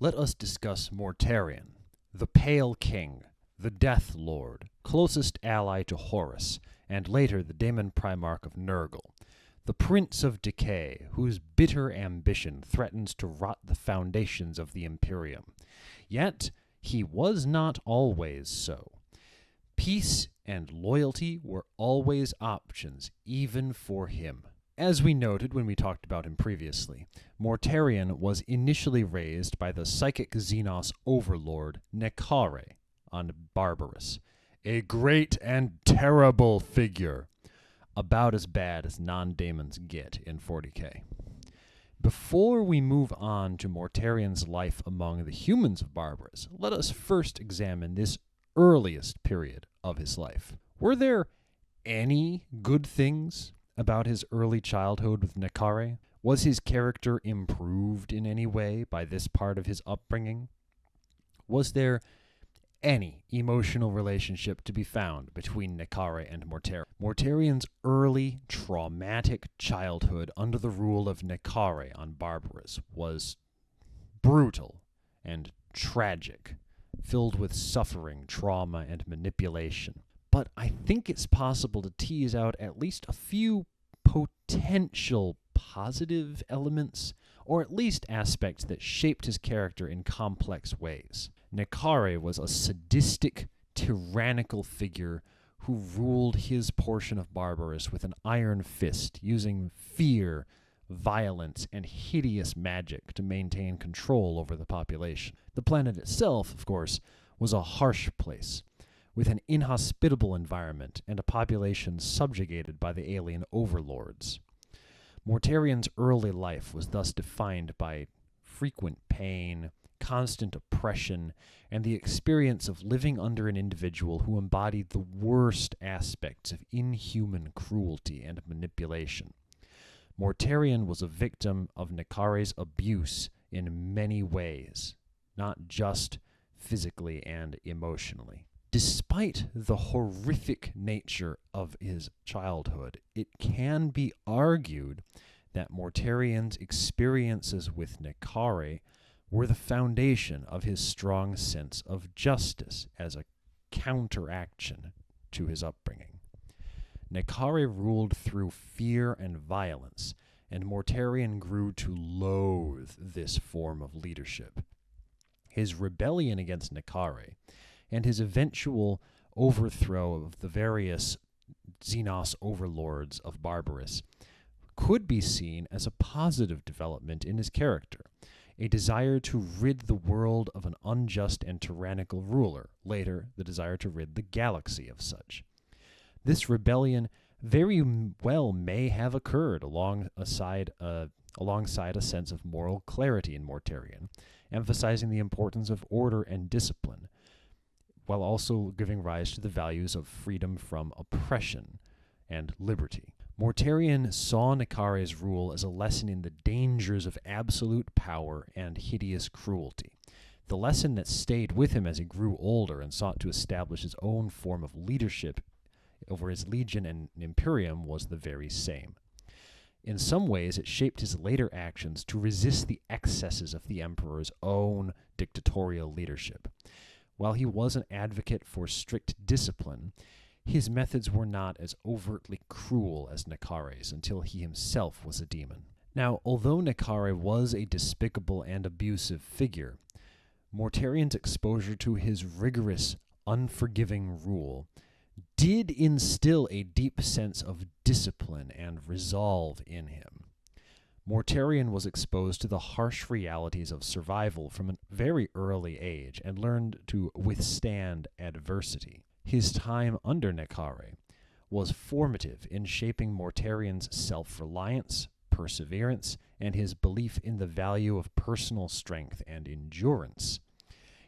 Let us discuss Mortarion, the Pale King, the Death Lord, closest ally to Horus, and later the Daemon Primarch of Nurgle, the Prince of Decay, whose bitter ambition threatens to rot the foundations of the Imperium. Yet, he was not always so. Peace and loyalty were always options, even for him. As we noted when we talked about him previously, Mortarion was initially raised by the psychic Xenos overlord Nekare on Barbarous, a great and terrible figure, about as bad as non-daemons get in 40k. Before we move on to Mortarion's life among the humans of Barbarous, let us first examine this earliest period of his life. Were there any good things about his early childhood with Nekare? Was his character improved in any way by this part of his upbringing? Was there any emotional relationship to be found between Nekare and Mortarion? Mortarion's early traumatic childhood under the rule of Nekare on Barbarous was brutal and tragic, filled with suffering, trauma, and manipulation. But I think it's possible to tease out at least a few potential positive elements, or at least aspects that shaped his character in complex ways. Nekare was a sadistic, tyrannical figure who ruled his portion of Barbarous with an iron fist, using fear, violence, and hideous magic to maintain control over the population. The planet itself, of course, was a harsh place, with an inhospitable environment and a population subjugated by the alien overlords. Mortarion's early life was thus defined by frequent pain, constant oppression, and the experience of living under an individual who embodied the worst aspects of inhuman cruelty and manipulation. Mortarion was a victim of Nekare's abuse in many ways, not just physically and emotionally. Despite the horrific nature of his childhood, it can be argued that Mortarion's experiences with Nekare were the foundation of his strong sense of justice as a counteraction to his upbringing. Nekare ruled through fear and violence, and Mortarion grew to loathe this form of leadership. His rebellion against Nekare and his eventual overthrow of the various Xenos overlords of Barbarous could be seen as a positive development in his character, a desire to rid the world of an unjust and tyrannical ruler, later the desire to rid the galaxy of such. This rebellion very well may have occurred alongside a sense of moral clarity in Mortarion, emphasizing the importance of order and discipline, while also giving rise to the values of freedom from oppression and liberty. Mortarion saw Nekare's rule as a lesson in the dangers of absolute power and hideous cruelty. The lesson that stayed with him as he grew older and sought to establish his own form of leadership over his legion and Imperium was the very same. In some ways, it shaped his later actions to resist the excesses of the Emperor's own dictatorial leadership. While he was an advocate for strict discipline, his methods were not as overtly cruel as Nekare's until he himself was a demon. Now, although Nekare was a despicable and abusive figure, Mortarion's exposure to his rigorous, unforgiving rule did instill a deep sense of discipline and resolve in him. Mortarion was exposed to the harsh realities of survival from a very early age and learned to withstand adversity. His time under Nekare was formative in shaping Mortarion's self-reliance, perseverance, and his belief in the value of personal strength and endurance.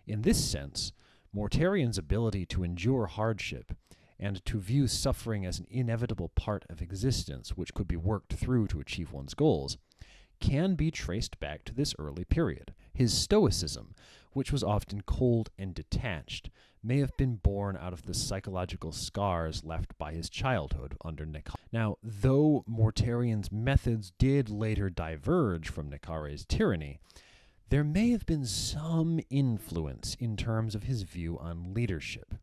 In this sense, Mortarion's ability to endure hardship and to view suffering as an inevitable part of existence which could be worked through to achieve one's goals can be traced back to this early period. His stoicism, which was often cold and detached, may have been born out of the psychological scars left by his childhood under Nekare. Now, though Mortarion's methods did later diverge from Nekare's tyranny, There may have been some influence in terms of his view on leadership.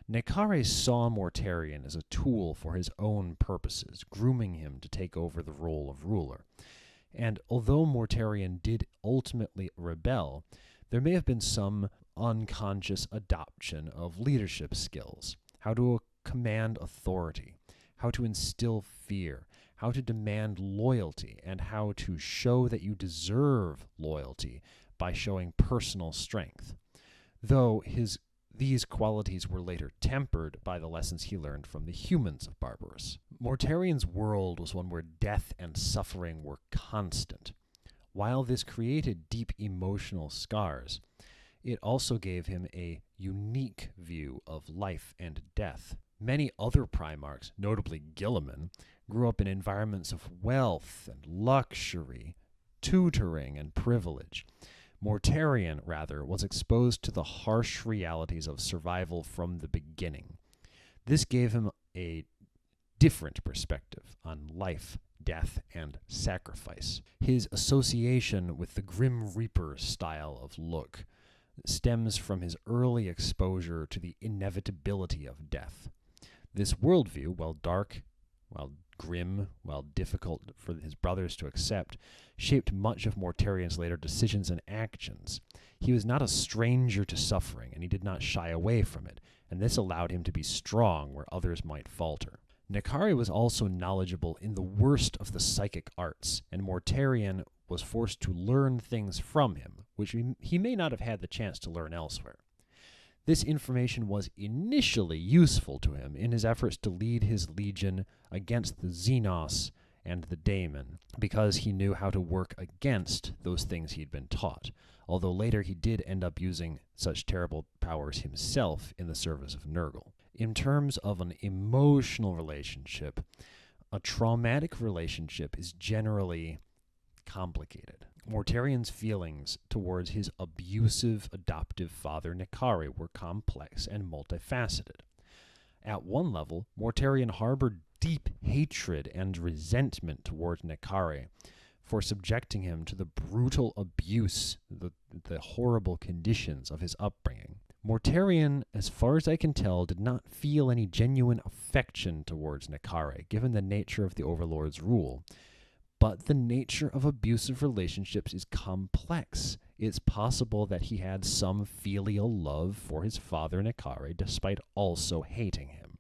Nekare saw Mortarion as a tool for his own purposes, grooming him to take over the role of ruler. And although Mortarion did ultimately rebel, there may have been some unconscious adoption of leadership skills, how to command authority, how to instill fear, how to demand loyalty, and how to show that you deserve loyalty by showing personal strength. Though these qualities were later tempered by the lessons he learned from the humans of Barbarous. Mortarion's world was one where death and suffering were constant. While this created deep emotional scars, it also gave him a unique view of life and death. Many other Primarchs, notably Guilliman, grew up in environments of wealth and luxury, tutoring and privilege. Mortarion, rather, was exposed to the harsh realities of survival from the beginning. This gave him a different perspective on life, death, and sacrifice. His association with the Grim Reaper style of look stems from his early exposure to the inevitability of death. This worldview, while dark, while grim, while difficult for his brothers to accept, shaped much of Mortarion's later decisions and actions. He was not a stranger to suffering, and he did not shy away from it, and this allowed him to be strong where others might falter. Nekare was also knowledgeable in the worst of the psychic arts, and Mortarion was forced to learn things from him, which he may not have had the chance to learn elsewhere. This information was initially useful to him in his efforts to lead his legion against the Xenos and the Daemon, because he knew how to work against those things he'd been taught, although later he did end up using such terrible powers himself in the service of Nurgle. In terms of an emotional relationship, a traumatic relationship is generally complicated. Mortarion's feelings towards his abusive adoptive father Nekare were complex and multifaceted. At one level, Mortarion harbored deep hatred and resentment toward Nekare for subjecting him to the brutal abuse, the horrible conditions of his upbringing. Mortarion, as far as I can tell, did not feel any genuine affection towards Nekare, given the nature of the Overlord's rule. But the nature of abusive relationships is complex. It's possible that he had some filial love for his father Nekare, despite also hating him.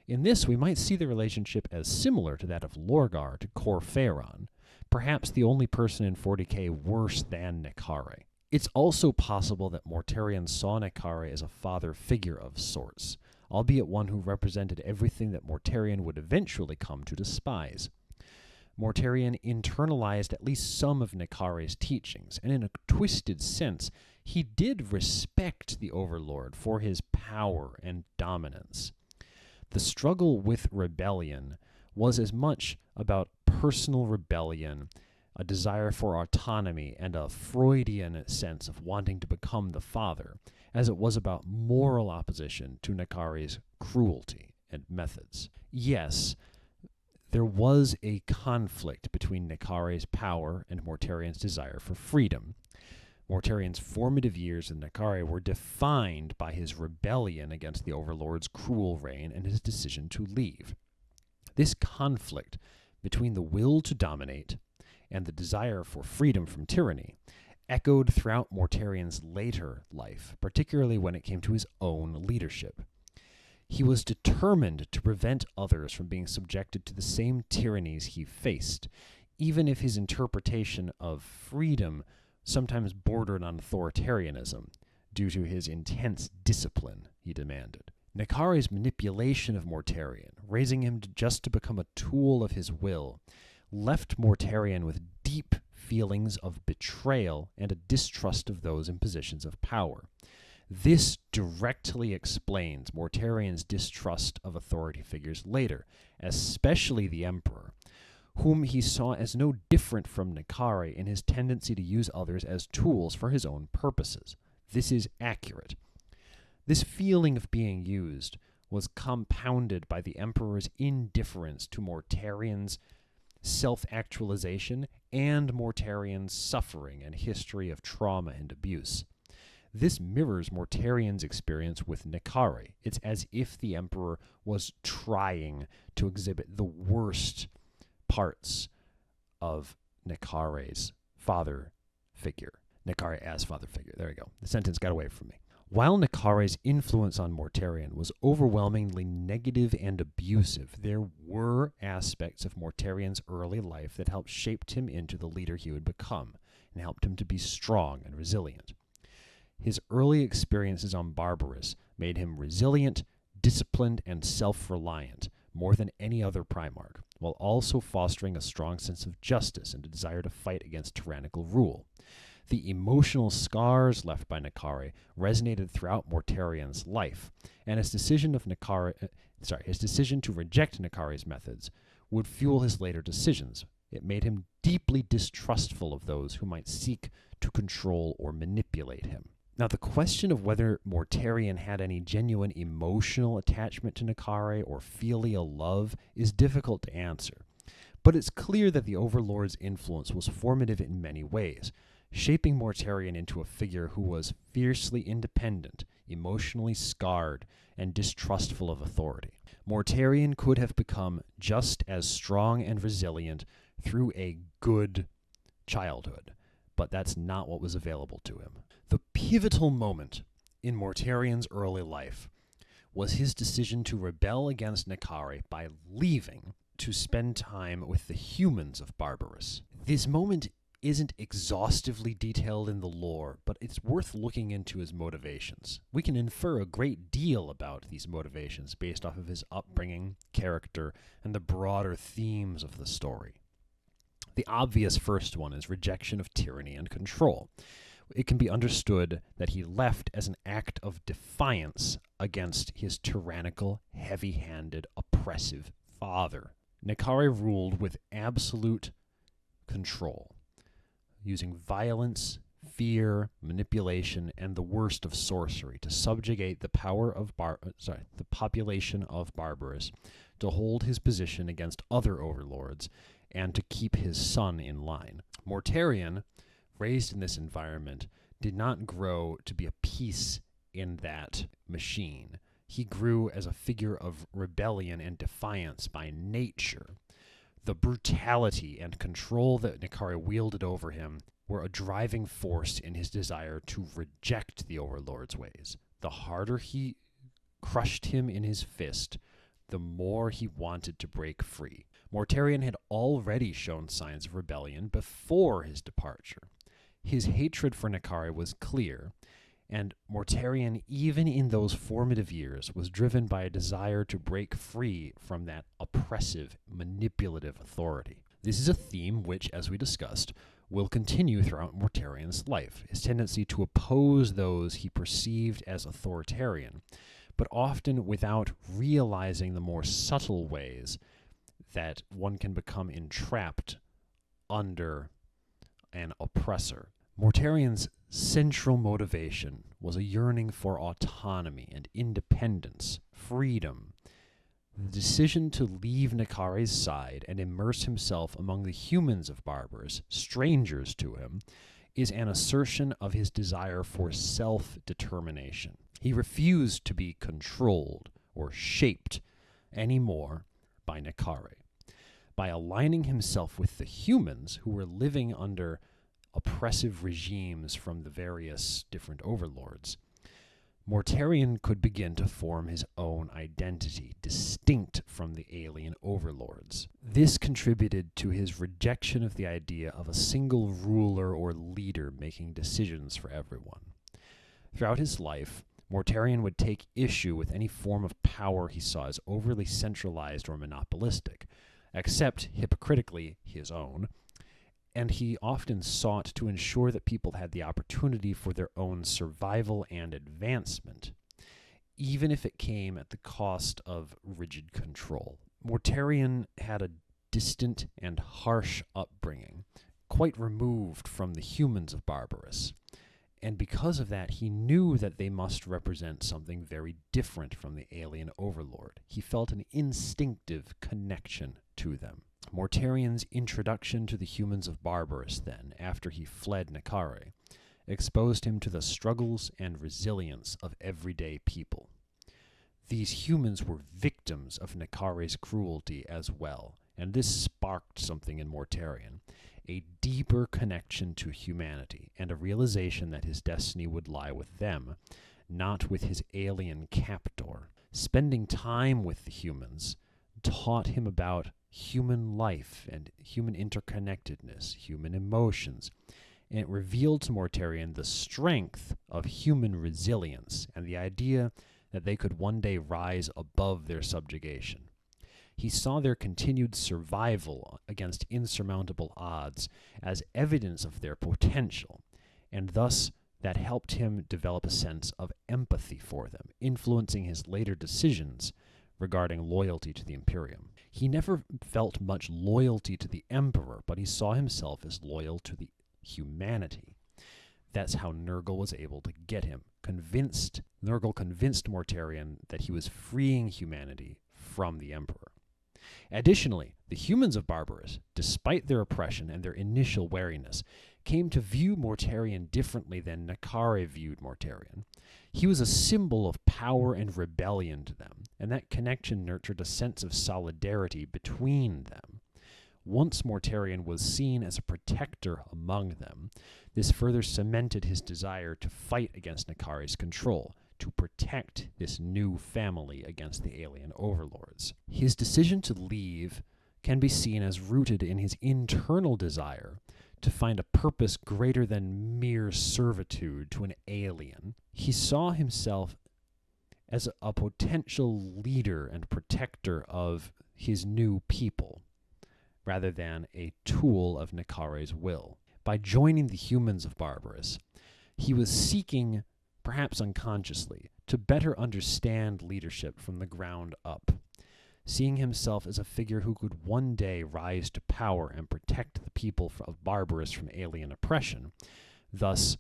In this, we might see the relationship as similar to that of Lorgar to Cor Phaeron, perhaps the only person in 40k worse than Nekare. It's also possible that Mortarion saw Nekare as a father figure of sorts, albeit one who represented everything that Mortarion would eventually come to despise. Mortarion internalized at least some of Nekare's teachings, and in a twisted sense, he did respect the Overlord for his power and dominance. The struggle with rebellion was as much about personal rebellion, a desire for autonomy, and a Freudian sense of wanting to become the father, as it was about moral opposition to Nekare's cruelty and methods. Yes, there was a conflict between Nekare's power and Mortarion's desire for freedom. Mortarion's formative years in Nekare were defined by his rebellion against the Overlord's cruel reign and his decision to leave. This conflict between the will to dominate and the desire for freedom from tyranny echoed throughout Mortarion's later life, particularly when it came to his own leadership. He was determined to prevent others from being subjected to the same tyrannies he faced, even if his interpretation of freedom sometimes bordered on authoritarianism due to his intense discipline he demanded. Nekare's manipulation of Mortarion, raising him just to become a tool of his will, left Mortarion with deep feelings of betrayal and a distrust of those in positions of power. This directly explains Mortarion's distrust of authority figures later, especially the Emperor, whom he saw as no different from Nekare in his tendency to use others as tools for his own purposes. This is accurate. This feeling of being used was compounded by the Emperor's indifference to Mortarion's self-actualization, and Mortarion's suffering and history of trauma and abuse. This mirrors Mortarion's experience with Nekare. It's as if the Emperor was trying to exhibit the worst parts of Nekare's father figure. Nekare as father figure. There we go. The sentence got away from me. While Nekare's influence on Mortarion was overwhelmingly negative and abusive, there were aspects of Mortarion's early life that helped shape him into the leader he would become, and helped him to be strong and resilient. His early experiences on Barbarous made him resilient, disciplined, and self-reliant, more than any other Primarch, while also fostering a strong sense of justice and a desire to fight against tyrannical rule. The emotional scars left by Nekare resonated throughout Mortarion's life, and his decision to reject Nekare's methods would fuel his later decisions. It made him deeply distrustful of those who might seek to control or manipulate him. Now, the question of whether Mortarion had any genuine emotional attachment to Nekare or filial love is difficult to answer, but it's clear that the Overlord's influence was formative in many ways, shaping Mortarion into a figure who was fiercely independent, emotionally scarred, and distrustful of authority. Mortarion could have become just as strong and resilient through a good childhood, but that's not what was available to him. The pivotal moment in Mortarion's early life was his decision to rebel against Nekare by leaving to spend time with the humans of Barbarous. This moment isn't exhaustively detailed in the lore, but it's worth looking into his motivations. We can infer a great deal about these motivations based off of his upbringing, character, and the broader themes of the story. The obvious first one is rejection of tyranny and control. It can be understood that he left as an act of defiance against his tyrannical, heavy-handed, oppressive father. Nekare ruled with absolute control, using violence, fear, manipulation, and the worst of sorcery to subjugate the population of Barbarous, to hold his position against other overlords, and to keep his son in line. Mortarion, raised in this environment, did not grow to be a piece in that machine. He grew as a figure of rebellion and defiance by nature. The brutality and control that Nekare wielded over him were a driving force in his desire to reject the Overlord's ways. The harder he crushed him in his fist, the more he wanted to break free. Mortarion had already shown signs of rebellion before his departure. His hatred for Nekare was clear, and Mortarion, even in those formative years, was driven by a desire to break free from that oppressive, manipulative authority. This is a theme which, as we discussed, will continue throughout Mortarion's life, his tendency to oppose those he perceived as authoritarian, but often without realizing the more subtle ways that one can become entrapped under an oppressor. Mortarion's central motivation was a yearning for autonomy and independence, freedom. The decision to leave Nekare's side and immerse himself among the humans of Barbarous, strangers to him, is an assertion of his desire for self-determination. He refused to be controlled or shaped anymore by Nekare. By aligning himself with the humans who were living under oppressive regimes from the various different overlords, Mortarion could begin to form his own identity, distinct from the alien overlords. This contributed to his rejection of the idea of a single ruler or leader making decisions for everyone. Throughout his life, Mortarion would take issue with any form of power he saw as overly centralized or monopolistic, except, hypocritically, his own, and he often sought to ensure that people had the opportunity for their own survival and advancement, even if it came at the cost of rigid control. Mortarion had a distant and harsh upbringing, quite removed from the humans of Barbarous, and because of that, he knew that they must represent something very different from the alien overlord. He felt an instinctive connection to them. Mortarion's introduction to the humans of Barbarous, then, after he fled Nekare, exposed him to the struggles and resilience of everyday people. These humans were victims of Nekare's cruelty as well, and this sparked something in Mortarion, a deeper connection to humanity, and a realization that his destiny would lie with them, not with his alien captor. Spending time with the humans taught him about human life and human interconnectedness, human emotions, and it revealed to Mortarion the strength of human resilience and the idea that they could one day rise above their subjugation. He saw their continued survival against insurmountable odds as evidence of their potential, and thus that helped him develop a sense of empathy for them, influencing his later decisions regarding loyalty to the Imperium. He never felt much loyalty to the Emperor, but he saw himself as loyal to the humanity. That's how Nurgle was able to get him. Nurgle convinced Mortarion that he was freeing humanity from the Emperor. Additionally, the humans of Barbarous, despite their oppression and their initial wariness, came to view Mortarion differently than Nekare viewed Mortarion. He was a symbol of power and rebellion to them, and that connection nurtured a sense of solidarity between them. Once Mortarion was seen as a protector among them, this further cemented his desire to fight against Nekare's control, to protect this new family against the alien overlords. His decision to leave can be seen as rooted in his internal desire to find a purpose greater than mere servitude to an alien. He saw himself as a potential leader and protector of his new people, rather than a tool of Nekare's will. By joining the humans of Barbarous, he was seeking, perhaps unconsciously, to better understand leadership from the ground up, seeing himself as a figure who could one day rise to power and protect the people of Barbarous from alien oppression, thus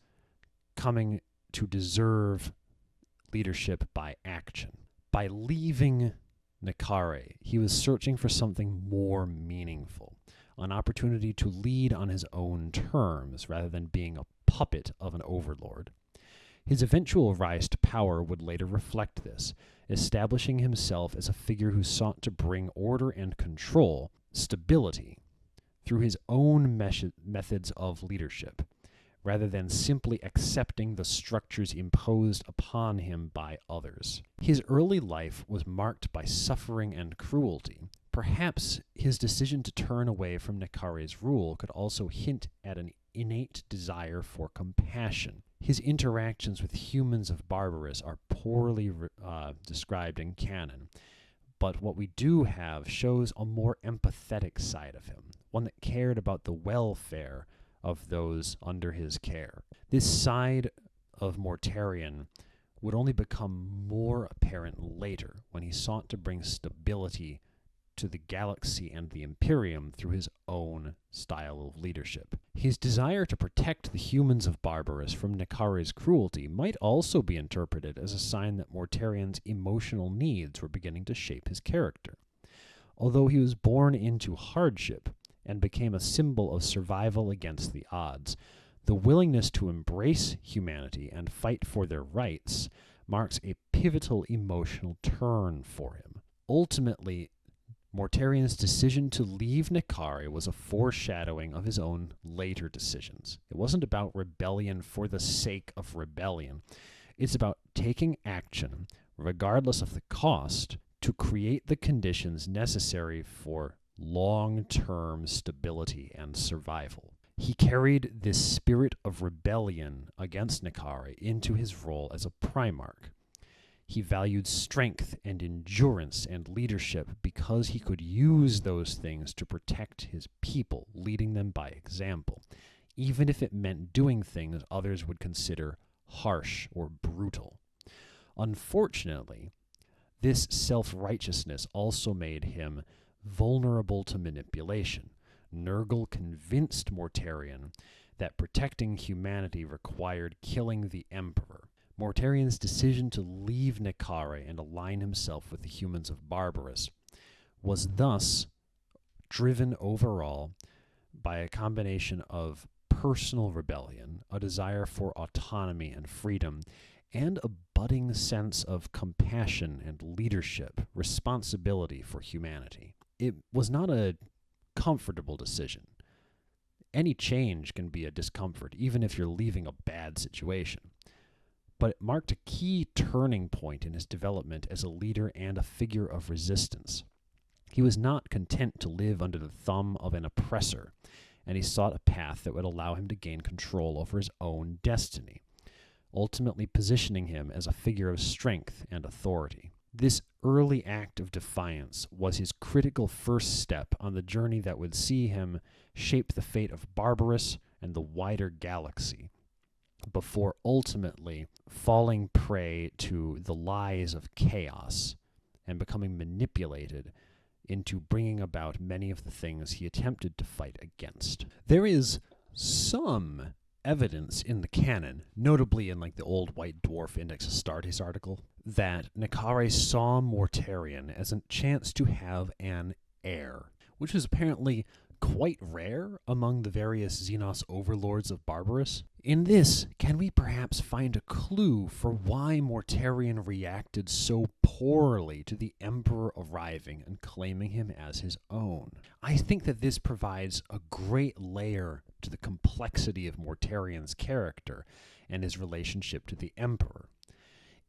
coming to deserve leadership by action. By leaving Nekare, he was searching for something more meaningful, an opportunity to lead on his own terms rather than being a puppet of an overlord. His eventual rise to power would later reflect this, establishing himself as a figure who sought to bring order and control, stability, through his own methods of leadership, rather than simply accepting the structures imposed upon him by others. His early life was marked by suffering and cruelty. Perhaps his decision to turn away from Nekare's rule could also hint at an innate desire for compassion. His interactions with humans of Barbarous are poorly described in canon, but what we do have shows a more empathetic side of him, one that cared about the welfare of those under his care. This side of Mortarion would only become more apparent later when he sought to bring stability to the galaxy and the Imperium through his own style of leadership. His desire to protect the humans of Barbarous from Nekare's cruelty might also be interpreted as a sign that Mortarion's emotional needs were beginning to shape his character. Although he was born into hardship and became a symbol of survival against the odds, the willingness to embrace humanity and fight for their rights marks a pivotal emotional turn for him. Ultimately, Mortarion's decision to leave Nekare was a foreshadowing of his own later decisions. It wasn't about rebellion for the sake of rebellion. It's about taking action, regardless of the cost, to create the conditions necessary for long-term stability and survival. He carried this spirit of rebellion against Nekare into his role as a Primarch. He valued strength and endurance and leadership because he could use those things to protect his people, leading them by example, even if it meant doing things others would consider harsh or brutal. Unfortunately, this self-righteousness also made him vulnerable to manipulation. Nurgle convinced Mortarion that protecting humanity required killing the Emperor. Mortarion's decision to leave Nekare and align himself with the humans of Barbarous was thus driven overall by a combination of personal rebellion, a desire for autonomy and freedom, and a budding sense of compassion and leadership, responsibility for humanity. It was not a comfortable decision. Any change can be a discomfort, even if you're leaving a bad situation. But it marked a key turning point in his development as a leader and a figure of resistance. He was not content to live under the thumb of an oppressor, and he sought a path that would allow him to gain control over his own destiny, ultimately positioning him as a figure of strength and authority. This early act of defiance was his critical first step on the journey that would see him shape the fate of Barbarous and the wider galaxy, before ultimately falling prey to the lies of chaos and becoming manipulated into bringing about many of the things he attempted to fight against. There is some evidence in the canon, notably in the old White Dwarf Index Astartes article, that Nekare saw Mortarion as a chance to have an heir, which was apparently quite rare among the various Xenos overlords of Barbarous. In this, can we perhaps find a clue for why Mortarion reacted so poorly to the Emperor arriving and claiming him as his own? I think that this provides a great layer to the complexity of Mortarion's character and his relationship to the Emperor.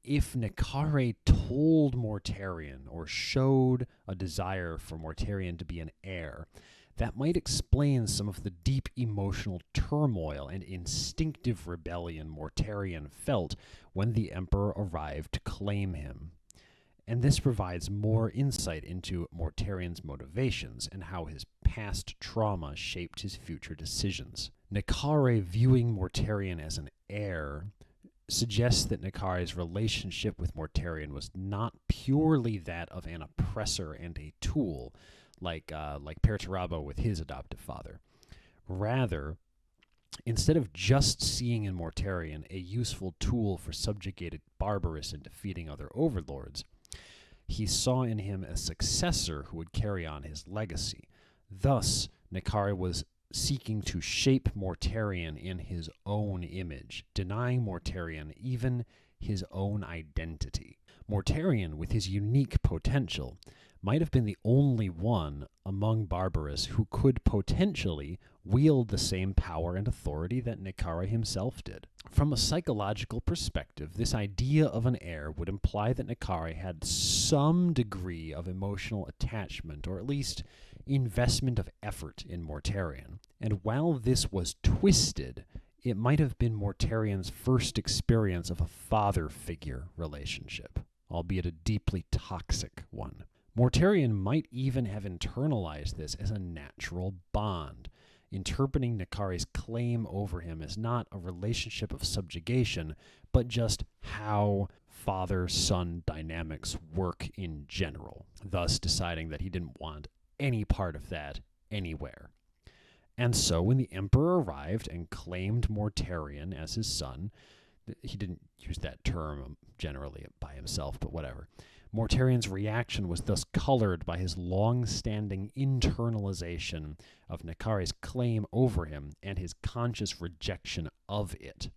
If Nekare told Mortarion or showed a desire for Mortarion to be an heir, that might explain some of the deep emotional turmoil and instinctive rebellion Mortarion felt when the Emperor arrived to claim him. And this provides more insight into Mortarion's motivations and how his past trauma shaped his future decisions. Nekare viewing Mortarion as an heir suggests that Nekare's relationship with Mortarion was not purely that of an oppressor and a tool, like Perturabo with his adoptive father. Rather, instead of just seeing in Mortarion a useful tool for subjugated Barbarous and defeating other overlords, he saw in him a successor who would carry on his legacy. Thus, Nekare was seeking to shape Mortarion in his own image, denying Mortarion even his own identity. Mortarion, with his unique potential, might have been the only one among Barbarous who could potentially wield the same power and authority that Nekare himself did. From a psychological perspective, this idea of an heir would imply that Nekare had some degree of emotional attachment, or at least investment of effort in Mortarion. And while this was twisted, it might have been Mortarion's first experience of a father-figure relationship, albeit a deeply toxic one. Mortarion might even have internalized this as a natural bond, interpreting Nekare's claim over him as not a relationship of subjugation, but just how father-son dynamics work in general, thus deciding that he didn't want any part of that anywhere. And so when the Emperor arrived and claimed Mortarion as his son, he didn't use that term generally by himself, but whatever, Mortarion's reaction was thus colored by his long-standing internalization of Nekare's claim over him and his conscious rejection of it.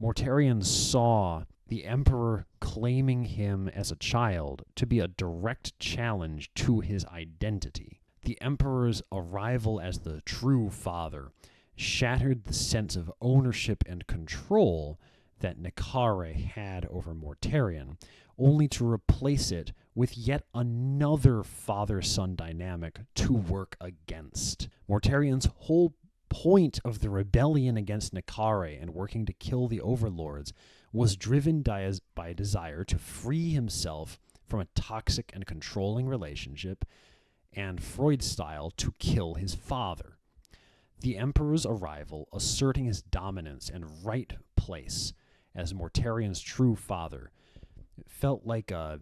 Mortarion saw the Emperor claiming him as a child to be a direct challenge to his identity. The Emperor's arrival as the true father shattered the sense of ownership and control that Nekare had over Mortarion, only to replace it with yet another father-son dynamic to work against. Mortarion's whole point of the rebellion against Nekare and working to kill the overlords was driven by a desire to free himself from a toxic and controlling relationship, and Freud's style, to kill his father. The Emperor's arrival, asserting his dominance and right place as Mortarion's true father, felt like a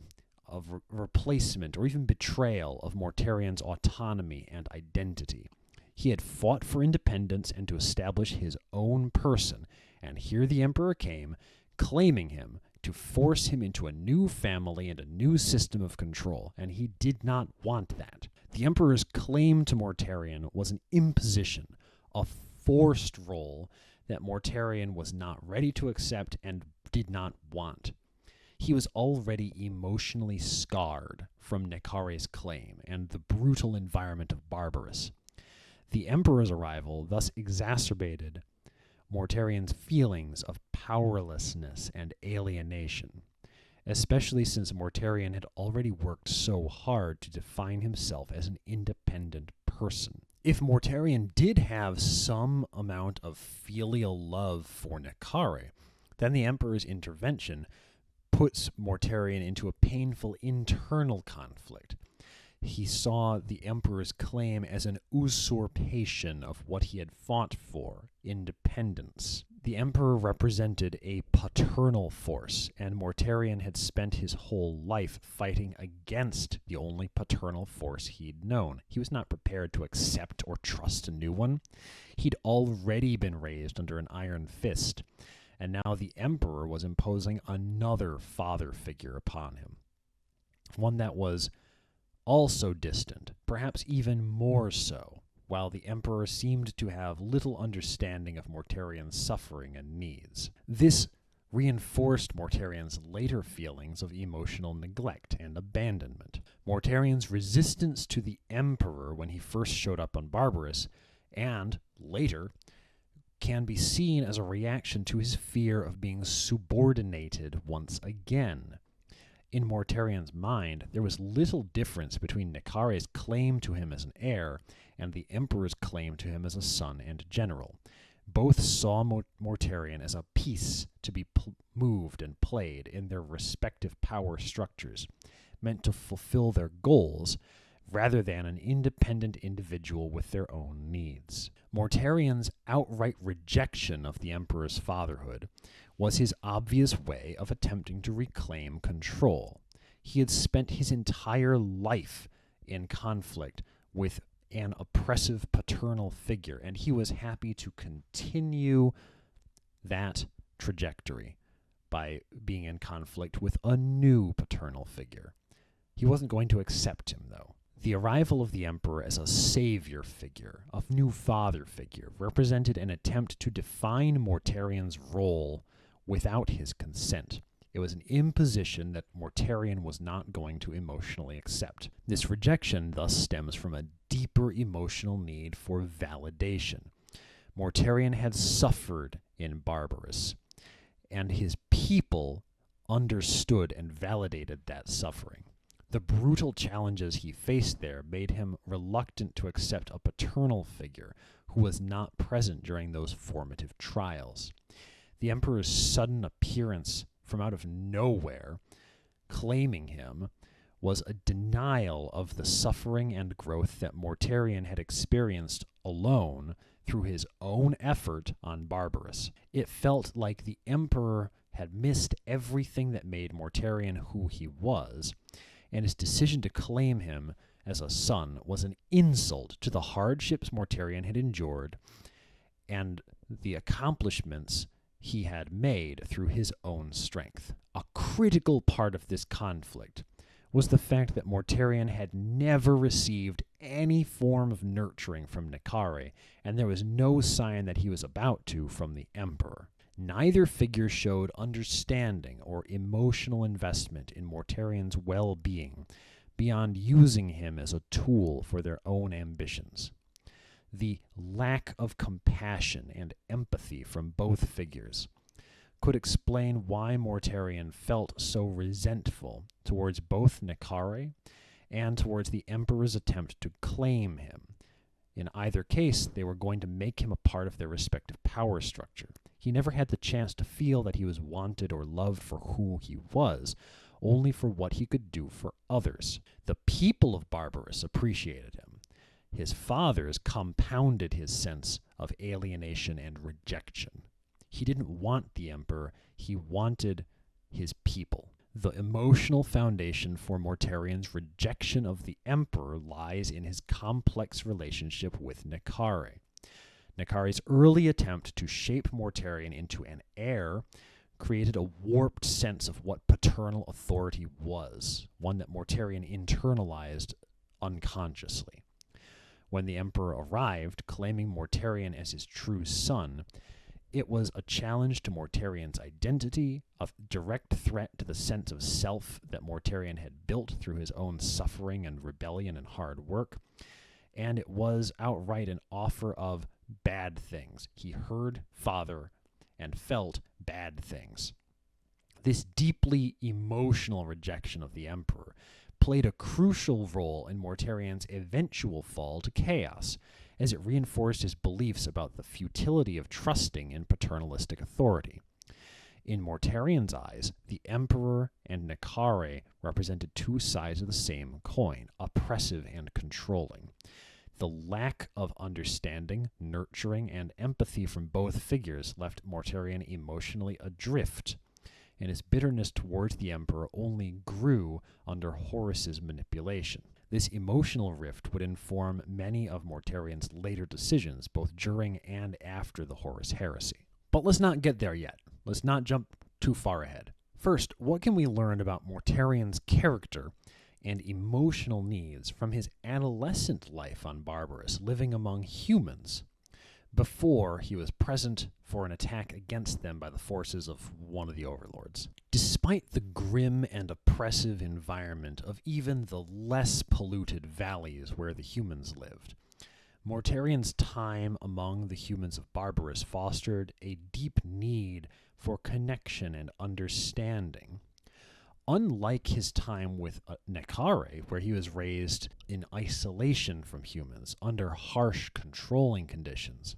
replacement or even betrayal of Mortarion's autonomy and identity. He had fought for independence and to establish his own person, and here the Emperor came, claiming him to force him into a new family and a new system of control, and he did not want that. The Emperor's claim to Mortarion was an imposition, a forced role that Mortarion was not ready to accept and did not want. He was already emotionally scarred from Nekare's claim and the brutal environment of Barbarous. The Emperor's arrival thus exacerbated Mortarion's feelings of powerlessness and alienation, especially since Mortarion had already worked so hard to define himself as an independent person. If Mortarion did have some amount of filial love for Nekare, then the Emperor's intervention puts Mortarion into a painful internal conflict. He saw the Emperor's claim as an usurpation of what he had fought for, independence. The Emperor represented a paternal force, and Mortarion had spent his whole life fighting against the only paternal force he'd known. He was not prepared to accept or trust a new one. He'd already been raised under an iron fist, and now the Emperor was imposing another father figure upon him, one that was also distant, perhaps even more so, while the Emperor seemed to have little understanding of Mortarion's suffering and needs. This reinforced Mortarion's later feelings of emotional neglect and abandonment. Mortarion's resistance to the Emperor when he first showed up on Barbarous, and later, can be seen as a reaction to his fear of being subordinated once again. In Mortarion's mind, there was little difference between Nekare's claim to him as an heir and the Emperor's claim to him as a son and general. Both saw Mortarion as a piece to be moved and played in their respective power structures, meant to fulfill their goals, rather than an independent individual with their own needs. Mortarion's outright rejection of the Emperor's fatherhood was his obvious way of attempting to reclaim control. He had spent his entire life in conflict with an oppressive paternal figure, and he was happy to continue that trajectory by being in conflict with a new paternal figure. He wasn't going to accept him, though. The arrival of the Emperor as a savior figure, a new father figure, represented an attempt to define Mortarion's role without his consent. It was an imposition that Mortarion was not going to emotionally accept. This rejection thus stems from a deeper emotional need for validation. Mortarion had suffered in Barbarous, and his people understood and validated that suffering. The brutal challenges he faced there made him reluctant to accept a paternal figure who was not present during those formative trials. The Emperor's sudden appearance from out of nowhere, claiming him, was a denial of the suffering and growth that Mortarion had experienced alone through his own effort on Barbarous. It felt like the Emperor had missed everything that made Mortarion who he was, and his decision to claim him as a son was an insult to the hardships Mortarion had endured and the accomplishments he had made through his own strength. A critical part of this conflict was the fact that Mortarion had never received any form of nurturing from Nekare, and there was no sign that he was about to from the Emperor. Neither figure showed understanding or emotional investment in Mortarion's well-being beyond using him as a tool for their own ambitions. The lack of compassion and empathy from both figures could explain why Mortarion felt so resentful towards both Nekare and towards the Emperor's attempt to claim him. In either case, they were going to make him a part of their respective power structure. He never had the chance to feel that he was wanted or loved for who he was, only for what he could do for others. The people of Barbarous appreciated him. His fathers compounded his sense of alienation and rejection. He didn't want the Emperor, he wanted his people. The emotional foundation for Mortarion's rejection of the Emperor lies in his complex relationship with Nekare. Nekare's early attempt to shape Mortarion into an heir created a warped sense of what paternal authority was, one that Mortarion internalized unconsciously. When the Emperor arrived, claiming Mortarion as his true son, it was a challenge to Mortarion's identity, a direct threat to the sense of self that Mortarion had built through his own suffering and rebellion and hard work, and it was outright an offer of bad things. He heard father and felt bad things. This deeply emotional rejection of the Emperor played a crucial role in Mortarion's eventual fall to chaos, as it reinforced his beliefs about the futility of trusting in paternalistic authority. In Mortarion's eyes, the Emperor and Nekare represented two sides of the same coin, oppressive and controlling. The lack of understanding, nurturing, and empathy from both figures left Mortarion emotionally adrift, and his bitterness towards the Emperor only grew under Horus's manipulation. This emotional rift would inform many of Mortarion's later decisions, both during and after the Horus heresy. But let's not get there yet. Let's not jump too far ahead. First, what can we learn about Mortarion's character and emotional needs from his adolescent life on Barbarous, living among humans, before he was present for an attack against them by the forces of one of the overlords? Despite the grim and oppressive environment of even the less polluted valleys where the humans lived, Mortarion's time among the humans of Barbarous fostered a deep need for connection and understanding. Unlike his time with Nekare, where he was raised in isolation from humans, under harsh, controlling conditions,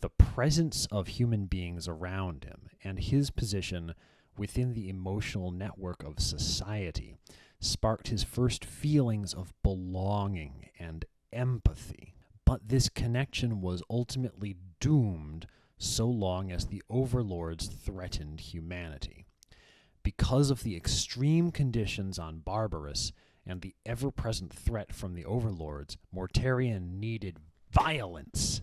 the presence of human beings around him and his position within the emotional network of society sparked his first feelings of belonging and empathy. But this connection was ultimately doomed so long as the overlords threatened humanity. Because of the extreme conditions on Barbarous and the ever-present threat from the overlords, Mortarion needed violence.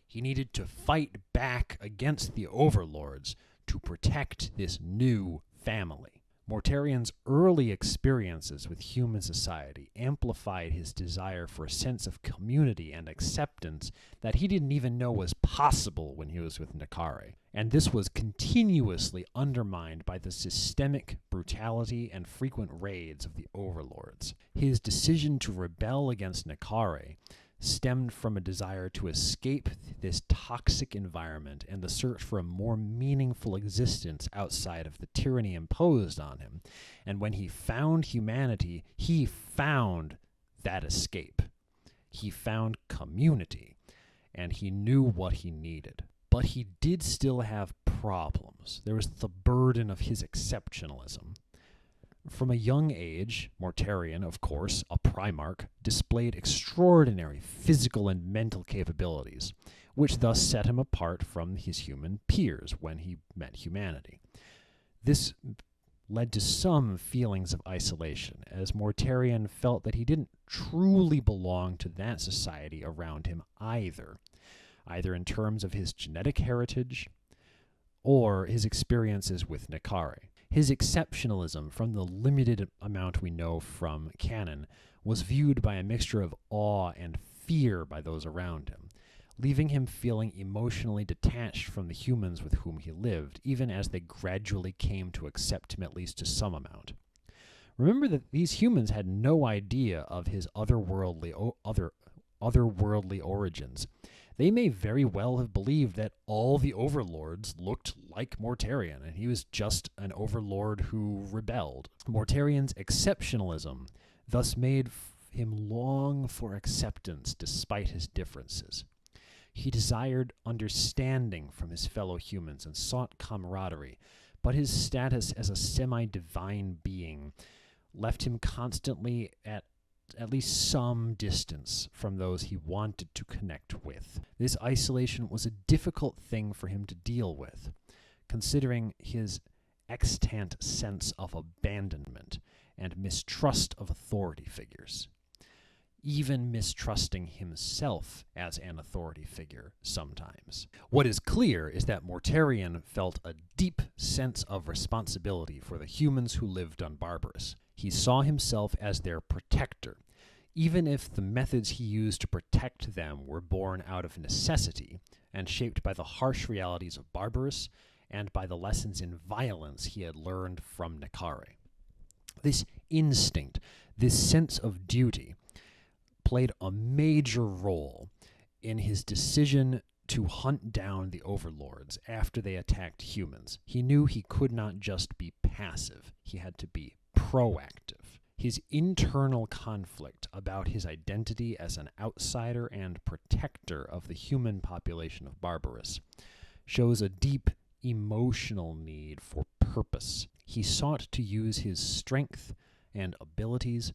He needed to fight back against the overlords to protect this new family. Mortarion's early experiences with human society amplified his desire for a sense of community and acceptance that he didn't even know was possible when he was with Nekare. And this was continuously undermined by the systemic brutality and frequent raids of the overlords. His decision to rebel against Nekare stemmed from a desire to escape this toxic environment and the search for a more meaningful existence outside of the tyranny imposed on him. And when he found humanity, he found that escape. He found community, and he knew what he needed. But he did still have problems. There was the burden of his exceptionalism. From a young age, Mortarion, of course, a Primarch, displayed extraordinary physical and mental capabilities, which thus set him apart from his human peers when he met humanity. This led to some feelings of isolation, as Mortarion felt that he didn't truly belong to that society around him either in terms of his genetic heritage or his experiences with Nekare. His exceptionalism, from the limited amount we know from canon, was viewed by a mixture of awe and fear by those around him, leaving him feeling emotionally detached from the humans with whom he lived, even as they gradually came to accept him at least to some amount. Remember that these humans had no idea of his otherworldly origins. They may very well have believed that all the overlords looked like Mortarion, and he was just an overlord who rebelled. Mortarion's exceptionalism thus made him long for acceptance despite his differences. He desired understanding from his fellow humans and sought camaraderie, but his status as a semi-divine being left him constantly at least some distance from those he wanted to connect with. This isolation was a difficult thing for him to deal with, considering his extant sense of abandonment and mistrust of authority figures, even mistrusting himself as an authority figure sometimes. What is clear is that Mortarion felt a deep sense of responsibility for the humans who lived on Barbarous. He saw himself as their protector, Even if the methods he used to protect them were born out of necessity and shaped by the harsh realities of Barbarous and by the lessons in violence he had learned from Nekare. This instinct, this sense of duty, played a major role in his decision to hunt down the overlords after they attacked humans. He knew he could not just be passive, he had to be proactive. His internal conflict about his identity as an outsider and protector of the human population of Barbarous shows a deep emotional need for purpose. He sought to use his strength and abilities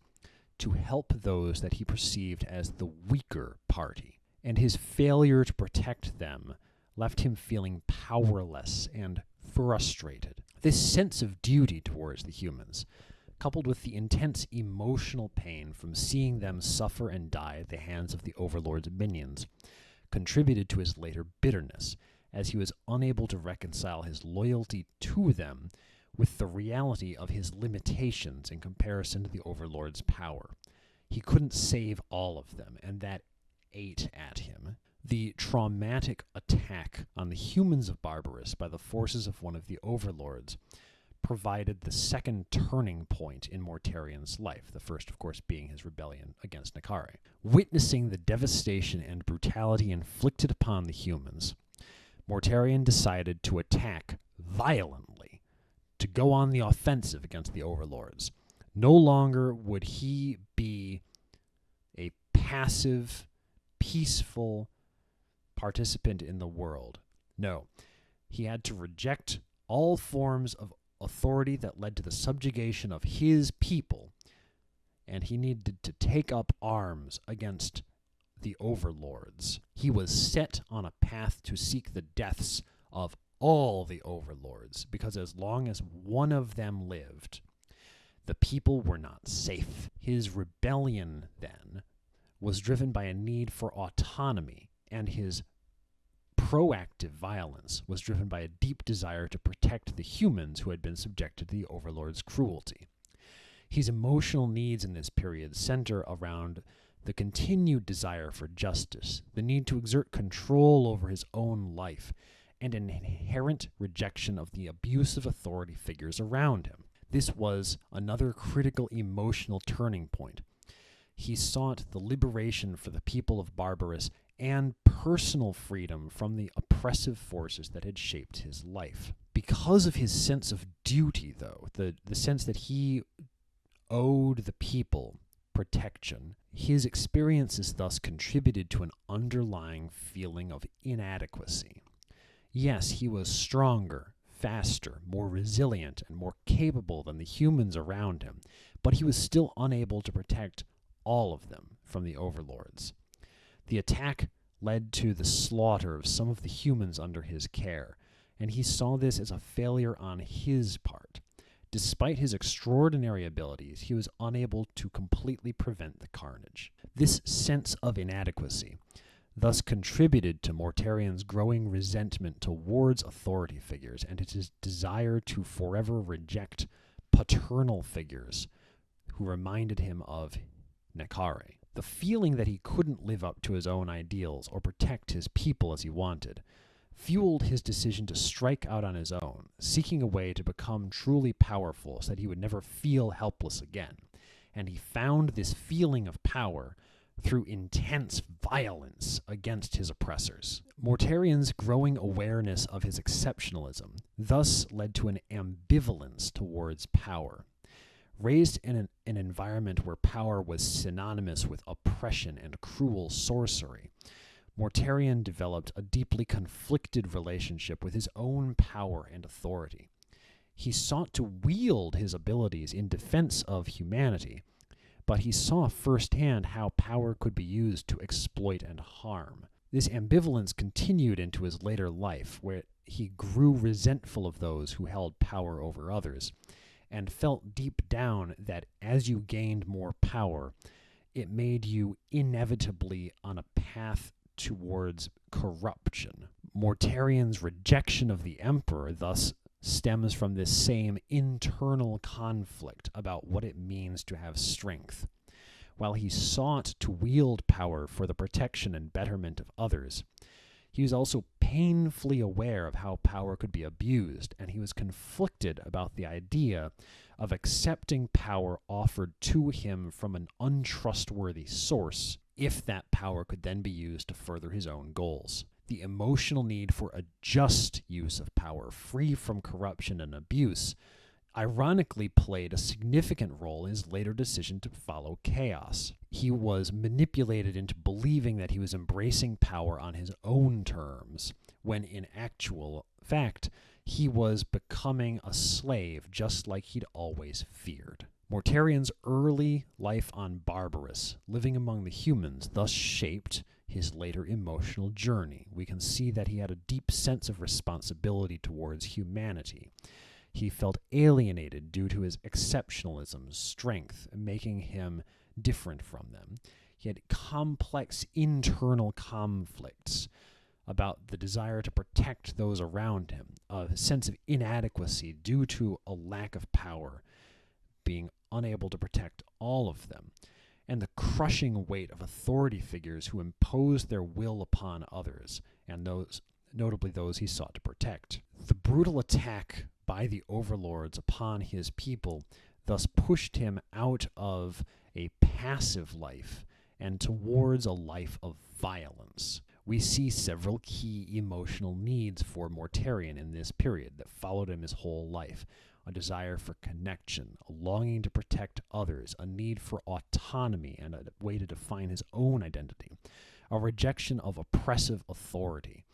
to help those that he perceived as the weaker party, and his failure to protect them left him feeling powerless and frustrated. This sense of duty towards the humans, coupled with the intense emotional pain from seeing them suffer and die at the hands of the Overlord's minions, contributed to his later bitterness, as he was unable to reconcile his loyalty to them with the reality of his limitations in comparison to the Overlord's power. He couldn't save all of them, and that ate at him. The traumatic attack on the humans of Barbarous by the forces of one of the Overlords provided the second turning point in Mortarion's life, the first, of course, being his rebellion against Nekare. Witnessing the devastation and brutality inflicted upon the humans, Mortarion decided to attack violently, to go on the offensive against the Overlords. No longer would he be a passive, peaceful participant in the world. No, he had to reject all forms of authority that led to the subjugation of his people, and he needed to take up arms against the Overlords. He was set on a path to seek the deaths of all the Overlords, because as long as one of them lived, the people were not safe. His rebellion, then, was driven by a need for autonomy, and his proactive violence was driven by a deep desire to protect the humans who had been subjected to the Overlord's cruelty. His emotional needs in this period center around the continued desire for justice, the need to exert control over his own life, and an inherent rejection of the abusive authority figures around him. This was another critical emotional turning point. He sought the liberation for the people of Barbarous and personal freedom from the oppressive forces that had shaped his life. Because of his sense of duty, though, the sense that he owed the people protection, his experiences thus contributed to an underlying feeling of inadequacy. Yes, he was stronger, faster, more resilient, and more capable than the humans around him, but he was still unable to protect all of them from the Overlords. The attack led to the slaughter of some of the humans under his care, and he saw this as a failure on his part. Despite his extraordinary abilities, he was unable to completely prevent the carnage. This sense of inadequacy thus contributed to Mortarion's growing resentment towards authority figures and his desire to forever reject paternal figures who reminded him of Nekare. The feeling that he couldn't live up to his own ideals or protect his people as he wanted fueled his decision to strike out on his own, seeking a way to become truly powerful so that he would never feel helpless again. And he found this feeling of power through intense violence against his oppressors. Mortarion's growing awareness of his exceptionalism thus led to an ambivalence towards power. Raised in an environment where power was synonymous with oppression and cruel sorcery, Mortarion developed a deeply conflicted relationship with his own power and authority. He sought to wield his abilities in defense of humanity, but he saw firsthand how power could be used to exploit and harm. This ambivalence continued into his later life, where he grew resentful of those who held power over others, and felt deep down that as you gained more power, it made you inevitably on a path towards corruption. Mortarion's rejection of the Emperor thus stems from this same internal conflict about what it means to have strength. while he sought to wield power for the protection and betterment of others, he was also painfully aware of how power could be abused, and he was conflicted about the idea of accepting power offered to him from an untrustworthy source if that power could then be used to further his own goals. The emotional need for a just use of power, free from corruption and abuse, ironically played a significant role in his later decision to follow chaos. He was manipulated into believing that he was embracing power on his own terms, when in actual fact, he was becoming a slave just like he'd always feared. Mortarion's early life on Barbarous, living among the humans, thus shaped his later emotional journey. We can see that he had a deep sense of responsibility towards humanity. He felt alienated due to his exceptionalism, strength, making him different from them. He had complex internal conflicts about the desire to protect those around him, a sense of inadequacy due to a lack of power, being unable to protect all of them, and the crushing weight of authority figures who imposed their will upon others, and those, notably those he sought to protect. The brutal attack by the overlords upon his people thus pushed him out of a passive life and towards a life of violence. We see several key emotional needs for Mortarion in this period that followed him his whole life. A desire for connection, a longing to protect others, a need for autonomy and a way to define his own identity, a rejection of oppressive authority,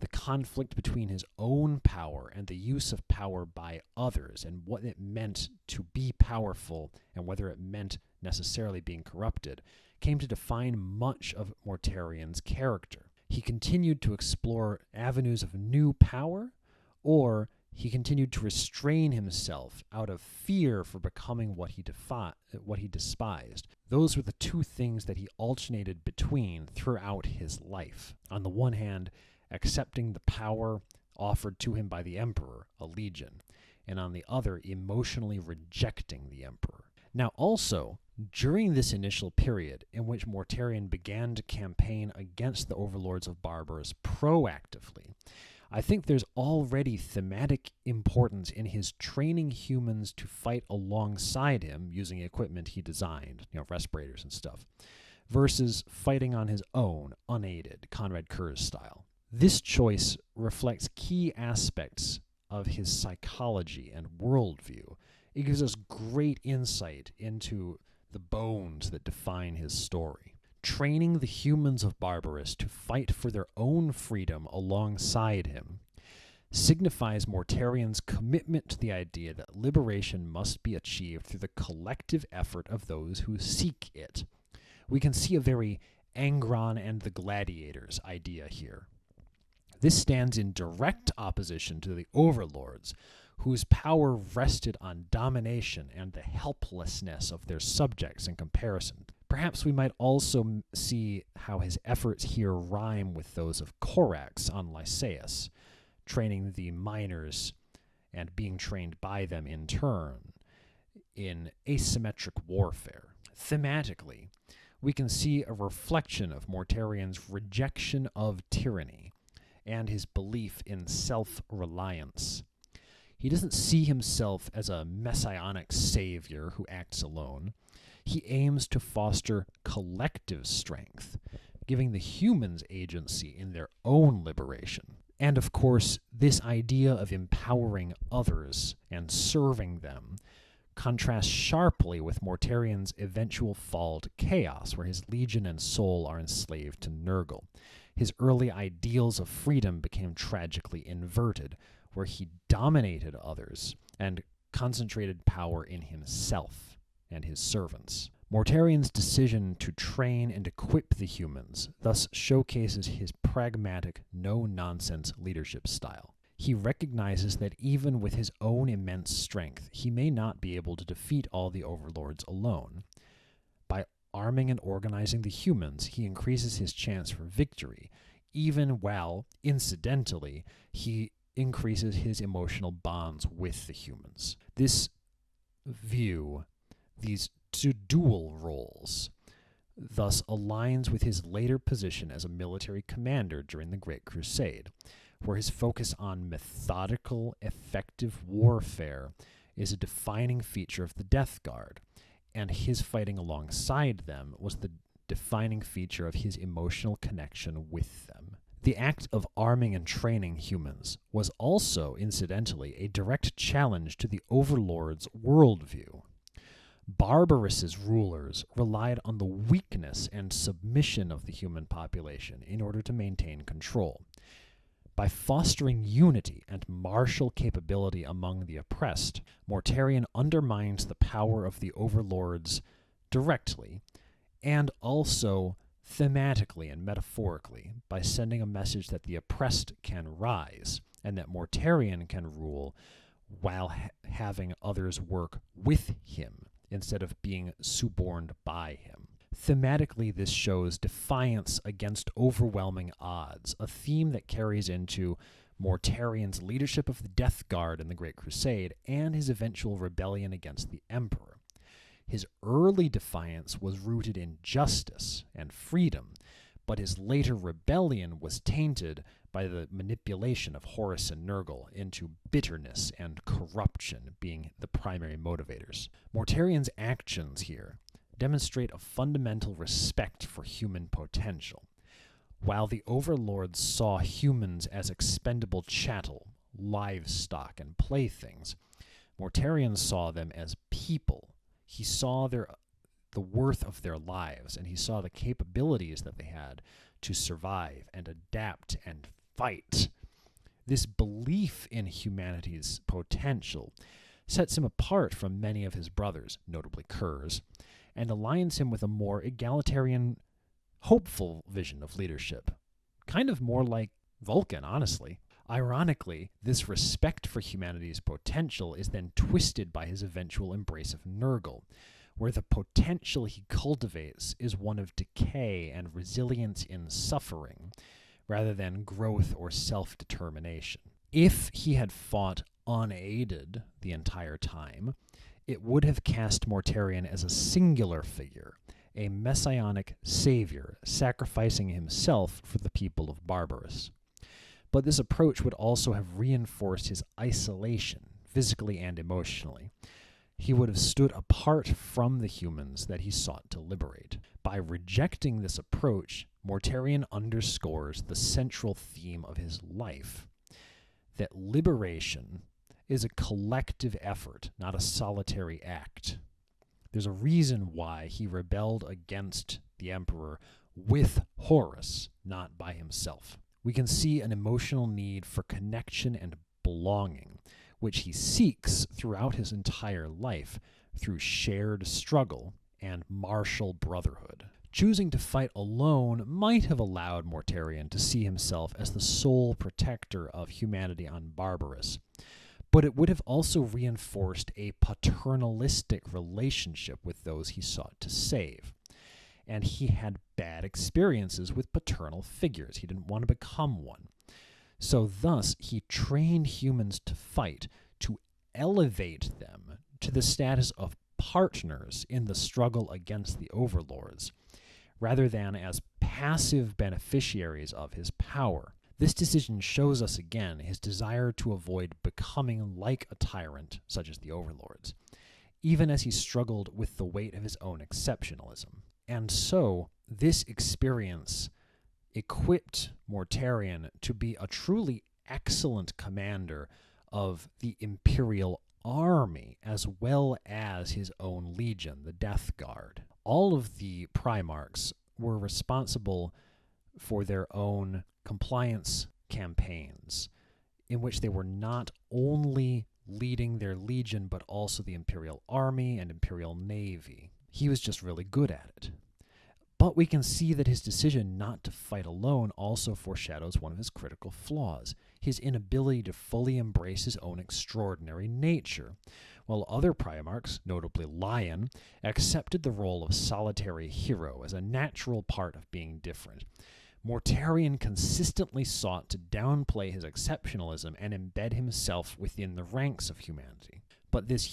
the conflict between his own power and the use of power by others, and what it meant to be powerful and whether it meant necessarily being corrupted, came to define much of Mortarion's character. He continued to explore avenues of new power, or he continued to restrain himself out of fear for becoming what he despised. Those were the two things that he alternated between throughout his life. On the one hand, accepting the power offered to him by the emperor, a legion, and on the other, emotionally rejecting the emperor. Now also, during this initial period in which Mortarion began to campaign against the overlords of Barbarous proactively, I think there's already thematic importance in his training humans to fight alongside him using equipment he designed, respirators and stuff, versus fighting on his own, unaided, Conrad Kurz style. This choice reflects key aspects of his psychology and worldview. It gives us great insight into the bones that define his story. Training the humans of Barbarous to fight for their own freedom alongside him signifies Mortarion's commitment to the idea that liberation must be achieved through the collective effort of those who seek it. We can see a very Angron and the Gladiators idea here. This stands in direct opposition to the overlords, whose power rested on domination and the helplessness of their subjects in comparison. Perhaps we might also see how his efforts here rhyme with those of Corax on Lycaeus, training the miners and being trained by them in turn in asymmetric warfare. Thematically, we can see a reflection of Mortarion's rejection of tyranny and his belief in self-reliance. He doesn't see himself as a messianic savior who acts alone. He aims to foster collective strength, giving the humans agency in their own liberation. And of course, this idea of empowering others and serving them contrasts sharply with Mortarion's eventual fall to chaos, where his legion and soul are enslaved to Nurgle. His early ideals of freedom became tragically inverted, where he dominated others and concentrated power in himself and his servants. Mortarion's decision to train and equip the humans thus showcases his pragmatic, no-nonsense leadership style. He recognizes that even with his own immense strength, he may not be able to defeat all the overlords alone. By arming and organizing the humans, he increases his chance for victory, even while, incidentally, he increases his emotional bonds with the humans. This view, these to dual roles, thus aligns with his later position as a military commander during the Great Crusade, where his focus on methodical, effective warfare is a defining feature of the Death Guard, and his fighting alongside them was the defining feature of his emotional connection with them. The act of arming and training humans was also, incidentally, a direct challenge to the Overlord's worldview. Barbarous' rulers relied on the weakness and submission of the human population in order to maintain control. By fostering unity and martial capability among the oppressed, Mortarion undermines the power of the Overlords directly, and also thematically and metaphorically, by sending a message that the oppressed can rise, and that Mortarion can rule while having others work with him, instead of being suborned by him. Thematically, this shows defiance against overwhelming odds, a theme that carries into Mortarion's leadership of the Death Guard in the Great Crusade and his eventual rebellion against the Emperor. His early defiance was rooted in justice and freedom, but his later rebellion was tainted by the manipulation of Horus and Nurgle into bitterness and corruption being the primary motivators. Mortarion's actions here demonstrate a fundamental respect for human potential. While the Overlords saw humans as expendable chattel, livestock, and playthings, Mortarion saw them as people. He saw the worth of their lives, and he saw the capabilities that they had to survive and adapt and fight. This belief in humanity's potential sets him apart from many of his brothers, notably Kurz, and aligns him with a more egalitarian, hopeful vision of leadership. Kind of more like Vulcan, honestly. Ironically, this respect for humanity's potential is then twisted by his eventual embrace of Nurgle, where the potential he cultivates is one of decay and resilience in suffering, rather than growth or self-determination. If he had fought unaided the entire time, it would have cast Mortarion as a singular figure, a messianic savior, sacrificing himself for the people of Barbarous. But this approach would also have reinforced his isolation, physically and emotionally. He would have stood apart from the humans that he sought to liberate. By rejecting this approach, Mortarion underscores the central theme of his life, that liberation is a collective effort, not a solitary act. There's a reason why he rebelled against the Emperor with Horus, not by himself. We can see an emotional need for connection and belonging, which he seeks throughout his entire life through shared struggle and martial brotherhood. Choosing to fight alone might have allowed Mortarion to see himself as the sole protector of humanity on Barbarous, but it would have also reinforced a paternalistic relationship with those he sought to save. And he had bad experiences with paternal figures. He didn't want to become one. So thus, he trained humans to fight, to elevate them to the status of partners in the struggle against the Overlords, rather than as passive beneficiaries of his power. This decision shows us again his desire to avoid becoming like a tyrant, such as the Overlords, even as he struggled with the weight of his own exceptionalism. And so, this experience equipped Mortarion to be a truly excellent commander of the Imperial army, as well as his own legion, the Death Guard. All of the Primarchs were responsible for their own compliance campaigns, in which they were not only leading their legion, but also the Imperial army and Imperial navy. He was just really good at it. But we can see that his decision not to fight alone also foreshadows one of his critical flaws, his inability to fully embrace his own extraordinary nature. While other Primarchs, notably Lion, accepted the role of solitary hero as a natural part of being different, Mortarion consistently sought to downplay his exceptionalism and embed himself within the ranks of humanity. But this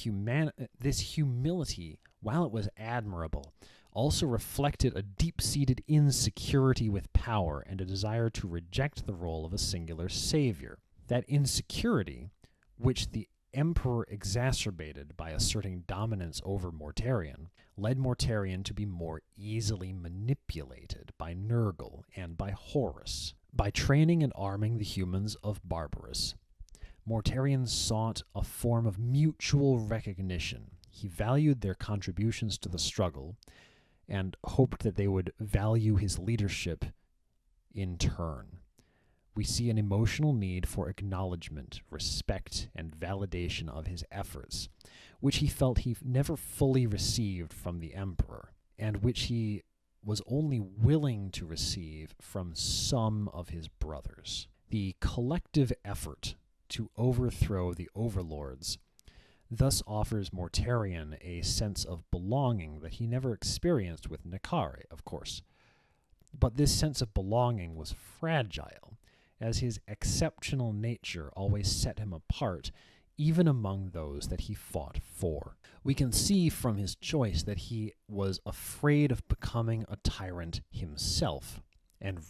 humility while it was admirable, also reflected a deep-seated insecurity with power and a desire to reject the role of a singular savior. That insecurity, which the Emperor exacerbated by asserting dominance over Mortarion, led Mortarion to be more easily manipulated by Nurgle and by Horus. By training and arming the humans of Barbarous, Mortarion sought a form of mutual recognition. He valued their contributions to the struggle and hoped that they would value his leadership in turn. We see an emotional need for acknowledgement, respect, and validation of his efforts, which he felt he never fully received from the Emperor, and which he was only willing to receive from some of his brothers. The collective effort to overthrow the overlords thus offers Mortarion a sense of belonging that he never experienced with Nekare, of course. But this sense of belonging was fragile, as his exceptional nature always set him apart, even among those that he fought for. We can see from his choice that he was afraid of becoming a tyrant himself, and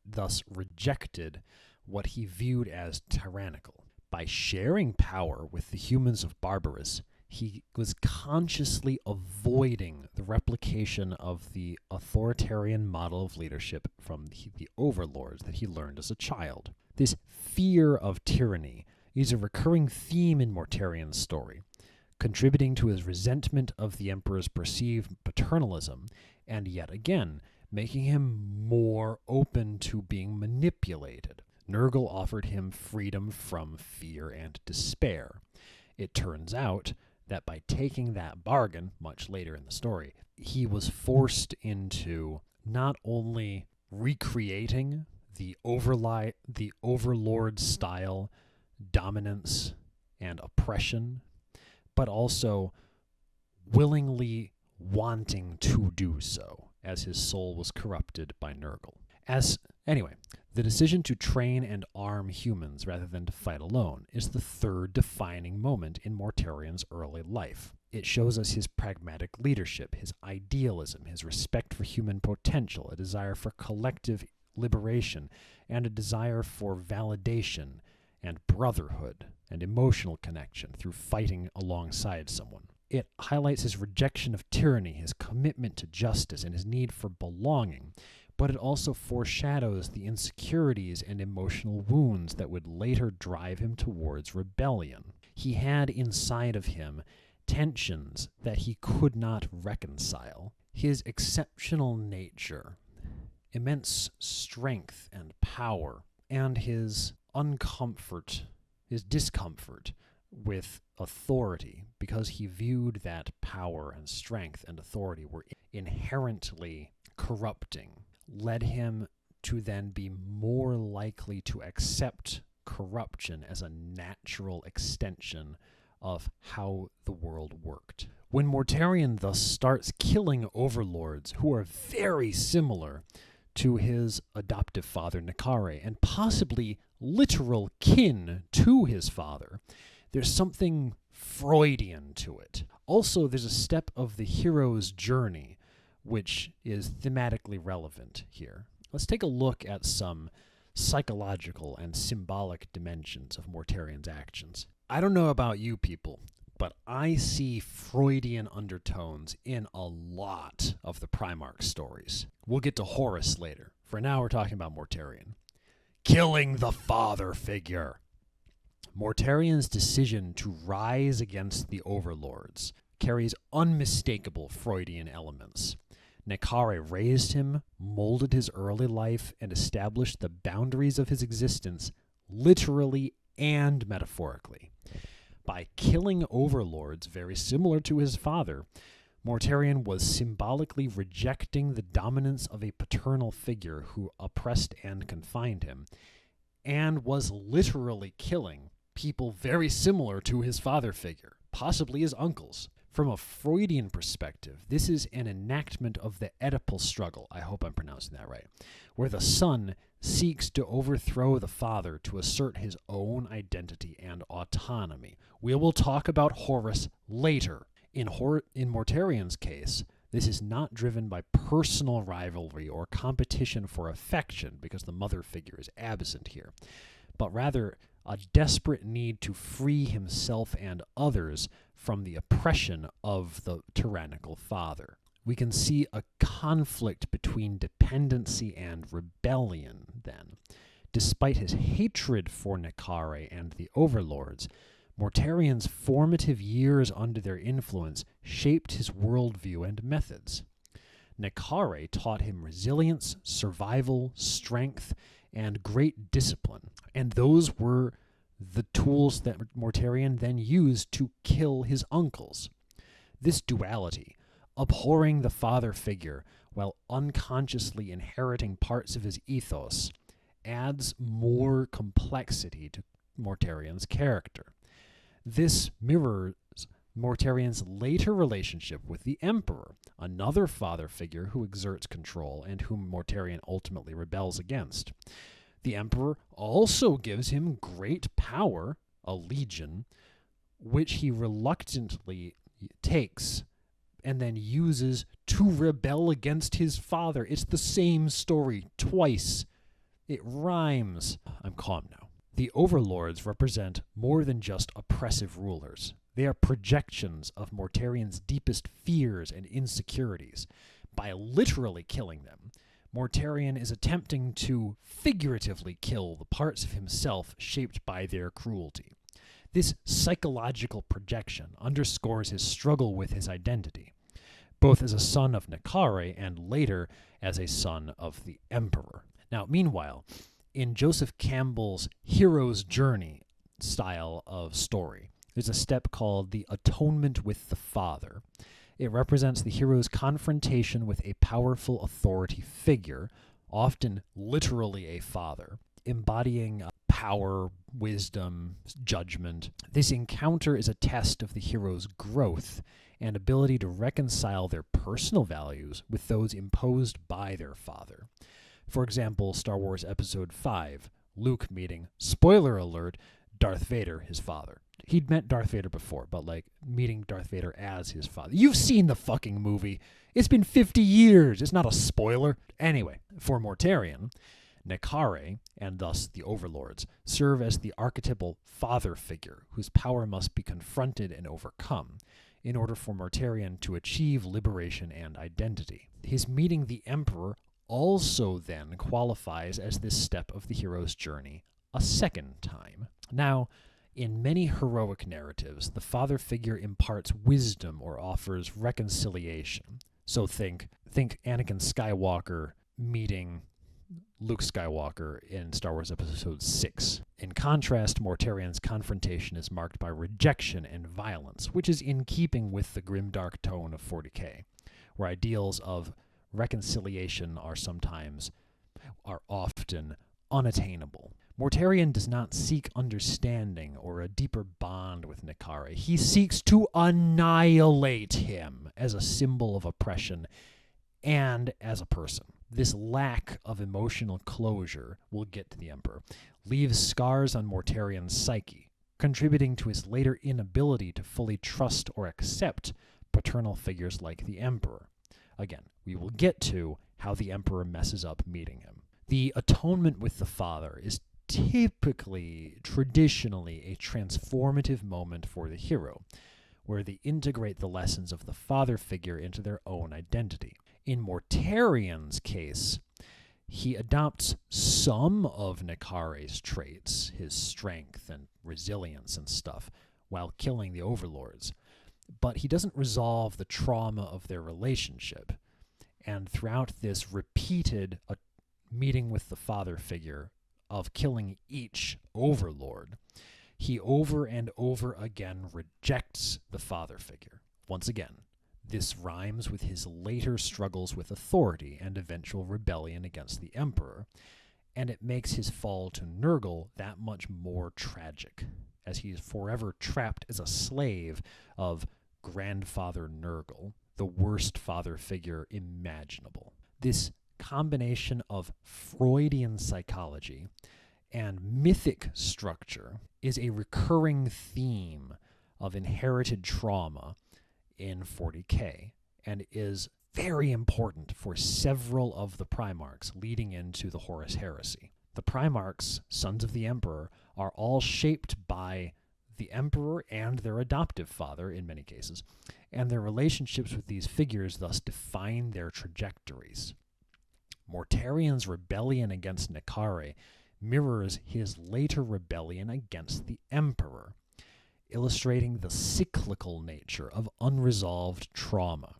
thus rejected what he viewed as tyrannical. By sharing power with the humans of Barbarous, he was consciously avoiding the replication of the authoritarian model of leadership from the overlords that he learned as a child. This fear of tyranny is a recurring theme in Mortarion's story, contributing to his resentment of the Emperor's perceived paternalism, and yet again, making him more open to being manipulated. Nurgle offered him freedom from fear and despair. It turns out that by taking that bargain, much later in the story, he was forced into not only recreating the overlord-style dominance and oppression, but also willingly wanting to do so, as his soul was corrupted by Nurgle. Anyway, the decision to train and arm humans rather than to fight alone is the third defining moment in Mortarion's early life. It shows us his pragmatic leadership, his idealism, his respect for human potential, a desire for collective liberation, and a desire for validation and brotherhood and emotional connection through fighting alongside someone. It highlights his rejection of tyranny, his commitment to justice, and his need for belonging, but it also foreshadows the insecurities and emotional wounds that would later drive him towards rebellion. He had inside of him tensions that he could not reconcile. His exceptional nature, immense strength and power, and his discomfort with authority, because he viewed that power and strength and authority were inherently corrupting, led him to then be more likely to accept corruption as a natural extension of how the world worked. When Mortarion thus starts killing overlords who are very similar to his adoptive father Nekare, and possibly literal kin to his father, there's something Freudian to it. Also, there's a step of the hero's journey which is thematically relevant here. Let's take a look at some psychological and symbolic dimensions of Mortarion's actions. I don't know about you people, but I see Freudian undertones in a lot of the Primarch stories. We'll get to Horus later. For now, we're talking about Mortarion. Killing the father figure. Mortarion's decision to rise against the overlords carries unmistakable Freudian elements. Nekare raised him, molded his early life, and established the boundaries of his existence, literally and metaphorically. By killing overlords very similar to his father, Mortarion was symbolically rejecting the dominance of a paternal figure who oppressed and confined him, and was literally killing people very similar to his father figure, possibly his uncles. From a Freudian perspective, this is an enactment of the Oedipal struggle, I hope I'm pronouncing that right, where the son seeks to overthrow the father to assert his own identity and autonomy. We will talk about Horus later In Mortarion's case, this is not driven by personal rivalry or competition for affection, because the mother figure is absent here, but rather a desperate need to free himself and others from the oppression of the tyrannical father. We can see a conflict between dependency and rebellion, then. Despite his hatred for Nekare and the overlords, Mortarion's formative years under their influence shaped his worldview and methods. Nekare taught him resilience, survival, strength, and great discipline, and those were the tools that Mortarion then used to kill his uncles. This duality, abhorring the father figure while unconsciously inheriting parts of his ethos, adds more complexity to Mortarion's character. This mirrors Mortarion's later relationship with the Emperor, another father figure who exerts control and whom Mortarion ultimately rebels against. The Emperor also gives him great power, a legion, which he reluctantly takes and then uses to rebel against his father. It's the same story twice. It rhymes. I'm calm now. The overlords represent more than just oppressive rulers. They are projections of Mortarion's deepest fears and insecurities. By literally killing them, Mortarion is attempting to figuratively kill the parts of himself shaped by their cruelty. This psychological projection underscores his struggle with his identity, both as a son of Nekare and later as a son of the Emperor. Now, meanwhile, in Joseph Campbell's hero's journey style of story, there's a step called the atonement with the father. It represents the hero's confrontation with a powerful authority figure, often literally a father, embodying power, wisdom, judgment. This encounter is a test of the hero's growth and ability to reconcile their personal values with those imposed by their father. For example, Star Wars Episode 5, Luke meeting, spoiler alert, Darth Vader, his father. He'd met Darth Vader before, but meeting Darth Vader as his father. You've seen the fucking movie. It's been 50 years. It's not a spoiler. Anyway, for Mortarion, Nekare, and thus the overlords, serve as the archetypal father figure whose power must be confronted and overcome in order for Mortarion to achieve liberation and identity. His meeting the Emperor also then qualifies as this step of the hero's journey a second time. Now, in many heroic narratives, the father figure imparts wisdom or offers reconciliation. So think Anakin Skywalker meeting Luke Skywalker in Star Wars Episode 6. In contrast, Mortarion's confrontation is marked by rejection and violence, which is in keeping with the grimdark tone of 40K, where ideals of reconciliation are often unattainable. Mortarion does not seek understanding or a deeper bond with Nekare. He seeks to annihilate him as a symbol of oppression and as a person. This lack of emotional closure, we'll get to the Emperor, leaves scars on Mortarion's psyche, contributing to his later inability to fully trust or accept paternal figures like the Emperor. Again, we will get to how the Emperor messes up meeting him. The atonement with the father is traditionally a transformative moment for the hero, where they integrate the lessons of the father figure into their own identity. In Mortarion's case, he adopts some of Nekare's traits, his strength and resilience and stuff, while killing the overlords. But he doesn't resolve the trauma of their relationship. And throughout this repeated meeting with the father figure of killing each overlord, he over and over again rejects the father figure. Once again, this rhymes with his later struggles with authority and eventual rebellion against the Emperor, and it makes his fall to Nurgle that much more tragic, as he is forever trapped as a slave of Grandfather Nurgle, the worst father figure imaginable. This combination of Freudian psychology and mythic structure is a recurring theme of inherited trauma in 40k and is very important for several of the Primarchs leading into the Horus heresy. The Primarchs, sons of the Emperor, are all shaped by the Emperor and their adoptive father in many cases, and their relationships with these figures thus define their trajectories. Mortarion's rebellion against Nekare mirrors his later rebellion against the Emperor, illustrating the cyclical nature of unresolved trauma.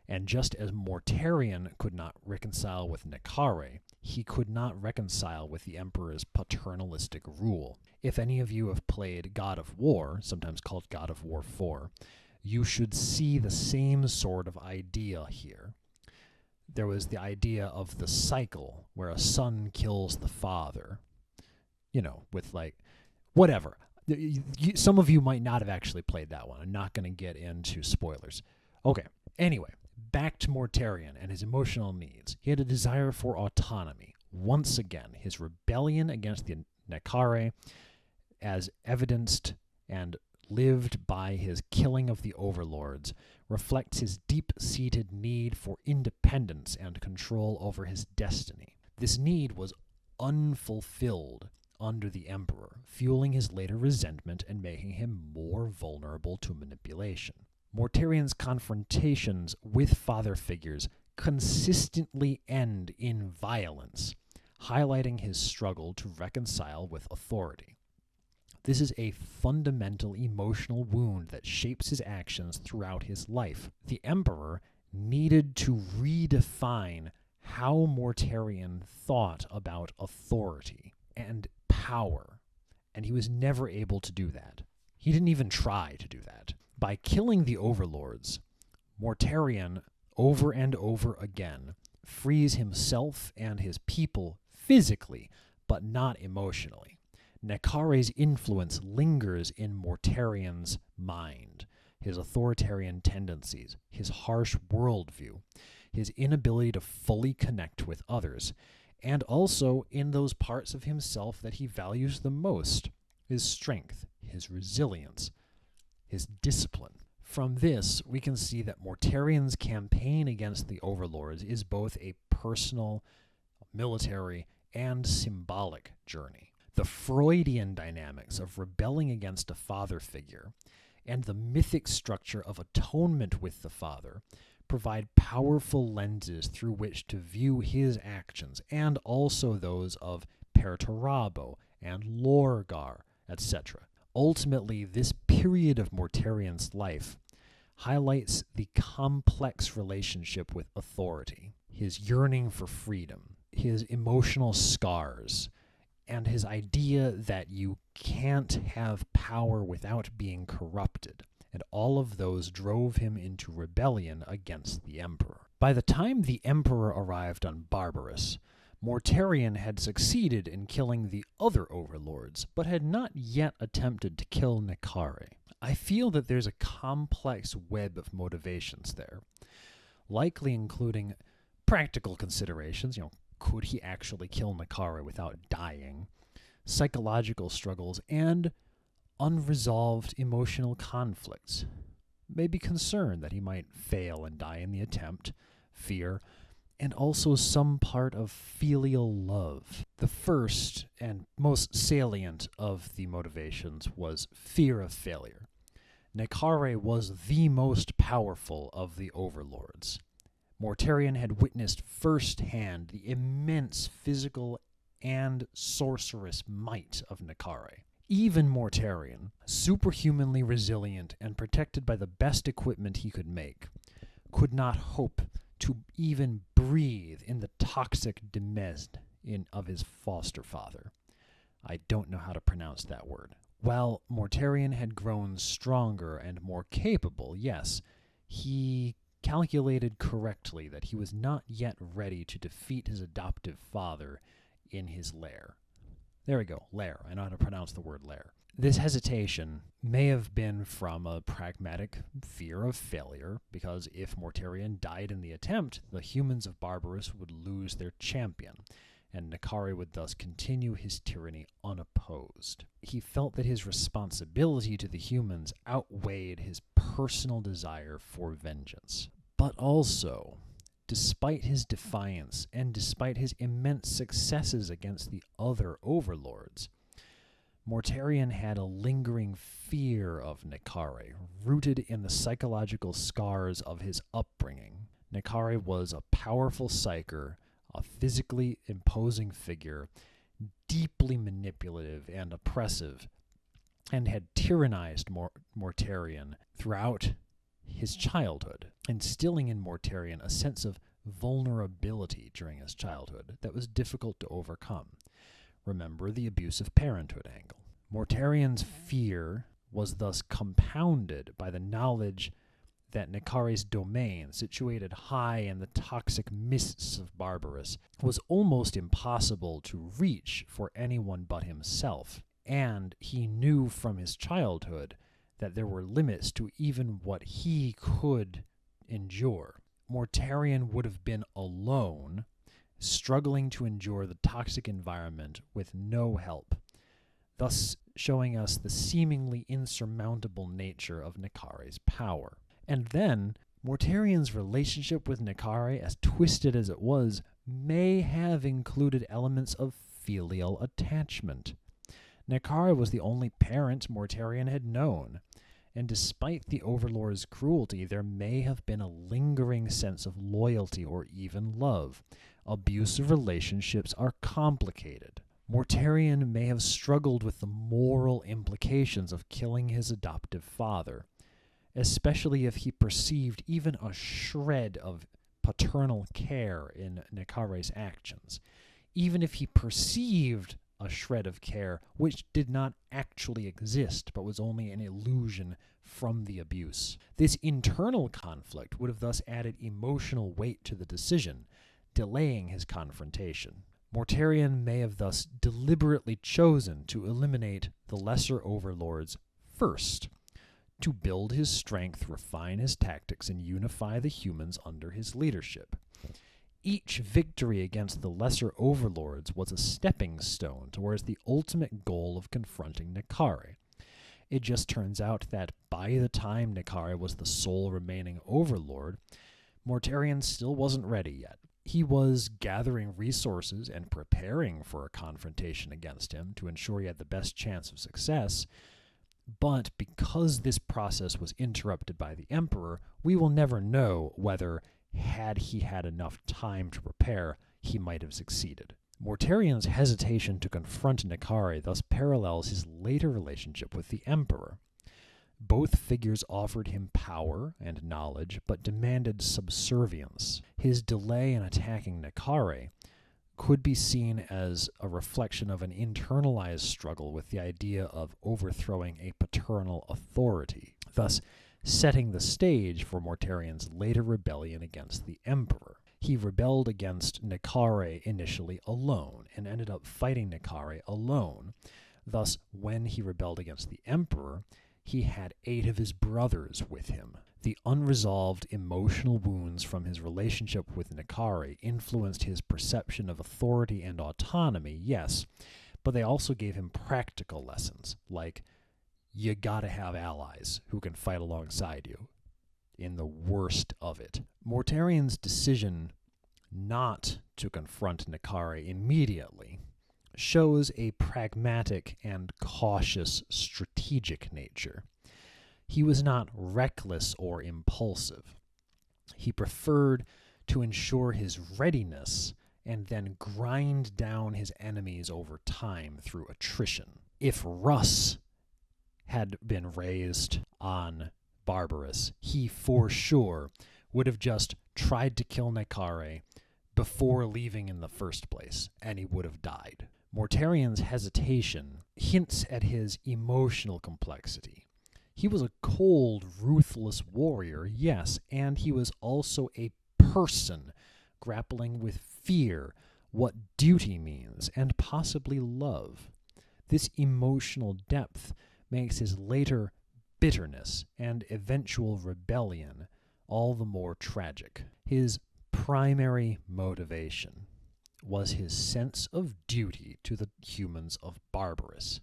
And just as Mortarion could not reconcile with Nekare, he could not reconcile with the Emperor's paternalistic rule. If any of you have played God of War, sometimes called God of War 4, you should see the same sort of idea here. There was the idea of the cycle, where a son kills the father. You know, with like, whatever. Some of you might not have actually played that one. I'm not going to get into spoilers. Okay, anyway, back to Mortarion and his emotional needs. He had a desire for autonomy. Once again, his rebellion against the Nekare, as evidenced and lived by his killing of the overlords, reflects his deep-seated need for independence and control over his destiny. This need was unfulfilled under the Emperor, fueling his later resentment and making him more vulnerable to manipulation. Mortarion's confrontations with father figures consistently end in violence, highlighting his struggle to reconcile with authority. This is a fundamental emotional wound that shapes his actions throughout his life. The Emperor needed to redefine how Mortarion thought about authority and power, and he was never able to do that. He didn't even try to do that. By killing the overlords, Mortarion, over and over again, frees himself and his people physically, but not emotionally. Nekare's influence lingers in Mortarion's mind, his authoritarian tendencies, his harsh worldview, his inability to fully connect with others, and also in those parts of himself that he values the most, his strength, his resilience, his discipline. From this, we can see that Mortarion's campaign against the overlords is both a personal, military, and symbolic journey. The Freudian dynamics of rebelling against a father figure and the mythic structure of atonement with the father provide powerful lenses through which to view his actions, and also those of Perturabo and Lorgar, etc. Ultimately, this period of Mortarion's life highlights the complex relationship with authority, his yearning for freedom, his emotional scars, and his idea that you can't have power without being corrupted, and all of those drove him into rebellion against the Emperor. By the time the Emperor arrived on Barbarous, Mortarion had succeeded in killing the other overlords, but had not yet attempted to kill Nekare. I feel that there's a complex web of motivations there, likely including practical considerations, could he actually kill Nekare without dying, psychological struggles, and unresolved emotional conflicts. Maybe concern that he might fail and die in the attempt, fear, and also some part of filial love. The first and most salient of the motivations was fear of failure. Nekare was the most powerful of the overlords. Mortarion had witnessed firsthand the immense physical and sorcerous might of Nekare. Even Mortarion, superhumanly resilient and protected by the best equipment he could make, could not hope to even breathe in the toxic demesne of his foster father. I don't know how to pronounce that word. While Mortarion had grown stronger and more capable, yes, he calculated correctly that he was not yet ready to defeat his adoptive father in his lair. There we go, lair. I know how to pronounce the word lair. This hesitation may have been from a pragmatic fear of failure, because if Mortarion died in the attempt, the humans of Barbarous would lose their champion, and Nekare would thus continue his tyranny unopposed. He felt that his responsibility to the humans outweighed his personal desire for vengeance. But also, despite his defiance and despite his immense successes against the other overlords, Mortarion had a lingering fear of Nekare, rooted in the psychological scars of his upbringing. Nekare was a powerful psyker, a physically imposing figure, deeply manipulative and oppressive, and had tyrannized Mortarion throughout his childhood, instilling in Mortarion a sense of vulnerability during his childhood that was difficult to overcome. Remember the abusive parenthood angle. Mortarion's fear was thus compounded by the knowledge that Nekare's domain, situated high in the toxic mists of Barbarous, was almost impossible to reach for anyone but himself, and he knew from his childhood that there were limits to even what he could endure. Mortarion would have been alone, struggling to endure the toxic environment with no help, thus showing us the seemingly insurmountable nature of Nekare's power. And then, Mortarion's relationship with Nekare, as twisted as it was, may have included elements of filial attachment. Nekare was the only parent Mortarion had known, and despite the Overlord's cruelty, there may have been a lingering sense of loyalty or even love. Abusive relationships are complicated. Mortarion may have struggled with the moral implications of killing his adoptive father, especially if he perceived even a shred of paternal care in Nekare's actions. Even if he perceived a shred of care which did not actually exist but was only an illusion from the abuse. This internal conflict would have thus added emotional weight to the decision, delaying his confrontation. Mortarion may have thus deliberately chosen to eliminate the lesser overlords first, to build his strength, refine his tactics, and unify the humans under his leadership. Each victory against the lesser overlords was a stepping stone towards the ultimate goal of confronting Nekare. It just turns out that by the time Nekare was the sole remaining overlord, Mortarion still wasn't ready yet. He was gathering resources and preparing for a confrontation against him to ensure he had the best chance of success, but because this process was interrupted by the Emperor, we will never know whether, had he had enough time to prepare, he might have succeeded. Mortarion's hesitation to confront Nekare thus parallels his later relationship with the Emperor. Both figures offered him power and knowledge, but demanded subservience. His delay in attacking Nekare could be seen as a reflection of an internalized struggle with the idea of overthrowing a paternal authority, thus setting the stage for Mortarion's later rebellion against the Emperor. He rebelled against Nekare initially alone, and ended up fighting Nekare alone. Thus, when he rebelled against the Emperor, he had 8 of his brothers with him. The unresolved emotional wounds from his relationship with Nekare influenced his perception of authority and autonomy, yes, but they also gave him practical lessons, like, you gotta have allies who can fight alongside you in the worst of it. Mortarion's decision not to confront Nekare immediately shows a pragmatic and cautious strategic nature. He was not reckless or impulsive. He preferred to ensure his readiness and then grind down his enemies over time through attrition. If Russ had been raised on Barbarous, he for sure would have just tried to kill Nekare before leaving in the first place, and he would have died. Mortarion's hesitation hints at his emotional complexity. He was a cold, ruthless warrior, yes, and he was also a person grappling with fear, what duty means, and possibly love. This emotional depth makes his later bitterness and eventual rebellion all the more tragic. His primary motivation was his sense of duty to the humans of Barbarous.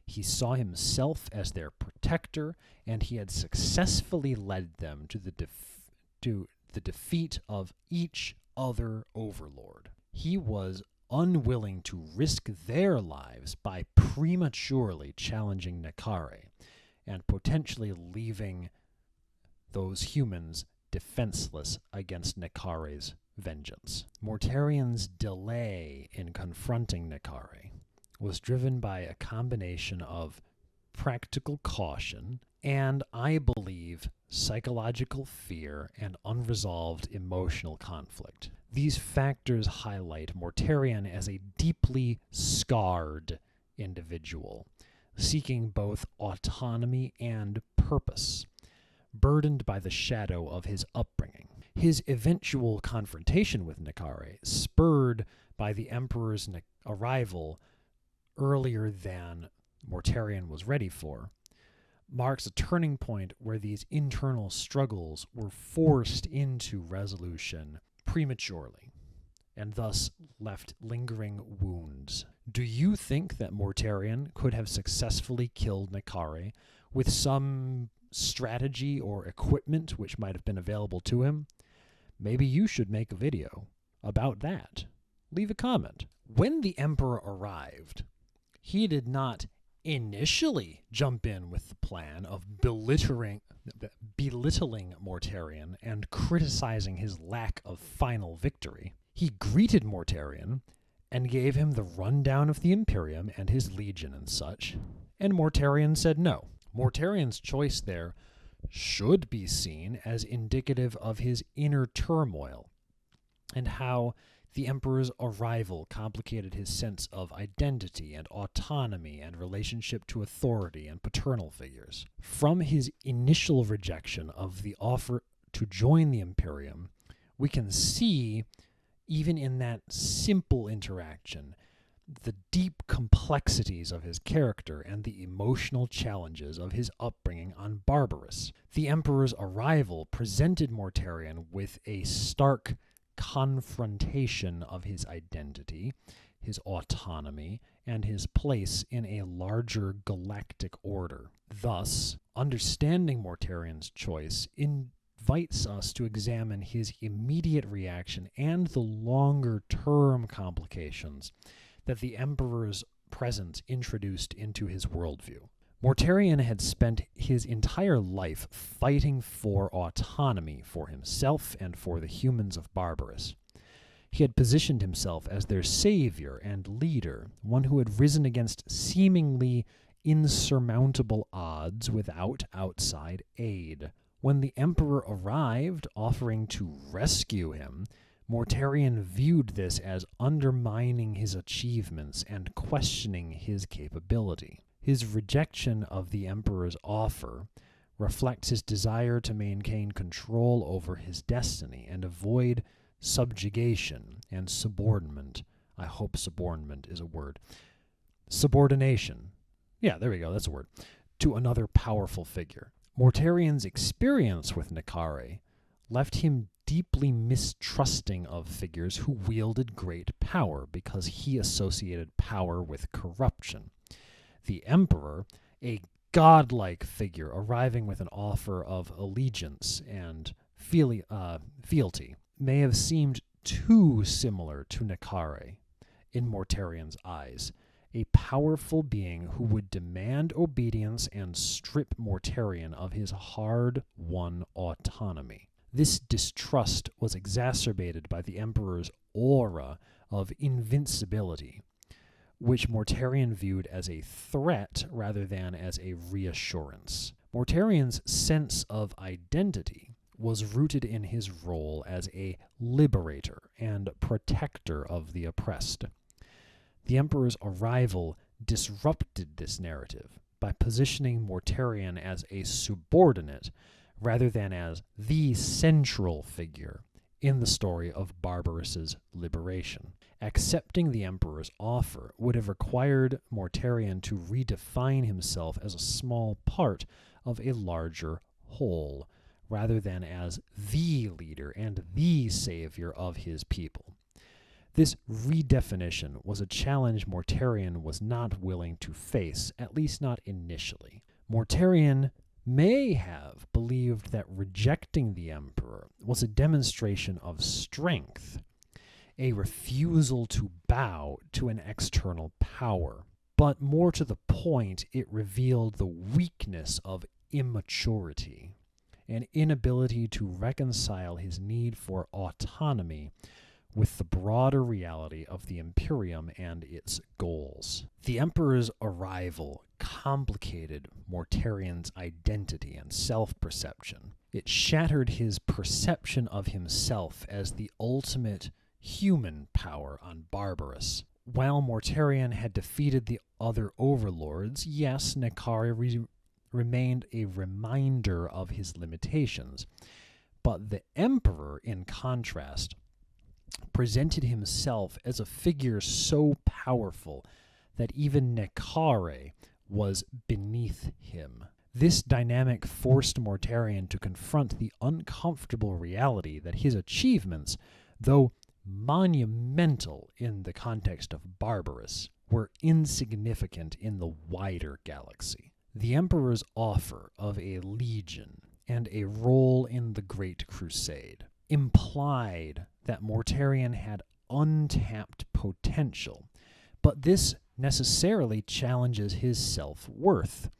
He saw himself as their protector, and he had successfully led them to the defeat of each other overlord. He was unwilling to risk their lives by prematurely challenging Nekare and potentially leaving those humans defenseless against Nekare's vengeance. Mortarion's delay in confronting Nekare was driven by a combination of practical caution and, I believe, psychological fear and unresolved emotional conflict. These factors highlight Mortarion as a deeply scarred individual, seeking both autonomy and purpose, burdened by the shadow of his upbringing. His eventual confrontation with Nekare, spurred by the Emperor's arrival earlier than Mortarion was ready for, marks a turning point where these internal struggles were forced into resolution prematurely, and thus left lingering wounds. Do you think that Mortarion could have successfully killed Nekare with some strategy or equipment which might have been available to him? Maybe you should make a video about that. Leave a comment. When the Emperor arrived, he did not initially jump in with the plan of belittling Mortarion and criticizing his lack of final victory. He greeted Mortarion and gave him the rundown of the Imperium and his legion and such, and Mortarion said no. Mortarion's choice there should be seen as indicative of his inner turmoil and how the Emperor's arrival complicated his sense of identity and autonomy and relationship to authority and paternal figures. From his initial rejection of the offer to join the Imperium, we can see, even in that simple interaction, the deep complexities of his character and the emotional challenges of his upbringing on Barbarous. The Emperor's arrival presented Mortarion with a stark confrontation of his identity, his autonomy, and his place in a larger galactic order. Thus, understanding Mortarion's choice invites us to examine his immediate reaction and the longer-term complications that the Emperor's presence introduced into his worldview. Mortarion had spent his entire life fighting for autonomy for himself and for the humans of Barbarous. He had positioned himself as their savior and leader, one who had risen against seemingly insurmountable odds without outside aid. When the Emperor arrived, offering to rescue him, Mortarion viewed this as undermining his achievements and questioning his capability. His rejection of the Emperor's offer reflects his desire to maintain control over his destiny and avoid subjugation and subordination. I hope subordination is a word. Subordination. Yeah, there we go, that's a word. To another powerful figure. Mortarion's experience with Nekare left him deeply mistrusting of figures who wielded great power because he associated power with corruption. The Emperor, a godlike figure arriving with an offer of allegiance and fealty, may have seemed too similar to Nekare in Mortarion's eyes, a powerful being who would demand obedience and strip Mortarion of his hard-won autonomy. This distrust was exacerbated by the Emperor's aura of invincibility, which Mortarion viewed as a threat rather than as a reassurance. Mortarion's sense of identity was rooted in his role as a liberator and protector of the oppressed. The Emperor's arrival disrupted this narrative by positioning Mortarion as a subordinate rather than as the central figure in the story of Barbarous's liberation. Accepting the Emperor's offer would have required Mortarion to redefine himself as a small part of a larger whole, rather than as the leader and the savior of his people. This redefinition was a challenge Mortarion was not willing to face, at least not initially. Mortarion may have believed that rejecting the Emperor was a demonstration of strength, a refusal to bow to an external power. But more to the point, it revealed the weakness of immaturity, an inability to reconcile his need for autonomy with the broader reality of the Imperium and its goals. The Emperor's arrival complicated Mortarion's identity and self-perception. It shattered his perception of himself as the ultimate human power on Barbarous. While Mortarion had defeated the other overlords, yes, Nekari remained a reminder of his limitations. But the Emperor, in contrast, presented himself as a figure so powerful that even Nekari was beneath him. This dynamic forced Mortarion to confront the uncomfortable reality that his achievements, though monumental in the context of Barbarous, were insignificant in the wider galaxy. The Emperor's offer of a legion and a role in the Great Crusade implied that Mortarion had untapped potential, but this necessarily challenges his self-worth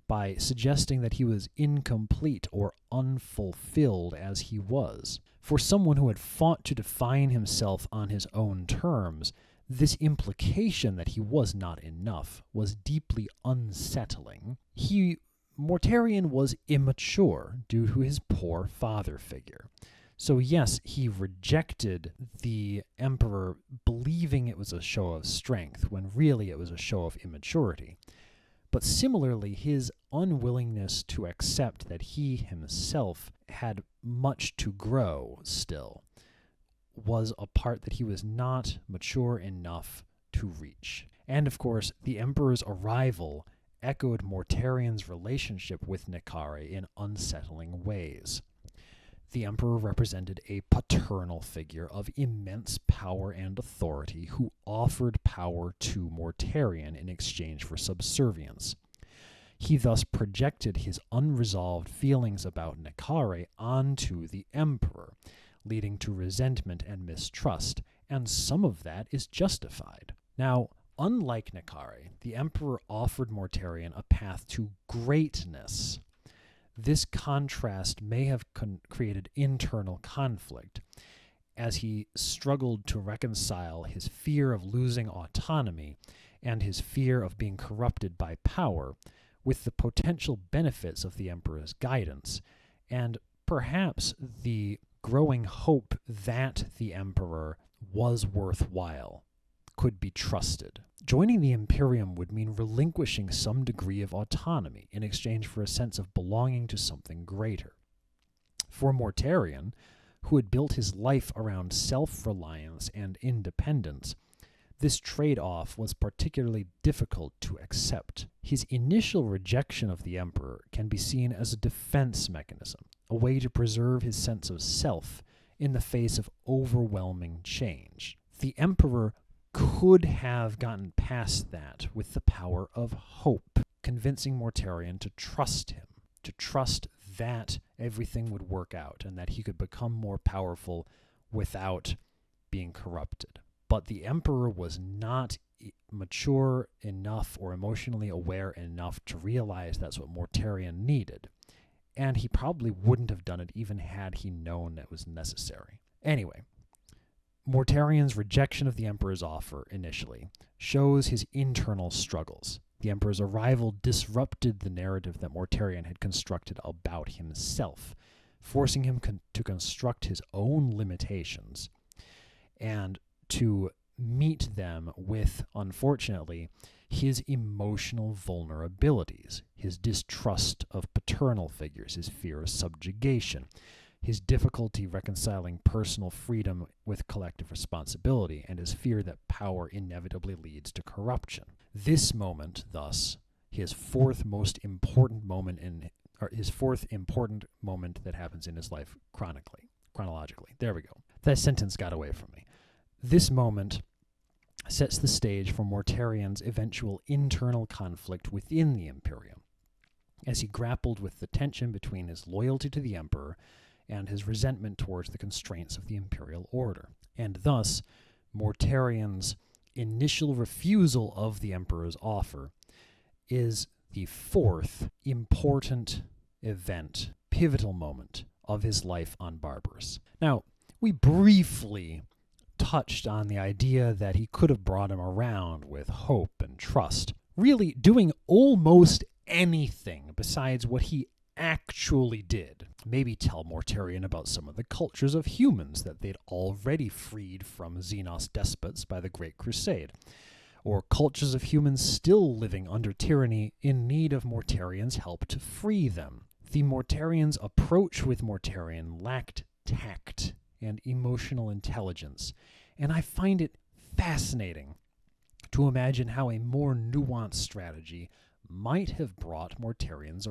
by suggesting that he was incomplete or unfulfilled as he was. For someone who had fought to define himself on his own terms, this implication that he was not enough was deeply unsettling. Mortarion was immature due to his poor father figure. So yes, he rejected the Emperor believing it was a show of strength, when really it was a show of immaturity. But similarly, his unwillingness to accept that he himself had much to grow still was a part that he was not mature enough to reach. And of course, the Emperor's arrival echoed Mortarion's relationship with Nekari in unsettling ways. The Emperor represented a paternal figure of immense power and authority who offered power to Mortarion in exchange for subservience. He thus projected his unresolved feelings about Nekari onto the Emperor, leading to resentment and mistrust, and some of that is justified. Now, unlike Nekari, the Emperor offered Mortarion a path to greatness. This contrast may have created internal conflict, as he struggled to reconcile his fear of losing autonomy and his fear of being corrupted by power with the potential benefits of the Emperor's guidance, and perhaps the growing hope that the Emperor was worthwhile, could be trusted. Joining the Imperium would mean relinquishing some degree of autonomy in exchange for a sense of belonging to something greater. For Mortarion, who had built his life around self-reliance and independence, this trade-off was particularly difficult to accept. His initial rejection of the Emperor can be seen as a defense mechanism, a way to preserve his sense of self in the face of overwhelming change. The Emperor could have gotten past that with the power of hope, convincing Mortarion to trust him, to trust that everything would work out and that he could become more powerful without being corrupted. But the Emperor was not mature enough or emotionally aware enough to realize that's what Mortarion needed, and he probably wouldn't have done it even had he known it was necessary. Anyway, Mortarion's rejection of the Emperor's offer initially shows his internal struggles. The Emperor's arrival disrupted the narrative that Mortarion had constructed about himself, forcing him to construct his own limitations and to meet them with, unfortunately, his emotional vulnerabilities, his distrust of paternal figures, his fear of subjugation, his difficulty reconciling personal freedom with collective responsibility, and his fear that power inevitably leads to corruption. This moment, thus, his fourth important moment that happens in his life chronologically. There we go. That sentence got away from me. This moment sets the stage for Mortarion's eventual internal conflict within the Imperium, as he grappled with the tension between his loyalty to the Emperor and his resentment towards the constraints of the Imperial Order. And thus, Mortarion's initial refusal of the Emperor's offer is the fourth important event, pivotal moment of his life on Barbarous. Now, we briefly touched on the idea that he could have brought him around with hope and trust, really doing almost anything besides what he actually did. Maybe tell Mortarion about some of the cultures of humans that they'd already freed from Xenos despots by the Great Crusade, or cultures of humans still living under tyranny in need of Mortarion's help to free them. The Mortarion's approach with Mortarion lacked tact and emotional intelligence, and I find it fascinating to imagine how a more nuanced strategy might have brought Mortarion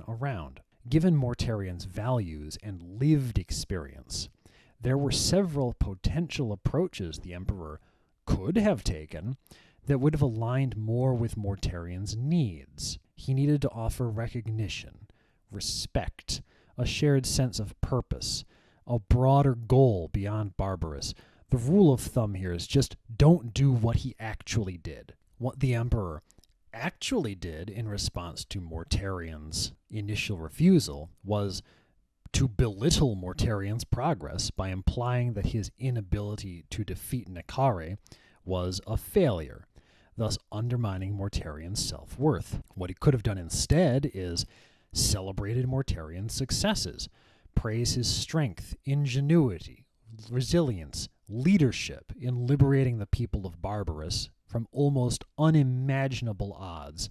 around. Given Mortarion's values and lived experience, there were several potential approaches the Emperor could have taken that would have aligned more with Mortarion's needs. He needed to offer recognition, respect, a shared sense of purpose, a broader goal beyond Barbarous. The rule of thumb here is just don't do what he actually did. What the Emperor actually did in response to Mortarion's initial refusal was to belittle Mortarion's progress by implying that his inability to defeat Nekare was a failure, thus undermining Mortarion's self-worth. What he could have done instead is celebrated Mortarion's successes, praise his strength, ingenuity, resilience, leadership in liberating the people of Barbarous from almost unimaginable odds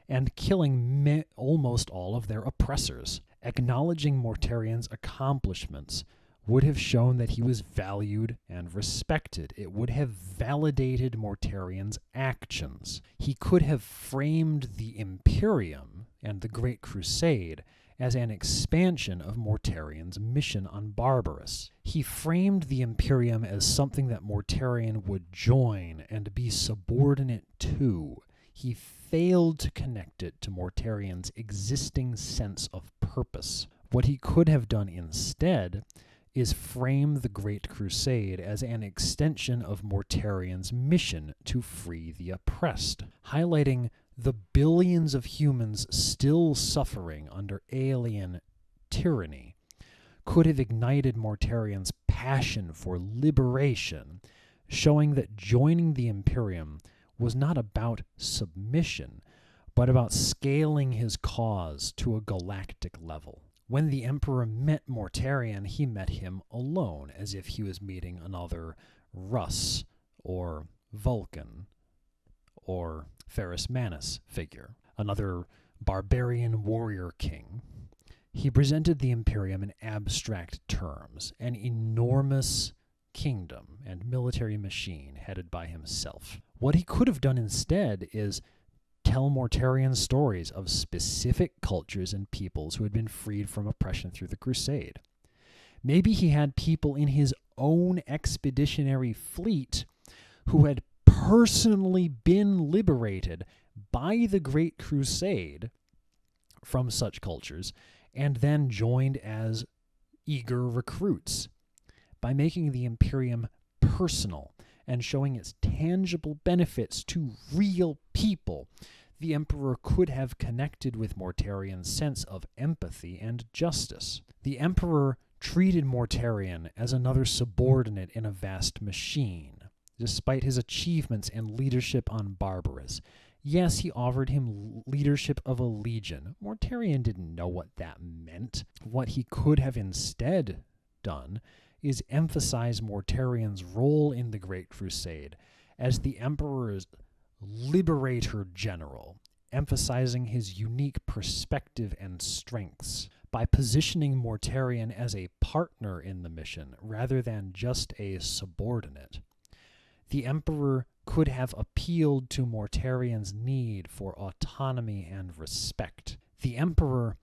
and killing almost all of their oppressors. Acknowledging Mortarion's accomplishments would have shown that he was valued and respected. It would have validated Mortarion's actions. He could have framed the Imperium and the Great Crusade as an expansion of Mortarion's mission on Barbarous. He framed the Imperium as something that Mortarion would join and be subordinate to. He failed to connect it to Mortarion's existing sense of purpose. What he could have done instead is frame the Great Crusade as an extension of Mortarion's mission to free the oppressed, highlighting the billions of humans still suffering under alien tyranny. Could have ignited Mortarion's passion for liberation, showing that joining the Imperium was not about submission, but about scaling his cause to a galactic level. When the Emperor met Mortarion, he met him alone, as if he was meeting another Russ or Vulcan or Ferrus Manus figure, another barbarian warrior king. He presented the Imperium in abstract terms, an enormous kingdom and military machine headed by himself. What he could have done instead is tell Mortarion stories of specific cultures and peoples who had been freed from oppression through the Crusade. Maybe he had people in his own expeditionary fleet who had personally been liberated by the Great Crusade from such cultures and then joined as eager recruits. By making the Imperium personal and showing its tangible benefits to real people, the Emperor could have connected with Mortarion's sense of empathy and justice. The Emperor treated Mortarion as another subordinate in a vast machine, despite his achievements and leadership on Barbarous. Yes, he offered him leadership of a legion. Mortarion didn't know what that meant. What he could have instead done is emphasize Mortarion's role in the Great Crusade as the Emperor's liberator general, emphasizing his unique perspective and strengths. By positioning Mortarion as a partner in the mission rather than just a subordinate, the Emperor could have appealed to Mortarion's need for autonomy and respect. The Emperor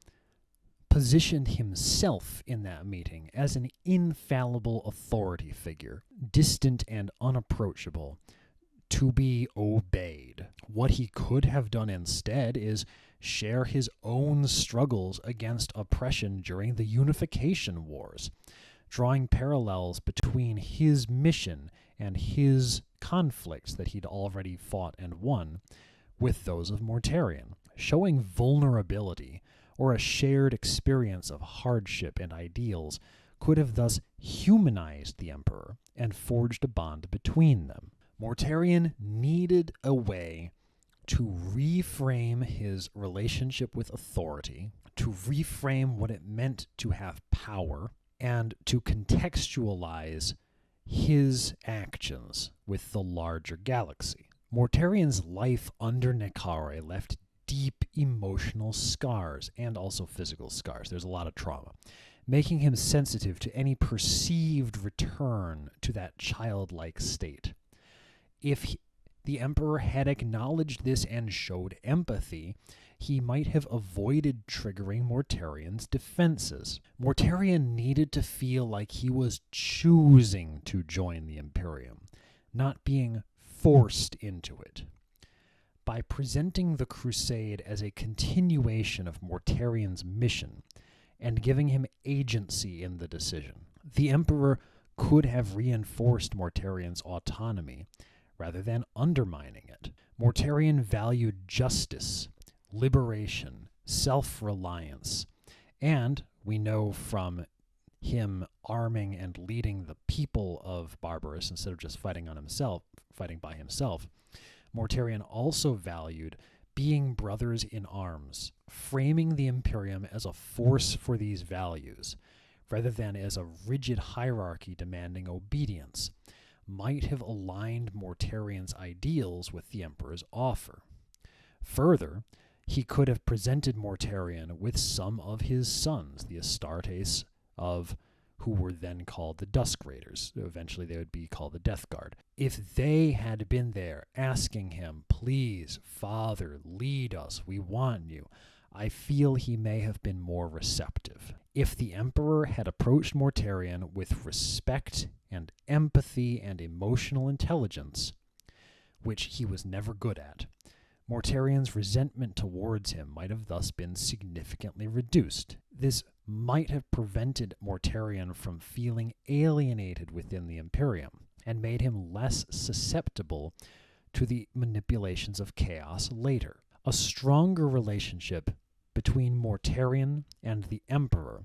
positioned himself in that meeting as an infallible authority figure, distant and unapproachable, to be obeyed. What he could have done instead is share his own struggles against oppression during the Unification Wars, drawing parallels between his mission and his conflicts that he'd already fought and won with those of Mortarion, showing vulnerability or a shared experience of hardship and ideals could have thus humanized the Emperor and forged a bond between them. Mortarion needed a way to reframe his relationship with authority, to reframe what it meant to have power, and to contextualize his actions with the larger galaxy. Mortarion's life under Nekare left deep emotional scars and also physical scars. There's a lot of trauma, making him sensitive to any perceived return to that childlike state. If the Emperor had acknowledged this and showed empathy, he might have avoided triggering Mortarion's defenses. Mortarion needed to feel like he was choosing to join the Imperium, not being forced into it. By presenting the Crusade as a continuation of Mortarion's mission and giving him agency in the decision, the Emperor could have reinforced Mortarion's autonomy rather than undermining it. Mortarion valued justice, liberation, self-reliance, and we know from him arming and leading the people of Barbarous instead of just fighting by himself, Mortarion also valued being brothers in arms, framing the Imperium as a force for these values, rather than as a rigid hierarchy demanding obedience, might have aligned Mortarion's ideals with the Emperor's offer. Further, he could have presented Mortarion with some of his sons, the Astartes of who were then called the Dusk Raiders. Eventually they would be called the Death Guard. If they had been there asking him, "Please, Father, lead us, we want you," I feel he may have been more receptive. If the Emperor had approached Mortarion with respect and empathy and emotional intelligence, which he was never good at, Mortarion's resentment towards him might have thus been significantly reduced. This might have prevented Mortarion from feeling alienated within the Imperium and made him less susceptible to the manipulations of chaos later. A stronger relationship between Mortarion and the Emperor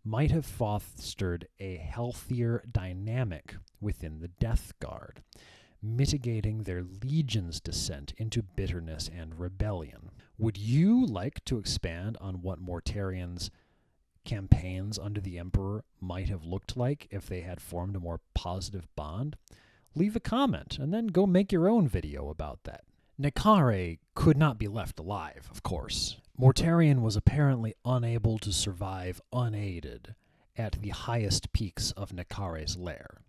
might have fostered a healthier dynamic within the Death Guard, mitigating their legion's descent into bitterness and rebellion. Would you like to expand on what Mortarion's campaigns under the Emperor might have looked like if they had formed a more positive bond? Leave a comment and then go make your own video about that. Nekare could not be left alive, of course. Mortarion was apparently unable to survive unaided at the highest peaks of Nekare's lair.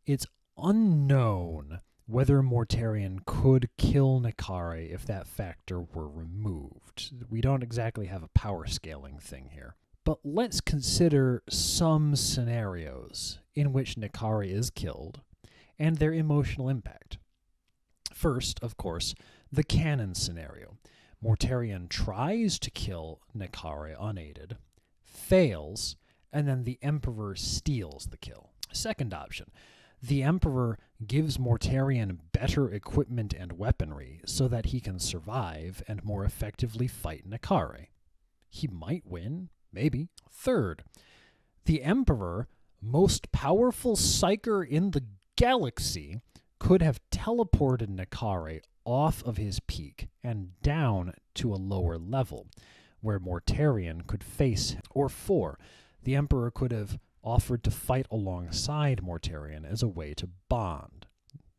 It's unknown whether Mortarion could kill Nekare if that factor were removed. We don't exactly have a power scaling thing here. But let's consider some scenarios in which Nekare is killed and their emotional impact. First, of course, the canon scenario. Mortarion tries to kill Nekare unaided, fails, and then the Emperor steals the kill. Second option, the Emperor gives Mortarion better equipment and weaponry so that he can survive and more effectively fight Nekare. He might win, maybe. Third, the Emperor, most powerful psyker in the galaxy, could have teleported Nekare off of his peak and down to a lower level, where Mortarion could face him. Or 4, the Emperor could have offered to fight alongside Mortarion as a way to bond,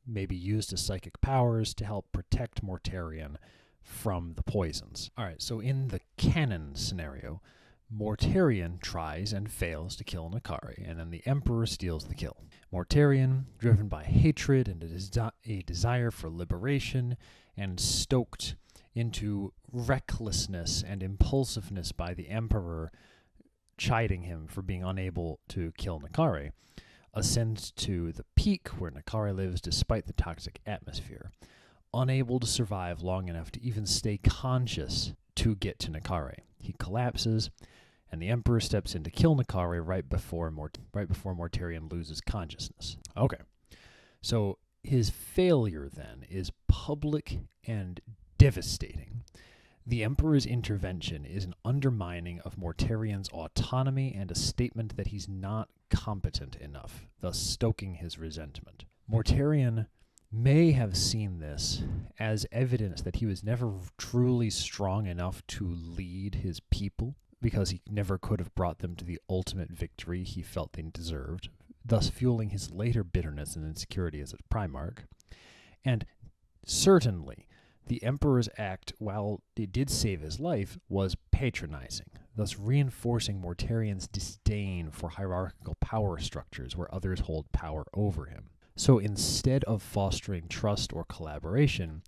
maybe used his psychic powers to help protect Mortarion from the poisons. Alright, so in the canon scenario, Mortarion tries and fails to kill Nekare, and then the Emperor steals the kill. Mortarion, driven by hatred and a desire for liberation, and stoked into recklessness and impulsiveness by the Emperor, chiding him for being unable to kill Nakari, ascends to the peak where Nakari lives despite the toxic atmosphere, unable to survive long enough to even stay conscious to get to Nakari. He collapses, and the Emperor steps in to kill Nakari right before Mortarion loses consciousness. Okay, so his failure then is public and devastating. The Emperor's intervention is an undermining of Mortarion's autonomy and a statement that he's not competent enough, thus stoking his resentment. Mortarion may have seen this as evidence that he was never truly strong enough to lead his people, because he never could have brought them to the ultimate victory he felt they deserved, thus fueling his later bitterness and insecurity as a Primarch. And certainly, the Emperor's act, while it did save his life, was patronizing, thus reinforcing Mortarion's disdain for hierarchical power structures where others hold power over him. So instead of fostering trust or collaboration,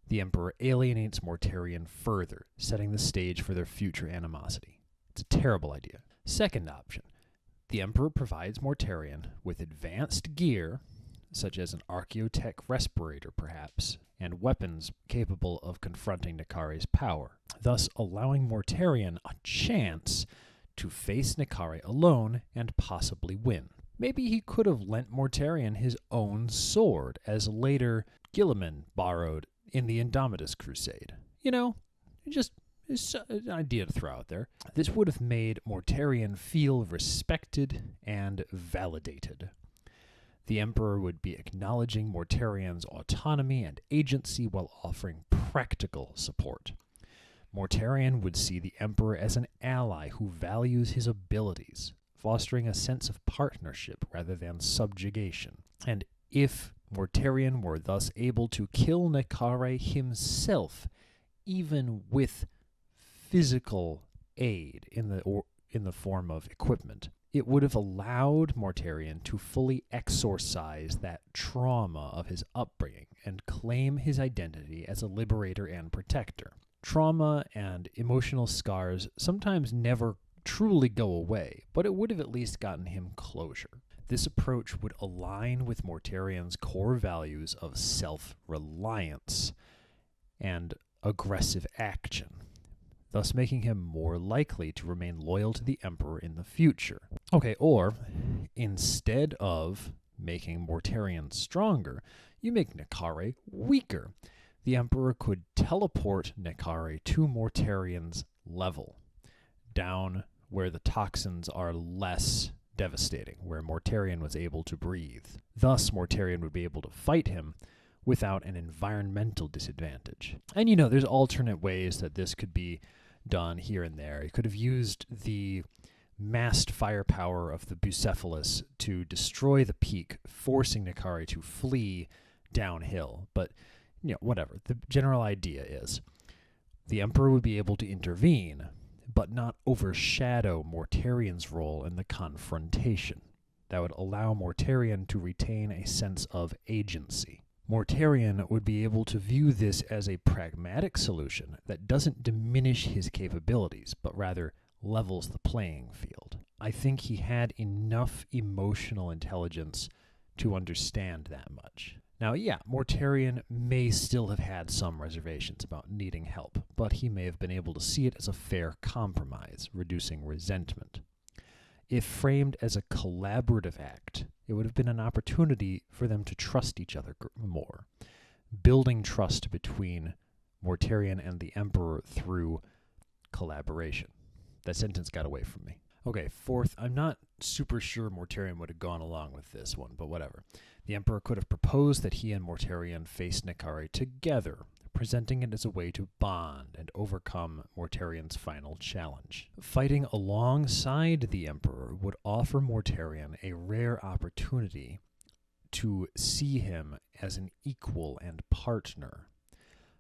the Emperor alienates Mortarion further, setting the stage for their future animosity. It's a terrible idea. Second option, the Emperor provides Mortarion with advanced gear, such as an archaeotech respirator perhaps, and weapons capable of confronting Nakari's power, thus allowing Mortarion a chance to face Nakari alone and possibly win. Maybe he could have lent Mortarion his own sword, as later Guilliman borrowed in the Indomitus Crusade. You know, just it's an idea to throw out there. This would have made Mortarion feel respected and validated. The Emperor would be acknowledging Mortarion's autonomy and agency while offering practical support. Mortarion would see the Emperor as an ally who values his abilities, fostering a sense of partnership rather than subjugation. And if Mortarion were thus able to kill Nakari himself, even with physical aid in the form of equipment, it would have allowed Mortarion to fully exorcise that trauma of his upbringing and claim his identity as a liberator and protector. Trauma and emotional scars sometimes never truly go away, but it would have at least gotten him closure. This approach would align with Mortarion's core values of self-reliance and aggressive action, thus making him more likely to remain loyal to the Emperor in the future. Okay, or instead of making Mortarion stronger, you make Nakari weaker. The Emperor could teleport Nakari to Mortarion's level, down where the toxins are less devastating, where Mortarion was able to breathe. Thus, Mortarion would be able to fight him without an environmental disadvantage. And you know, there's alternate ways that this could be done here and there. He could have used the massed firepower of the Bucephalus to destroy the peak, forcing Nakari to flee downhill. But, you know, whatever. The general idea is the Emperor would be able to intervene, but not overshadow Mortarion's role in the confrontation. That would allow Mortarion to retain a sense of agency. Mortarion would be able to view this as a pragmatic solution that doesn't diminish his capabilities, but rather levels the playing field. I think he had enough emotional intelligence to understand that much. Now, yeah, Mortarion may still have had some reservations about needing help, but he may have been able to see it as a fair compromise, reducing resentment. If framed as a collaborative act, it would have been an opportunity for them to trust each other more, building trust between Mortarion and the Emperor through collaboration. That sentence got away from me. Okay, fourth, I'm not super sure Mortarion would have gone along with this one, but whatever. The Emperor could have proposed that he and Mortarion face Nakari together, presenting it as a way to bond and overcome Mortarion's final challenge. Fighting alongside the Emperor would offer Mortarion a rare opportunity to see him as an equal and partner,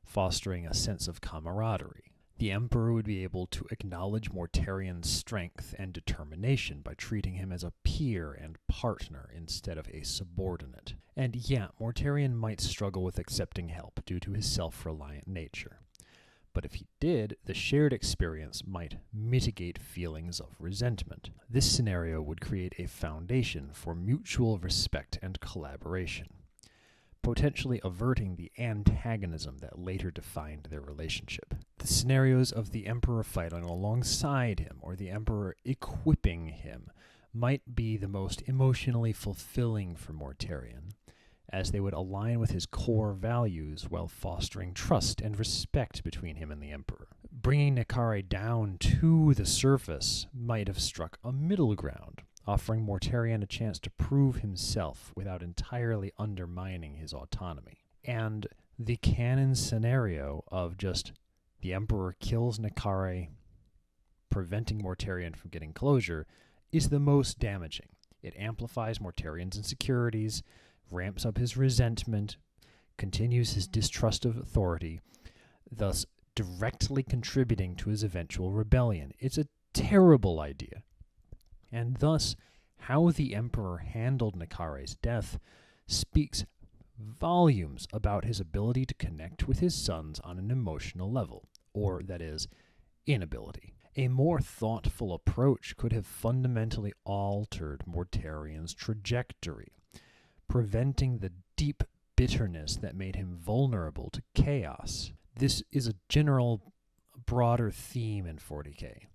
fostering a sense of camaraderie. The Emperor would be able to acknowledge Mortarion's strength and determination by treating him as a peer and partner instead of a subordinate. And yeah, Mortarion might struggle with accepting help due to his self-reliant nature. But if he did, the shared experience might mitigate feelings of resentment. This scenario would create a foundation for mutual respect and collaboration, potentially averting the antagonism that later defined their relationship. The scenarios of the Emperor fighting alongside him or the Emperor equipping him might be the most emotionally fulfilling for Mortarion, as they would align with his core values while fostering trust and respect between him and the Emperor. Bringing Nekare down to the surface might have struck a middle ground, offering Mortarion a chance to prove himself without entirely undermining his autonomy. And the canon scenario of just the Emperor kills Nekare, preventing Mortarion from getting closure, is the most damaging. It amplifies Mortarion's insecurities, ramps up his resentment, continues his distrust of authority, thus directly contributing to his eventual rebellion. It's a terrible idea. And thus, how the Emperor handled Nekare's death speaks volumes about his ability to connect with his sons on an emotional level, or, that is, inability. A more thoughtful approach could have fundamentally altered Mortarion's trajectory, preventing the deep bitterness that made him vulnerable to chaos. This is a general, broader theme in 40k.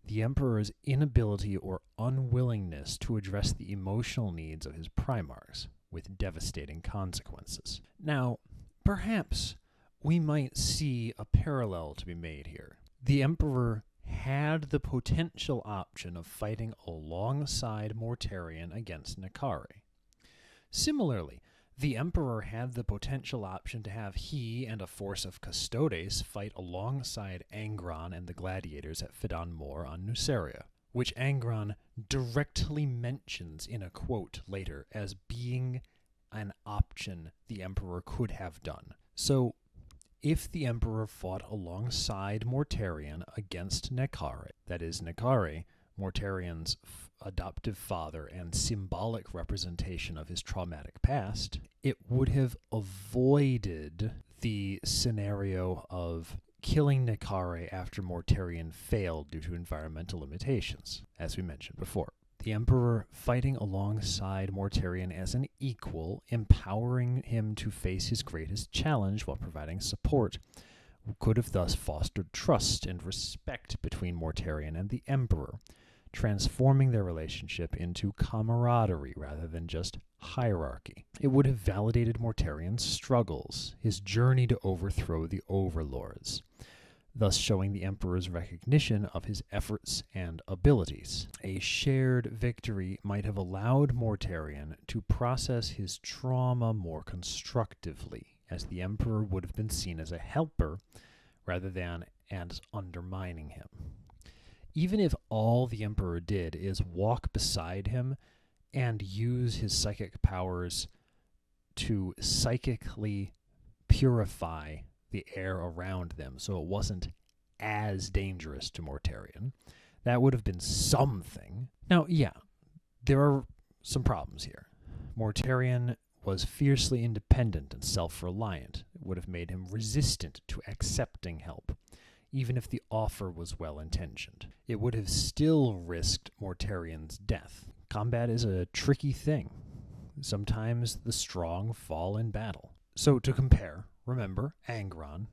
The Emperor's inability or unwillingness to address the emotional needs of his Primarchs, with devastating consequences. Now, perhaps we might see a parallel to be made here. The Emperor had the potential option of fighting alongside Mortarion against Nekare. Similarly, the Emperor had the potential option to have he and a force of Custodes fight alongside Angron and the gladiators at Fidan Mor on Nuceria, which Angron directly mentions in a quote later as being an option the Emperor could have done. So, if the Emperor fought alongside Mortarion against Nekare, that is Nekare, Mortarion's adoptive father and symbolic representation of his traumatic past, it would have avoided the scenario of killing Nekare after Mortarion failed due to environmental limitations, as we mentioned before. The Emperor fighting alongside Mortarion as an equal, empowering him to face his greatest challenge while providing support, could have thus fostered trust and respect between Mortarion and the Emperor, transforming their relationship into camaraderie rather than just hierarchy. It would have validated Mortarion's struggles, his journey to overthrow the overlords, thus showing the Emperor's recognition of his efforts and abilities. A shared victory might have allowed Mortarion to process his trauma more constructively, as the Emperor would have been seen as a helper rather than as undermining him. Even if all the Emperor did is walk beside him and use his psychic powers to psychically purify the air around them so it wasn't as dangerous to Mortarion, that would have been something. Now, yeah, there are some problems here. Mortarion was fiercely independent and self-reliant. It would have made him resistant to accepting help, even if the offer was well-intentioned. It would have still risked Mortarion's death. Combat is a tricky thing. Sometimes the strong fall in battle. So to compare, remember, Angron,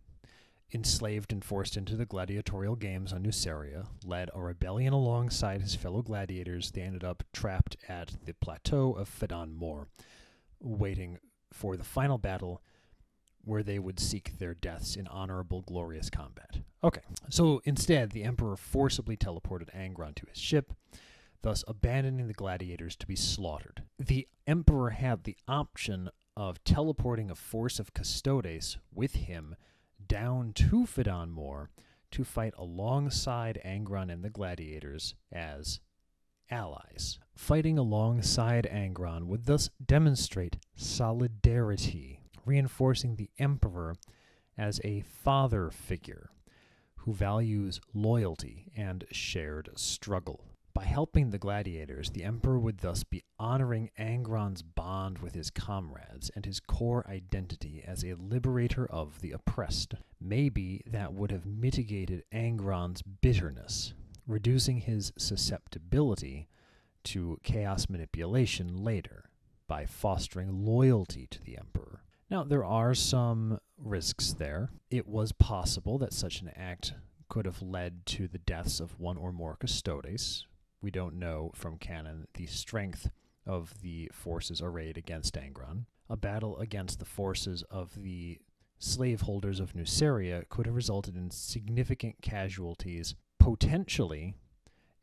enslaved and forced into the gladiatorial games on Nuceria, led a rebellion alongside his fellow gladiators. They ended up trapped at the plateau of Fidan Mor, waiting for the final battle where they would seek their deaths in honorable, glorious combat. Okay, so instead, the Emperor forcibly teleported Angron to his ship, thus abandoning the gladiators to be slaughtered. The Emperor had the option of teleporting a force of Custodes with him down to Fidan Mor to fight alongside Angron and the gladiators as allies. Fighting alongside Angron would thus demonstrate solidarity, reinforcing the Emperor as a father figure who values loyalty and shared struggle. By helping the gladiators, the Emperor would thus be honoring Angron's bond with his comrades and his core identity as a liberator of the oppressed. Maybe that would have mitigated Angron's bitterness, reducing his susceptibility to chaos manipulation later by fostering loyalty to the Emperor. Now, there are some risks there. It was possible that such an act could have led to the deaths of one or more custodes. We don't know from canon the strength of the forces arrayed against Angron. A battle against the forces of the slaveholders of Nuceria could have resulted in significant casualties, potentially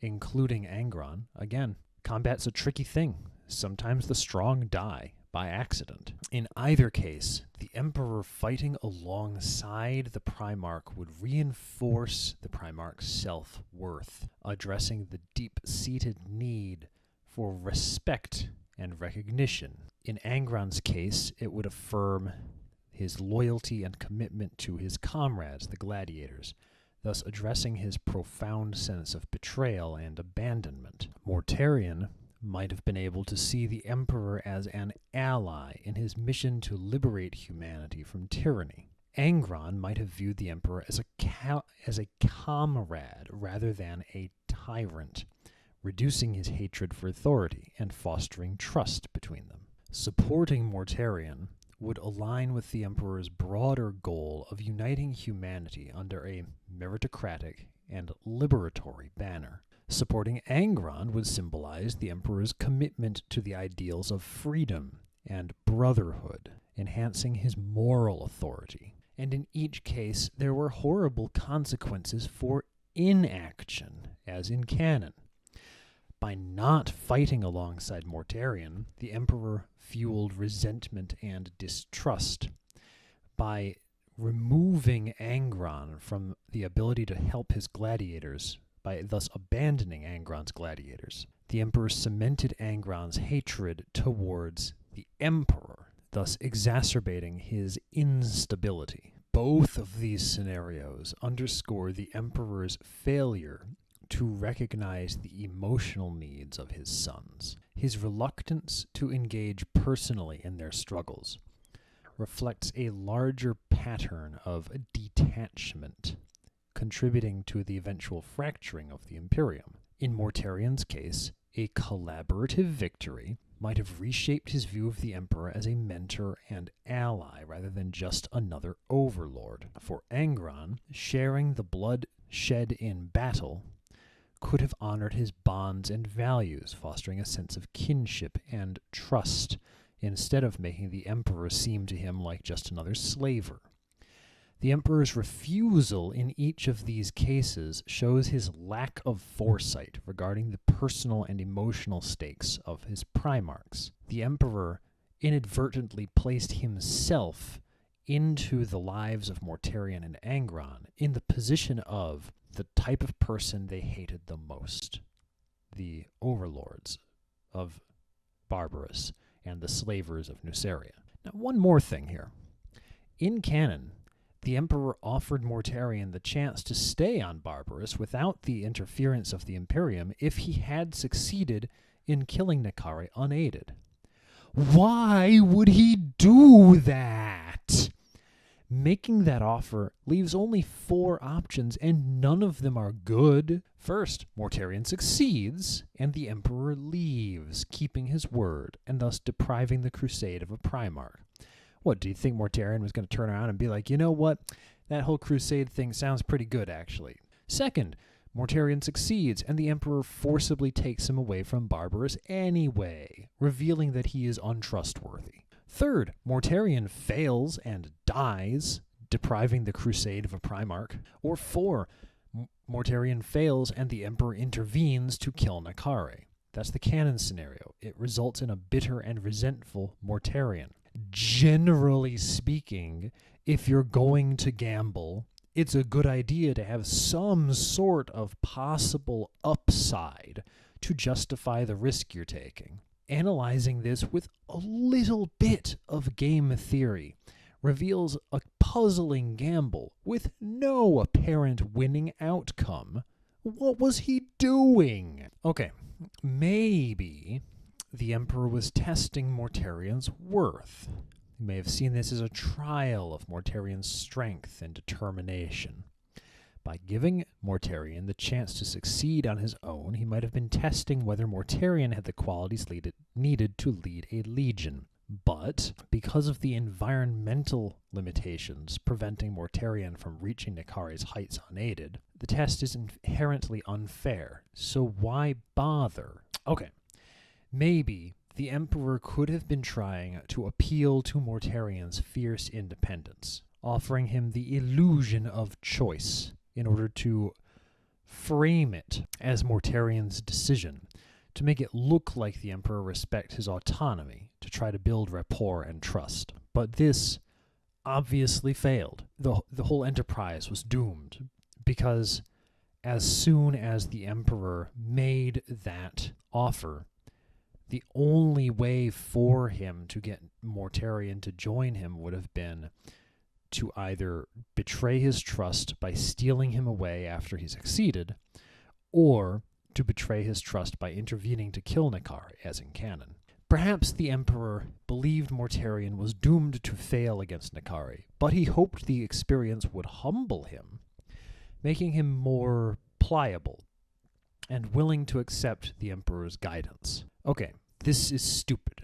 including Angron. Again, combat's a tricky thing. Sometimes the strong die by accident. In either case, the Emperor fighting alongside the Primarch would reinforce the Primarch's self-worth, addressing the deep-seated need for respect and recognition. In Angron's case, it would affirm his loyalty and commitment to his comrades, the gladiators, thus addressing his profound sense of betrayal and abandonment. Mortarion might have been able to see the Emperor as an ally in his mission to liberate humanity from tyranny. Angron might have viewed the Emperor as a comrade rather than a tyrant, reducing his hatred for authority and fostering trust between them. Supporting Mortarion would align with the Emperor's broader goal of uniting humanity under a meritocratic and liberatory banner. Supporting Angron would symbolize the Emperor's commitment to the ideals of freedom and brotherhood, enhancing his moral authority. And in each case, there were horrible consequences for inaction, as in canon. By not fighting alongside Mortarion, the Emperor fueled resentment and distrust. By removing Angron from the ability to help his gladiators, by thus abandoning Angron's gladiators, the Emperor cemented Angron's hatred towards the Emperor, thus exacerbating his instability. Both of these scenarios underscore the Emperor's failure to recognize the emotional needs of his sons. His reluctance to engage personally in their struggles reflects a larger pattern of detachment, contributing to the eventual fracturing of the Imperium. In Mortarion's case, a collaborative victory might have reshaped his view of the Emperor as a mentor and ally rather than just another overlord. For Angron, sharing the blood shed in battle could have honored his bonds and values, fostering a sense of kinship and trust, instead of making the Emperor seem to him like just another slaver. The Emperor's refusal in each of these cases shows his lack of foresight regarding the personal and emotional stakes of his Primarchs. The Emperor inadvertently placed himself into the lives of Mortarion and Angron in the position of the type of person they hated the most, the overlords of Barbarous and the slavers of Nuceria. Now, one more thing here. In canon, the Emperor offered Mortarion the chance to stay on Barbarous without the interference of the Imperium if he had succeeded in killing Nakare unaided. Why would he do that? Making that offer leaves only 4 options, and none of them are good. First, Mortarion succeeds, and the Emperor leaves, keeping his word, and thus depriving the crusade of a Primarch. What, do you think Mortarion was going to turn around and be like, you know what, that whole crusade thing sounds pretty good, actually? Second, Mortarion succeeds, and the Emperor forcibly takes him away from Barbarous anyway, revealing that he is untrustworthy. Third, Mortarion fails and dies, depriving the crusade of a Primarch. Or 4, Mortarion fails and the Emperor intervenes to kill Nakare. That's the canon scenario. It results in a bitter and resentful Mortarion. Generally speaking, if you're going to gamble, it's a good idea to have some sort of possible upside to justify the risk you're taking. Analyzing this with a little bit of game theory reveals a puzzling gamble with no apparent winning outcome. What was he doing? Okay, maybe the Emperor was testing Mortarion's worth. You may have seen this as a trial of Mortarion's strength and determination. By giving Mortarion the chance to succeed on his own, he might have been testing whether Mortarion had the qualities needed to lead a legion. But because of the environmental limitations preventing Mortarion from reaching Nikari's heights unaided, the test is inherently unfair. So why bother? Okay, maybe the Emperor could have been trying to appeal to Mortarion's fierce independence, offering him the illusion of choice in order to frame it as Mortarion's decision, to make it look like the Emperor respects his autonomy, to try to build rapport and trust. But this obviously failed. The whole enterprise was doomed, because as soon as the Emperor made that offer, the only way for him to get Mortarion to join him would have been to either betray his trust by stealing him away after he succeeded, or to betray his trust by intervening to kill Nikari, as in canon. Perhaps the Emperor believed Mortarion was doomed to fail against Nikari, but he hoped the experience would humble him, making him more pliable and willing to accept the Emperor's guidance. Okay, this is stupid.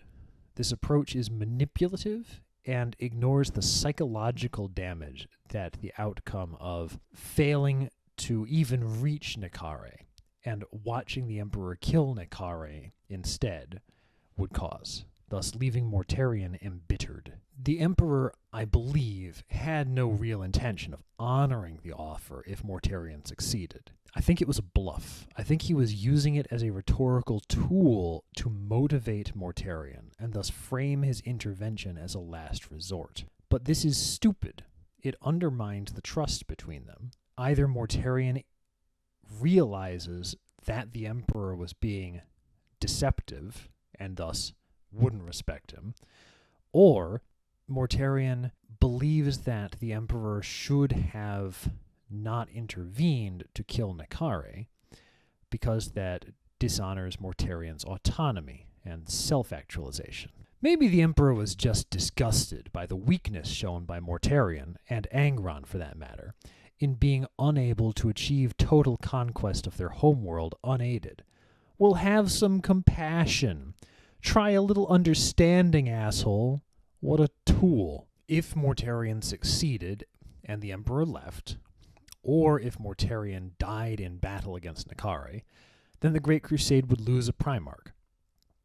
This approach is manipulative and ignores the psychological damage that the outcome of failing to even reach Nikari and watching the Emperor kill Nikari instead would cause, thus leaving Mortarion embittered. The Emperor, I believe, had no real intention of honoring the offer if Mortarion succeeded. I think it was a bluff. I think he was using it as a rhetorical tool to motivate Mortarion, and thus frame his intervention as a last resort. But this is stupid. It undermines the trust between them. Either Mortarion realizes that the Emperor was being deceptive, and thus wouldn't respect him, or Mortarion believes that the Emperor should have not intervened to kill Nikari, because that dishonors Mortarion's autonomy and self-actualization. Maybe the Emperor was just disgusted by the weakness shown by Mortarion, and Angron for that matter, in being unable to achieve total conquest of their homeworld unaided. Well, have some compassion. Try a little understanding, asshole. What a tool. If Mortarion succeeded and the Emperor left, or if Mortarion died in battle against Nikari, then the Great Crusade would lose a Primarch.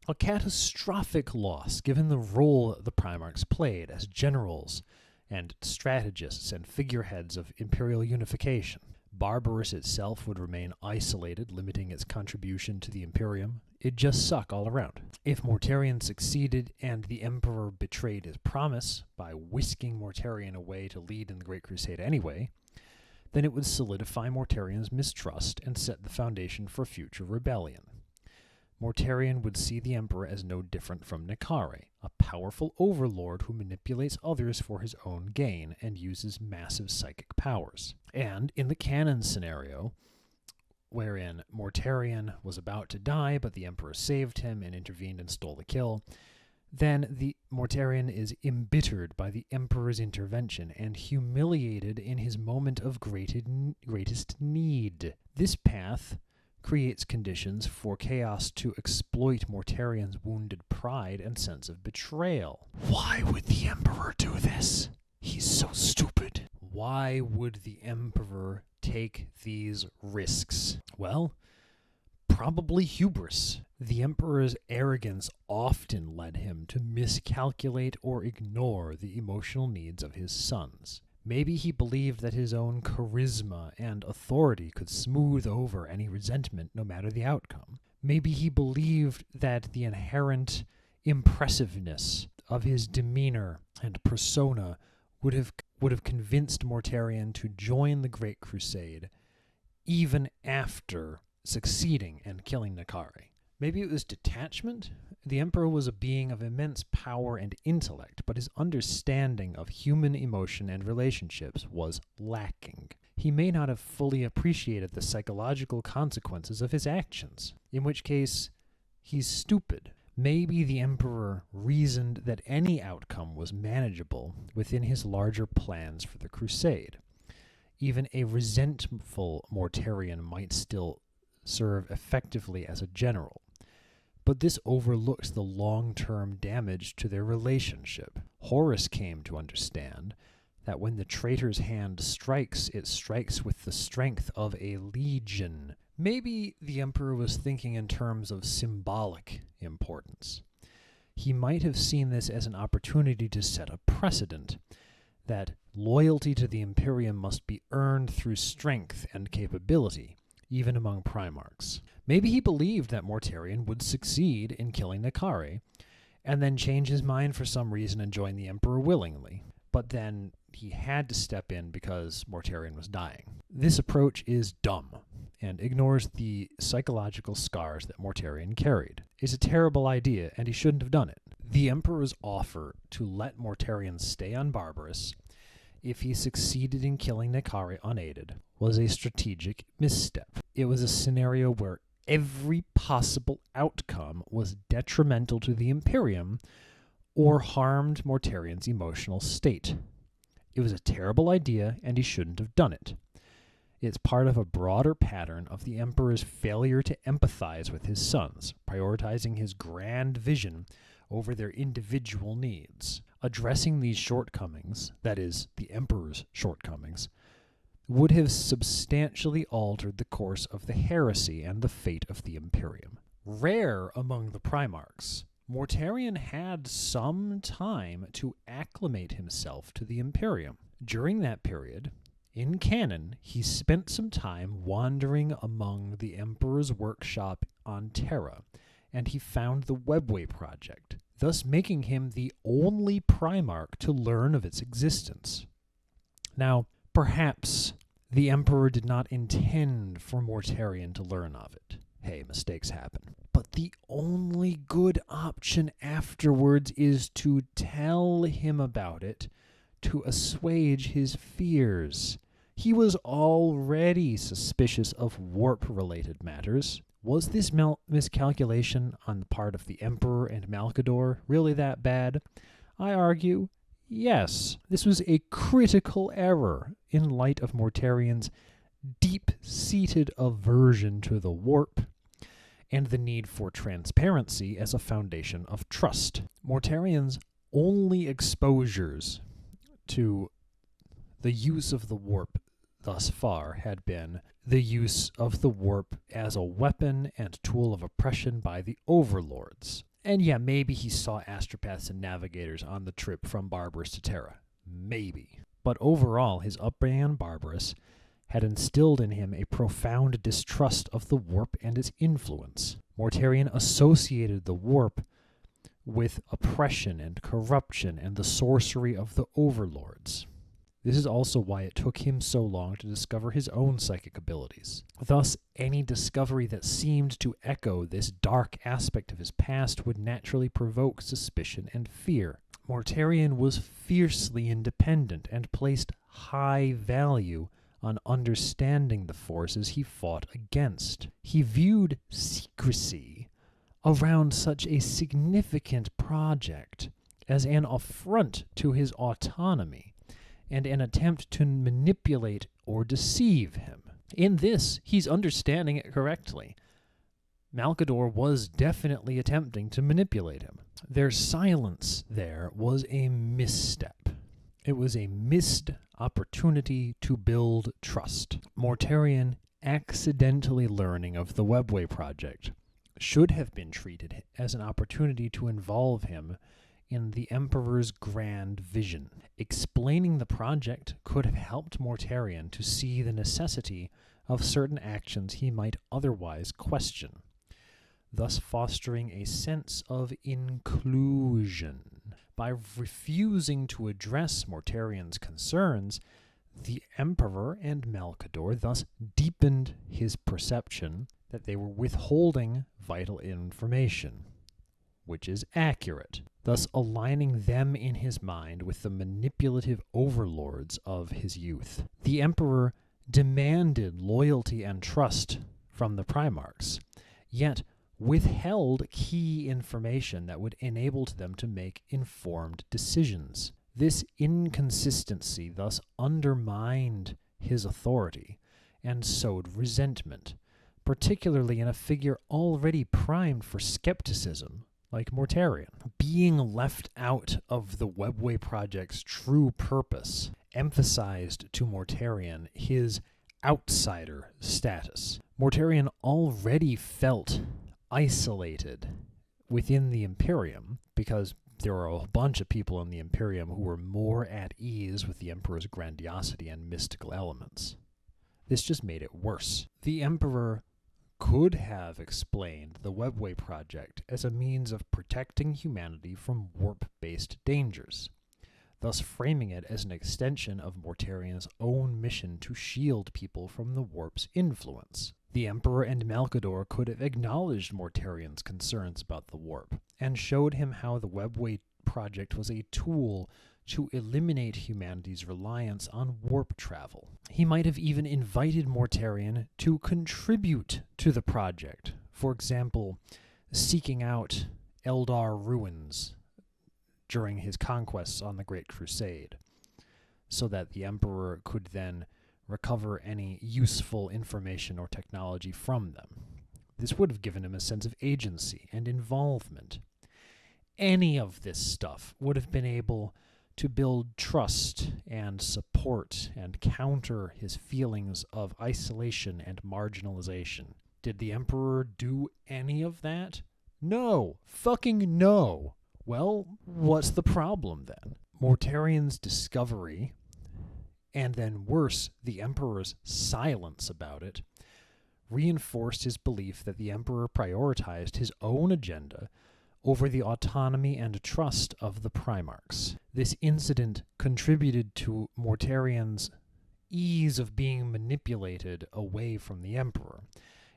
A catastrophic loss, given the role the Primarchs played as generals and strategists and figureheads of imperial unification. Barbarous itself would remain isolated, limiting its contribution to the Imperium. It'd just suck all around. If Mortarion succeeded and the Emperor betrayed his promise by whisking Mortarion away to lead in the Great Crusade anyway, then it would solidify Mortarion's mistrust and set the foundation for future rebellion. Mortarion would see the Emperor as no different from Nikari, a powerful overlord who manipulates others for his own gain and uses massive psychic powers. And in the canon scenario, wherein Mortarion was about to die, but the Emperor saved him and intervened and stole the kill, then the Mortarion is embittered by the Emperor's intervention and humiliated in his moment of greatest need. This path creates conditions for chaos to exploit Mortarion's wounded pride and sense of betrayal. Why would the Emperor do this? He's so stupid. Why would the Emperor take these risks? Well, probably hubris. The Emperor's arrogance often led him to miscalculate or ignore the emotional needs of his sons. Maybe he believed that his own charisma and authority could smooth over any resentment no matter the outcome. Maybe he believed that the inherent impressiveness of his demeanor and persona would have convinced Mortarion to join the Great Crusade even after succeeding and killing Nikari. Maybe it was detachment. The Emperor was a being of immense power and intellect, but his understanding of human emotion and relationships was lacking. he may not have fully appreciated the psychological consequences of his actions, in which case he's stupid. Maybe the Emperor reasoned that any outcome was manageable within his larger plans for the crusade. Even a resentful Mortarion might still serve effectively as a general. But this overlooks the long-term damage to their relationship. Horus came to understand that when the traitor's hand strikes, it strikes with the strength of a legion. Maybe the Emperor was thinking in terms of symbolic importance. He might have seen this as an opportunity to set a precedent, that loyalty to the Imperium must be earned through strength and capability, even among Primarchs. Maybe he believed that Mortarion would succeed in killing Nakari, and then change his mind for some reason and join the Emperor willingly. But then he had to step in because Mortarion was dying. This approach is dumb and ignores the psychological scars that Mortarion carried. It's a terrible idea, and he shouldn't have done it. The Emperor's offer to let Mortarion stay on Barbarous if he succeeded in killing Nakari unaided was a strategic misstep. It was a scenario where every possible outcome was detrimental to the Imperium or harmed Mortarion's emotional state. It was a terrible idea, and he shouldn't have done it. It's part of a broader pattern of the Emperor's failure to empathize with his sons, prioritizing his grand vision over their individual needs. Addressing these shortcomings, that is, the Emperor's shortcomings, would have substantially altered the course of the heresy and the fate of the Imperium. Rare among the Primarchs, Mortarion had some time to acclimate himself to the Imperium. During that period, in canon, he spent some time wandering among the Emperor's workshop on Terra, and he found the Webway Project, thus making him the only Primarch to learn of its existence. Now, perhaps the Emperor did not intend for Mortarion to learn of it. Hey, mistakes happen. But the only good option afterwards is to tell him about it, to assuage his fears. He was already suspicious of warp-related matters. Was this miscalculation on the part of the Emperor and Malcador really that bad? I argue, yes. This was a critical error in light of Mortarion's deep-seated aversion to the warp and the need for transparency as a foundation of trust. Mortarion's only exposures to the use of the warp thus far had been the use of the warp as a weapon and tool of oppression by the overlords. And yeah, maybe he saw astropaths and navigators on the trip from Barbarous to Terra. Maybe. But overall, his upbringing on Barbarous had instilled in him a profound distrust of the warp and its influence. Mortarion associated the warp with oppression and corruption and the sorcery of the overlords. This is also why it took him so long to discover his own psychic abilities. Thus, any discovery that seemed to echo this dark aspect of his past would naturally provoke suspicion and fear. Mortarion was fiercely independent and placed high value on understanding the forces he fought against. He viewed secrecy around such a significant project as an affront to his autonomy and an attempt to manipulate or deceive him. In this, he's understanding it correctly. Malcador was definitely attempting to manipulate him. Their silence there was a misstep. It was a missed opportunity to build trust. Mortarion accidentally learning of the Webway Project should have been treated as an opportunity to involve him in the Emperor's grand vision. Explaining the project could have helped Mortarion to see the necessity of certain actions he might otherwise question, thus fostering a sense of inclusion. By refusing to address Mortarion's concerns, the Emperor and Malcador thus deepened his perception that they were withholding vital information, which is accurate, thus aligning them in his mind with the manipulative overlords of his youth. The Emperor demanded loyalty and trust from the Primarchs, yet withheld key information that would enable them to make informed decisions. This inconsistency thus undermined his authority and sowed resentment, particularly in a figure already primed for skepticism like Mortarion. Being left out of the Webway Project's true purpose emphasized to Mortarion his outsider status. Mortarion already felt isolated within the Imperium because there were a bunch of people in the Imperium who were more at ease with the Emperor's grandiosity and mystical elements. This just made it worse. The Emperor could have explained the Webway Project as a means of protecting humanity from warp-based dangers, thus framing it as an extension of Mortarion's own mission to shield people from the warp's influence. The Emperor and Malcador could have acknowledged Mortarion's concerns about the warp, and showed him how the Webway Project was a tool to eliminate humanity's reliance on warp travel. He might have even invited Mortarion to contribute to the project, for example, seeking out Eldar ruins during his conquests on the Great Crusade, so that the Emperor could then recover any useful information or technology from them. This would have given him a sense of agency and involvement. Any of this stuff would have been able to build trust and support and counter his feelings of isolation and marginalization. Did the Emperor do any of that? No. Fucking no. Well, what's the problem then? Mortarion's discovery, and then worse, the Emperor's silence about it, reinforced his belief that the Emperor prioritized his own agenda over the autonomy and trust of the Primarchs. This incident contributed to Mortarion's ease of being manipulated away from the Emperor,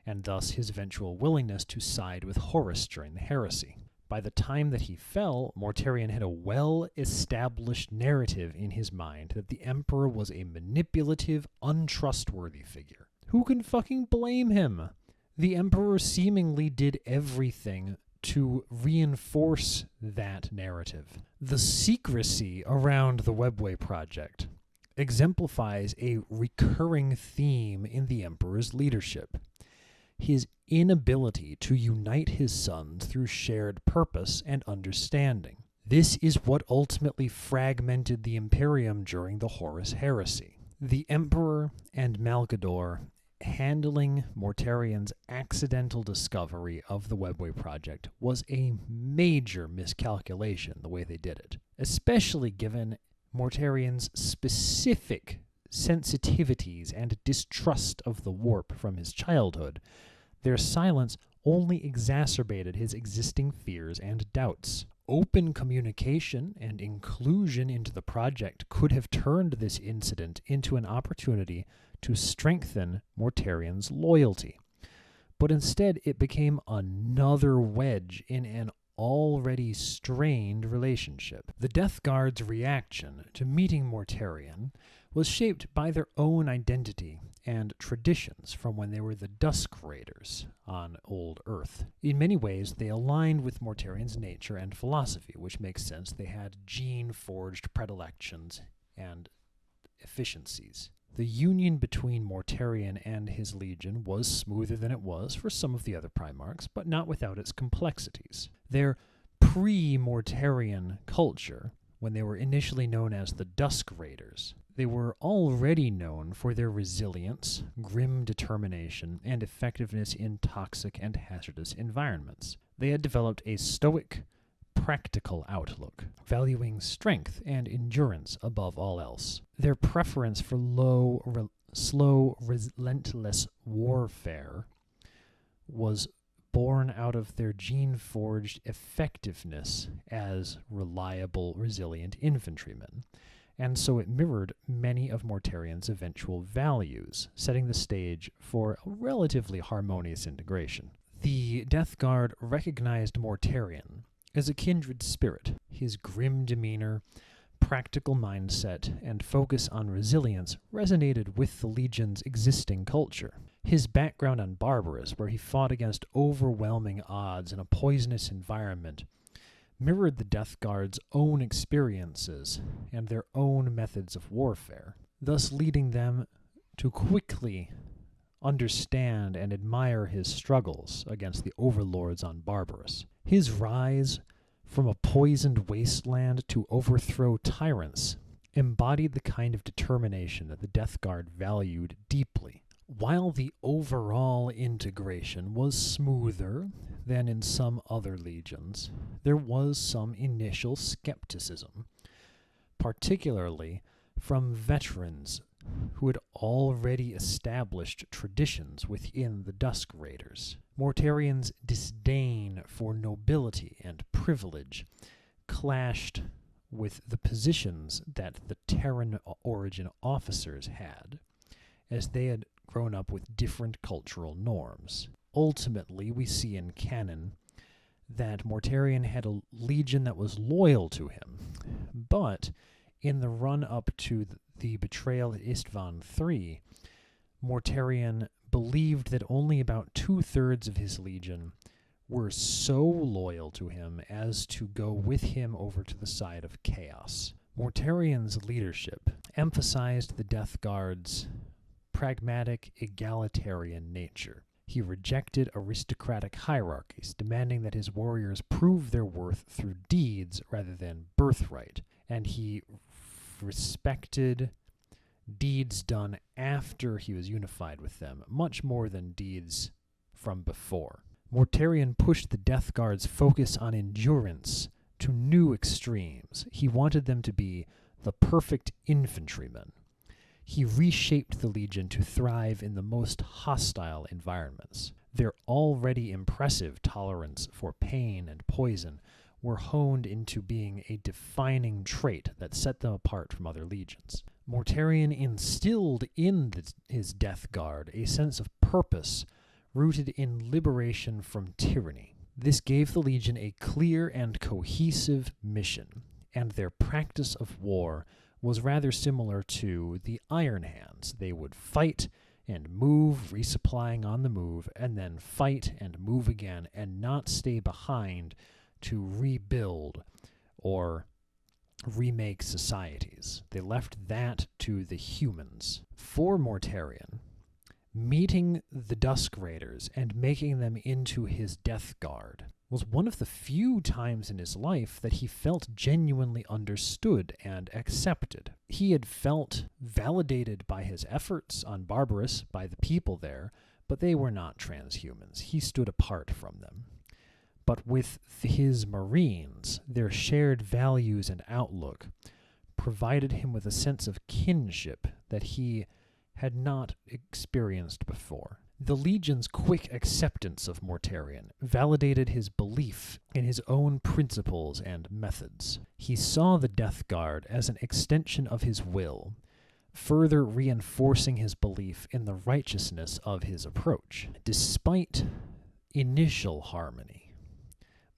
and thus his eventual willingness to side with Horus during the heresy. By the time that he fell, Mortarion had a well-established narrative in his mind that the Emperor was a manipulative, untrustworthy figure. Who can fucking blame him? The Emperor seemingly did everything to reinforce that narrative. The secrecy around the Webway Project exemplifies a recurring theme in the Emperor's leadership: his inability to unite his sons through shared purpose and understanding. This is what ultimately fragmented the Imperium during the Horus heresy. The Emperor and Malcador handling Mortarion's accidental discovery of the Webway Project was a major miscalculation, the way they did it, especially given Mortarion's specific sensitivities and distrust of the warp from his childhood. Their silence only exacerbated his existing fears and doubts. Open communication and inclusion into the project could have turned this incident into an opportunity to strengthen Mortarion's loyalty. But instead, it became another wedge in an already strained relationship. The Death Guard's reaction to meeting Mortarion was shaped by their own identity and traditions from when they were the Dusk Raiders on Old Earth. In many ways, they aligned with Mortarion's nature and philosophy, which makes sense. They had gene-forged predilections and efficiencies. The union between Mortarion and his legion was smoother than it was for some of the other Primarchs, but not without its complexities. Their pre-Mortarion culture, when they were initially known as the Dusk Raiders, they were already known for their resilience, grim determination, and effectiveness in toxic and hazardous environments. They had developed a stoic, practical outlook, valuing strength and endurance above all else. Their preference for slow, relentless warfare was born out of their gene-forged effectiveness as reliable, resilient infantrymen, and so it mirrored many of Mortarion's eventual values, setting the stage for a relatively harmonious integration. The Death Guard recognized Mortarion as a kindred spirit. His grim demeanor, practical mindset and focus on resilience resonated with the Legion's existing culture. His background on Barbarous, where he fought against overwhelming odds in a poisonous environment, mirrored the Death Guard's own experiences and their own methods of warfare, thus leading them to quickly understand and admire his struggles against the overlords on Barbarous. His rise from a poisoned wasteland to overthrow tyrants embodied the kind of determination that the Death Guard valued deeply. While the overall integration was smoother than in some other legions, there was some initial skepticism, particularly from veterans who had already established traditions within the Dusk Raiders. Mortarion's disdain for nobility and privilege clashed with the positions that the Terran origin officers had, as they had grown up with different cultural norms. Ultimately, we see in canon that Mortarion had a legion that was loyal to him, but in the run-up to the betrayal at Istvan III, Mortarion believed that only about 2/3 of his legion were so loyal to him as to go with him over to the side of chaos. Mortarion's leadership emphasized the Death Guard's pragmatic, egalitarian nature. He rejected aristocratic hierarchies, demanding that his warriors prove their worth through deeds rather than birthright, and he respected deeds done after he was unified with them, much more than deeds from before. Mortarion pushed the Death Guard's focus on endurance to new extremes. He wanted them to be the perfect infantrymen. He reshaped the Legion to thrive in the most hostile environments. Their already impressive tolerance for pain and poison were honed into being a defining trait that set them apart from other legions. Mortarion instilled in his Death Guard a sense of purpose rooted in liberation from tyranny. This gave the Legion a clear and cohesive mission, and their practice of war was rather similar to the Iron Hands. They would fight and move, resupplying on the move, and then fight and move again, and not stay behind to rebuild or remake societies. They left that to the humans. For Mortarion, meeting the Dusk Raiders and making them into his Death Guard was one of the few times in his life that he felt genuinely understood and accepted. He had felt validated by his efforts on Barbarous, by the people there, but they were not transhumans. He stood apart from them. But with his Marines, their shared values and outlook provided him with a sense of kinship that he had not experienced before. The Legion's quick acceptance of Mortarion validated his belief in his own principles and methods. He saw the Death Guard as an extension of his will, further reinforcing his belief in the righteousness of his approach. Despite initial harmony,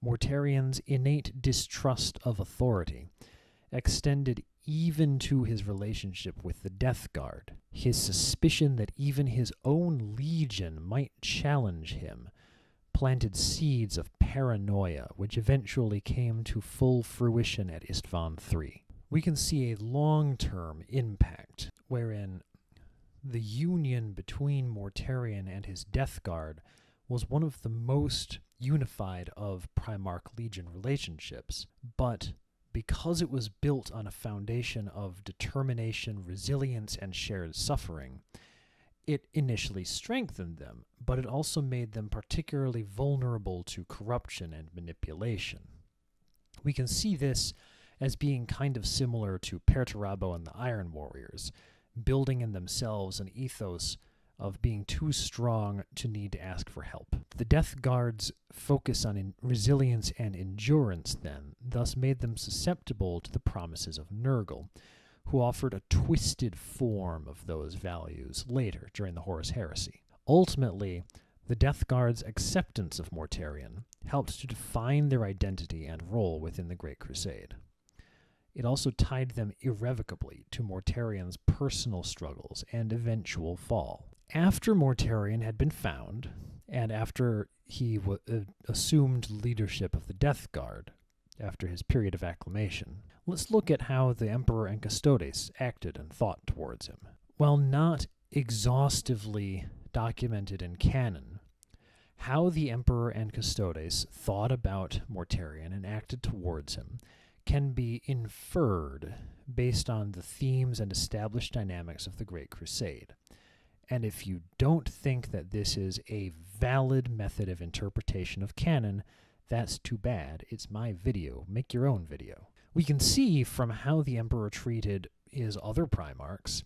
Mortarion's innate distrust of authority extended even to his relationship with the Death Guard. His suspicion that even his own legion might challenge him planted seeds of paranoia, which eventually came to full fruition at Istvan III. We can see a long-term impact, wherein the union between Mortarion and his Death Guard was one of the most unified of Primarch Legion relationships, but because it was built on a foundation of determination, resilience, and shared suffering, it initially strengthened them, but it also made them particularly vulnerable to corruption and manipulation. We can see this as being kind of similar to Perturabo and the Iron Warriors, building in themselves an ethos of being too strong to need to ask for help. The Death Guard's focus on resilience and endurance, then, thus made them susceptible to the promises of Nurgle, who offered a twisted form of those values later during the Horus Heresy. Ultimately, the Death Guard's acceptance of Mortarion helped to define their identity and role within the Great Crusade. it also tied them irrevocably to Mortarion's personal struggles and eventual fall. After Mortarion had been found, and after he assumed leadership of the Death Guard, after his period of acclamation, let's look at how the Emperor and Custodes acted and thought towards him. While not exhaustively documented in canon, how the Emperor and Custodes thought about Mortarion and acted towards him can be inferred based on the themes and established dynamics of the Great Crusade. And if you don't think that this is a valid method of interpretation of canon, that's too bad. It's my video. Make your own video. We can see from how the Emperor treated his other Primarchs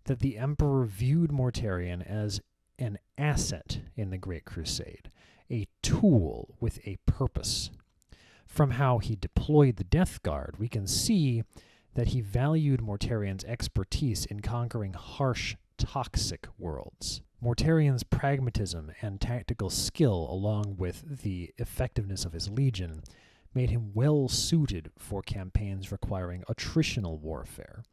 that the Emperor viewed Mortarion as an asset in the Great Crusade, a tool with a purpose. From how he deployed the Death Guard, we can see that he valued Mortarion's expertise in conquering harsh, toxic worlds. Mortarion's pragmatism and tactical skill, along with the effectiveness of his legion, made him well suited for campaigns requiring attritional warfare,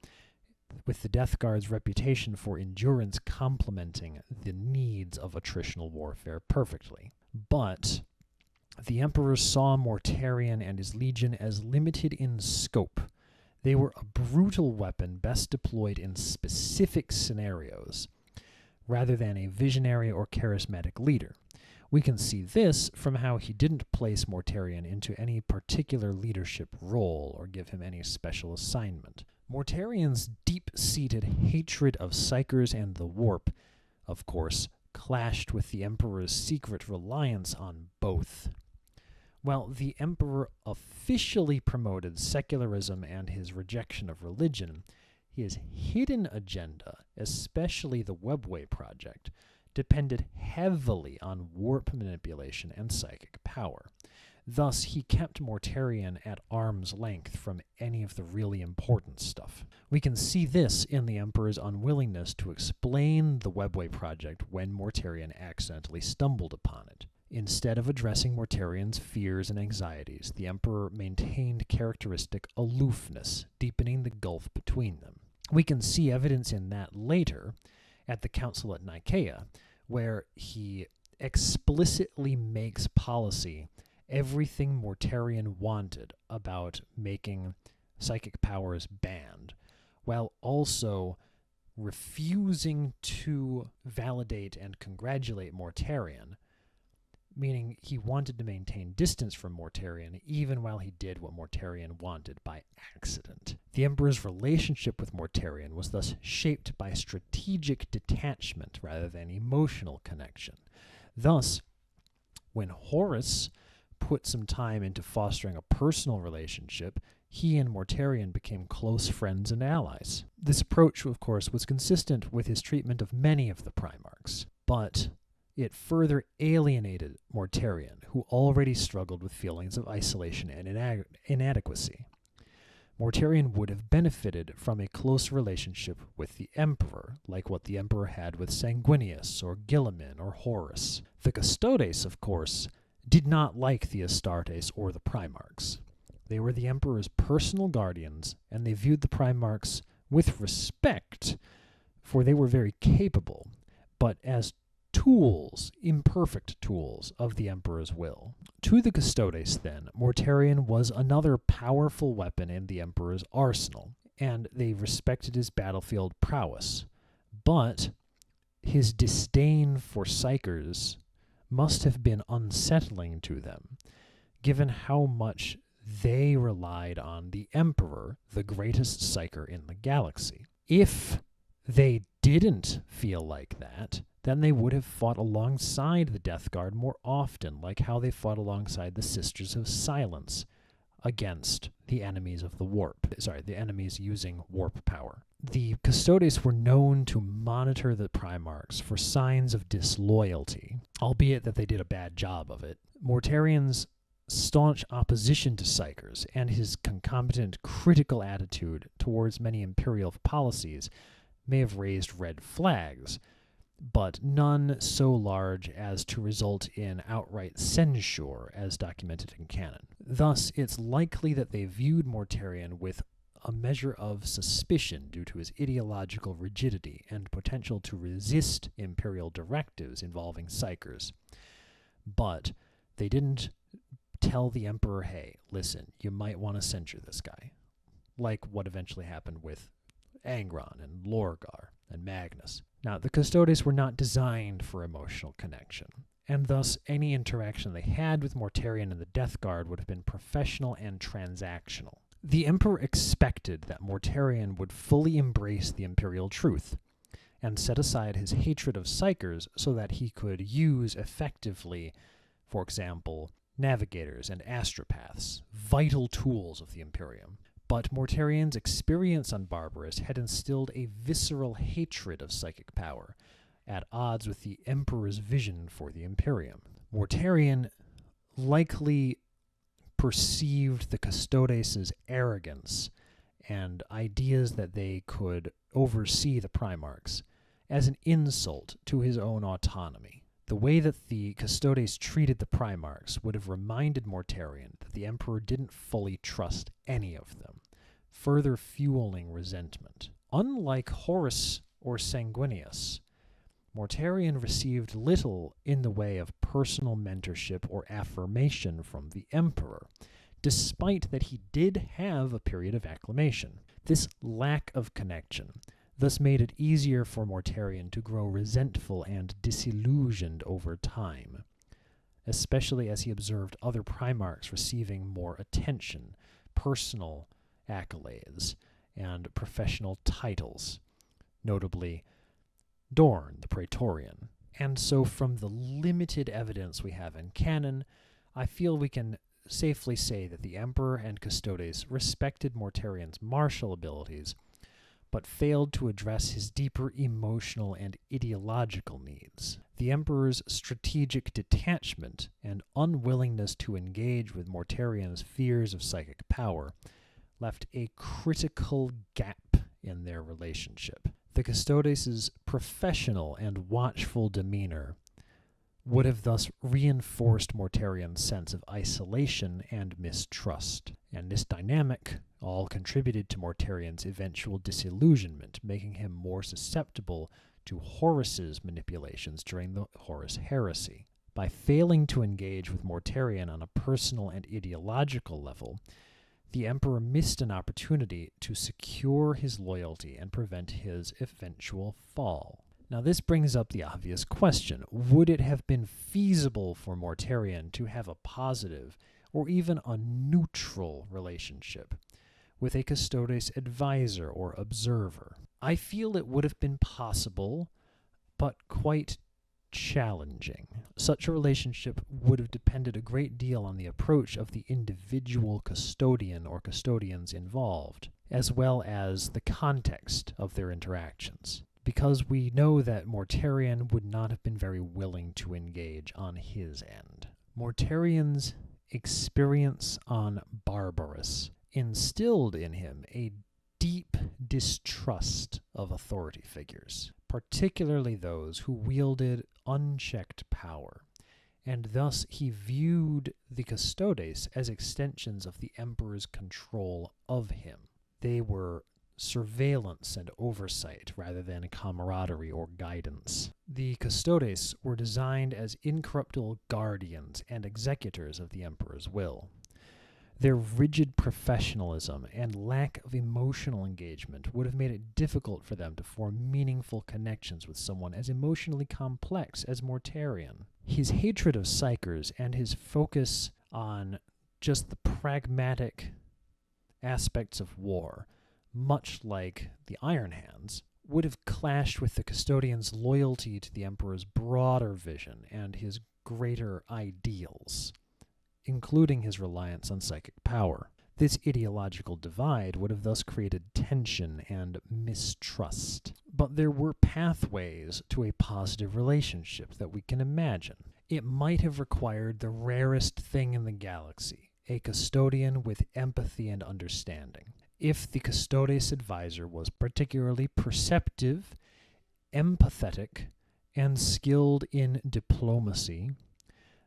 with the Death Guard's reputation for endurance complementing the needs of attritional warfare perfectly. But the Emperor saw Mortarion and his legion as limited in scope. They were a brutal weapon best deployed in specific scenarios, rather than a visionary or charismatic leader. We can see this from how he didn't place Mortarion into any particular leadership role or give him any special assignment. Mortarion's deep-seated hatred of Psykers and the Warp, of course, clashed with the Emperor's secret reliance on both. While the Emperor officially promoted secularism and his rejection of religion, his hidden agenda, especially the Webway project, depended heavily on warp manipulation and psychic power. Thus, he kept Mortarion at arm's length from any of the really important stuff. We can see this in the Emperor's unwillingness to explain the Webway project when Mortarion accidentally stumbled upon it. Instead of addressing Mortarion's fears and anxieties, the Emperor maintained characteristic aloofness, deepening the gulf between them. We can see evidence in that later at the Council at Nicaea, where he explicitly makes policy everything Mortarion wanted about making psychic powers banned, while also refusing to validate and congratulate Mortarion, meaning he wanted to maintain distance from Mortarion even while he did what Mortarion wanted by accident. The Emperor's relationship with Mortarion was thus shaped by strategic detachment rather than emotional connection. Thus, when Horus put some time into fostering a personal relationship, he and Mortarion became close friends and allies. This approach, of course, was consistent with his treatment of many of the Primarchs, but it further alienated Mortarion, who already struggled with feelings of isolation and inadequacy. Mortarion would have benefited from a close relationship with the Emperor, like what the Emperor had with Sanguinius or Guilliman or Horus. The Custodes, of course, did not like the Astartes or the Primarchs. They were the Emperor's personal guardians, and they viewed the Primarchs with respect, for they were very capable, but as tools, imperfect tools, of the Emperor's will. To the Custodes, then, Mortarion was another powerful weapon in the Emperor's arsenal, and they respected his battlefield prowess. But his disdain for Psykers must have been unsettling to them, given how much they relied on the Emperor, the greatest Psyker in the galaxy. If they didn't feel like that, then they would have fought alongside the Death Guard more often, like how they fought alongside the Sisters of Silence against the enemies of the Warp. The enemies using warp power. The Custodes were known to monitor the Primarchs for signs of disloyalty, albeit that they did a bad job of it. Mortarion's staunch opposition to Psykers and his concomitant critical attitude towards many imperial policies may have raised red flags, but none so large as to result in outright censure as documented in canon. Thus, it's likely that they viewed Mortarion with a measure of suspicion due to his ideological rigidity and potential to resist imperial directives involving psychers. But they didn't tell the emperor, hey, listen, you might want to censure this guy, like what eventually happened with Angron and Lorgar and Magnus. Now, the Custodes were not designed for emotional connection, and thus any interaction they had with Mortarion and the Death Guard would have been professional and transactional. The Emperor expected that Mortarion would fully embrace the imperial truth and set aside his hatred of psychers so that he could use effectively, for example, navigators and astropaths, vital tools of the Imperium. But Mortarion's experience on Barbarous had instilled a visceral hatred of psychic power, at odds with the Emperor's vision for the Imperium. Mortarion likely perceived the Custodes' arrogance and ideas that they could oversee the Primarchs as an insult to his own autonomy. The way that the Custodes treated the Primarchs would have reminded Mortarion that the Emperor didn't fully trust any of them, further fueling resentment. Unlike Horus or Sanguinius, Mortarion received little in the way of personal mentorship or affirmation from the Emperor, despite that he did have a period of acclamation. This lack of connection thus made it easier for Mortarion to grow resentful and disillusioned over time, especially as he observed other Primarchs receiving more attention, personal accolades, and professional titles, notably Dorn, the Praetorian. And so from the limited evidence we have in canon, I feel we can safely say that the Emperor and Custodes respected Mortarion's martial abilities, but failed to address his deeper emotional and ideological needs. The Emperor's strategic detachment and unwillingness to engage with Mortarion's fears of psychic power left a critical gap in their relationship. The Custodes' professional and watchful demeanor would have thus reinforced Mortarion's sense of isolation and mistrust, and this dynamic all contributed to Mortarion's eventual disillusionment, making him more susceptible to Horus's manipulations during the Horus heresy. By failing to engage with Mortarion on a personal and ideological level, the Emperor missed an opportunity to secure his loyalty and prevent his eventual fall. Now this brings up the obvious question: would it have been feasible for Mortarion to have a positive or even a neutral relationship with a Custodes advisor or observer? I feel it would have been possible, but quite challenging. Such a relationship would have depended a great deal on the approach of the individual custodian or custodians involved, as well as the context of their interactions, because we know that Mortarion would not have been very willing to engage on his end. Mortarion's experience on Barbarous instilled in him a deep distrust of authority figures, particularly those who wielded unchecked power, and thus he viewed the Custodes as extensions of the Emperor's control of him. They were surveillance and oversight rather than camaraderie or guidance. The Custodes were designed as incorruptible guardians and executors of the Emperor's will. Their rigid professionalism and lack of emotional engagement would have made it difficult for them to form meaningful connections with someone as emotionally complex as Mortarion. His hatred of psychers and his focus on just the pragmatic aspects of war, much like the Iron Hands, would have clashed with the Custodian's loyalty to the Emperor's broader vision and his greater ideals, including his reliance on psychic power. This ideological divide would have thus created tension and mistrust. But there were pathways to a positive relationship that we can imagine. It might have required the rarest thing in the galaxy, a custodian with empathy and understanding. If the Custodes advisor was particularly perceptive, empathetic, and skilled in diplomacy,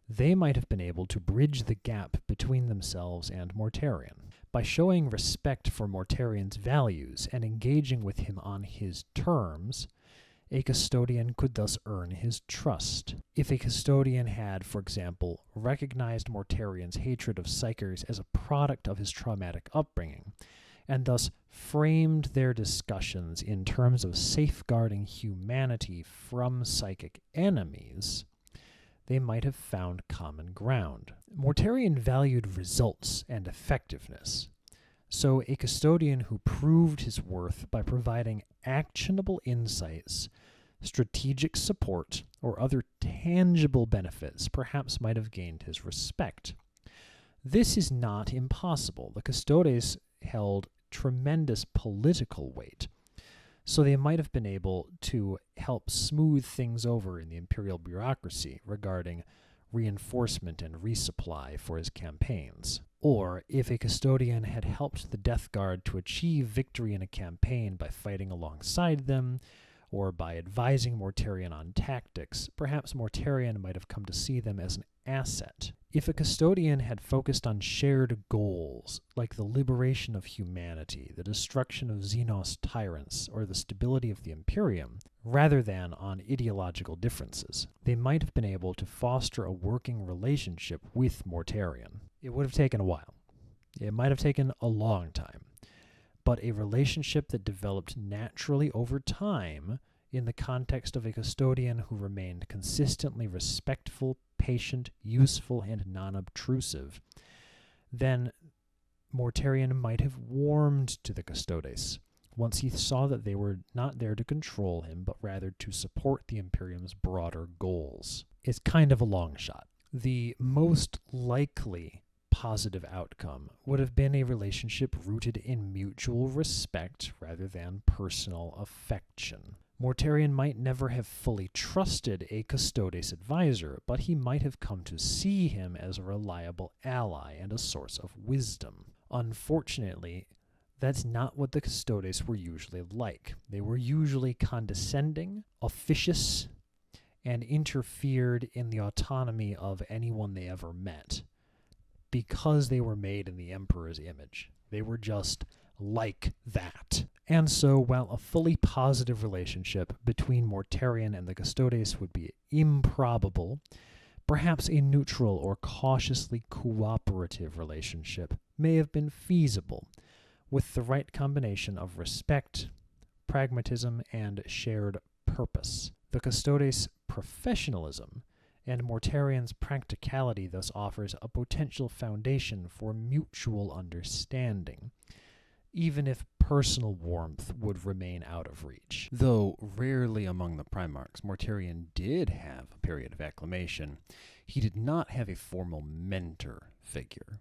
they might have been able to bridge the gap between themselves and Mortarion. By showing respect for Mortarion's values and engaging with him on his terms, a custodian could thus earn his trust. If a custodian had, for example, recognized Mortarion's hatred of psychers as a product of his traumatic upbringing, and thus framed their discussions in terms of safeguarding humanity from psychic enemies, they might have found common ground. Mortarion valued results and effectiveness, so a custodian who proved his worth by providing actionable insights, strategic support, or other tangible benefits perhaps might have gained his respect. This is not impossible. The custodes held tremendous political weight, so they might have been able to help smooth things over in the imperial bureaucracy regarding reinforcement and resupply for his campaigns. Or, if a custodian had helped the Death Guard to achieve victory in a campaign by fighting alongside them, or by advising Mortarion on tactics, perhaps Mortarion might have come to see them as an asset. If a custodian had focused on shared goals, like the liberation of humanity, the destruction of Xenos tyrants, or the stability of the Imperium, rather than on ideological differences, they might have been able to foster a working relationship with Mortarion. It would have taken a while. It might have taken a long time, but a relationship that developed naturally over time in the context of a custodian who remained consistently respectful, patient, useful, and non-obtrusive, then Mortarion might have warmed to the custodes once he saw that they were not there to control him, but rather to support the Imperium's broader goals. It's kind of a long shot. The most likely positive outcome would have been a relationship rooted in mutual respect rather than personal affection. Mortarion might never have fully trusted a custodes advisor, but he might have come to see him as a reliable ally and a source of wisdom. Unfortunately, that's not what the custodes were usually like. They were usually condescending, officious, and interfered in the autonomy of anyone they ever met, because they were made in the Emperor's image. They were just like that. And so, while a fully positive relationship between Mortarion and the custodes would be improbable, perhaps a neutral or cautiously cooperative relationship may have been feasible, with the right combination of respect, pragmatism, and shared purpose. The custodes' professionalism and Mortarion's practicality thus offers a potential foundation for mutual understanding, even if personal warmth would remain out of reach. Though rarely among the Primarchs, Mortarion did have a period of acclamation, he did not have a formal mentor figure.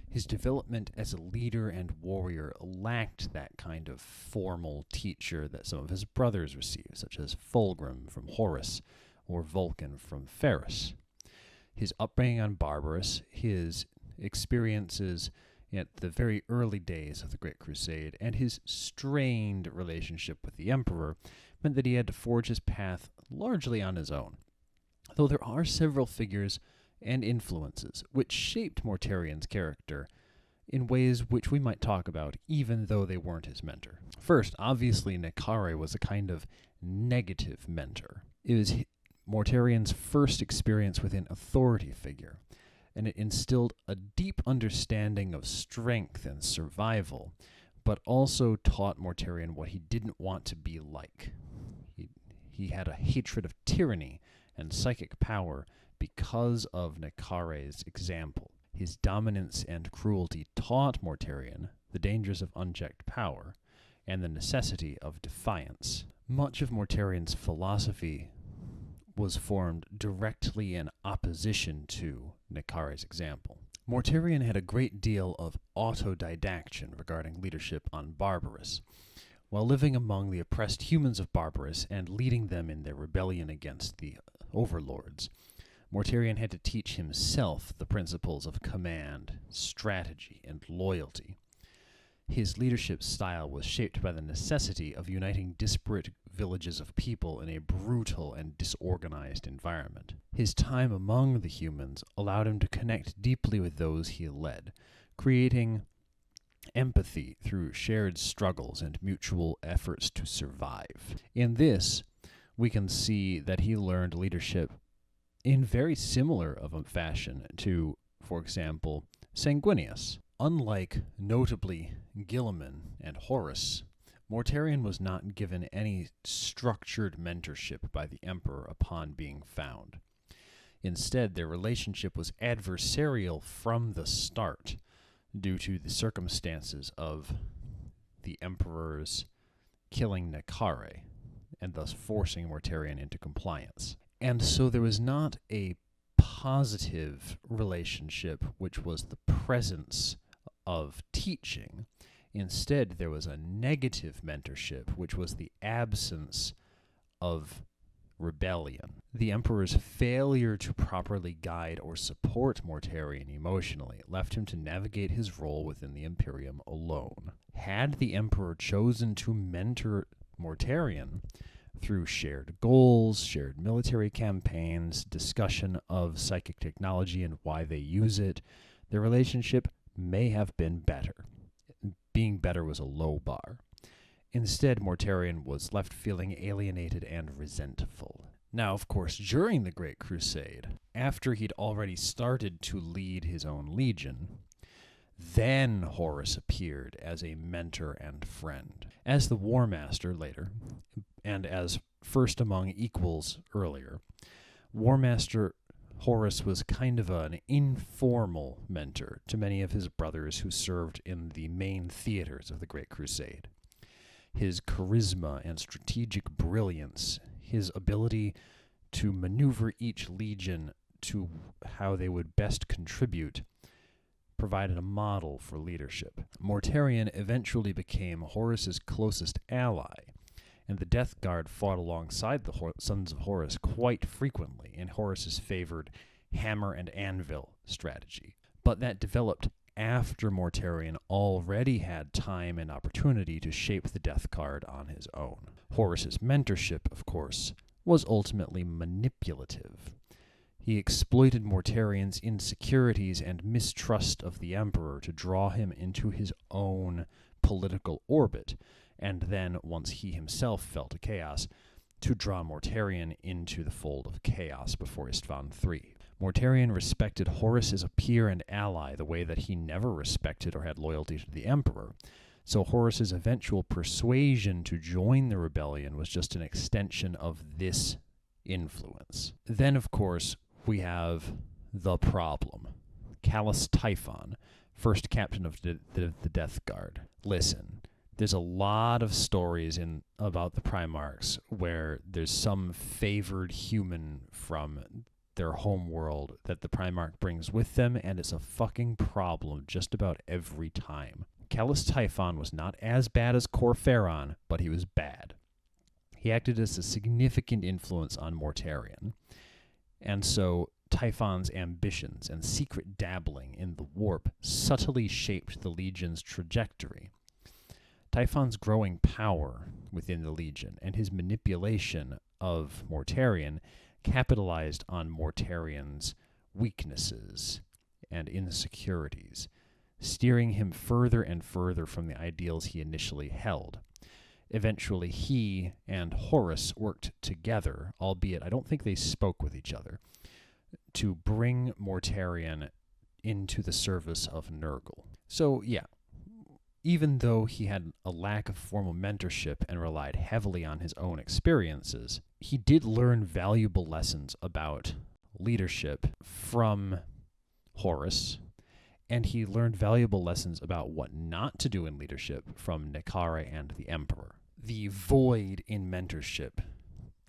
His development as a leader and warrior lacked that kind of formal teacher that some of his brothers received, such as Fulgrim from Horus or Vulcan from Ferris. His upbringing on Barbarous, his experiences at the very early days of the Great Crusade, and his strained relationship with the Emperor meant that he had to forge his path largely on his own. Though there are several figures and influences which shaped Mortarion's character in ways which we might talk about even though they weren't his mentor. First, obviously, Nekare was a kind of negative mentor. It was Mortarion's first experience with an authority figure, and it instilled a deep understanding of strength and survival, but also taught Mortarion what he didn't want to be like. He had a hatred of tyranny and psychic power because of Nekare's example. His dominance and cruelty taught Mortarion the dangers of unchecked power and the necessity of defiance. Much of Mortarion's philosophy was formed directly in opposition to Nekare's example. Mortarion had a great deal of autodidaction regarding leadership on Barbarous. While living among the oppressed humans of Barbarous and leading them in their rebellion against the overlords, Mortarion had to teach himself the principles of command, strategy, and loyalty. His leadership style was shaped by the necessity of uniting disparate villages of people in a brutal and disorganized environment. His time among the humans allowed him to connect deeply with those he led, creating empathy through shared struggles and mutual efforts to survive. In this, we can see that he learned leadership in very similar of a fashion to, for example, Sanguinius. Unlike, notably, Guilliman and Horus, Mortarion was not given any structured mentorship by the Emperor upon being found. Instead, their relationship was adversarial from the start due to the circumstances of the Emperor's killing Nekare and thus forcing Mortarion into compliance. And so there was not a positive relationship, which was the presence of teaching. Instead, there was a negative mentorship, which was the absence of rebellion. The Emperor's failure to properly guide or support Mortarion emotionally left him to navigate his role within the Imperium alone. Had the Emperor chosen to mentor Mortarion through shared goals, shared military campaigns, discussion of psychic technology and why they use it, their relationship may have been better. Being better was a low bar. Instead, Mortarion was left feeling alienated and resentful. Now, of course, during the Great Crusade, after he'd already started to lead his own legion, then Horus appeared as a mentor and friend. As the War Master later, and as first among equals earlier, War Master Horus was kind of an informal mentor to many of his brothers who served in the main theaters of the Great Crusade. His charisma and strategic brilliance, his ability to maneuver each legion to how they would best contribute, provided a model for leadership. Mortarion eventually became Horus's closest ally, and the Death Guard fought alongside the Sons of Horus quite frequently in Horus's favored hammer and anvil strategy. But that developed after Mortarion already had time and opportunity to shape the Death Guard on his own. Horus's mentorship, of course, was ultimately manipulative. He exploited Mortarion's insecurities and mistrust of the Emperor to draw him into his own political orbit, and then, once he himself fell to chaos, to draw Mortarion into the fold of chaos before Istvan III. Mortarion respected Horus as a peer and ally the way that he never respected or had loyalty to the Emperor, so Horus's eventual persuasion to join the rebellion was just an extension of this influence. Then, of course, we have the problem. Callus Typhon, first captain of the Death Guard. Listen, there's a lot of stories about the Primarchs where there's some favored human from their home world that the Primarch brings with them, and it's a fucking problem just about every time. Callus Typhon was not as bad as Corferon, but he was bad. He acted as a significant influence on Mortarion, and so Typhon's ambitions and secret dabbling in the warp subtly shaped the Legion's trajectory. Typhon's growing power within the Legion and his manipulation of Mortarion capitalized on Mortarion's weaknesses and insecurities, steering him further and further from the ideals he initially held. Eventually, he and Horus worked together, albeit I don't think they spoke with each other, to bring Mortarion into the service of Nurgle. So, yeah, even though he had a lack of formal mentorship and relied heavily on his own experiences, he did learn valuable lessons about leadership from Horus, and he learned valuable lessons about what not to do in leadership from Nekare and the Emperor. The void in mentorship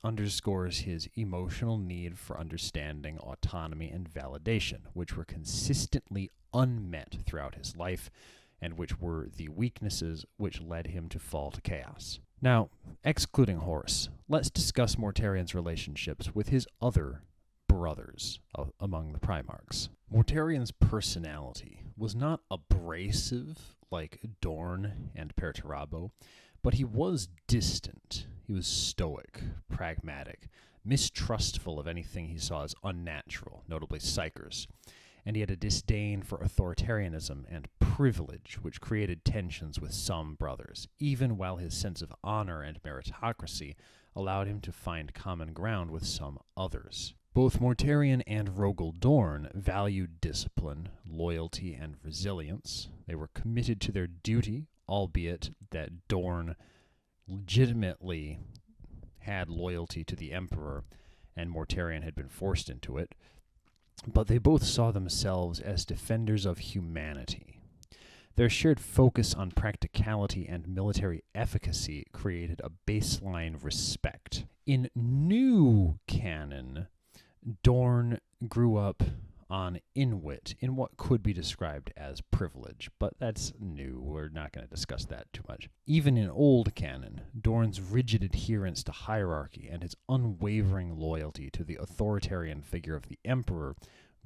underscores his emotional need for understanding, autonomy, and validation, which were consistently unmet throughout his life, and which were the weaknesses which led him to fall to chaos. Now, excluding Horus, let's discuss Mortarion's relationships with his other brothers among the Primarchs. Mortarion's personality was not abrasive like Dorn and Perturabo, but he was distant. He was stoic, pragmatic, mistrustful of anything he saw as unnatural, notably psychers, and he had a disdain for authoritarianism and privilege, which created tensions with some brothers, even while his sense of honor and meritocracy allowed him to find common ground with some others. Both Mortarion and Rogel Dorn valued discipline, loyalty, and resilience. They were committed to their duty, albeit that Dorn legitimately had loyalty to the Emperor, and Mortarion had been forced into it. But they both saw themselves as defenders of humanity. Their shared focus on practicality and military efficacy created a baseline respect. In new canon, Dorn grew up on Inuit in what could be described as privilege, but that's new. We're not going to discuss that too much. Even in old canon, Dorn's rigid adherence to hierarchy and his unwavering loyalty to the authoritarian figure of the Emperor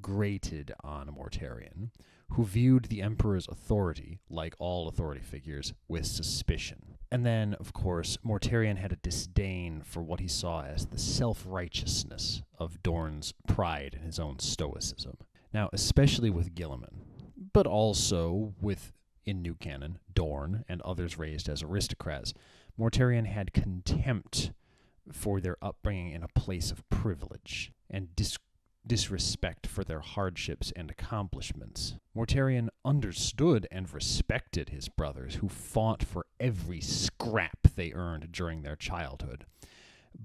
grated on Mortarion, who viewed the Emperor's authority, like all authority figures, with suspicion. And then, of course, Mortarion had a disdain for what he saw as the self-righteousness of Dorn's pride in his own stoicism. Now, especially with Guilliman, but also with, in new canon, Dorn and others raised as aristocrats, Mortarion had contempt for their upbringing in a place of privilege and disrespect for their hardships and accomplishments. Mortarion understood and respected his brothers, who fought for every scrap they earned during their childhood.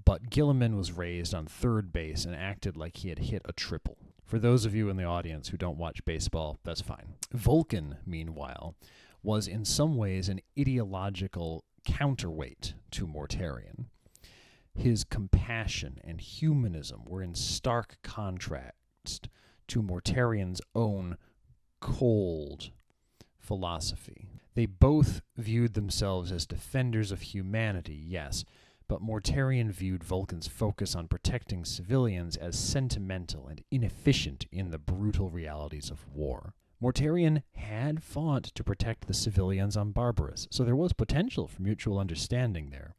But Guilliman was raised on third base and acted like he had hit a triple. For those of you in the audience who don't watch baseball, that's fine. Vulcan, meanwhile, was in some ways an ideological counterweight to Mortarion. His compassion and humanism were in stark contrast to Mortarion's own cold philosophy. They both viewed themselves as defenders of humanity, yes, but Mortarion viewed Vulcan's focus on protecting civilians as sentimental and inefficient in the brutal realities of war. Mortarion had fought to protect the civilians on Barbarous, so there was potential for mutual understanding there.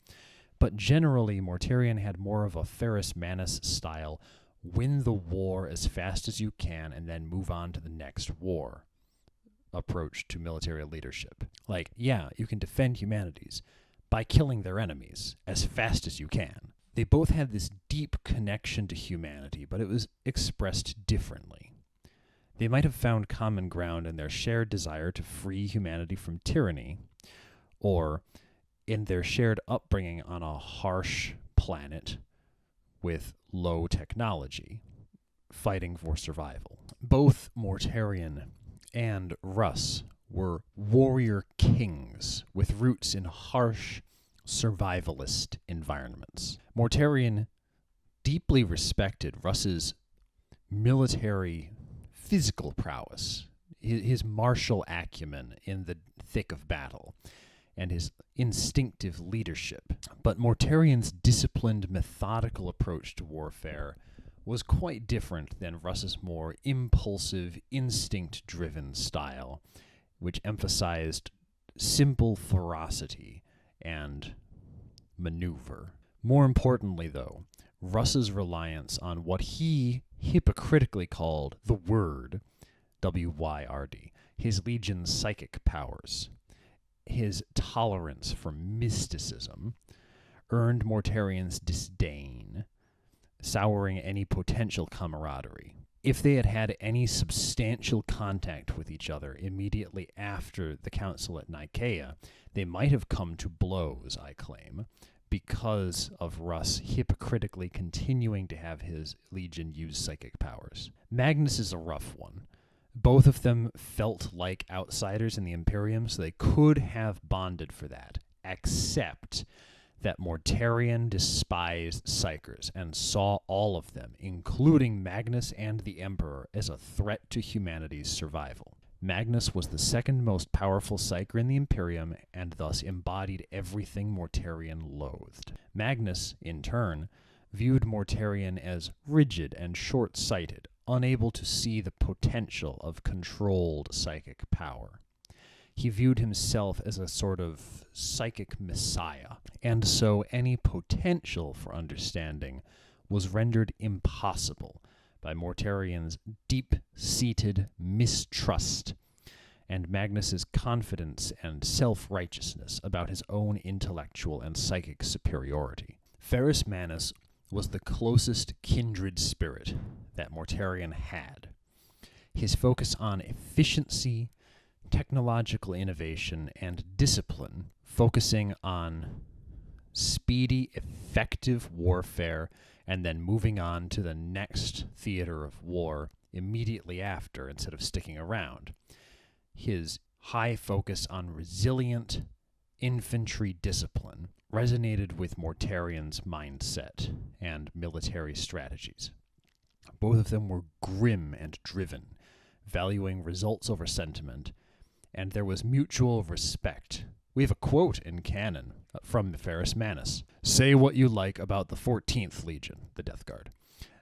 But generally, Mortarion had more of a Ferrus Manus style, win the war as fast as you can and then move on to the next war approach to military leadership. Like, yeah, you can defend humanities by killing their enemies as fast as you can. They both had this deep connection to humanity, but it was expressed differently. They might have found common ground in their shared desire to free humanity from tyranny, or in their shared upbringing on a harsh planet with low technology, fighting for survival. Both Mortarion and Russ were warrior kings with roots in harsh, survivalist environments. Mortarion deeply respected Russ's military physical prowess, his martial acumen in the thick of battle, and his instinctive leadership. But Mortarion's disciplined, methodical approach to warfare was quite different than Russ's more impulsive, instinct-driven style, which emphasized simple ferocity and maneuver. More importantly, though, Russ's reliance on what he hypocritically called the Wyrd, W-Y-R-D, his legion's psychic powers, his tolerance for mysticism, earned Mortarion's disdain, souring any potential camaraderie. If they had had any substantial contact with each other immediately after the council at Nicaea, they might have come to blows, I claim, because of Russ hypocritically continuing to have his legion use psychic powers. Magnus is a rough one. Both of them felt like outsiders in the Imperium, so they could have bonded for that, except that Mortarion despised Psykers and saw all of them, including Magnus and the Emperor, as a threat to humanity's survival. Magnus was the second most powerful Psyker in the Imperium and thus embodied everything Mortarion loathed. Magnus, in turn, viewed Mortarion as rigid and short-sighted, unable to see the potential of controlled psychic power. He viewed himself as a sort of psychic messiah, and so any potential for understanding was rendered impossible by Mortarion's deep-seated mistrust and Magnus's confidence and self-righteousness about his own intellectual and psychic superiority. Ferrus Manus was the closest kindred spirit that Mortarion had. His focus on efficiency, technological innovation, and discipline, focusing on speedy, effective warfare, and then moving on to the next theater of war immediately after instead of sticking around. His high focus on resilient infantry discipline resonated with Mortarion's mindset and military strategies. Both of them were grim and driven, valuing results over sentiment, and there was mutual respect. We have a quote in canon from Ferrus Manus. "Say what you like about the 14th Legion, the Death Guard.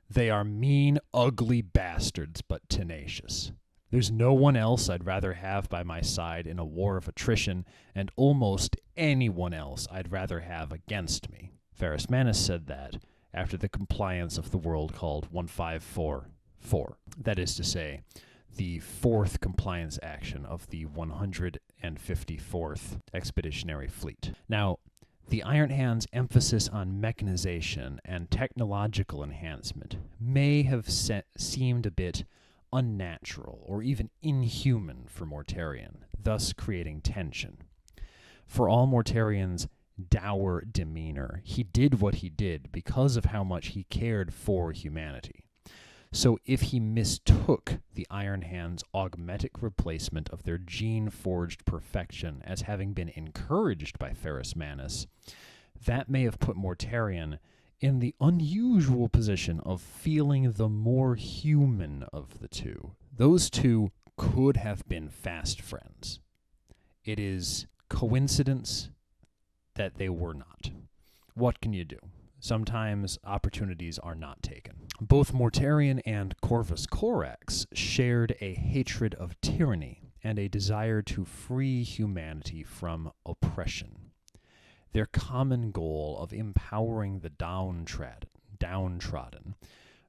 They are mean, ugly bastards, but tenacious. There's no one else I'd rather have by my side in a war of attrition, and almost anyone else I'd rather have against me." Ferrus Manus said that after the compliance of the world called 1544. That is to say, the fourth compliance action of the 154th Expeditionary Fleet. Now, the Iron Hand's emphasis on mechanization and technological enhancement may have seemed a bit unnatural or even inhuman for Mortarion, thus creating tension. For all Mortarion's dour demeanor, he did what he did because of how much he cared for humanity. So if he mistook the Iron Hand's augmetic replacement of their gene-forged perfection as having been encouraged by Ferrus Manus, that may have put Mortarion in the unusual position of feeling the more human of the two. Those two could have been fast friends. It is coincidence that they were not. What can you do? Sometimes opportunities are not taken. Both Mortarion and Corvus Corax shared a hatred of tyranny and a desire to free humanity from oppression. Their common goal of empowering the downtrodden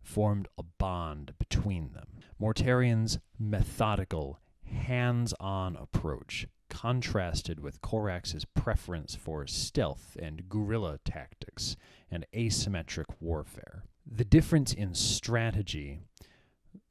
formed a bond between them. Mortarion's methodical, hands-on approach contrasted with Corax's preference for stealth and guerrilla tactics and asymmetric warfare. The difference in strategy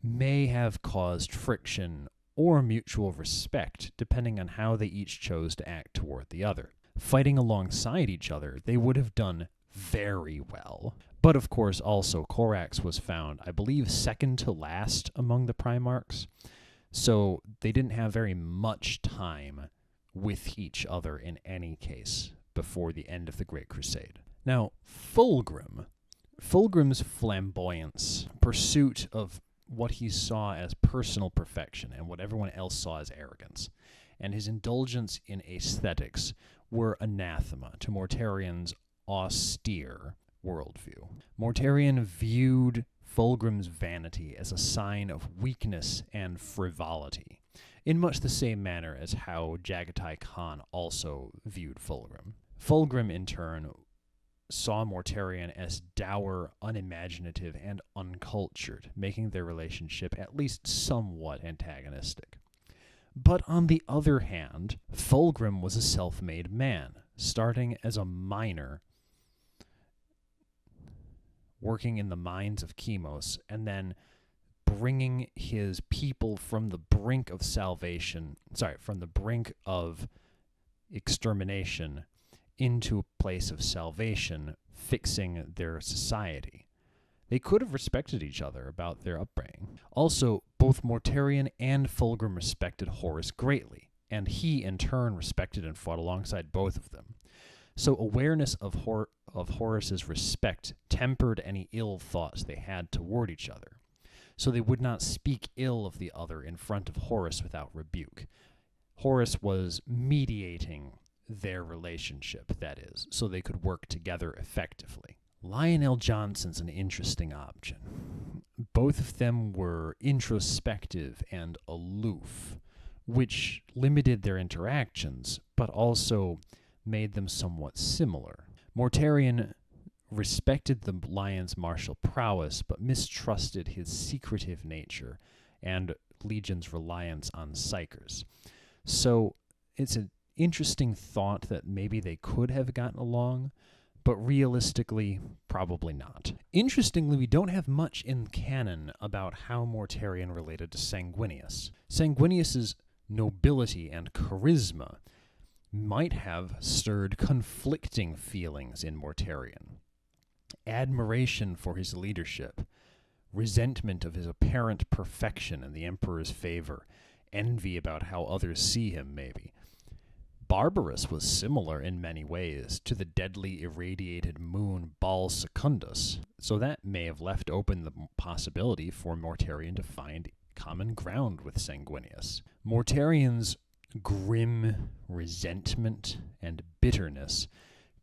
may have caused friction or mutual respect, depending on how they each chose to act toward the other. Fighting alongside each other, they would have done very well. But of course, also, Corax was found, I believe, second to last among the Primarchs, so they didn't have very much time with each other in any case before the end of the Great Crusade. Now, Fulgrim's flamboyance, pursuit of what he saw as personal perfection and what everyone else saw as arrogance, and his indulgence in aesthetics were anathema to Mortarion's austere worldview. Mortarion viewed Fulgrim's vanity as a sign of weakness and frivolity, in much the same manner as how Jagatai Khan also viewed Fulgrim. Fulgrim, in turn, saw Mortarion as dour, unimaginative, and uncultured, making their relationship at least somewhat antagonistic. But on the other hand, Fulgrim was a self-made man, starting as a miner, working in the mines of Chemos, and then bringing his people from the brink of extermination into a place of salvation, fixing their society. They could have respected each other about their upbringing. Also, both Mortarion and Fulgrim respected Horus greatly, and he in turn respected and fought alongside both of them. So awareness of Horus's respect tempered any ill thoughts they had toward each other. So they would not speak ill of the other in front of Horus without rebuke. Horus was mediating their relationship, that is, so they could work together effectively. Lionel Johnson's an interesting option. Both of them were introspective and aloof, which limited their interactions, but also made them somewhat similar. Mortarion respected the lion's martial prowess, but mistrusted his secretive nature and Legion's reliance on psychers. So it's an interesting thought that maybe they could have gotten along, but realistically, probably not. Interestingly, we don't have much in canon about how Mortarion related to Sanguinius. Sanguinius's nobility and charisma might have stirred conflicting feelings in Mortarion. Admiration for his leadership, resentment of his apparent perfection in the Emperor's favor, envy about how others see him, maybe. Barbarous was similar in many ways to the deadly irradiated moon Baal Secundus, so that may have left open the possibility for Mortarion to find common ground with Sanguinius. Mortarion's grim resentment and bitterness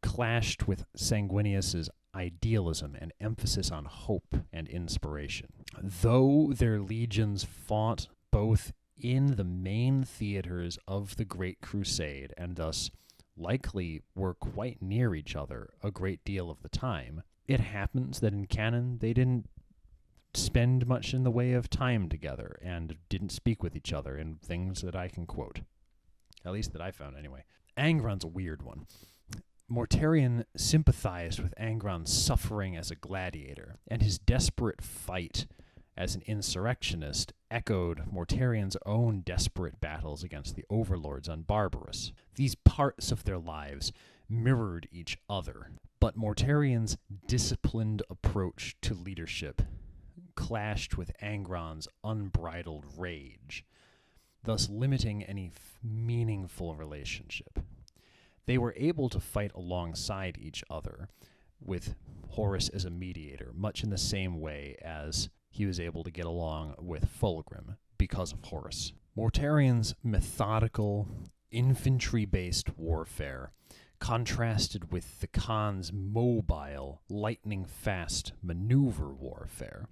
clashed with Sanguinius's idealism and emphasis on hope and inspiration. Though their legions fought both in the main theaters of the Great Crusade, and thus likely were quite near each other a great deal of the time, it happens that in canon they didn't spend much in the way of time together and didn't speak with each other in things that I can quote. At least that I found anyway. Angron's a weird one. Mortarion sympathized with Angron's suffering as a gladiator, and his desperate fight as an insurrectionist echoed Mortarion's own desperate battles against the overlords on Barbarous. These parts of their lives mirrored each other, but Mortarion's disciplined approach to leadership clashed with Angron's unbridled rage, thus limiting any meaningful relationship. They were able to fight alongside each other, with Horus as a mediator, much in the same way as he was able to get along with Fulgrim because of Horus. Mortarion's methodical, infantry-based warfare contrasted with the Khan's mobile, lightning-fast maneuver warfare,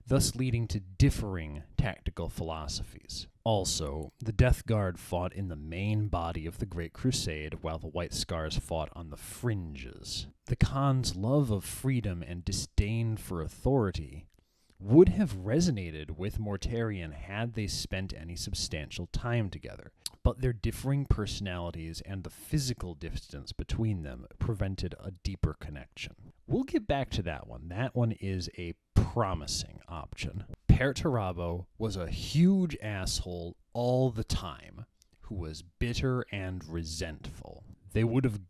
thus leading to differing tactical philosophies. Also, the Death Guard fought in the main body of the Great Crusade, while the White Scars fought on the fringes. The Khan's love of freedom and disdain for authority would have resonated with Mortarion had they spent any substantial time together, but their differing personalities and the physical distance between them prevented a deeper connection. We'll get back to that one. That one is a promising option. Perturabo was a huge asshole all the time, who was bitter and resentful. They would have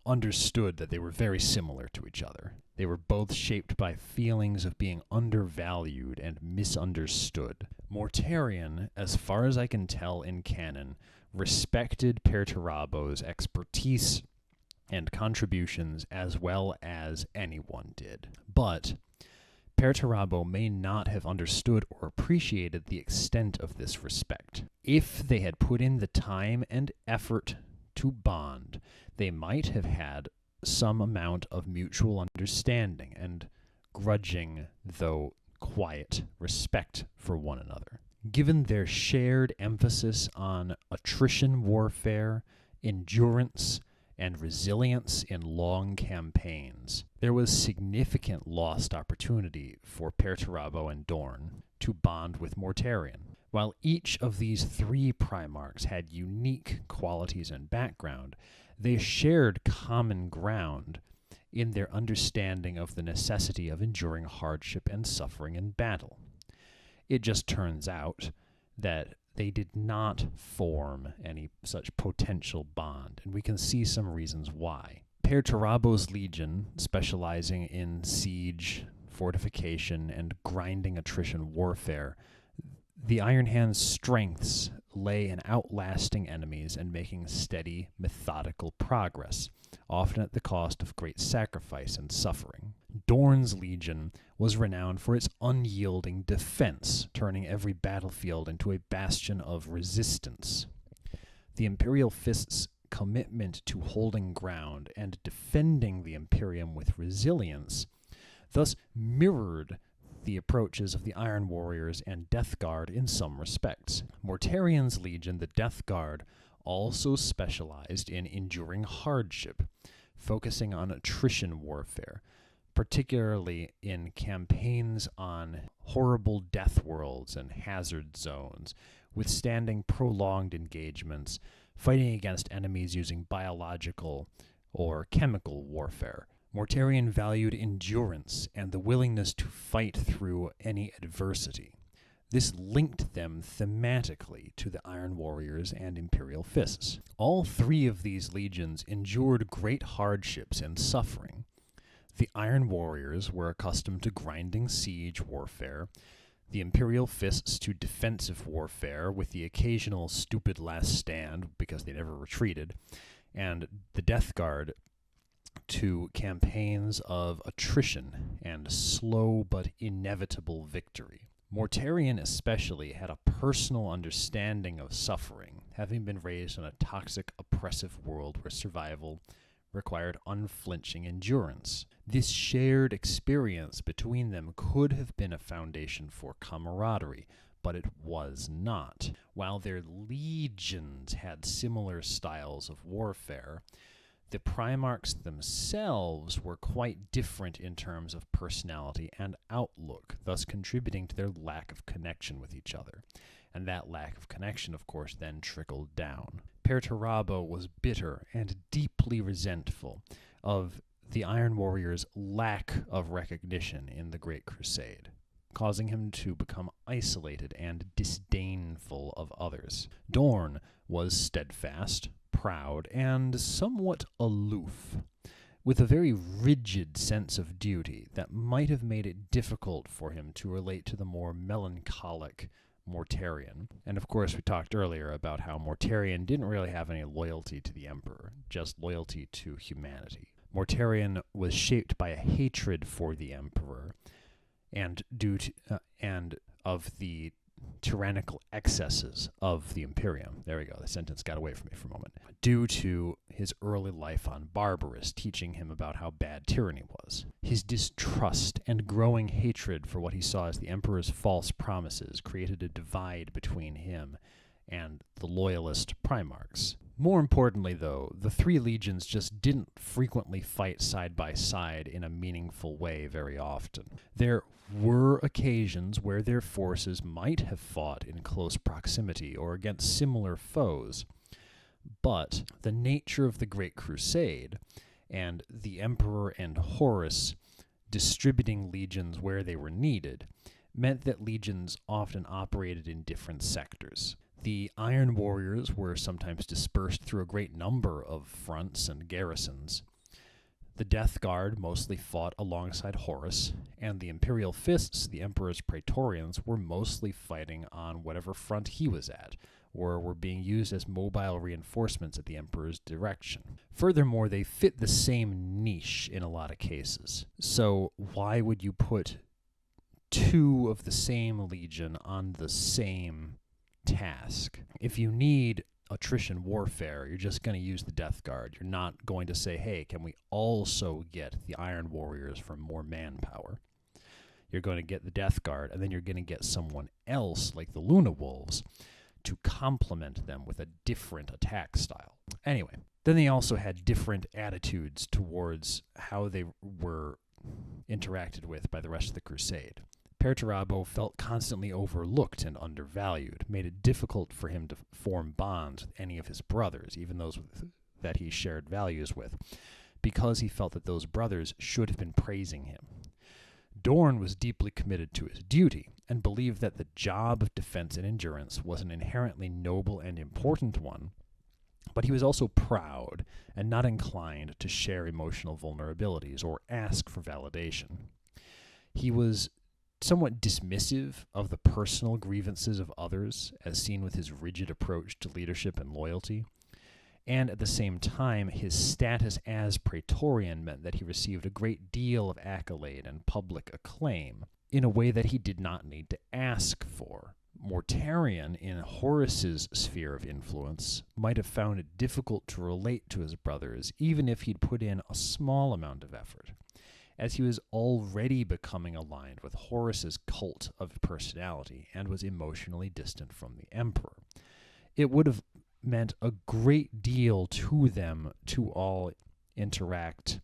understood that they were very similar to each other. They were both shaped by feelings of being undervalued and misunderstood. Mortarion, as far as I can tell in canon, respected Perturabo's expertise and contributions as well as anyone did. But Perturabo may not have understood or appreciated the extent of this respect. If they had put in the time and effort to bond, they might have had some amount of mutual understanding and grudging, though quiet, respect for one another. Given their shared emphasis on attrition warfare, endurance, and resilience in long campaigns, there was significant lost opportunity for Perturabo and Dorn to bond with Mortarion. While each of these three Primarchs had unique qualities and background, they shared common ground in their understanding of the necessity of enduring hardship and suffering in battle. It just turns out that they did not form any such potential bond, and we can see some reasons why. Perturabo's legion, specializing in siege, fortification, and grinding attrition warfare, the Iron Hand's strengths lay in outlasting enemies and making steady, methodical progress, often at the cost of great sacrifice and suffering. Dorn's legion was renowned for its unyielding defense, turning every battlefield into a bastion of resistance. The Imperial Fist's commitment to holding ground and defending the Imperium with resilience thus mirrored the approaches of the Iron Warriors and Death Guard in some respects. Mortarion's legion, the Death Guard, also specialized in enduring hardship, focusing on attrition warfare, particularly in campaigns on horrible death worlds and hazard zones, withstanding prolonged engagements, fighting against enemies using biological or chemical warfare. Mortarion valued endurance and the willingness to fight through any adversity. This linked them thematically to the Iron Warriors and Imperial Fists. All three of these legions endured great hardships and suffering. The Iron Warriors were accustomed to grinding siege warfare, the Imperial Fists to defensive warfare with the occasional stupid last stand because they never retreated, and the Death Guard to campaigns of attrition and slow but inevitable victory. Mortarion especially had a personal understanding of suffering, having been raised in a toxic, oppressive world where survival required unflinching endurance. This shared experience between them could have been a foundation for camaraderie, but it was not. While their legions had similar styles of warfare, the Primarchs themselves were quite different in terms of personality and outlook, thus contributing to their lack of connection with each other. And that lack of connection, of course, then trickled down. Perturabo was bitter and deeply resentful of the Iron Warriors' lack of recognition in the Great Crusade, causing him to become isolated and disdainful of others. Dorn was steadfast, proud, and somewhat aloof, with a very rigid sense of duty that might have made it difficult for him to relate to the more melancholic Mortarion. And of course, we talked earlier about how Mortarion didn't really have any loyalty to the Emperor, just loyalty to humanity. Mortarion was shaped by a hatred for the Emperor and of the tyrannical excesses of the Imperium. There we go. The sentence got away from me for a moment. Due to his early life on Barbarous, teaching him about how bad tyranny was. His distrust and growing hatred for what he saw as the Emperor's false promises created a divide between him and the loyalist Primarchs. More importantly, though, the three legions just didn't frequently fight side by side in a meaningful way very often. There were occasions where their forces might have fought in close proximity or against similar foes, but the nature of the Great Crusade and the Emperor and Horus distributing legions where they were needed meant that legions often operated in different sectors. The Iron Warriors were sometimes dispersed through a great number of fronts and garrisons. The Death Guard mostly fought alongside Horus, and the Imperial Fists, the Emperor's Praetorians, were mostly fighting on whatever front he was at, or were being used as mobile reinforcements at the Emperor's direction. Furthermore, they fit the same niche in a lot of cases. So why would you put two of the same legion on the same task? If you need attrition warfare, you're just going to use the Death Guard. You're not going to say, hey, can we also get the Iron Warriors for more manpower? You're going to get the Death Guard, and then you're going to get someone else, like the Luna Wolves, to complement them with a different attack style. Anyway, then they also had different attitudes towards how they were interacted with by the rest of the Crusade. Perturabo felt constantly overlooked and undervalued, made it difficult for him to form bonds with any of his brothers, even those that he shared values with, because he felt that those brothers should have been praising him. Dorn was deeply committed to his duty and believed that the job of defense and endurance was an inherently noble and important one, but he was also proud and not inclined to share emotional vulnerabilities or ask for validation. He was somewhat dismissive of the personal grievances of others, as seen with his rigid approach to leadership and loyalty, and at the same time, his status as Praetorian meant that he received a great deal of accolade and public acclaim in a way that he did not need to ask for. Mortarion, in Horus's sphere of influence, might have found it difficult to relate to his brothers, even if he'd put in a small amount of effort, as he was already becoming aligned with Horus's cult of personality and was emotionally distant from the Emperor. It would have meant a great deal to them to all interact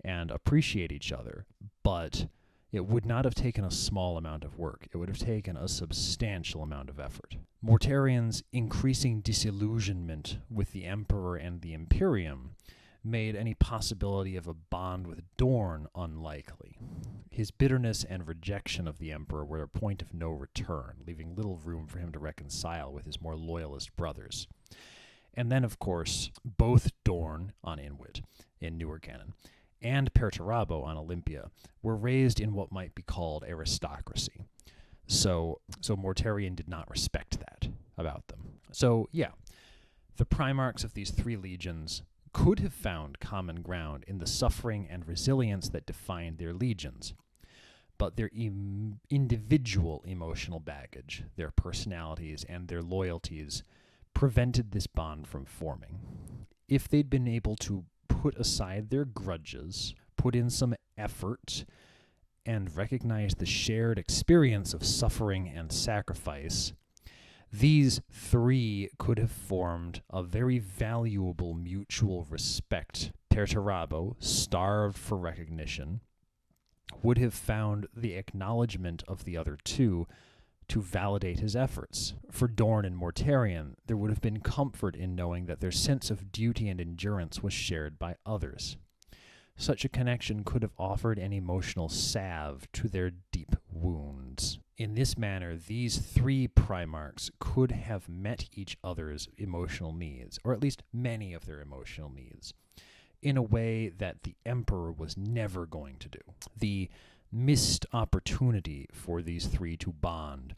and appreciate each other, but it would not have taken a small amount of work. It would have taken a substantial amount of effort. Mortarion's increasing disillusionment with the Emperor and the Imperium made any possibility of a bond with Dorne unlikely. His bitterness and rejection of the Emperor were a point of no return, leaving little room for him to reconcile with his more loyalist brothers. And then, of course, both Dorne on Inwit, in newer canon, and Perturabo on Olympia were raised in what might be called aristocracy. So Mortarion did not respect that about them. So, yeah, the Primarchs of these three legions could have found common ground in the suffering and resilience that defined their legions, but their individual emotional baggage, their personalities, and their loyalties prevented this bond from forming. If they'd been able to put aside their grudges, put in some effort, and recognize the shared experience of suffering and sacrifice, these three could have formed a very valuable mutual respect. Perturabo, starved for recognition, would have found the acknowledgement of the other two to validate his efforts. For Dorne and Mortarion, there would have been comfort in knowing that their sense of duty and endurance was shared by others. Such a connection could have offered an emotional salve to their deep wounds. In this manner, these three Primarchs could have met each other's emotional needs, or at least many of their emotional needs, in a way that the Emperor was never going to do. The missed opportunity for these three to bond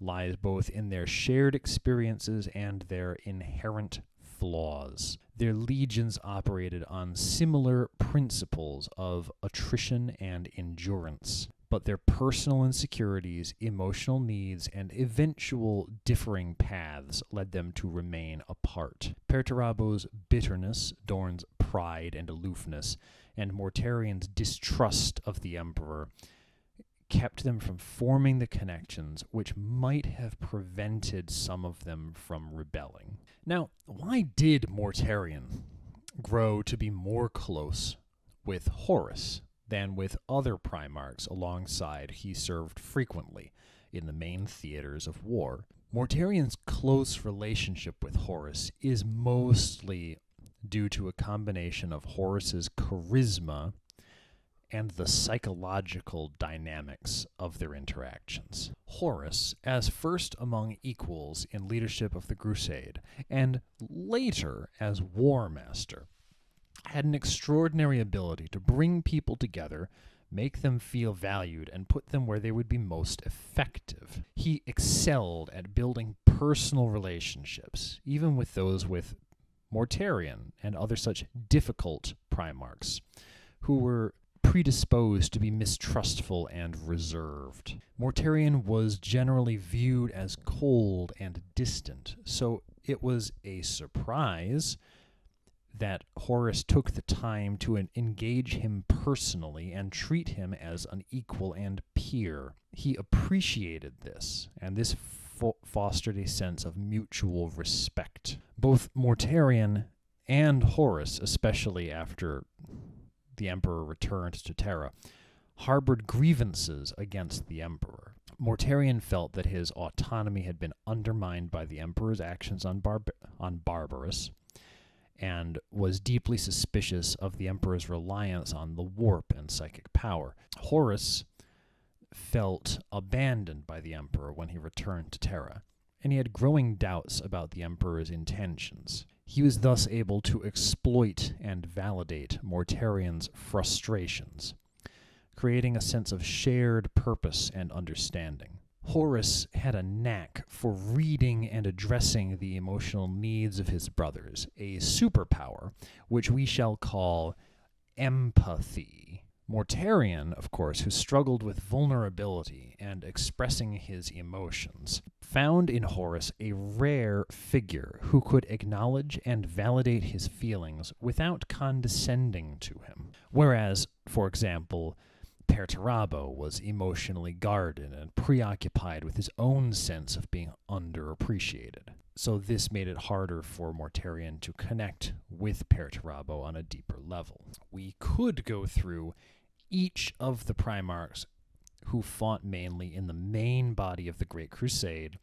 lies both in their shared experiences and their inherent flaws. Their legions operated on similar principles of attrition and endurance, but their personal insecurities, emotional needs, and eventual differing paths led them to remain apart. Perturabo's bitterness, Dorne's pride and aloofness, and Mortarion's distrust of the Emperor kept them from forming the connections which might have prevented some of them from rebelling. Now, why did Mortarion grow to be more close with Horus than with other Primarchs alongside he served frequently in the main theaters of war? Mortarion's close relationship with Horus is mostly due to a combination of Horus's charisma and the psychological dynamics of their interactions. Horus, as first among equals in leadership of the Crusade, and later as War Master, had an extraordinary ability to bring people together, make them feel valued, and put them where they would be most effective. He excelled at building personal relationships, even with those with Mortarion and other such difficult Primarchs, who were predisposed to be mistrustful and reserved. Mortarion was generally viewed as cold and distant, so it was a surprise that Horus took the time to engage him personally and treat him as an equal and peer. He appreciated this, and this fostered a sense of mutual respect. Both Mortarion and Horus, especially after the Emperor returned to Terra, harbored grievances against the Emperor. Mortarion felt that his autonomy had been undermined by the Emperor's actions on Barbarous, and was deeply suspicious of the Emperor's reliance on the warp and psychic power. Horus felt abandoned by the Emperor when he returned to Terra, and he had growing doubts about the Emperor's intentions. He was thus able to exploit and validate Mortarion's frustrations, creating a sense of shared purpose and understanding. Horus had a knack for reading and addressing the emotional needs of his brothers, a superpower which we shall call empathy. Mortarion, of course, who struggled with vulnerability and expressing his emotions, found in Horus a rare figure who could acknowledge and validate his feelings without condescending to him. Whereas, for example, Perturabo was emotionally guarded and preoccupied with his own sense of being underappreciated. So this made it harder for Mortarion to connect with Perturabo on a deeper level. We could go through each of the Primarchs who fought mainly in the main body of the Great Crusade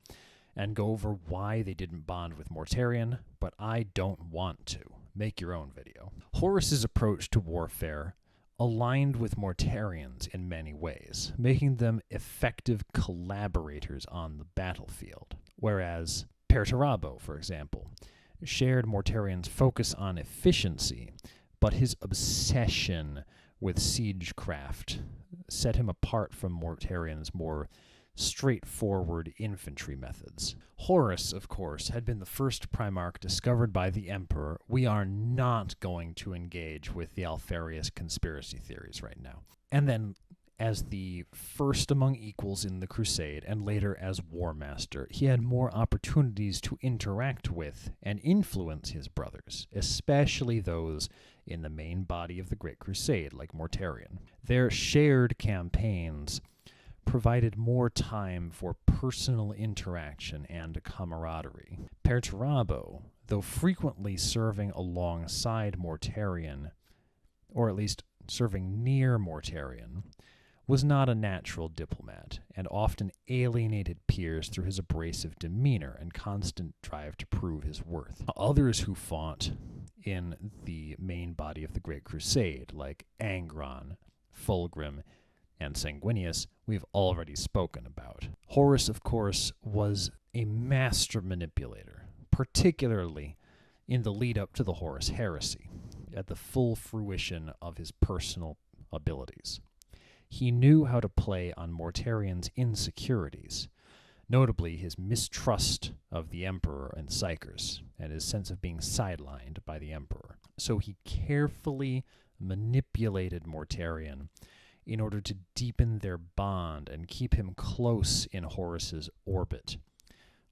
and go over why they didn't bond with Mortarion, but I don't want to. Make your own video. Horus's approach to warfare aligned with Mortarion's in many ways, making them effective collaborators on the battlefield, whereas Perturabo, for example, shared Mortarion's focus on efficiency, but his obsession with siegecraft set him apart from Mortarion's more straightforward infantry methods. Horus, of course, had been the first Primarch discovered by the Emperor. We are not going to engage with the Alfarius conspiracy theories right now. And then, as the first among equals in the Crusade, and later as War Master, he had more opportunities to interact with and influence his brothers, especially those in the main body of the Great Crusade, like Mortarion. Their shared campaigns provided more time for personal interaction and camaraderie. Perturabo, though frequently serving alongside Mortarion, or at least serving near Mortarion, was not a natural diplomat, and often alienated peers through his abrasive demeanor and constant drive to prove his worth. Others who fought in the main body of the Great Crusade, like Angron, Fulgrim, and Sanguinius, we've already spoken about. Horus, of course, was a master manipulator, particularly in the lead-up to the Horus heresy, at the full fruition of his personal abilities. He knew how to play on Mortarion's insecurities, notably his mistrust of the Emperor and Psychers, and his sense of being sidelined by the Emperor. So he carefully manipulated Mortarion in order to deepen their bond and keep him close in Horus's orbit.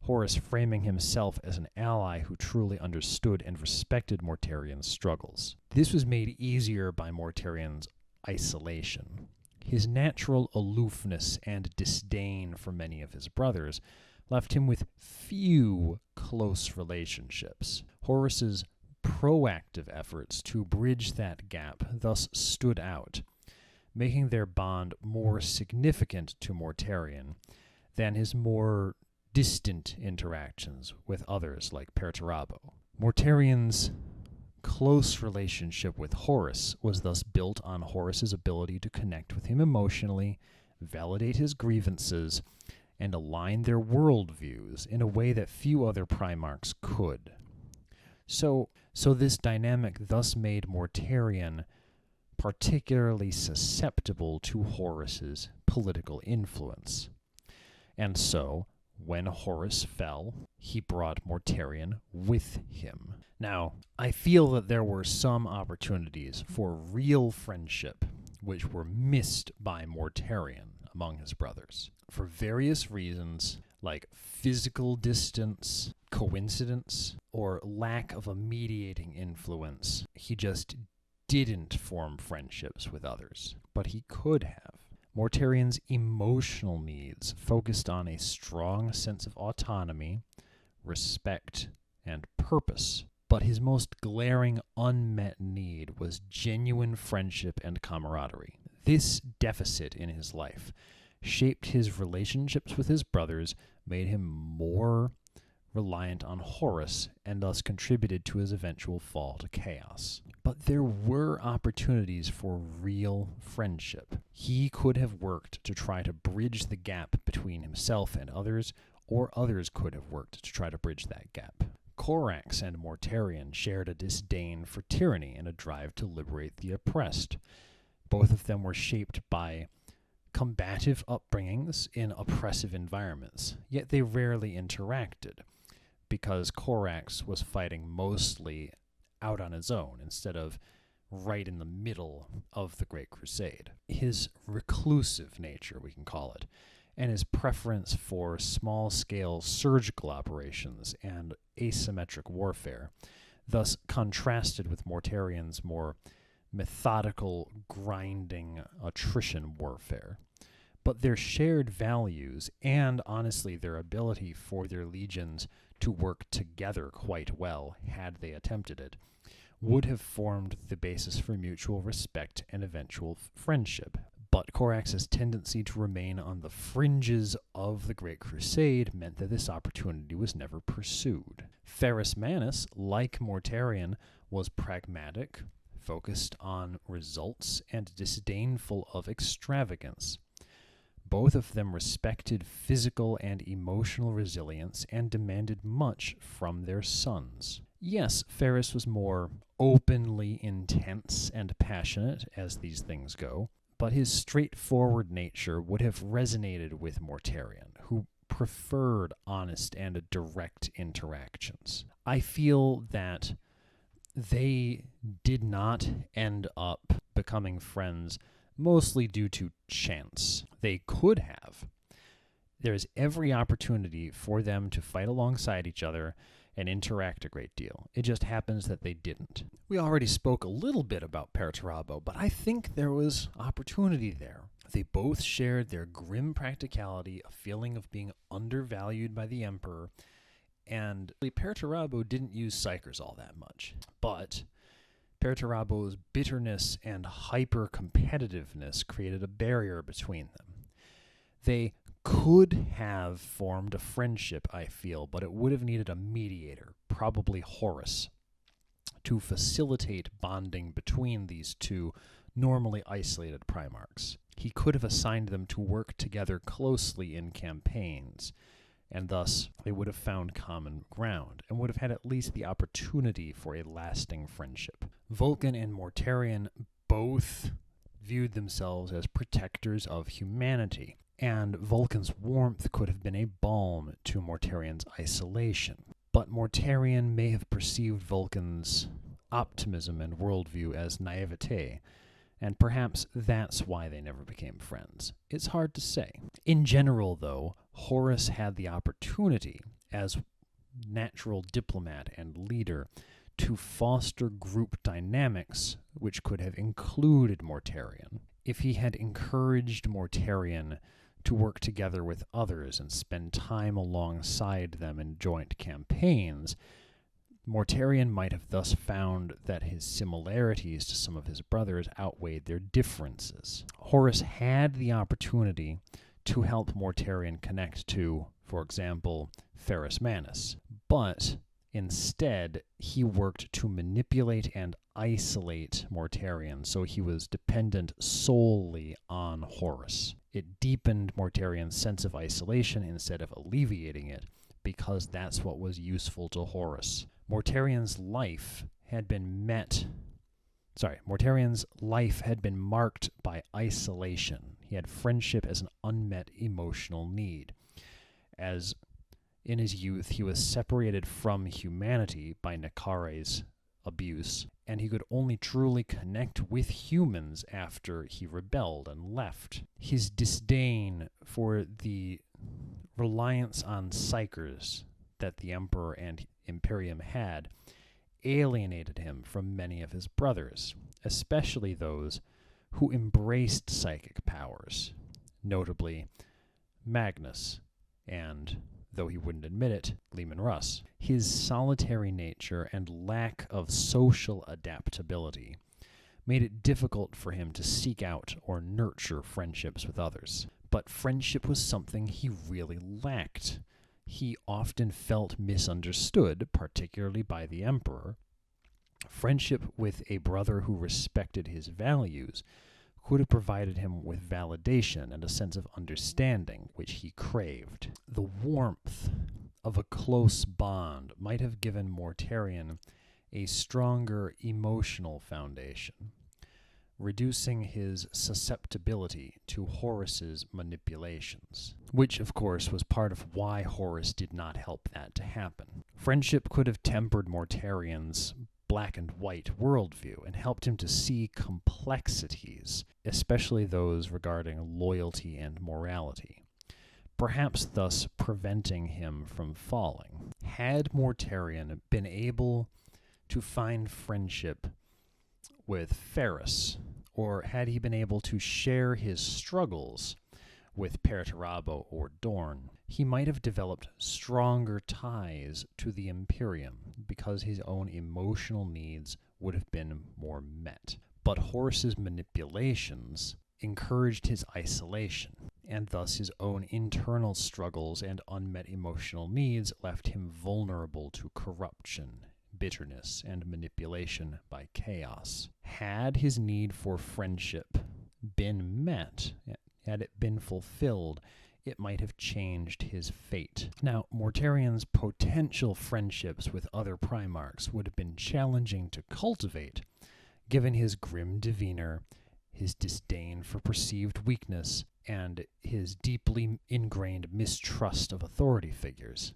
Horus framing himself as an ally who truly understood and respected Mortarion's struggles. This was made easier by Mortarion's isolation. His natural aloofness and disdain for many of his brothers left him with few close relationships. Horus's proactive efforts to bridge that gap thus stood out, making their bond more significant to Mortarion than his more distant interactions with others like Perturabo. Mortarion's close relationship with Horus was thus built on Horus's ability to connect with him emotionally, validate his grievances, and align their worldviews in a way that few other Primarchs could. So this dynamic thus made Mortarion particularly susceptible to Horus's political influence. And so, when Horus fell, he brought Mortarion with him. Now, I feel that there were some opportunities for real friendship which were missed by Mortarion among his brothers. For various reasons, like physical distance, coincidence, or lack of a mediating influence, he just didn't form friendships with others, but he could have. Mortarion's emotional needs focused on a strong sense of autonomy, respect, and purpose, but his most glaring unmet need was genuine friendship and camaraderie. This deficit in his life shaped his relationships with his brothers, made him more reliant on Horus, and thus contributed to his eventual fall to chaos. But there were opportunities for real friendship. He could have worked to try to bridge the gap between himself and others, or others could have worked to try to bridge that gap. Corax and Mortarion shared a disdain for tyranny and a drive to liberate the oppressed. Both of them were shaped by combative upbringings in oppressive environments, yet they rarely interacted, because Corax was fighting mostly out on his own instead of right in the middle of the Great Crusade. His reclusive nature, we can call it, and his preference for small-scale surgical operations and asymmetric warfare, thus contrasted with Mortarion's more methodical, grinding attrition warfare. but their shared values and, honestly, their ability for their legions to work together quite well, had they attempted it, would have formed the basis for mutual respect and eventual friendship. But Corax's tendency to remain on the fringes of the Great Crusade meant that this opportunity was never pursued. Ferrus Manus, like Mortarion, was pragmatic, focused on results, and disdainful of extravagance. Both of them respected physical and emotional resilience and demanded much from their sons. Yes, Ferrus was more openly intense and passionate, as these things go, but his straightforward nature would have resonated with Mortarion, who preferred honest and direct interactions. I feel that they did not end up becoming friends mostly due to chance. They could have. There's every opportunity for them to fight alongside each other and interact a great deal. It just happens that they didn't. We already spoke a little bit about Perturabo, but I think there was opportunity there. They both shared their grim practicality, a feeling of being undervalued by the Emperor, and Perturabo didn't use Psykers all that much. But Perturabo's bitterness and hyper-competitiveness created a barrier between them. They could have formed a friendship, I feel, but it would have needed a mediator, probably Horus, to facilitate bonding between these two normally isolated Primarchs. He could have assigned them to work together closely in campaigns, and thus they would have found common ground, and would have had at least the opportunity for a lasting friendship. Vulcan and Mortarion both viewed themselves as protectors of humanity, and Vulcan's warmth could have been a balm to Mortarion's isolation. But Mortarion may have perceived Vulcan's optimism and worldview as naivete, and perhaps that's why they never became friends. It's hard to say. In general, though, Horus had the opportunity, as natural diplomat and leader, to foster group dynamics which could have included Mortarion. If he had encouraged Mortarion to work together with others and spend time alongside them in joint campaigns, Mortarion might have thus found that his similarities to some of his brothers outweighed their differences. Horus had the opportunity to help Mortarion connect to, for example, Ferrus Manus, but instead he worked to manipulate and isolate Mortarion, so he was dependent solely on Horus. It deepened Mortarion's sense of isolation instead of alleviating it, because that's what was useful to Horus. Mortarion's life had been marked by isolation. He had friendship as an unmet emotional need. As in his youth, he was separated from humanity by Nekare's abuse, and he could only truly connect with humans after he rebelled and left. His disdain for the reliance on Psykers that the Emperor and Imperium had alienated him from many of his brothers, especially those who embraced psychic powers, notably Magnus and, though he wouldn't admit it, Leman Russ. His solitary nature and lack of social adaptability made it difficult for him to seek out or nurture friendships with others. But friendship was something he really lacked. He often felt misunderstood, particularly by the Emperor. Friendship with a brother who respected his values could have provided him with validation and a sense of understanding, which he craved. The warmth of a close bond might have given Mortarion a stronger emotional foundation, reducing his susceptibility to Horus's manipulations, which, of course, was part of why Horus did not help that to happen. Friendship could have tempered Mortarion's black and white worldview and helped him to see complexities, especially those regarding loyalty and morality, perhaps thus preventing him from falling. Had Mortarion been able to find friendship with Ferrus, or had he been able to share his struggles with Perturabo or Dorn, he might have developed stronger ties to the Imperium because his own emotional needs would have been more met. But Horus's manipulations encouraged his isolation, and thus his own internal struggles and unmet emotional needs left him vulnerable to corruption, bitterness, and manipulation by chaos. Had his need for friendship been met, had it been fulfilled, it might have changed his fate. Now, Mortarion's potential friendships with other Primarchs would have been challenging to cultivate, given his grim demeanor, his disdain for perceived weakness, and his deeply ingrained mistrust of authority figures.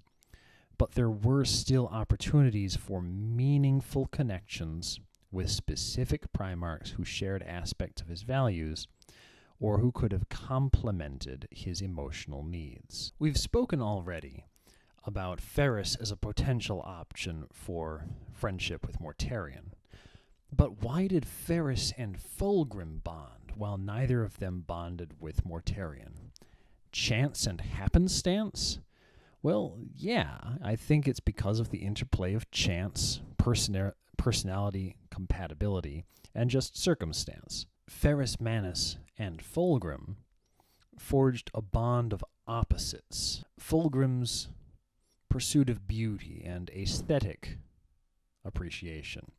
But there were still opportunities for meaningful connections with specific Primarchs who shared aspects of his values, or who could have complemented his emotional needs. We've spoken already about Ferrus as a potential option for friendship with Mortarion. But why did Ferrus and Fulgrim bond, while neither of them bonded with Mortarion? Chance and happenstance? Well, yeah, I think it's because of the interplay of chance, personality compatibility, and just circumstance. Ferrus Manus and Fulgrim forged a bond of opposites. Fulgrim's pursuit of beauty and aesthetic appreciation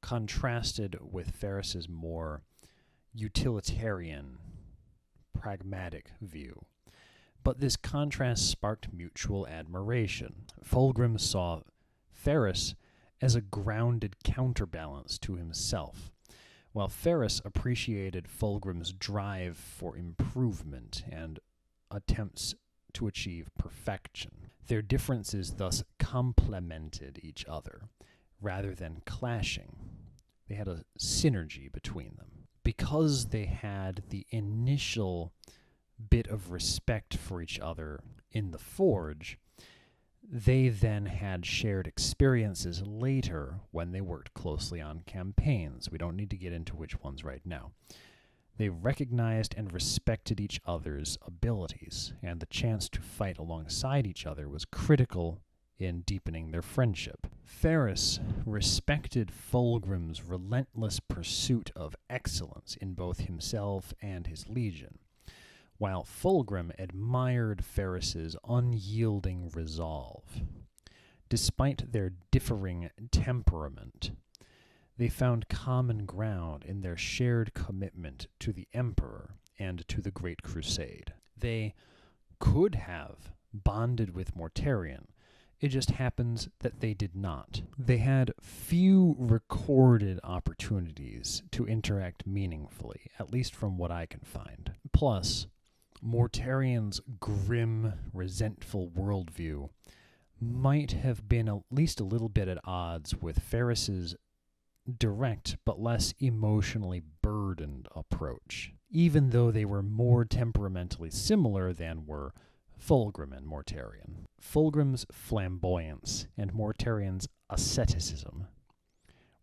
contrasted with Ferrus's more utilitarian, pragmatic view. But this contrast sparked mutual admiration. Fulgrim saw Ferrus as a grounded counterbalance to himself, while Ferrus appreciated Fulgrim's drive for improvement and attempts to achieve perfection. Their differences thus complemented each other, rather than clashing. They had a synergy between them. Because they had the initial bit of respect for each other in the Forge, they then had shared experiences later when they worked closely on campaigns. We don't need to get into which ones right now. They recognized and respected each other's abilities, and the chance to fight alongside each other was critical in deepening their friendship. Ferrus respected Fulgrim's relentless pursuit of excellence in both himself and his legion, while Fulgrim admired Ferrus's unyielding resolve. Despite their differing temperament, they found common ground in their shared commitment to the Emperor and to the Great Crusade. They could have bonded with Mortarion. It just happens that they did not. They had few recorded opportunities to interact meaningfully, at least from what I can find. Plus, Mortarion's grim, resentful worldview might have been at least a little bit at odds with Ferrus's direct but less emotionally burdened approach, even though they were more temperamentally similar than were Fulgrim and Mortarion. Fulgrim's flamboyance and Mortarion's asceticism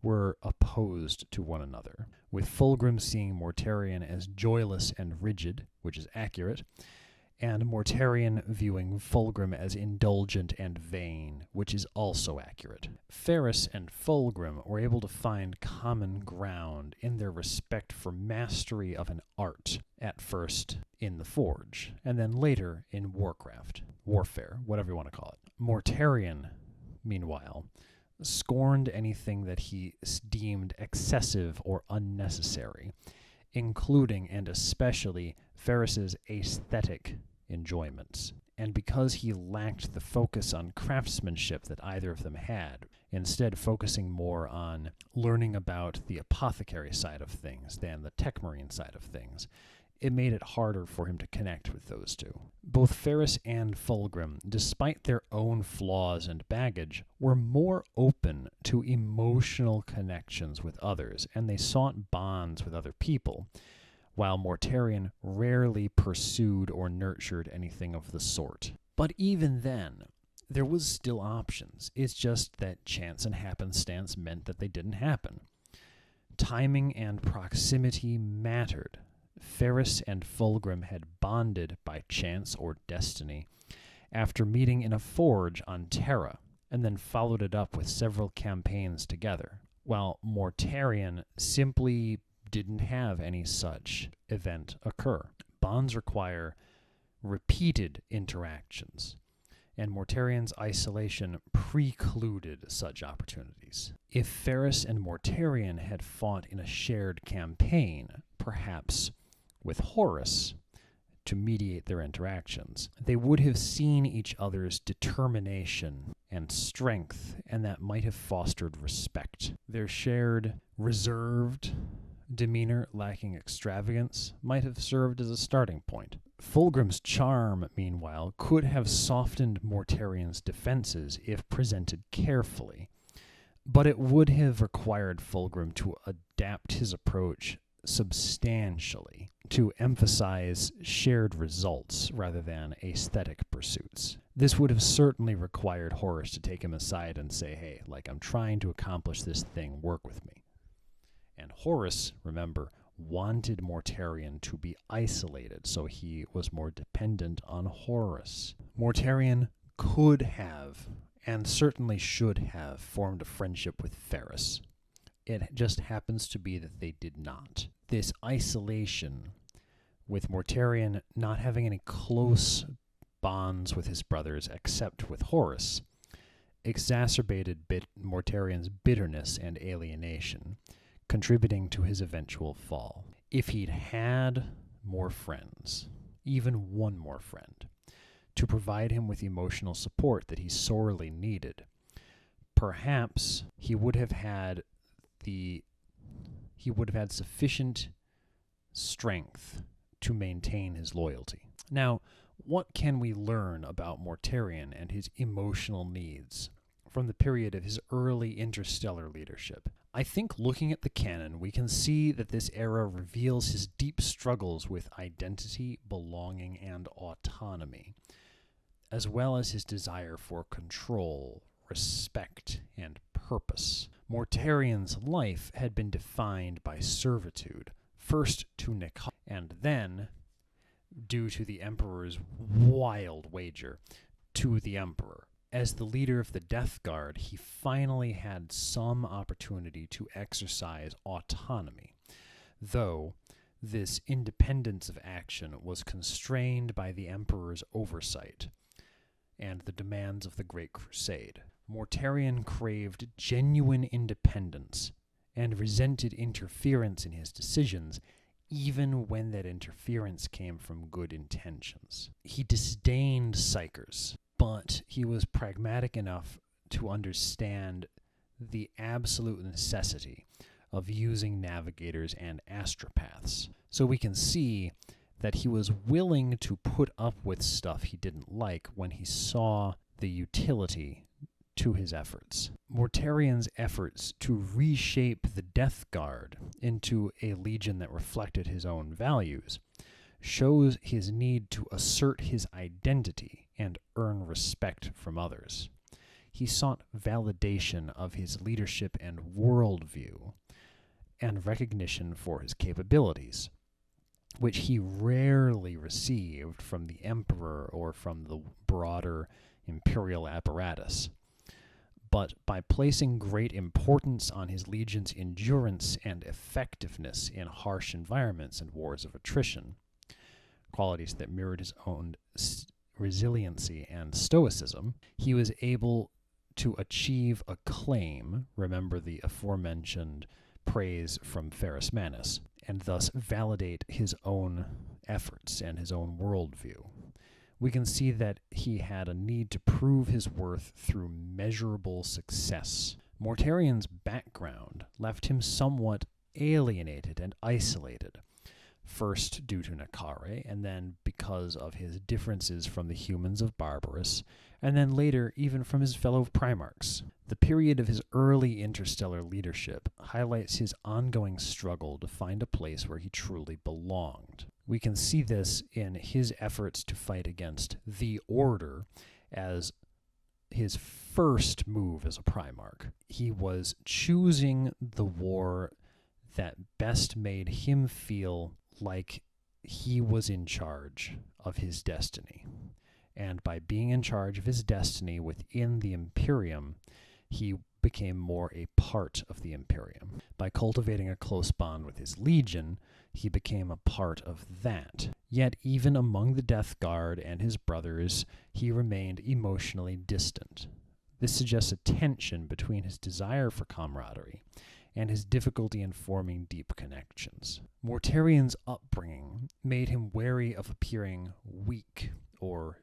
were opposed to one another, with Fulgrim seeing Mortarion as joyless and rigid, which is accurate, and Mortarion viewing Fulgrim as indulgent and vain, which is also accurate. Ferrus and Fulgrim were able to find common ground in their respect for mastery of an art, at first in the Forge, and then later in warfare, whatever you want to call it. Mortarion, meanwhile, scorned anything that he deemed excessive or unnecessary, including and especially Ferrus's aesthetic enjoyments. And because he lacked the focus on craftsmanship that either of them had, instead focusing more on learning about the apothecary side of things than the techmarine side of things, it made it harder for him to connect with those two. Both Ferrus and Fulgrim, despite their own flaws and baggage, were more open to emotional connections with others, and they sought bonds with other people, while Mortarion rarely pursued or nurtured anything of the sort. But even then, there was still options. It's just that chance and happenstance meant that they didn't happen. Timing and proximity mattered, Ferrus and Fulgrim had bonded by chance or destiny after meeting in a forge on Terra, and then followed it up with several campaigns together, while Mortarion simply didn't have any such event occur. Bonds require repeated interactions, and Mortarion's isolation precluded such opportunities. If Ferrus and Mortarion had fought in a shared campaign, perhaps with Horus, to mediate their interactions, they would have seen each other's determination and strength, and that might have fostered respect. Their shared reserved demeanor, lacking extravagance, might have served as a starting point. Fulgrim's charm, meanwhile, could have softened Mortarion's defenses if presented carefully, but it would have required Fulgrim to adapt his approach substantially to emphasize shared results rather than aesthetic pursuits. This would have certainly required Horus to take him aside and say, hey, I'm trying to accomplish this thing, work with me. And Horus, remember, wanted Mortarion to be isolated, so he was more dependent on Horus. Mortarion could have, and certainly should have, formed a friendship with Ferrus. It just happens to be that they did not. This isolation, with Mortarion not having any close bonds with his brothers except with Horus, exacerbated Mortarion's bitterness and alienation, contributing to his eventual fall. If he'd had more friends, even one more friend, to provide him with emotional support that he sorely needed, perhaps he would have had sufficient strength to maintain his loyalty. Now, what can we learn about Mortarion and his emotional needs from the period of his early interstellar leadership? I think looking at the canon, we can see that this era reveals his deep struggles with identity, belonging, and autonomy, as well as his desire for control, respect, and purpose. Mortarion's life had been defined by servitude, first to Nikai, and then, due to the Emperor's wild wager, to the Emperor. As the leader of the Death Guard, he finally had some opportunity to exercise autonomy, though this independence of action was constrained by the Emperor's oversight and the demands of the Great Crusade. Mortarion craved genuine independence and resented interference in his decisions, even when that interference came from good intentions. He disdained psychers, but he was pragmatic enough to understand the absolute necessity of using navigators and astropaths. So we can see that he was willing to put up with stuff he didn't like when he saw the utility to his efforts. Mortarion's efforts to reshape the Death Guard into a legion that reflected his own values shows his need to assert his identity and earn respect from others. He sought validation of his leadership and worldview, and recognition for his capabilities, which he rarely received from the Emperor or from the broader imperial apparatus. But by placing great importance on his legion's endurance and effectiveness in harsh environments and wars of attrition, qualities that mirrored his own resiliency and stoicism, he was able to achieve acclaim, remember the aforementioned praise from Ferrus Manus, and thus validate his own efforts and his own worldview. We can see that he had a need to prove his worth through measurable success. Mortarion's background left him somewhat alienated and isolated, first due to Nakare, and then because of his differences from the humans of Barbarous, and then later even from his fellow Primarchs. The period of his early interstellar leadership highlights his ongoing struggle to find a place where he truly belonged. We can see this in his efforts to fight against the Order as his first move as a Primarch. He was choosing the war that best made him feel like he was in charge of his destiny. And by being in charge of his destiny within the Imperium, he became more a part of the Imperium. By cultivating a close bond with his legion, he became a part of that. Yet even among the Death Guard and his brothers, he remained emotionally distant. This suggests a tension between his desire for camaraderie and his difficulty in forming deep connections. Mortarion's upbringing made him wary of appearing weak or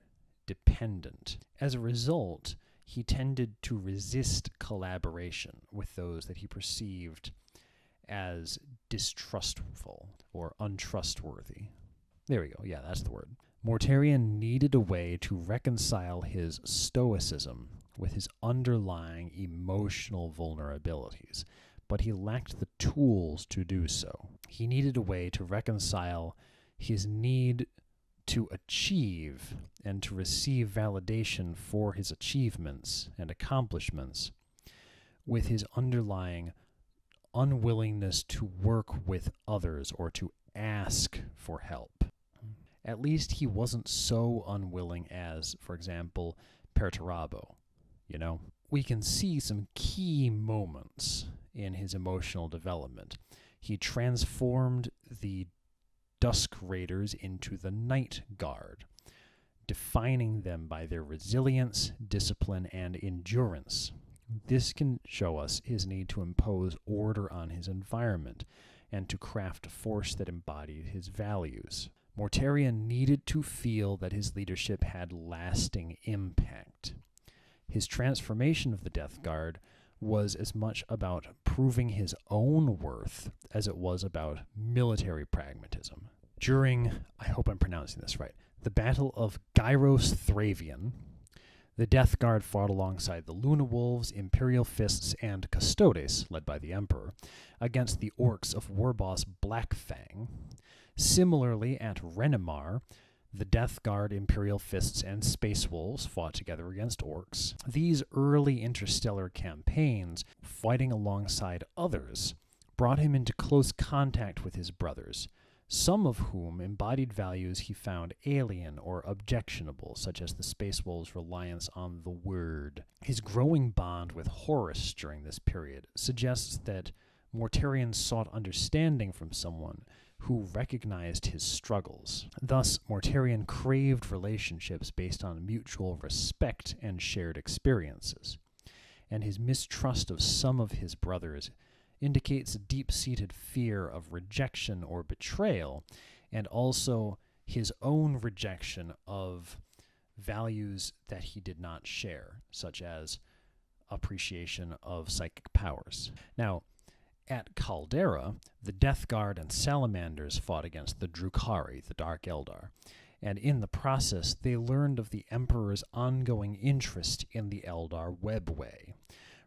dependent. As a result, he tended to resist collaboration with those that he perceived as distrustful or untrustworthy. There we go. Yeah, that's the word. Mortarion needed a way to reconcile his stoicism with his underlying emotional vulnerabilities, but he lacked the tools to do so. He needed a way to reconcile his need to achieve and to receive validation for his achievements and accomplishments with his underlying unwillingness to work with others or to ask for help. At least he wasn't so unwilling as, for example, Perturabo. We can see some key moments in his emotional development. He transformed the Dusk Raiders into the Night Guard, defining them by their resilience, discipline, and endurance. This can show us his need to impose order on his environment and to craft a force that embodied his values. Mortarion needed to feel that his leadership had lasting impact. His transformation of the Death Guard was as much about proving his own worth as it was about military pragmatism. During, I hope I'm pronouncing this right, the Battle of Gyros Thravian, the Death Guard fought alongside the Luna Wolves, Imperial Fists, and Custodes, led by the Emperor, against the orcs of Warboss Blackfang. Similarly, at Renimar, the Death Guard, Imperial Fists, and Space Wolves fought together against orcs. These early interstellar campaigns, fighting alongside others, brought him into close contact with his brothers, some of whom embodied values he found alien or objectionable, such as the Space Wolves' reliance on the word. His growing bond with Horus during this period suggests that Mortarion sought understanding from someone who recognized his struggles. Thus, Mortarion craved relationships based on mutual respect and shared experiences, and his mistrust of some of his brothers indicates a deep-seated fear of rejection or betrayal, and also his own rejection of values that he did not share, such as appreciation of psychic powers. Now, at Caldera, the Death Guard and Salamanders fought against the Drukhari, the Dark Eldar, and in the process they learned of the Emperor's ongoing interest in the Eldar Webway.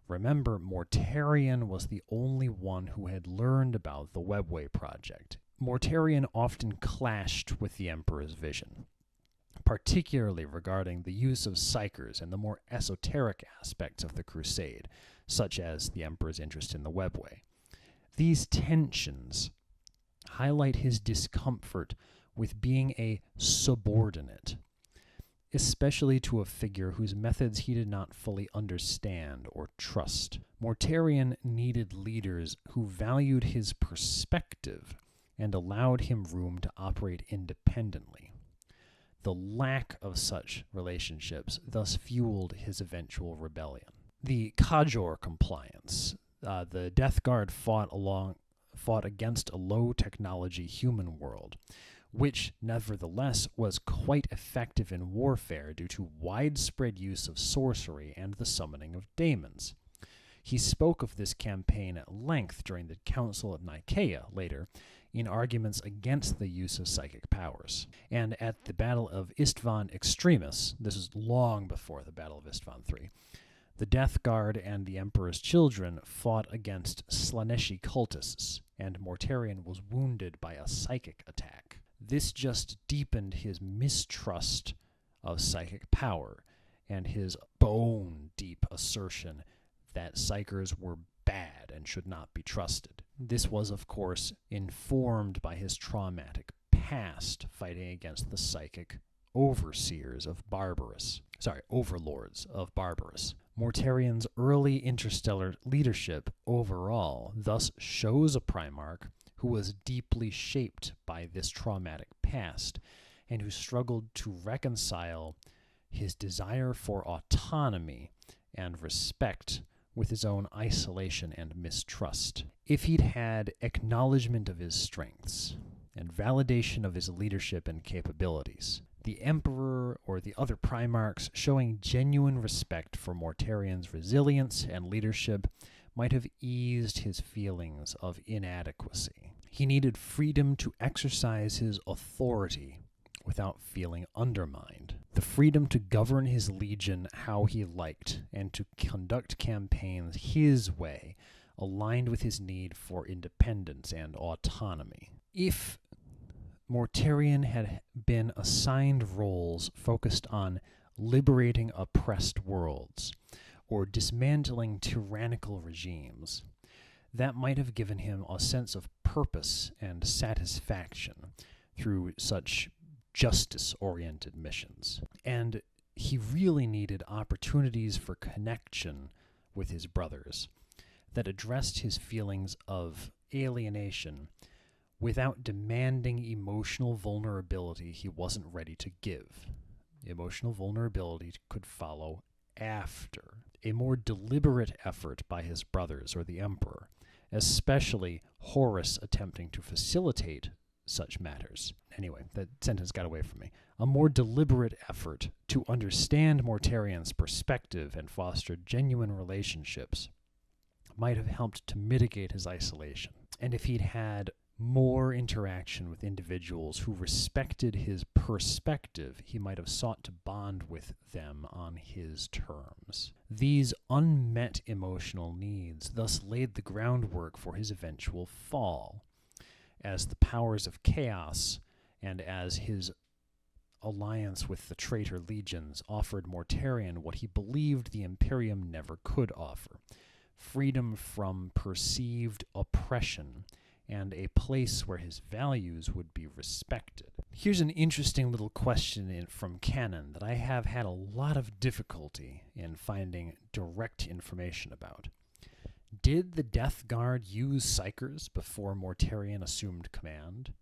Remember, Mortarion was the only one who had learned about the Webway project. Mortarion often clashed with the Emperor's vision, particularly regarding the use of psychers and the more esoteric aspects of the Crusade, such as the Emperor's interest in the Webway. These tensions highlight his discomfort with being a subordinate, especially to a figure whose methods he did not fully understand or trust. Mortarion needed leaders who valued his perspective and allowed him room to operate independently. The lack of such relationships thus fueled his eventual rebellion. The Kajor Compliance. The Death Guard fought against a low-technology human world, which nevertheless was quite effective in warfare due to widespread use of sorcery and the summoning of daemons. He spoke of this campaign at length during the Council of Nicaea later, in arguments against the use of psychic powers. And at the Battle of Istvan Extremis, this is long before the Battle of Istvan III, the Death Guard and the Emperor's children fought against Slaneshi cultists, and Mortarion was wounded by a psychic attack. This just deepened his mistrust of psychic power and his bone-deep assertion that psychers were bad. bad and should not be trusted. This was, of course, informed by his traumatic past fighting against the psychic overlords of Barbarous. Mortarion's early interstellar leadership overall thus shows a Primarch who was deeply shaped by this traumatic past and who struggled to reconcile his desire for autonomy and respect with his own isolation and mistrust. If he'd had acknowledgement of his strengths and validation of his leadership and capabilities, the Emperor or the other Primarchs showing genuine respect for Mortarion's resilience and leadership might have eased his feelings of inadequacy. He needed freedom to exercise his authority without feeling undermined, the freedom to govern his legion how he liked and to conduct campaigns his way, aligned with his need for independence and autonomy. If Mortarion had been assigned roles focused on liberating oppressed worlds or dismantling tyrannical regimes, that might have given him a sense of purpose and satisfaction through such justice-oriented missions. And he really needed opportunities for connection with his brothers that addressed his feelings of alienation without demanding emotional vulnerability he wasn't ready to give. Emotional vulnerability could follow after. A more deliberate effort by his brothers or the Emperor, especially Horus attempting to facilitate such matters. Anyway, that sentence got away from me. A more deliberate effort to understand Mortarion's perspective and foster genuine relationships might have helped to mitigate his isolation. And if he'd had more interaction with individuals who respected his perspective, he might have sought to bond with them on his terms. These unmet emotional needs thus laid the groundwork for his eventual fall, as the powers of chaos and as his alliance with the traitor legions offered Mortarion what he believed the Imperium never could offer: freedom from perceived oppression and a place where his values would be respected. Here's an interesting little question from canon that I have had a lot of difficulty in finding direct information about. Did the Death Guard use Psykers before Mortarion assumed command?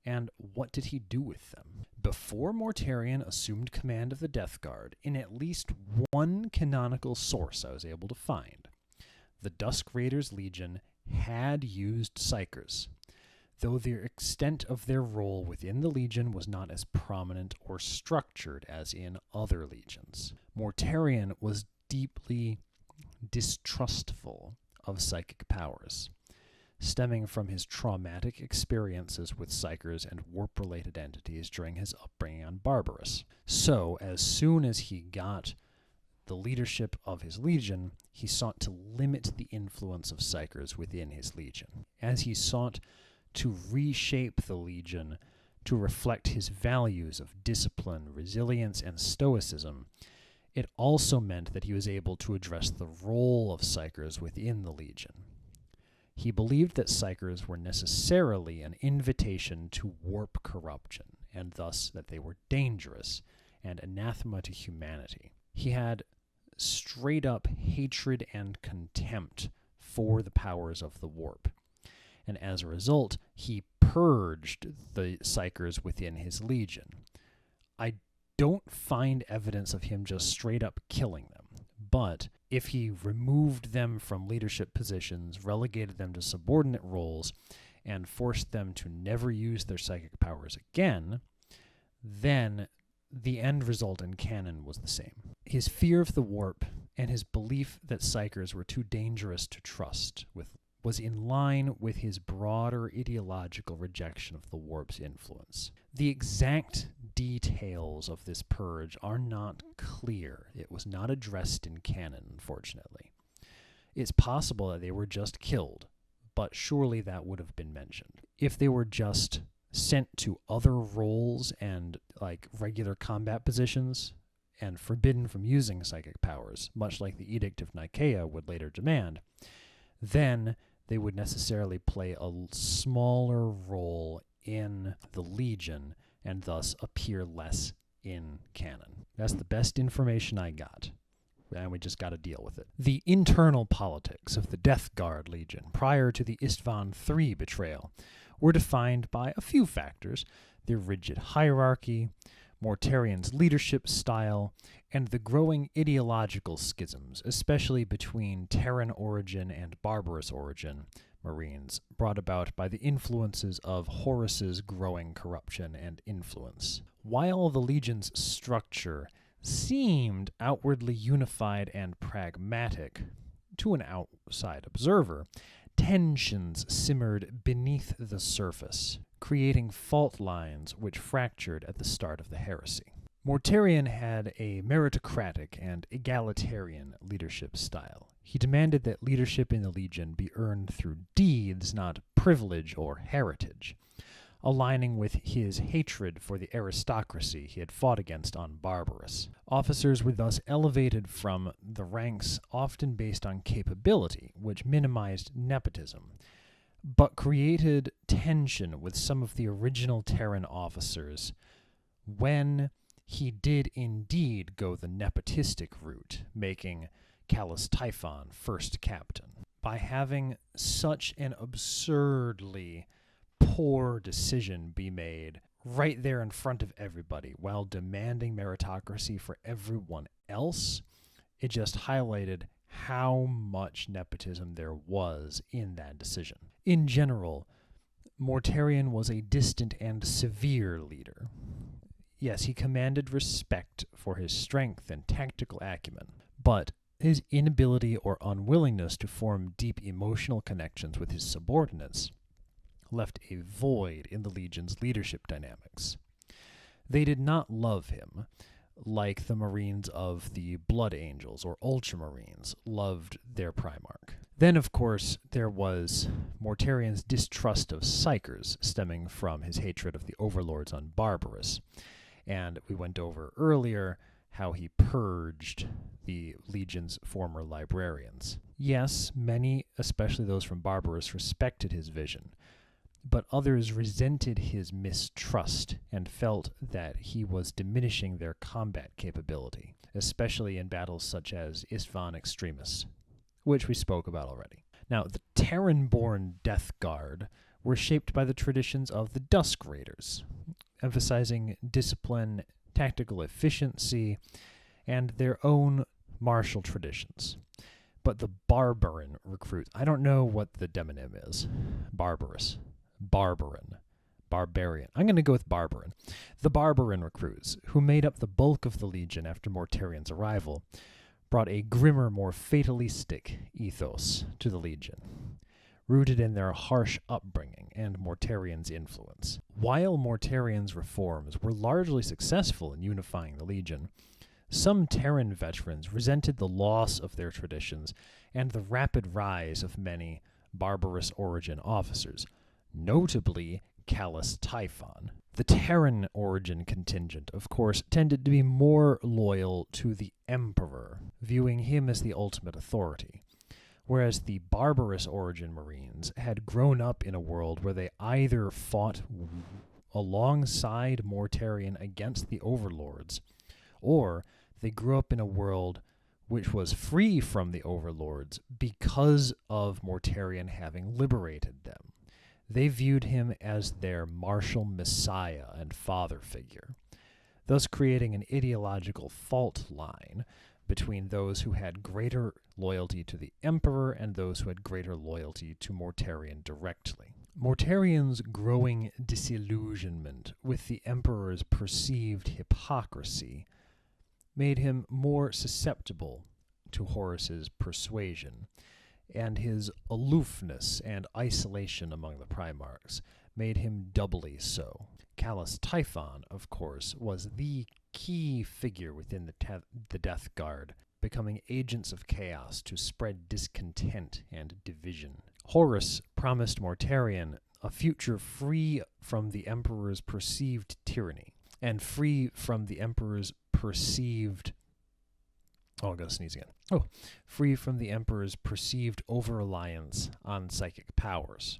And what did he do with them? Before Mortarion assumed command of the Death Guard, in at least one canonical source I was able to find, the Dusk Raiders Legion had used Psykers, though the extent of their role within the Legion was not as prominent or structured as in other legions. Mortarion was deeply distrustful of psychic powers, stemming from his traumatic experiences with Psykers and warp-related entities during his upbringing on Barbarous. So, as soon as he got the leadership of his legion, he sought to limit the influence of Psykers within his legion. As he sought to reshape the legion to reflect his values of discipline, resilience, and stoicism, it also meant that he was able to address the role of Psykers within the legion. He believed that Psykers were necessarily an invitation to warp corruption, and thus that they were dangerous and anathema to humanity. He had straight-up hatred and contempt for the powers of the warp, and as a result, he purged the Psykers within his legion. I don't find evidence of him just straight-up killing them, but if he removed them from leadership positions, relegated them to subordinate roles, and forced them to never use their psychic powers again, then the end result in canon was the same. His fear of the warp and his belief that Psykers were too dangerous to trust was in line with his broader ideological rejection of the warp's influence. The exact details of this purge are not clear. It was not addressed in canon, unfortunately. It's possible that they were just killed, but surely that would have been mentioned. If they were just sent to other roles and regular combat positions and forbidden from using psychic powers, much like the Edict of Nicaea would later demand, then they would necessarily play a smaller role in the Legion and thus appear less in canon. That's the best information I got, and we just got to deal with it. The internal politics of the Death Guard Legion prior to the Istvan III betrayal were defined by a few factors: their rigid hierarchy, Mortarion's leadership style, and the growing ideological schisms, especially between Terran origin and barbarous origin Marines, brought about by the influences of Horus's growing corruption and influence. While the Legion's structure seemed outwardly unified and pragmatic to an outside observer, tensions simmered beneath the surface, creating fault lines which fractured at the start of the heresy. Mortarion had a meritocratic and egalitarian leadership style. He demanded that leadership in the Legion be earned through deeds, not privilege or heritage, aligning with his hatred for the aristocracy he had fought against on Barbarous. Officers were thus elevated from the ranks often based on capability, which minimized nepotism, but created tension with some of the original Terran officers when he did indeed go the nepotistic route, making Callus Typhon first captain. By having such an absurdly poor decision be made right there in front of everybody while demanding meritocracy for everyone else, it just highlighted how much nepotism there was in that decision. In general, Mortarion was a distant and severe leader. Yes, he commanded respect for his strength and tactical acumen, but his inability or unwillingness to form deep emotional connections with his subordinates left a void in the Legion's leadership dynamics. They did not love him like the Marines of the Blood Angels or Ultramarines loved their Primarch. Then, of course, there was Mortarion's distrust of Psykers, stemming from his hatred of the Overlords on Barbarous. And we went over earlier how he purged the Legion's former librarians. Yes, many, especially those from Barbarous, respected his vision, but others resented his mistrust and felt that he was diminishing their combat capability, especially in battles such as Istvan Extremis, which we spoke about already. Now, the Terran-born Death Guard were shaped by the traditions of the Dusk Raiders, emphasizing discipline, tactical efficiency, and their own martial traditions. But the Barbaran recruits, I don't know what the demonym is. Barbarian. I'm going to go with Barbaran. The Barbaran recruits, who made up the bulk of the Legion after Mortarion's arrival, brought a grimmer, more fatalistic ethos to the Legion, rooted in their harsh upbringing and Mortarion's influence. While Mortarion's reforms were largely successful in unifying the Legion, some Terran veterans resented the loss of their traditions and the rapid rise of many Barbarous origin officers, notably Callus Typhon. The Terran origin contingent, of course, tended to be more loyal to the Emperor, viewing him as the ultimate authority, whereas the Barbarous origin Marines had grown up in a world where they either fought alongside Mortarion against the Overlords, or they grew up in a world which was free from the Overlords because of Mortarion having liberated them. They viewed him as their martial messiah and father figure, thus creating an ideological fault line between those who had greater loyalty to the Emperor and those who had greater loyalty to Mortarion directly. Mortarion's growing disillusionment with the Emperor's perceived hypocrisy made him more susceptible to Horus's persuasion, and his aloofness and isolation among the Primarchs made him doubly so. Callus Typhon, of course, was the key figure within the Death Guard, becoming agents of chaos to spread discontent and division. Horus promised Mortarion a future free from the Emperor's perceived tyranny, and free from the Emperor's perceived Oh, I'm going to sneeze again. Oh, free from the Emperor's perceived over-reliance on psychic powers,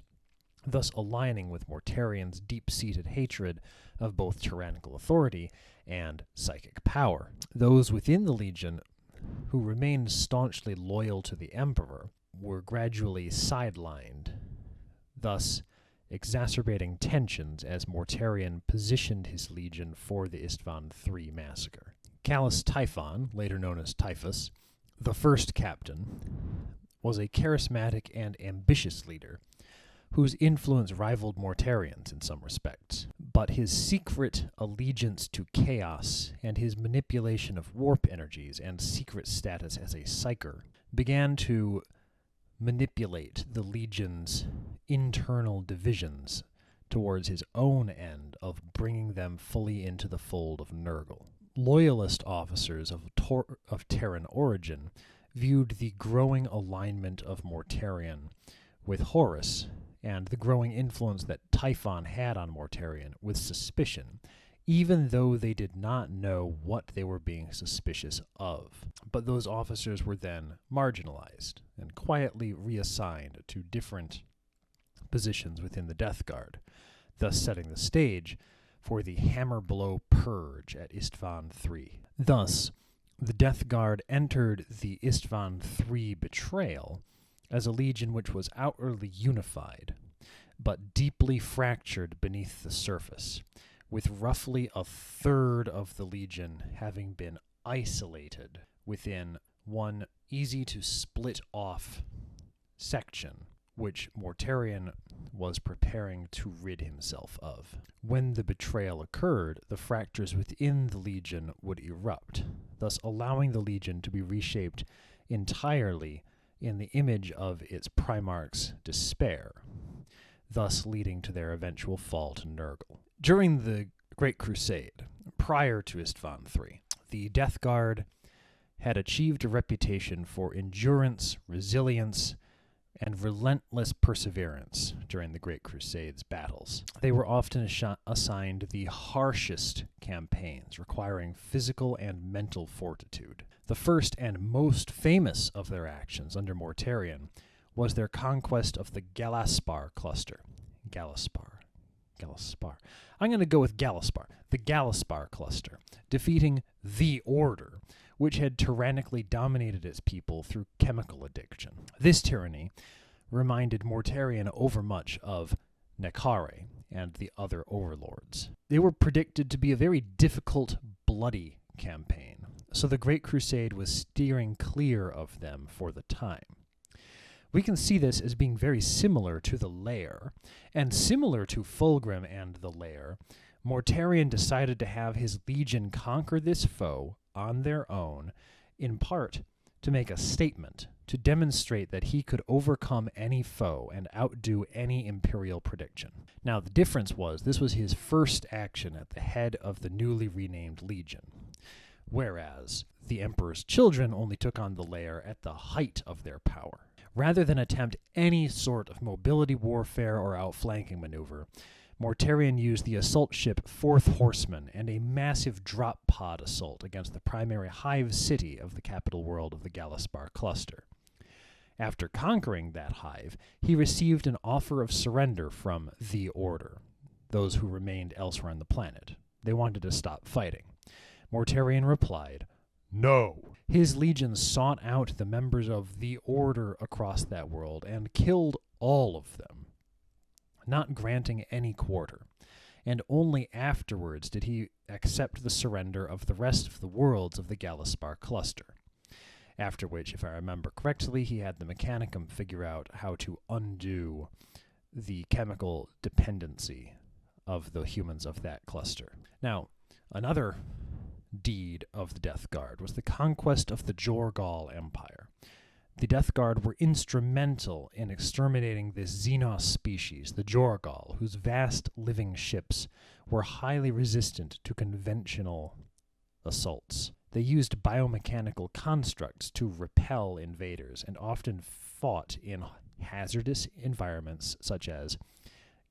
thus aligning with Mortarion's deep-seated hatred of both tyrannical authority and psychic power. Those within the Legion who remained staunchly loyal to the Emperor were gradually sidelined, thus exacerbating tensions as Mortarion positioned his Legion for the Istvan III massacre. Callus Typhon, later known as Typhus, the first captain, was a charismatic and ambitious leader whose influence rivaled Mortarion's in some respects. But his secret allegiance to chaos and his manipulation of warp energies and secret status as a psyker began to manipulate the Legion's internal divisions towards his own end of bringing them fully into the fold of Nurgle. Loyalist officers of Terran origin viewed the growing alignment of Mortarion with Horus and the growing influence that Typhon had on Mortarion with suspicion, even though they did not know what they were being suspicious of. But those officers were then marginalized and quietly reassigned to different positions within the Death Guard, thus setting the stage for the hammer blow purge at Istvan III. Thus, the Death Guard entered the Istvan III betrayal as a legion which was outwardly unified, but deeply fractured beneath the surface, with roughly a third of the legion having been isolated within one easy-to-split-off section, which Mortarion was preparing to rid himself of. When the betrayal occurred, the fractures within the Legion would erupt, thus allowing the Legion to be reshaped entirely in the image of its Primarch's despair, thus leading to their eventual fall to Nurgle. During the Great Crusade, prior to Istvan III, the Death Guard had achieved a reputation for endurance, resilience, and relentless perseverance during the Great Crusade's battles. They were often assigned the harshest campaigns, requiring physical and mental fortitude. The first and most famous of their actions under Mortarion was their conquest of the Galaspar cluster. Galaspar. I'm going to go with Galaspar. The Galaspar cluster, defeating the Order, which had tyrannically dominated its people through chemical addiction. This tyranny reminded Mortarion overmuch of Nekare and the other overlords. They were predicted to be a very difficult, bloody campaign, so the Great Crusade was steering clear of them for the time. We can see this as being very similar to the Lair, and similar to Fulgrim and the Lair, Mortarion decided to have his legion conquer this foe on their own, in part to make a statement, to demonstrate that he could overcome any foe and outdo any Imperial prediction. Now, the difference was this was his first action at the head of the newly renamed legion, whereas the Emperor's children only took on the Lair at the height of their power. Rather than attempt any sort of mobility warfare or outflanking maneuver, Mortarion used the assault ship Fourth Horseman and a massive drop pod assault against the primary hive city of the capital world of the Galaspar cluster. After conquering that hive, he received an offer of surrender from the Order, those who remained elsewhere on the planet. They wanted to stop fighting. Mortarion replied, "No." His legion sought out the members of the Order across that world and killed all of them, not granting any quarter, and only afterwards did he accept the surrender of the rest of the worlds of the Galaspar cluster, after which, if I remember correctly, he had the Mechanicum figure out how to undo the chemical dependency of the humans of that cluster. Now, another deed of the Death Guard was the conquest of the Jorgal Empire. The Death Guard were instrumental in exterminating this Xenos species, the Jorgal, whose vast living ships were highly resistant to conventional assaults. They used biomechanical constructs to repel invaders and often fought in hazardous environments such as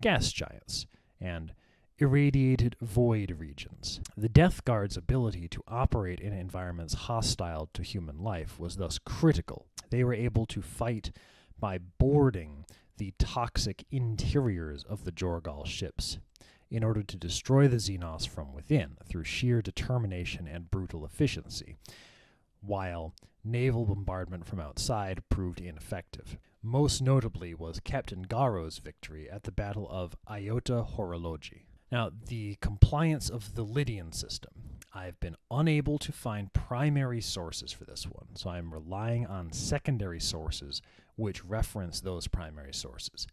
gas giants and irradiated void regions. The Death Guard's ability to operate in environments hostile to human life was thus critical. They were able to fight by boarding the toxic interiors of the Jorgal ships in order to destroy the Xenos from within through sheer determination and brutal efficiency, while naval bombardment from outside proved ineffective. Most notably was Captain Garo's victory at the Battle of Iota Horologi. Now, the compliance of the Lydian system. I've been unable to find primary sources for this one, so I'm relying on secondary sources which reference those primary sources.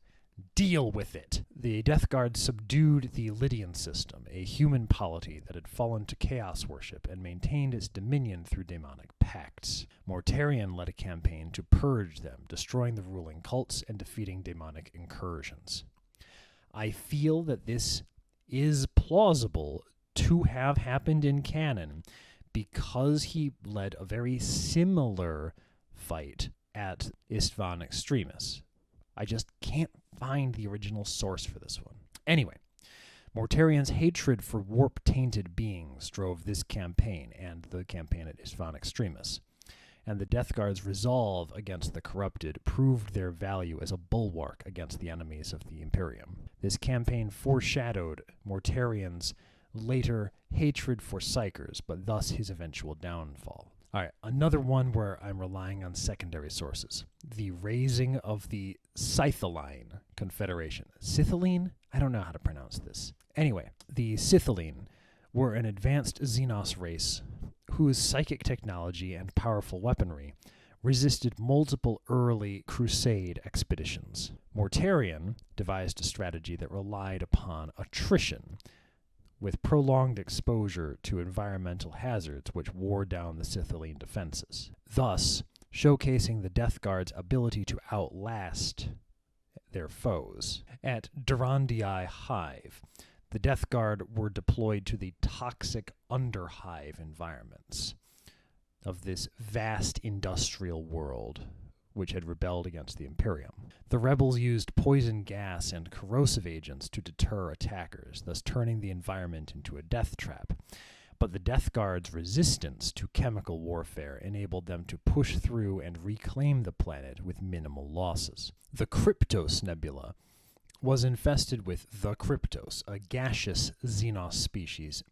Deal with it! The Death Guard subdued the Lydian system, a human polity that had fallen to chaos worship and maintained its dominion through demonic pacts. Mortarion led a campaign to purge them, destroying the ruling cults and defeating demonic incursions. I feel that this is plausible to have happened in canon because he led a very similar fight at Istvan Extremis. I just can't find the original source for this one. Anyway, Mortarion's hatred for warp-tainted beings drove this campaign and the campaign at Istvan Extremis, and the Death Guard's resolve against the corrupted proved their value as a bulwark against the enemies of the Imperium. This campaign foreshadowed Mortarion's later hatred for Psykers, but thus his eventual downfall. All right, another one where I'm relying on secondary sources. The raising of the Scythaline Confederation. Scythaline? I don't know how to pronounce this. Anyway, the Scythaline were an advanced Xenos race whose psychic technology and powerful weaponry resisted multiple early Crusade expeditions. Mortarion devised a strategy that relied upon attrition, with prolonged exposure to environmental hazards which wore down the Scythaline defenses, thus showcasing the Death Guard's ability to outlast their foes. At Durandii Hive, the Death Guard were deployed to the toxic Underhive environments of this vast industrial world which had rebelled against the Imperium. The rebels used poison gas and corrosive agents to deter attackers, thus turning the environment into a death trap. But the Death Guard's resistance to chemical warfare enabled them to push through and reclaim the planet with minimal losses. The Kryptos Nebula was infested with the Kryptos, a gaseous Xenos species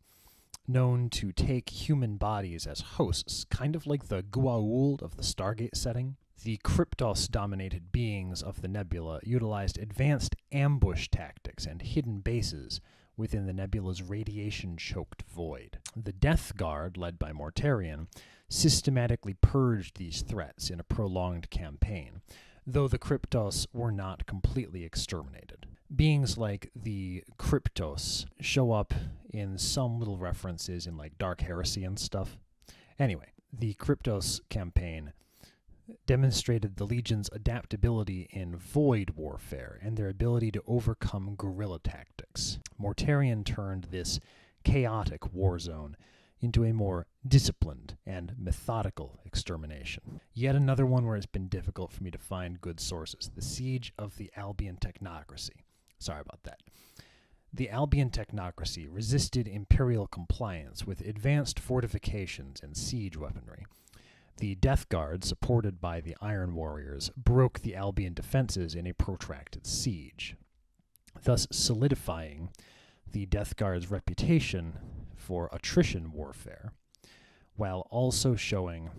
known to take human bodies as hosts, kind of like the Goa'uld of the Stargate setting. The Kryptos-dominated beings of the nebula utilized advanced ambush tactics and hidden bases within the nebula's radiation-choked void. The Death Guard, led by Mortarion, systematically purged these threats in a prolonged campaign, though the Kryptos were not completely exterminated. Beings like the Kryptos show up in some little references in like Dark Heresy and stuff. Anyway, the Kryptos campaign demonstrated the Legion's adaptability in void warfare and their ability to overcome guerrilla tactics. Mortarion turned this chaotic war zone into a more disciplined and methodical extermination. Yet another one where it's been difficult for me to find good sources. The Siege of the Albion Technocracy. Sorry about that. The Albion Technocracy resisted Imperial compliance with advanced fortifications and siege weaponry. The Death Guard, supported by the Iron Warriors, broke the Albion defenses in a protracted siege, thus solidifying the Death Guard's reputation for attrition warfare, while also showing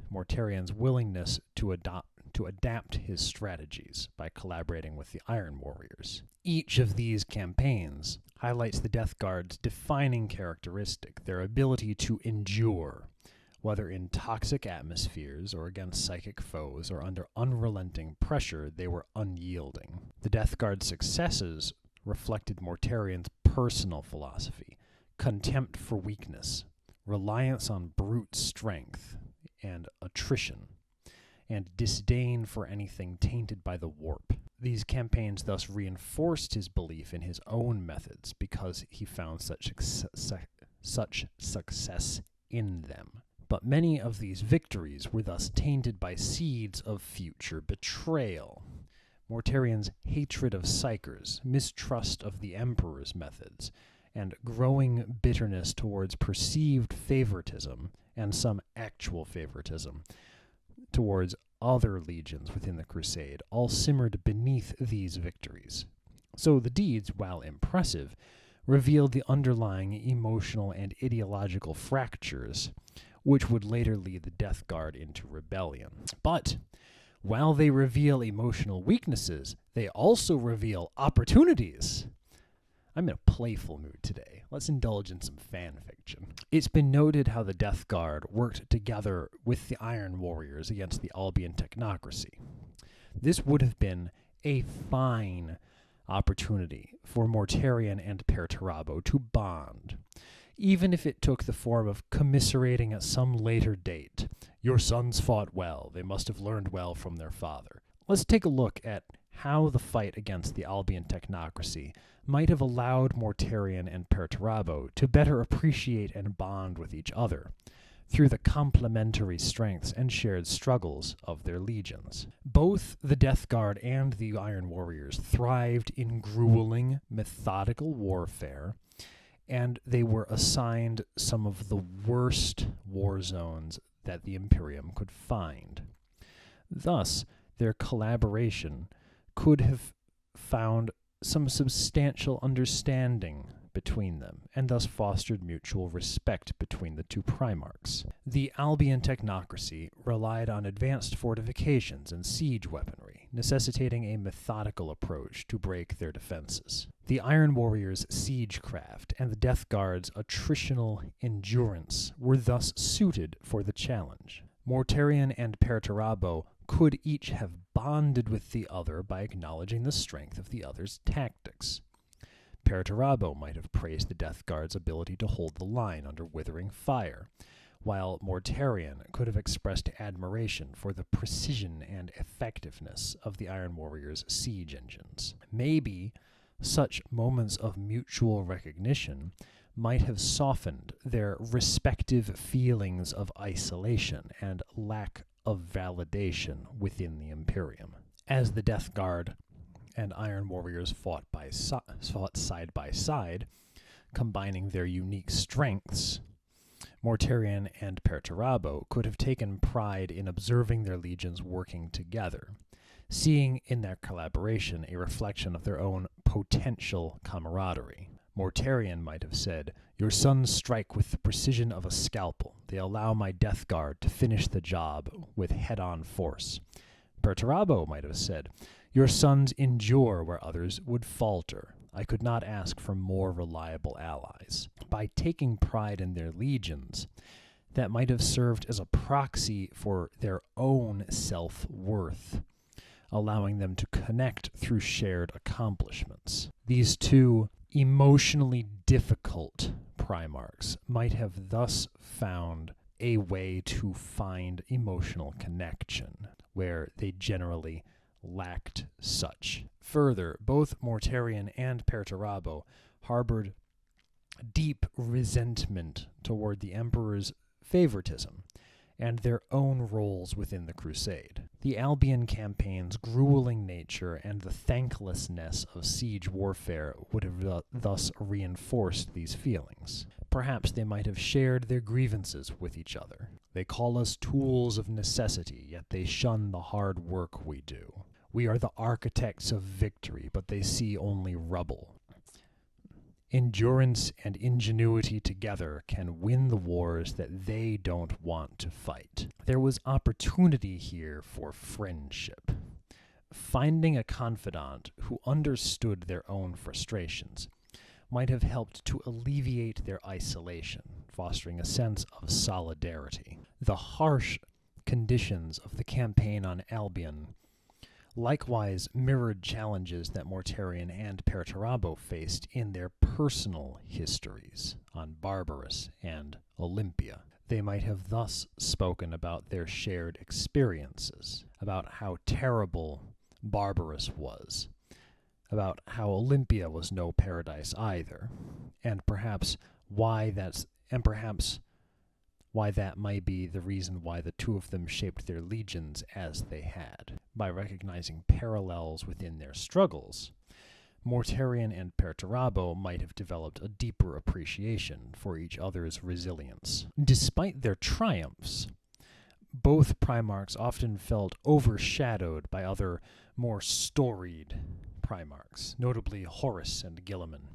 Mortarion's willingness to adapt his strategies by collaborating with the Iron Warriors. Each of these campaigns highlights the Death Guard's defining characteristic, their ability to endure, whether in toxic atmospheres or against psychic foes or under unrelenting pressure, they were unyielding. The Death Guard's successes reflected Mortarion's personal philosophy, contempt for weakness, reliance on brute strength and attrition, and disdain for anything tainted by the warp. These campaigns thus reinforced his belief in his own methods because he found such success in them. But many of these victories were thus tainted by seeds of future betrayal. Mortarion's hatred of Psykers, mistrust of the Emperor's methods, and growing bitterness towards perceived favoritism and some actual favoritism towards other legions within the crusade all simmered beneath these victories. So the deeds, while impressive, revealed the underlying emotional and ideological fractures which would later lead the Death Guard into rebellion. But while they reveal emotional weaknesses, they also reveal opportunities. I'm in a playful mood today. Let's indulge in some fan fiction. It's been noted how the Death Guard worked together with the Iron Warriors against the Albion technocracy. This would have been a fine opportunity for Mortarion and Perturabo to bond, even if it took the form of commiserating at some later date. Your sons fought well. They must have learned well from their father. Let's take a look at how the fight against the Albion technocracy might have allowed Mortarion and Perturabo to better appreciate and bond with each other through the complementary strengths and shared struggles of their legions. Both the Death Guard and the Iron Warriors thrived in grueling, methodical warfare, and they were assigned some of the worst war zones that the Imperium could find. Thus, their collaboration could have found some substantial understanding between them, and thus fostered mutual respect between the two Primarchs. The Albion technocracy relied on advanced fortifications and siege weaponry, necessitating a methodical approach to break their defenses. The Iron Warriors' siegecraft and the Death Guard's attritional endurance were thus suited for the challenge. Mortarion and Perturabo could each have bonded with the other by acknowledging the strength of the other's tactics. Perturabo might have praised the Death Guard's ability to hold the line under withering fire, while Mortarion could have expressed admiration for the precision and effectiveness of the Iron Warriors' siege engines. Maybe such moments of mutual recognition might have softened their respective feelings of isolation and lack of validation within the Imperium. As the Death Guard and Iron Warriors fought side by side, combining their unique strengths, Mortarion and Perturabo could have taken pride in observing their legions working together, seeing in their collaboration a reflection of their own potential camaraderie. Mortarion might have said, "Your sons strike with the precision of a scalpel. They allow my Death Guard to finish the job with head-on force." Perturabo might have said, "Your sons endure where others would falter. I could not ask for more reliable allies." By taking pride in their legions, that might have served as a proxy for their own self-worth, allowing them to connect through shared accomplishments. These two emotionally difficult Primarchs might have thus found a way to find emotional connection, where they generally lacked such. Further, both Mortarion and Perturabo harbored deep resentment toward the Emperor's favoritism and their own roles within the crusade. The Albion campaign's grueling nature and the thanklessness of siege warfare would have thus reinforced these feelings. Perhaps they might have shared their grievances with each other. They call us tools of necessity, yet they shun the hard work we do. We are the architects of victory, but they see only rubble. Endurance and ingenuity together can win the wars that they don't want to fight. There was opportunity here for friendship. Finding a confidant who understood their own frustrations might have helped to alleviate their isolation, fostering a sense of solidarity. The harsh conditions of the campaign on Albion likewise mirrored challenges that Mortarion and Perturabo faced in their personal histories on Barbarous and Olympia. They might have thus spoken about their shared experiences, about how terrible Barbarous was, about how Olympia was no paradise either, and perhaps why that might be the reason why the two of them shaped their legions as they had. By recognizing parallels within their struggles, Mortarion and Perturabo might have developed a deeper appreciation for each other's resilience. Despite their triumphs, both Primarchs often felt overshadowed by other, more storied Primarchs, notably Horus and Guilliman,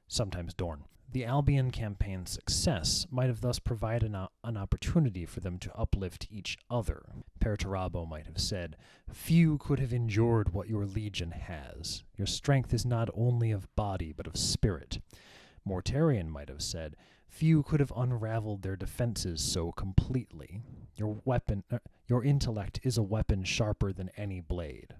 sometimes Dorn. The Albion campaign's success might have thus provided an opportunity for them to uplift each other. Perturabo might have said, "Few could have endured what your legion has. Your strength is not only of body, but of spirit." Mortarion might have said, "Few could have unraveled their defenses so completely. Your intellect is a weapon sharper than any blade."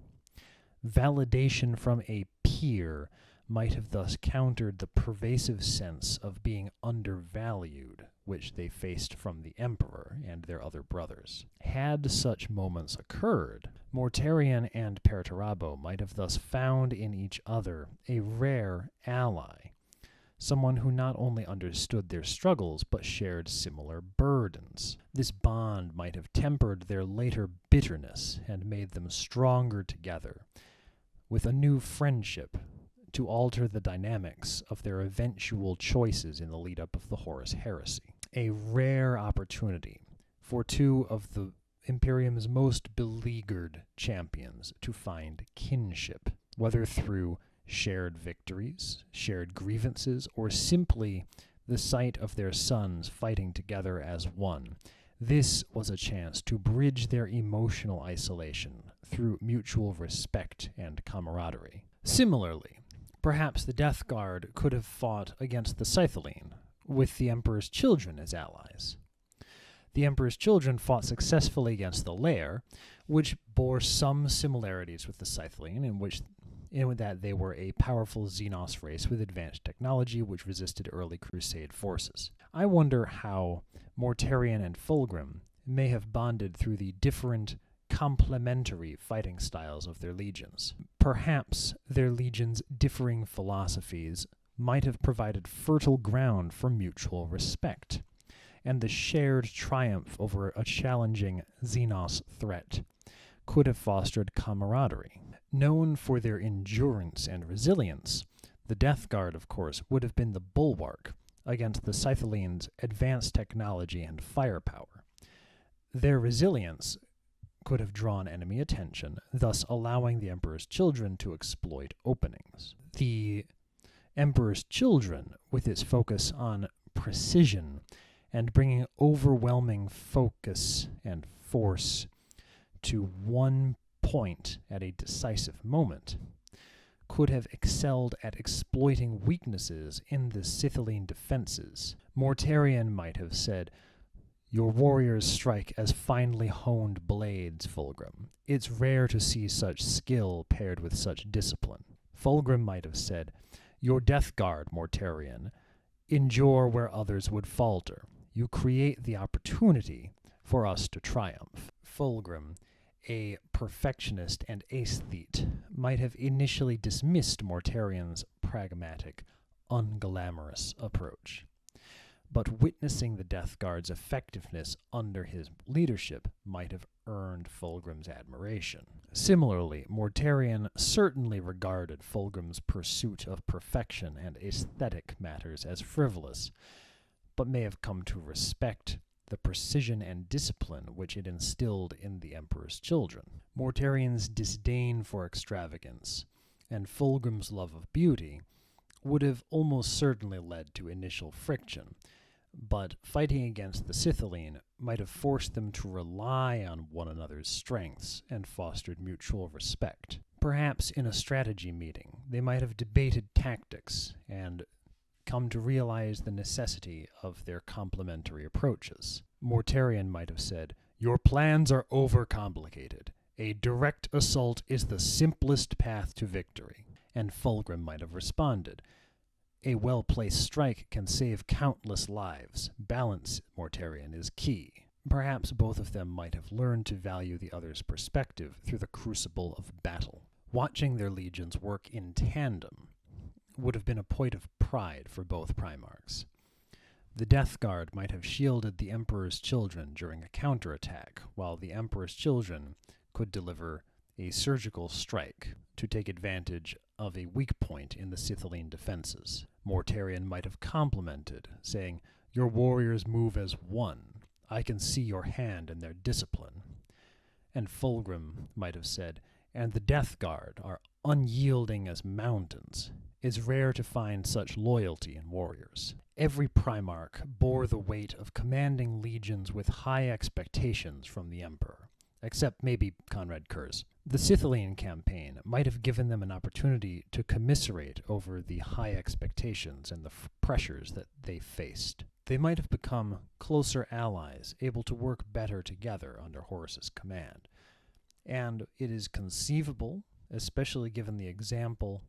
Validation from a peer might have thus countered the pervasive sense of being undervalued which they faced from the Emperor and their other brothers. Had such moments occurred, Mortarion and Perturabo might have thus found in each other a rare ally, someone who not only understood their struggles but shared similar burdens. This bond might have tempered their later bitterness and made them stronger together, with a new friendship to alter the dynamics of their eventual choices in the lead-up of the Horus heresy. A rare opportunity for two of the Imperium's most beleaguered champions to find kinship, whether through shared victories, shared grievances, or simply the sight of their sons fighting together as one. This was a chance to bridge their emotional isolation through mutual respect and camaraderie. Similarly, perhaps the Death Guard could have fought against the Scytholine, with the Emperor's children as allies. The Emperor's children fought successfully against the Lair, which bore some similarities with the Scytholine, in that they were a powerful Xenos race with advanced technology which resisted early Crusade forces. I wonder how Mortarion and Fulgrim may have bonded through the different complementary fighting styles of their legions. Perhaps their legions' differing philosophies might have provided fertile ground for mutual respect, and the shared triumph over a challenging Xenos threat could have fostered camaraderie. Known for their endurance and resilience, the Death Guard, of course, would have been the bulwark against the Scytholine's advanced technology and firepower. Their resilience could have drawn enemy attention, thus allowing the Emperor's children to exploit openings. The Emperor's children, with its focus on precision and bringing overwhelming focus and force to one point at a decisive moment, could have excelled at exploiting weaknesses in the Scytholine defenses. Mortarion might have said, "Your warriors strike as finely honed blades, Fulgrim. It's rare to see such skill paired with such discipline." Fulgrim might have said, "Your Death Guard, Mortarion, endure where others would falter. You create the opportunity for us to triumph." Fulgrim, a perfectionist and aesthete, might have initially dismissed Mortarion's pragmatic, unglamorous approach. But witnessing the Death Guard's effectiveness under his leadership might have earned Fulgrim's admiration. Similarly, Mortarion certainly regarded Fulgrim's pursuit of perfection and aesthetic matters as frivolous, but may have come to respect the precision and discipline which it instilled in the Emperor's children. Mortarion's disdain for extravagance and Fulgrim's love of beauty would have almost certainly led to initial friction, but fighting against the Scytholine might have forced them to rely on one another's strengths and fostered mutual respect. Perhaps in a strategy meeting, they might have debated tactics and come to realize the necessity of their complementary approaches. Mortarion might have said, "Your plans are overcomplicated. A direct assault is the simplest path to victory." And Fulgrim might have responded, "A well-placed strike can save countless lives. Balance, Mortarion, is key." Perhaps both of them might have learned to value the other's perspective through the crucible of battle. Watching their legions work in tandem would have been a point of pride for both Primarchs. The Death Guard might have shielded the Emperor's children during a counterattack, while the Emperor's children could deliver a surgical strike to take advantage of a weak point in the Scythian defenses. Mortarion might have complimented, saying, "Your warriors move as one. I can see your hand in their discipline." And Fulgrim might have said, "And the Death Guard are unyielding as mountains. It's rare to find such loyalty in warriors." Every Primarch bore the weight of commanding legions with high expectations from the Emperor, except maybe Conrad Kurz. The Scythian campaign might have given them an opportunity to commiserate over the high expectations and the pressures that they faced. They might have become closer allies, able to work better together under Horus's command. And it is conceivable, especially given the example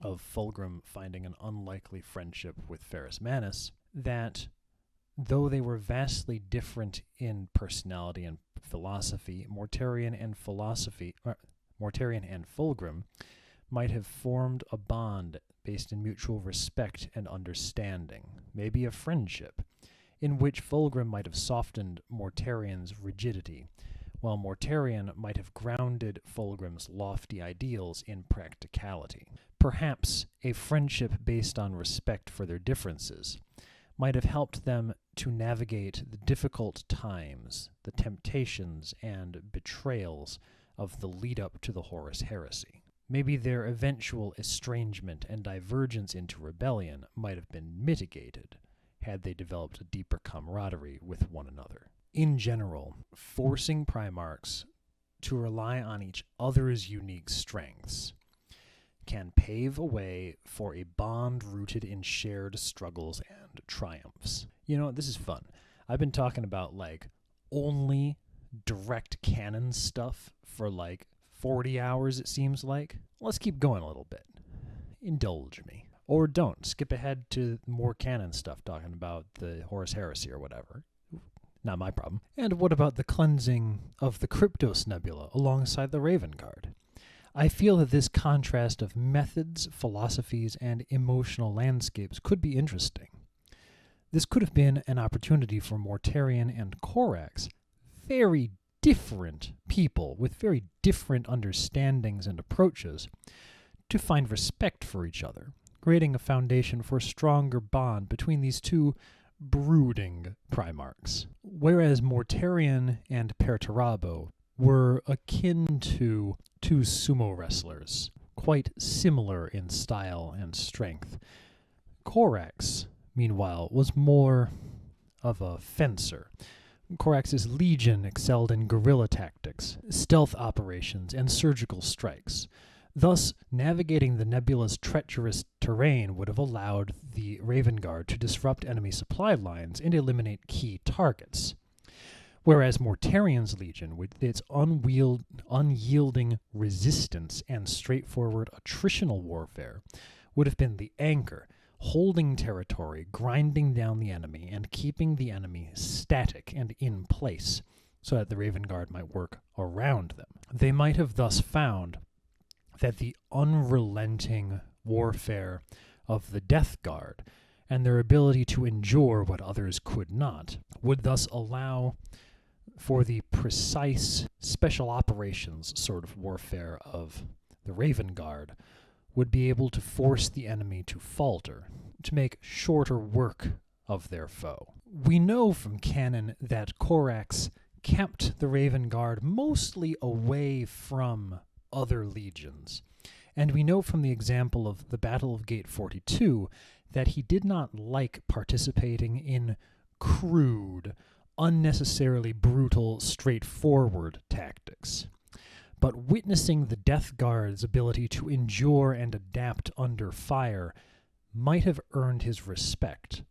of Fulgrim finding an unlikely friendship with Ferrus Manus, that though they were vastly different in personality and philosophy, Mortarion and Fulgrim might have formed a bond based in mutual respect and understanding, maybe a friendship, in which Fulgrim might have softened Mortarion's rigidity, while Mortarion might have grounded Fulgrim's lofty ideals in practicality. Perhaps a friendship based on respect for their differences might have helped them to navigate the difficult times, the temptations and betrayals of the lead-up to the Horus heresy. Maybe their eventual estrangement and divergence into rebellion might have been mitigated had they developed a deeper camaraderie with one another. In general, forcing Primarchs to rely on each other's unique strengths can pave a way for a bond rooted in shared struggles and triumphs. You know, this is fun. I've been talking about, only direct canon stuff for, 40 hours, it seems like. Let's keep going a little bit. Indulge me. Or don't. Skip ahead to more canon stuff, talking about the Horus Heresy or whatever. Not my problem. And what about the cleansing of the Kryptos Nebula alongside the Raven Guard? I feel that this contrast of methods, philosophies, and emotional landscapes could be interesting. This could have been an opportunity for Mortarion and Corax, very different people with very different understandings and approaches, to find respect for each other, creating a foundation for a stronger bond between these two brooding Primarchs. Whereas Mortarion and Perturabo were akin to two sumo wrestlers, quite similar in style and strength, Corax, meanwhile, was more of a fencer. Corax's legion excelled in guerrilla tactics, stealth operations, and surgical strikes. Thus, navigating the nebula's treacherous terrain would have allowed the Raven Guard to disrupt enemy supply lines and eliminate key targets. Whereas Mortarion's legion, with its unyielding resistance and straightforward attritional warfare, would have been the anchor, holding territory, grinding down the enemy, and keeping the enemy static and in place, so that the Raven Guard might work around them. They might have thus found that the unrelenting warfare of the Death Guard and their ability to endure what others could not would thus allow for the precise special operations sort of warfare of the Raven Guard would be able to force the enemy to falter, to make shorter work of their foe. We know from canon that Corax kept the Raven Guard mostly away from other legions, and we know from the example of the Battle of Gate 42 that he did not like participating in crude, unnecessarily brutal, straightforward tactics. But witnessing the Death Guard's ability to endure and adapt under fire might have earned his respect.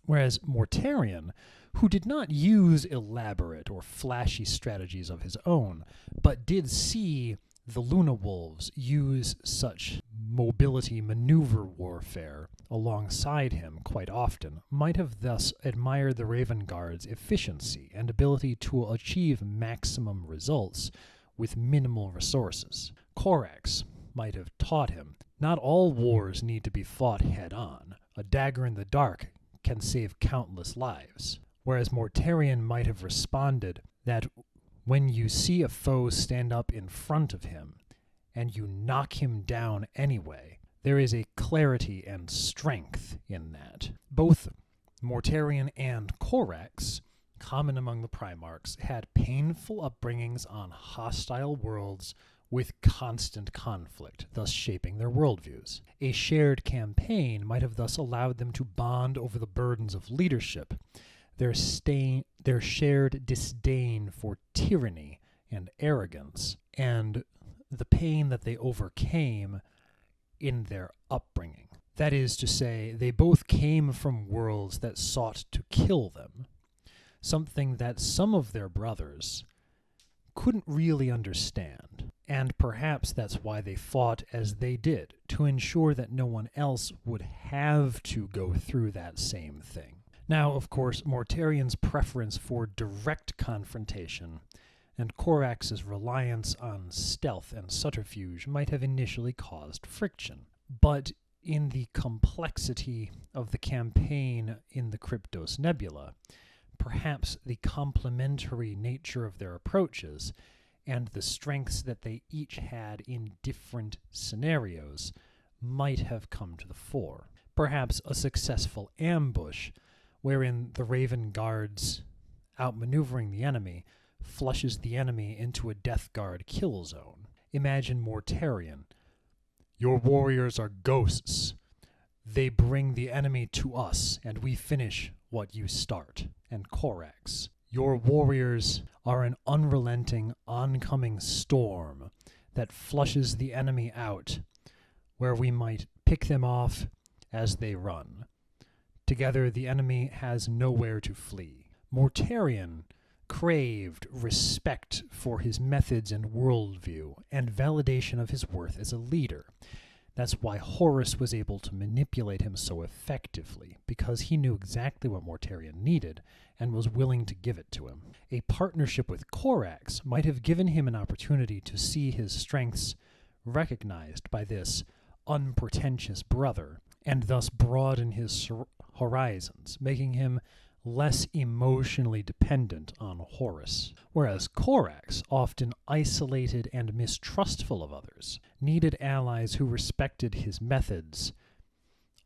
Whereas Mortarion, who did not use elaborate or flashy strategies of his own, but did see the Luna Wolves use such mobility maneuver warfare alongside him quite often, might have thus admired the Raven Guard's efficiency and ability to achieve maximum results with minimal resources. Corax might have taught him, not all wars need to be fought head-on. A dagger in the dark can save countless lives. Whereas Mortarion might have responded that when you see a foe stand up in front of him, and you knock him down anyway. There is a clarity and strength in that. Both Mortarion and Corax, common among the Primarchs, had painful upbringings on hostile worlds with constant conflict, thus shaping their worldviews. A shared campaign might have thus allowed them to bond over the burdens of leadership, their shared disdain for tyranny and arrogance, and the pain that they overcame in their upbringing. That is to say, they both came from worlds that sought to kill them, something that some of their brothers couldn't really understand. And perhaps that's why they fought as they did, to ensure that no one else would have to go through that same thing. Now, of course, Mortarion's preference for direct confrontation and Corax's reliance on stealth and subterfuge might have initially caused friction. But in the complexity of the campaign in the Kryptos Nebula, perhaps the complementary nature of their approaches and the strengths that they each had in different scenarios might have come to the fore. Perhaps a successful ambush wherein the Raven Guards, outmaneuvering the enemy, flushes the enemy into a Death Guard kill zone. Imagine Mortarion. Your warriors are ghosts. They bring the enemy to us, and we finish what you start. And Corax. Your warriors are an unrelenting, oncoming storm that flushes the enemy out, where we might pick them off as they run. Together, the enemy has nowhere to flee. Mortarion craved respect for his methods and worldview, and validation of his worth as a leader. That's why Horus was able to manipulate him so effectively, because he knew exactly what Mortarion needed and was willing to give it to him. A partnership with Corax might have given him an opportunity to see his strengths recognized by this unpretentious brother, and thus broaden his horizons, making him less emotionally dependent on Horus, whereas Corax, often isolated and mistrustful of others, needed allies who respected his methods,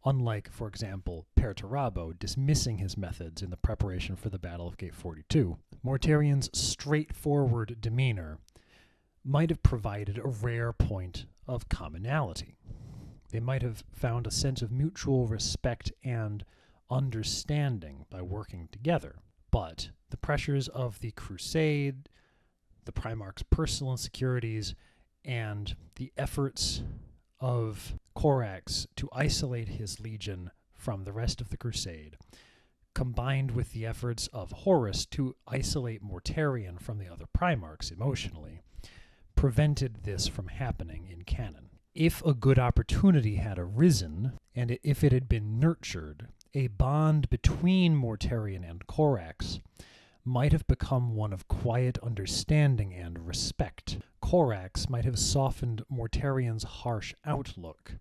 unlike, for example, Perturabo dismissing his methods in the preparation for the Battle of Gate 42. Mortarion's straightforward demeanor might have provided a rare point of commonality. They might have found a sense of mutual respect and understanding by working together. But the pressures of the Crusade, the Primarch's personal insecurities, and the efforts of Corax to isolate his legion from the rest of the Crusade, combined with the efforts of Horus to isolate Mortarion from the other Primarchs emotionally, prevented this from happening in canon. If a good opportunity had arisen, and if it had been nurtured, a bond between Mortarion and Corax might have become one of quiet understanding and respect. Corax might have softened Mortarion's harsh outlook,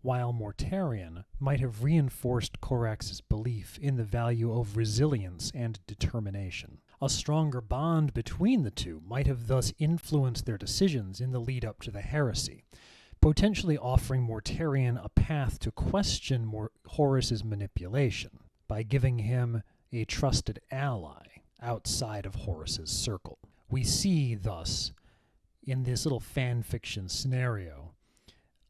while Mortarion might have reinforced Corax's belief in the value of resilience and determination. A stronger bond between the two might have thus influenced their decisions in the lead-up to the heresy, potentially offering Mortarion a path to question Horus's manipulation by giving him a trusted ally outside of Horus's circle. We see, thus, in this little fan fiction scenario,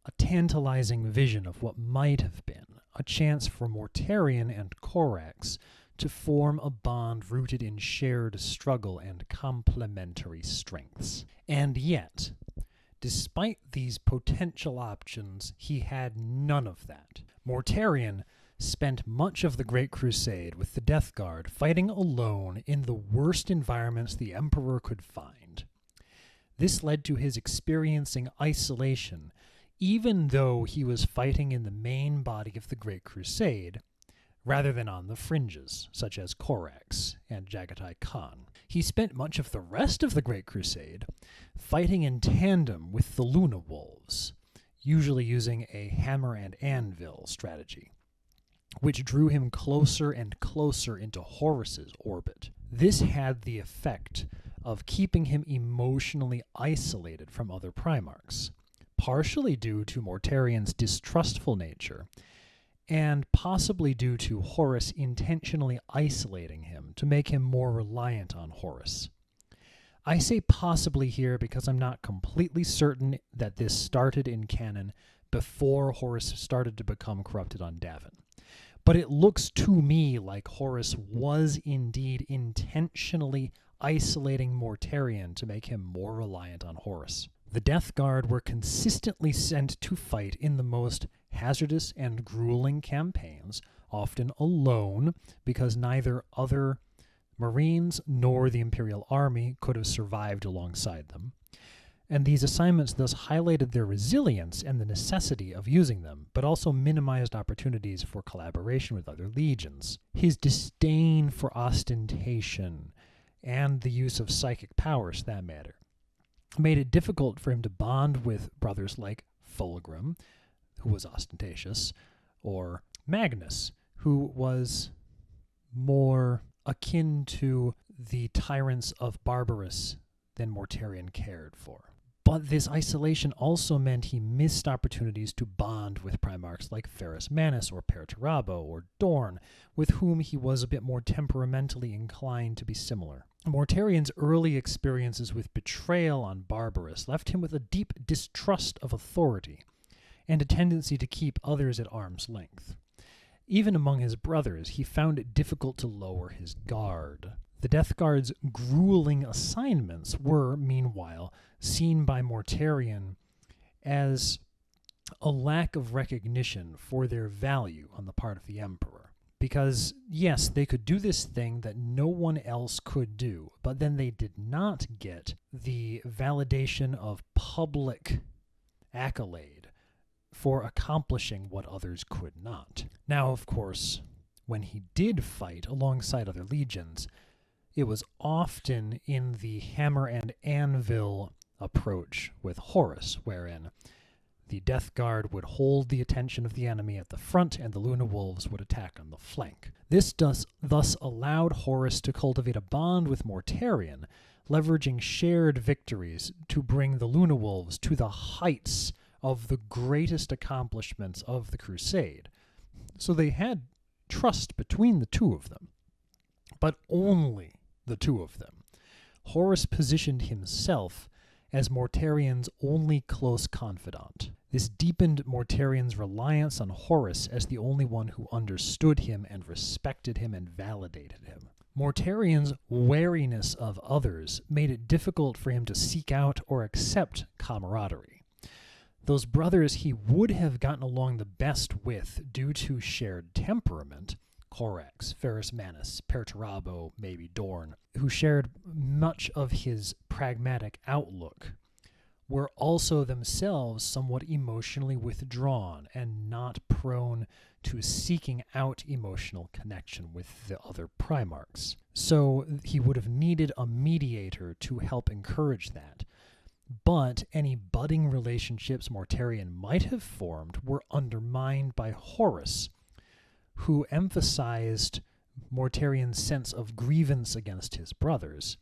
a tantalizing vision of what might have been, a chance for Mortarion and Corax to form a bond rooted in shared struggle and complementary strengths. And yet, despite these potential options, he had none of that. Mortarion spent much of the Great Crusade with the Death Guard fighting alone in the worst environments the Emperor could find. This led to his experiencing isolation, even though he was fighting in the main body of the Great Crusade, rather than on the fringes, such as Corax and Jagatai Khan. He spent much of the rest of the Great Crusade fighting in tandem with the Luna Wolves, usually using a hammer and anvil strategy, which drew him closer and closer into Horus's orbit. This had the effect of keeping him emotionally isolated from other Primarchs. partially due to Mortarion's distrustful nature, and possibly due to Horus intentionally isolating him to make him more reliant on Horus. I say possibly here because I'm not completely certain that this started in canon before Horus started to become corrupted on Davin. But it looks to me like Horus was indeed intentionally isolating Mortarion to make him more reliant on Horus. The Death Guard were consistently sent to fight in the most hazardous and grueling campaigns, often alone, because neither other Marines nor the Imperial Army could have survived alongside them. And these assignments thus highlighted their resilience and the necessity of using them, but also minimized opportunities for collaboration with other legions. His disdain for ostentation, and the use of psychic powers, for that matter, made it difficult for him to bond with brothers like Fulgrim, who was ostentatious, or Magnus, who was more akin to the tyrants of Barbarous than Mortarion cared for. But this isolation also meant he missed opportunities to bond with Primarchs like Ferrus Manus or Perturabo or Dorn, with whom he was a bit more temperamentally inclined to be similar. Mortarion's early experiences with betrayal on Barbarous left him with a deep distrust of authority, and a tendency to keep others at arm's length. Even among his brothers, he found it difficult to lower his guard. The Death Guard's grueling assignments were, meanwhile, seen by Mortarion as a lack of recognition for their value on the part of the Emperor. Because, yes, they could do this thing that no one else could do, but then they did not get the validation of public accolade for accomplishing what others could not. Now, of course, when he did fight alongside other legions, it was often in the hammer and anvil approach with Horus, wherein the Death Guard would hold the attention of the enemy at the front and the Luna Wolves would attack on the flank. This thus allowed Horus to cultivate a bond with Mortarion, leveraging shared victories to bring the Luna Wolves to the heights of the greatest accomplishments of the Crusade. So they had trust between the two of them, but only the two of them. Horus positioned himself as Mortarion's only close confidant. This deepened Mortarion's reliance on Horus as the only one who understood him and respected him and validated him. Mortarion's wariness of others made it difficult for him to seek out or accept camaraderie. Those brothers he would have gotten along the best with due to shared temperament, Corax, Ferrus Manus, Perturabo, maybe Dorn, who shared much of his pragmatic outlook, were also themselves somewhat emotionally withdrawn and not prone to seeking out emotional connection with the other Primarchs. So he would have needed a mediator to help encourage that. But any budding relationships Mortarion might have formed were undermined by Horus, who emphasized Mortarion's sense of grievance against his brothers,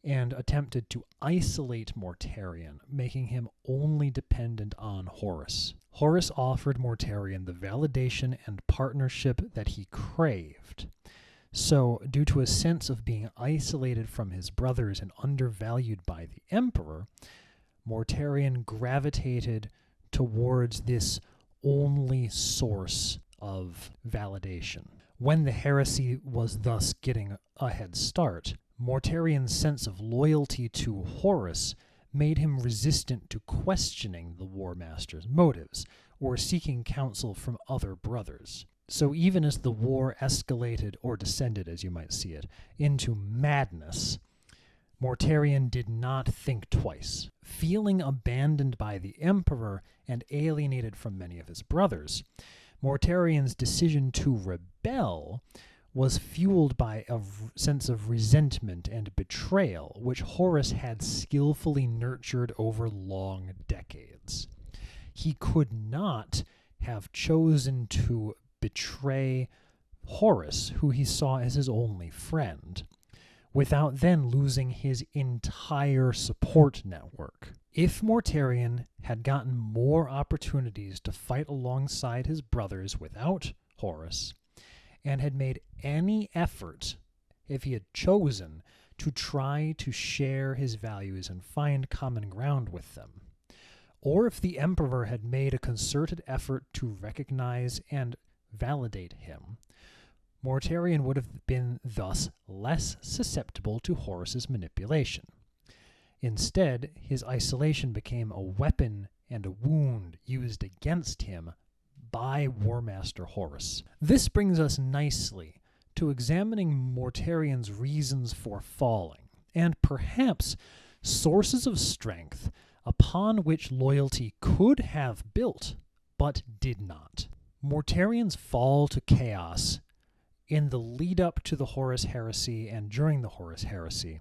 and attempted to isolate Mortarion, making him only dependent on Horus. Horus offered Mortarion the validation and partnership that he craved. So, due to a sense of being isolated from his brothers and undervalued by the Emperor, Mortarion gravitated towards this only source of validation. When the heresy was thus getting a head start, Mortarion's sense of loyalty to Horus made him resistant to questioning the War Master's motives or seeking counsel from other brothers. So even as the war escalated, or descended as you might see it, into madness, Mortarion did not think twice. Feeling abandoned by the Emperor and alienated from many of his brothers, Mortarion's decision to rebel was fueled by a sense of resentment and betrayal, which Horus had skillfully nurtured over long decades. He could not have chosen to betray Horus, who he saw as his only friend, without then losing his entire support network. If Mortarion had gotten more opportunities to fight alongside his brothers without Horus, and had made any effort, if he had chosen, to try to share his values and find common ground with them, or if the Emperor had made a concerted effort to recognize and validate him, Mortarion would have been thus less susceptible to Horus's manipulation. Instead, his isolation became a weapon and a wound used against him by War Master Horus. This brings us nicely to examining Mortarion's reasons for falling, and perhaps sources of strength upon which loyalty could have built, but did not. Mortarion's fall to chaos in the lead-up to the Horus Heresy and during the Horus Heresy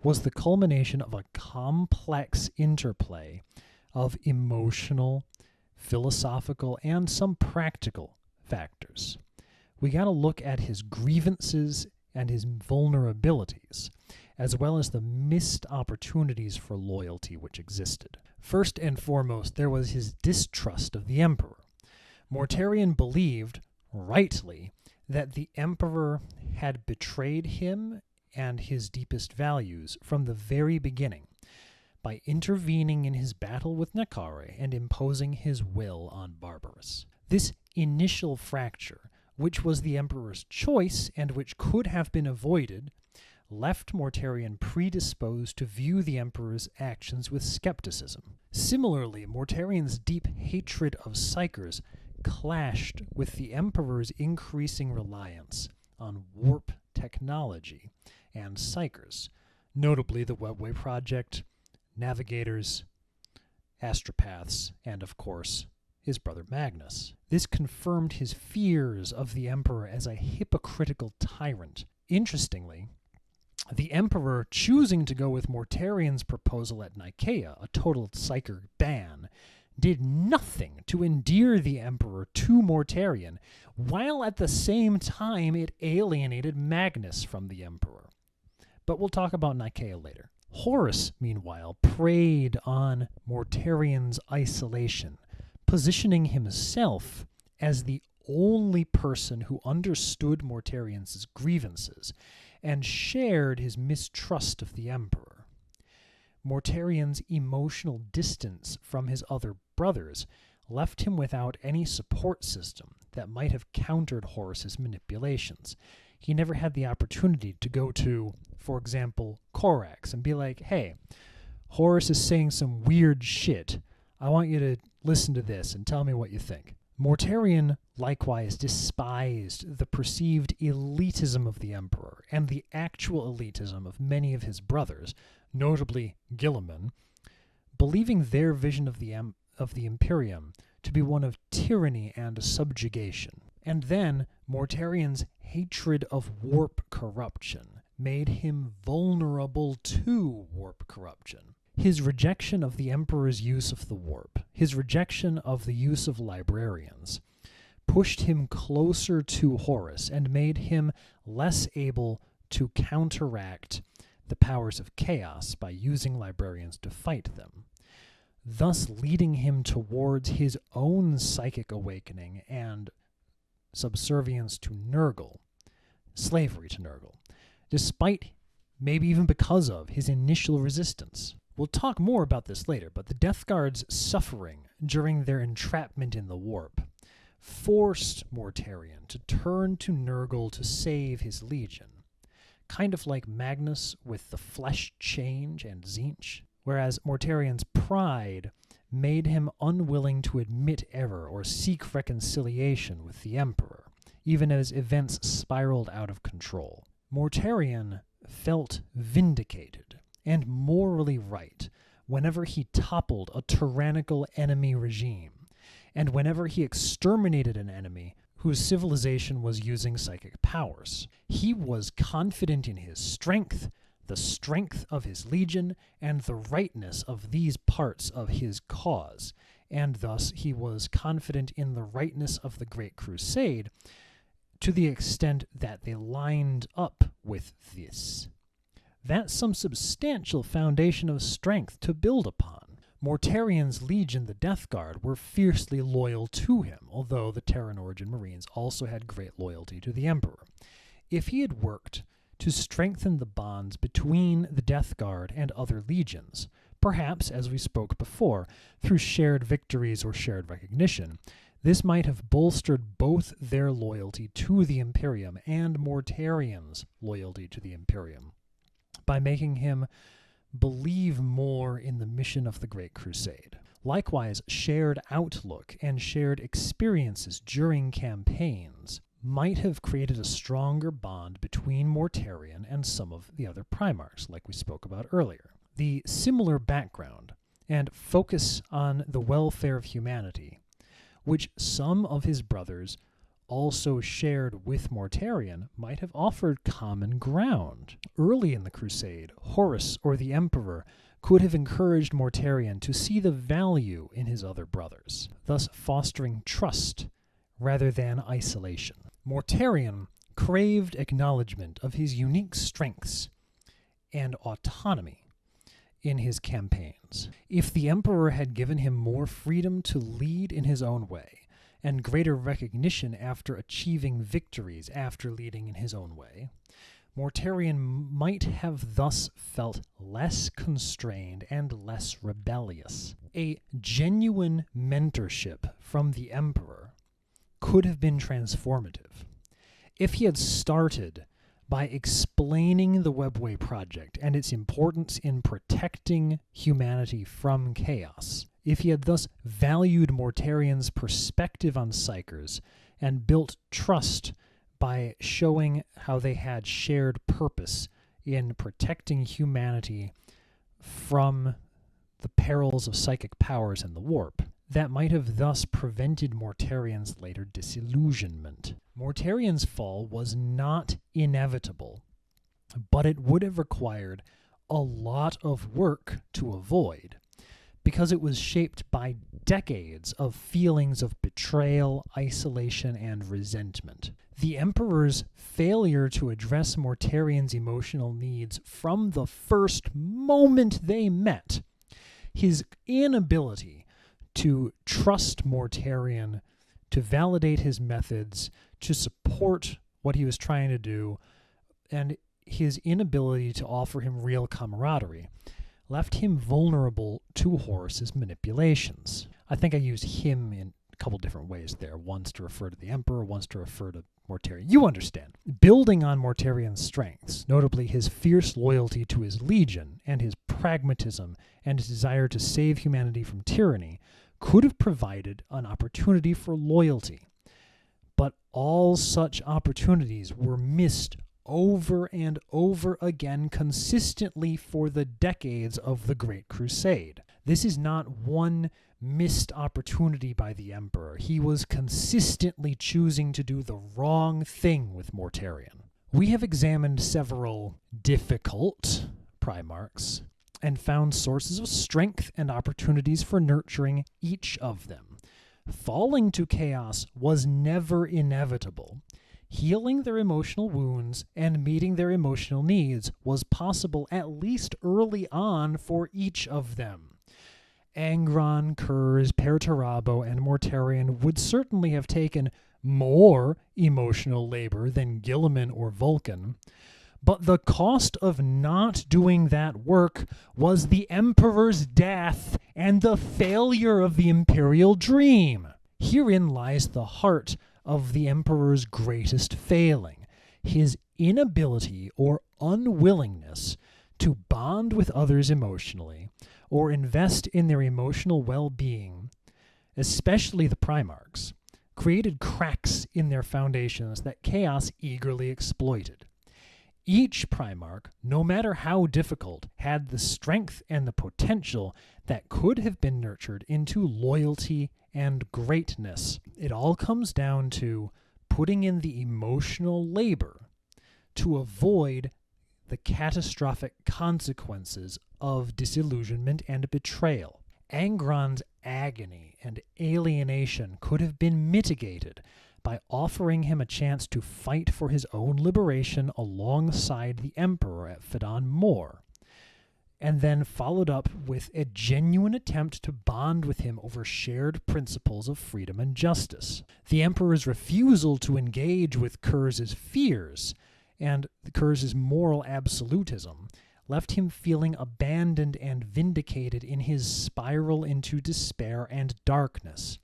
was the culmination of a complex interplay of emotional, philosophical, and some practical factors. We got to look at his grievances and his vulnerabilities, as well as the missed opportunities for loyalty which existed. First and foremost, there was his distrust of the Emperor. Mortarion believed, rightly, that the Emperor had betrayed him and his deepest values from the very beginning by intervening in his battle with Nekare and imposing his will on Barbarous. This initial fracture, which was the Emperor's choice and which could have been avoided, left Mortarion predisposed to view the Emperor's actions with skepticism. Similarly, Mortarion's deep hatred of Psykers clashed with the Emperor's increasing reliance on warp technology and Psykers, notably the Webway Project, Navigators, Astropaths, and of course, his brother Magnus. This confirmed his fears of the Emperor as a hypocritical tyrant. Interestingly, the Emperor choosing to go with Mortarion's proposal at Nicaea, a total Psyker ban, did nothing to endear the Emperor to Mortarion, while at the same time it alienated Magnus from the Emperor. But we'll talk about Nicaea later. Horus, meanwhile, preyed on Mortarion's isolation, positioning himself as the only person who understood Mortarion's grievances and shared his mistrust of the Emperor. Mortarion's emotional distance from his other brothers left him without any support system that might have countered Horus's manipulations. He never had the opportunity to go to, for example, Korax and be like, hey, Horus is saying some weird shit. I want you to listen to this and tell me what you think. Mortarion likewise despised the perceived elitism of the Emperor and the actual elitism of many of his brothers, notably Guilliman, believing their vision of the Imperium to be one of tyranny and subjugation. And then Mortarion's hatred of warp corruption made him vulnerable to warp corruption. His rejection of the Emperor's use of the warp, his rejection of the use of librarians, pushed him closer to Horus and made him less able to counteract the powers of chaos by using librarians to fight them, thus leading him towards his own psychic awakening and subservience to Nurgle, slavery to Nurgle, despite, maybe even because of, his initial resistance. We'll talk more about this later, but the Death Guard's suffering during their entrapment in the warp forced Mortarion to turn to Nurgle to save his legion, kind of like Magnus with the flesh change and Tzeentch, whereas Mortarion's pride made him unwilling to admit error or seek reconciliation with the Emperor, even as events spiraled out of control. Mortarion felt vindicated and morally right whenever he toppled a tyrannical enemy regime, and whenever he exterminated an enemy whose civilization was using psychic powers. He was confident in his strength, the strength of his legion, and the rightness of these parts of his cause, and thus he was confident in the rightness of the Great Crusade to the extent that they lined up with this. That's some substantial foundation of strength to build upon. Mortarion's legion, the Death Guard, were fiercely loyal to him, although the Terran Origin Marines also had great loyalty to the Emperor. If he had worked to strengthen the bonds between the Death Guard and other legions, perhaps, as we spoke before, through shared victories or shared recognition, this might have bolstered both their loyalty to the Imperium and Mortarion's loyalty to the Imperium, by making him believe more in the mission of the Great Crusade. Likewise, shared outlook and shared experiences during campaigns might have created a stronger bond between Mortarion and some of the other Primarchs, like we spoke about earlier. The similar background and focus on the welfare of humanity, which some of his brothers also shared with Mortarion, might have offered common ground. Early in the Crusade, Horus, or the Emperor, could have encouraged Mortarion to see the value in his other brothers, thus fostering trust rather than isolation. Mortarion craved acknowledgement of his unique strengths and autonomy in his campaigns. If the Emperor had given him more freedom to lead in his own way, and greater recognition after achieving victories after leading in his own way, Mortarion might have thus felt less constrained and less rebellious. A genuine mentorship from the Emperor could have been transformative. If he had started by explaining the Webway project and its importance in protecting humanity from chaos, if he had thus valued Mortarion's perspective on Psykers and built trust by showing how they had shared purpose in protecting humanity from the perils of psychic powers and the warp, that might have thus prevented Mortarion's later disillusionment. Mortarion's fall was not inevitable, but it would have required a lot of work to avoid, because it was shaped by decades of feelings of betrayal, isolation, and resentment. The Emperor's failure to address Mortarion's emotional needs from the first moment they met, his inability to trust Mortarion, to validate his methods, to support what he was trying to do, and his inability to offer him real camaraderie, left him vulnerable to Horus's manipulations. I think I used him in a couple different ways there, once to refer to the Emperor, once to refer to Mortarion. You understand. Building on Mortarion's strengths, notably his fierce loyalty to his legion and his pragmatism and his desire to save humanity from tyranny, could have provided an opportunity for loyalty. But all such opportunities were missed over and over again consistently for the decades of the Great Crusade. This is not one missed opportunity by the Emperor. He was consistently choosing to do the wrong thing with Mortarion. We have examined several difficult Primarchs and found sources of strength and opportunities for nurturing each of them. Falling to chaos was never inevitable. Healing their emotional wounds and meeting their emotional needs was possible at least early on for each of them. Angron, Kurz, Perturabo, and Mortarion would certainly have taken more emotional labor than Guilliman or Vulcan, but the cost of not doing that work was the Emperor's death and the failure of the Imperial dream. Herein lies the heart of the Emperor's greatest failing, his inability or unwillingness to bond with others emotionally or invest in their emotional well-being, especially the Primarchs, created cracks in their foundations that Chaos eagerly exploited. Each Primarch, no matter how difficult, had the strength and the potential that could have been nurtured into loyalty and greatness. It all comes down to putting in the emotional labor to avoid the catastrophic consequences of disillusionment and betrayal. Angron's agony and alienation could have been mitigated by offering him a chance to fight for his own liberation alongside the Emperor at Fedon Mor, and then followed up with a genuine attempt to bond with him over shared principles of freedom and justice. The Emperor's refusal to engage with Kurz's fears and Kurz's moral absolutism left him feeling abandoned and vindicated in his spiral into despair and darkness.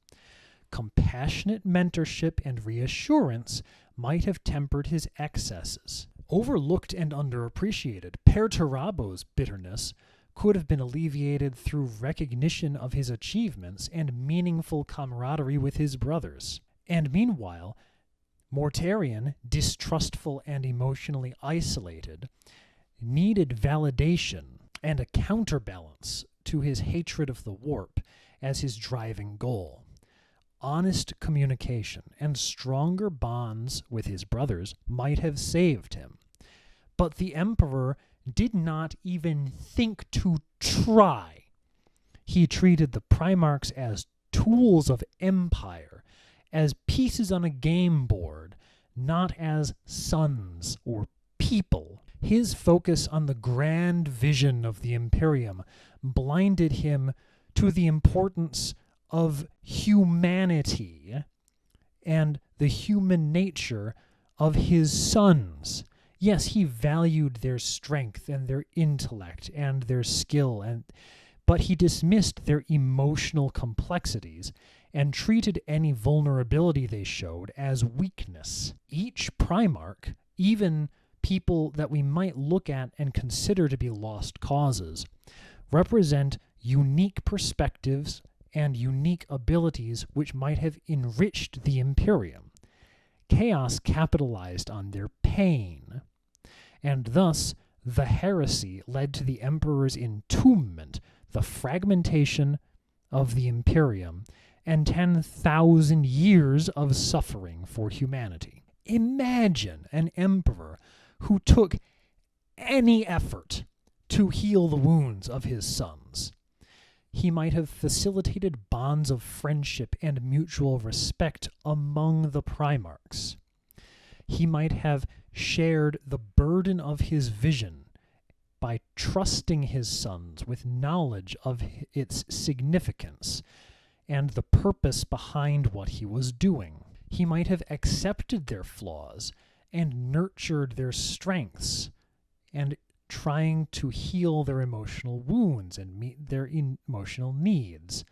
Compassionate mentorship and reassurance might have tempered his excesses. Overlooked and underappreciated, Perturabo's bitterness could have been alleviated through recognition of his achievements and meaningful camaraderie with his brothers. And meanwhile, Mortarion, distrustful and emotionally isolated, needed validation and a counterbalance to his hatred of the warp as his driving goal. Honest communication and stronger bonds with his brothers might have saved him. But the Emperor did not even think to try. He treated the Primarchs as tools of empire, as pieces on a game board, not as sons or people. His focus on the grand vision of the Imperium blinded him to the importance of humanity and the human nature of his sons. Yes, he valued their strength and their intellect and their skill, but he dismissed their emotional complexities and treated any vulnerability they showed as weakness. Each Primarch, even people that we might look at and consider to be lost causes, represent unique perspectives and unique abilities which might have enriched the Imperium. Chaos capitalized on their pain, and thus the heresy led to the Emperor's entombment, the fragmentation of the Imperium, and 10,000 years of suffering for humanity. Imagine an emperor who took any effort to heal the wounds of his sons. He might have facilitated bonds of friendship and mutual respect among the Primarchs. He might have shared the burden of his vision by trusting his sons with knowledge of its significance and the purpose behind what he was doing. He might have accepted their flaws and nurtured their strengths, and trying to heal their emotional wounds and meet their emotional needs,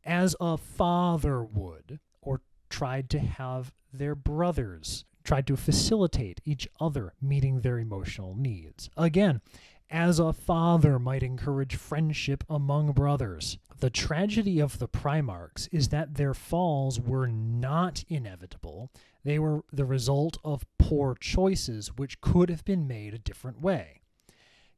as a father would, or tried to have their brothers, tried to facilitate each other meeting their emotional needs. Again, as a father might encourage friendship among brothers. The tragedy of the Primarchs is that their falls were not inevitable. They were the result of poor choices which could have been made a different way.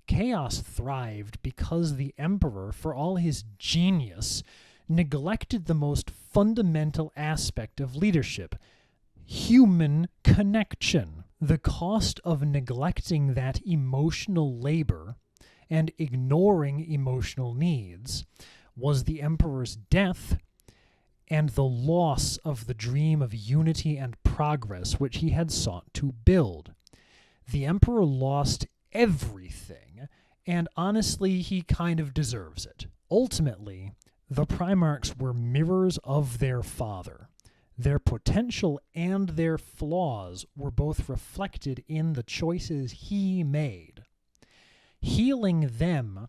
Chaos thrived because the Emperor, for all his genius, neglected the most fundamental aspect of leadership: human connection. The cost of neglecting that emotional labor and ignoring emotional needs was the Emperor's death and the loss of the dream of unity and progress which he had sought to build. The Emperor lost everything, and honestly, he kind of deserves it. Ultimately, the Primarchs were mirrors of their father. Their potential and their flaws were both reflected in the choices he made. Healing them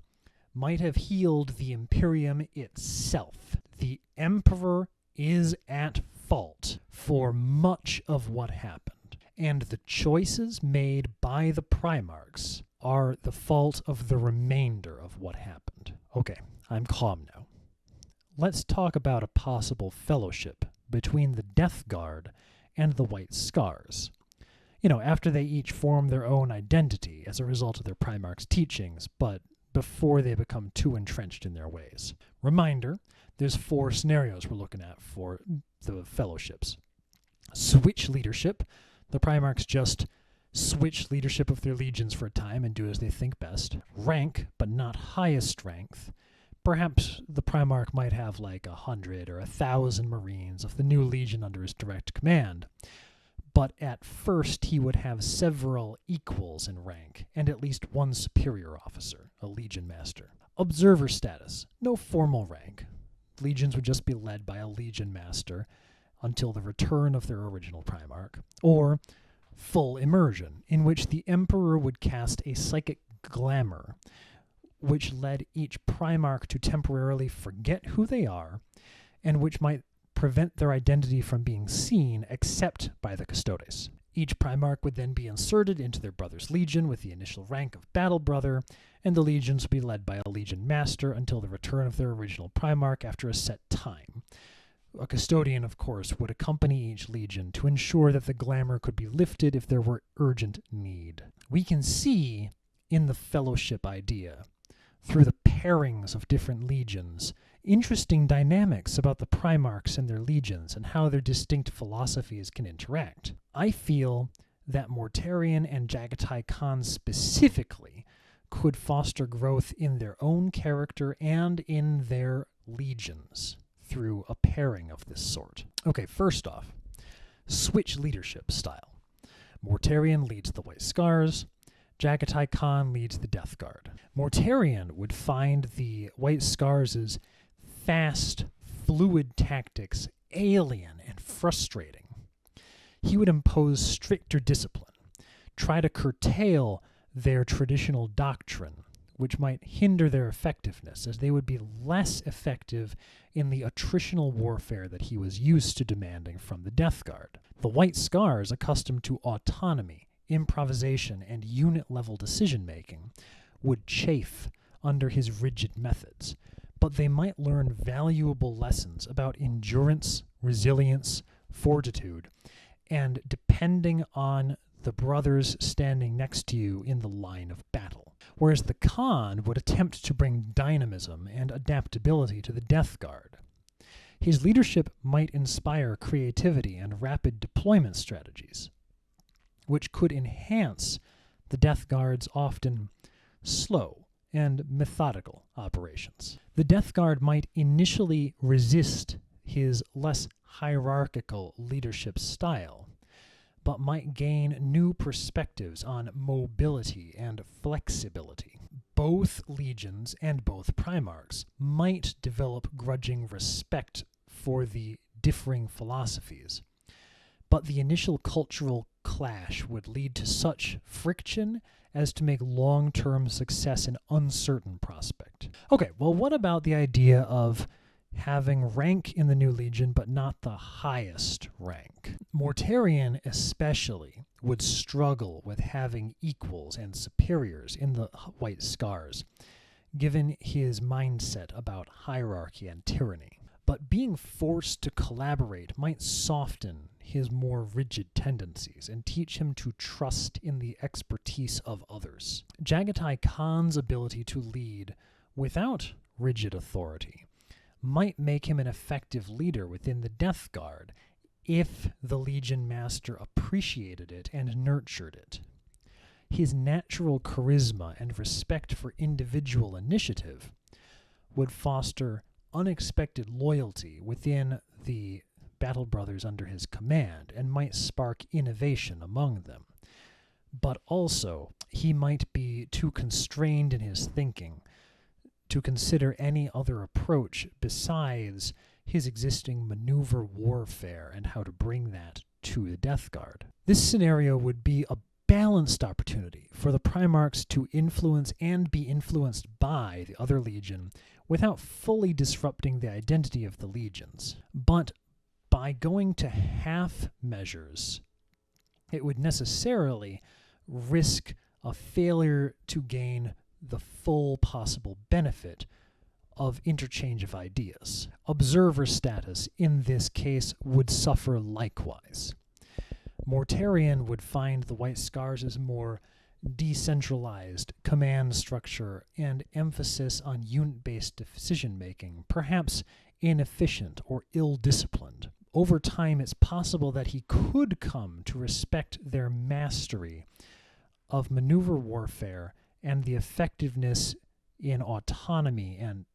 might have healed the Imperium itself. The Emperor is at fault for much of what happened, and the choices made by the Primarchs are the fault of the remainder of what happened. Okay, I'm calm now. Let's talk about a possible fellowship between the Death Guard and the White Scars. After they each form their own identity as a result of their Primarch's teachings, but before they become too entrenched in their ways. Reminder, there's 4 scenarios we're looking at for the fellowships. Switch leadership. The Primarchs just switch leadership of their legions for a time and do as they think best. Rank, but not highest strength. Perhaps the Primarch might have like 100 or 1,000 Marines of the new Legion under his direct command. But at first he would have several equals in rank, and at least one superior officer, a Legion Master. Observer status, no formal rank. Legions would just be led by a Legion Master until the return of their original Primarch, or full immersion, in which the Emperor would cast a psychic glamour, which led each Primarch to temporarily forget who they are, and which might prevent their identity from being seen except by the Custodes. Each Primarch would then be inserted into their brother's legion with the initial rank of Battle Brother, and the legions would be led by a Legion Master until the return of their original Primarch after a set time. A custodian, of course, would accompany each legion to ensure that the glamour could be lifted if there were urgent need. We can see in the fellowship idea, through the pairings of different legions, interesting dynamics about the Primarchs and their legions and how their distinct philosophies can interact. I feel that Mortarion and Jagatai Khan specifically could foster growth in their own character and in their legions through a pairing of this sort. Okay, first off, switch leadership style. Mortarion leads the White Scars, Jagatai Khan leads the Death Guard. Mortarion would find the White Scars' fast, fluid tactics alien and frustrating. He would impose stricter discipline, try to curtail their traditional doctrine, which might hinder their effectiveness, as they would be less effective in the attritional warfare that he was used to demanding from the Death Guard. The White Scars, accustomed to autonomy, improvisation, and unit-level decision-making, would chafe under his rigid methods, but they might learn valuable lessons about endurance, resilience, fortitude, and depending on the brothers standing next to you in the line of battle. Whereas the Khan would attempt to bring dynamism and adaptability to the Death Guard. His leadership might inspire creativity and rapid deployment strategies, which could enhance the Death Guard's often slow and methodical operations. The Death Guard might initially resist his less hierarchical leadership style, but might gain new perspectives on mobility and flexibility. Both legions and both Primarchs might develop grudging respect for the differing philosophies, but the initial cultural clash would lead to such friction as to make long-term success an uncertain prospect. Okay, well, what about the idea of having rank in the new legion but not the highest rank? Mortarion especially would struggle with having equals and superiors in the White Scars, given his mindset about hierarchy and tyranny. But being forced to collaborate might soften his more rigid tendencies and teach him to trust in the expertise of others. Jagatai Khan's ability to lead without rigid authority might make him an effective leader within the Death Guard if the Legion Master appreciated it and nurtured it. His natural charisma and respect for individual initiative would foster unexpected loyalty within the Battle Brothers under his command and might spark innovation among them. But also, he might be too constrained in his thinking to consider any other approach besides his existing maneuver warfare and how to bring that to the Death Guard. This scenario would be a balanced opportunity for the Primarchs to influence and be influenced by the other legion without fully disrupting the identity of the legions. But by going to half measures, it would necessarily risk a failure to gain the full possible benefit of interchange of ideas. Observer status in this case would suffer likewise. Mortarion would find the White Scars as more decentralized command structure and emphasis on unit-based decision-making, perhaps inefficient or ill-disciplined. Over time, it's possible that he could come to respect their mastery of maneuver warfare and the effectiveness in autonomy and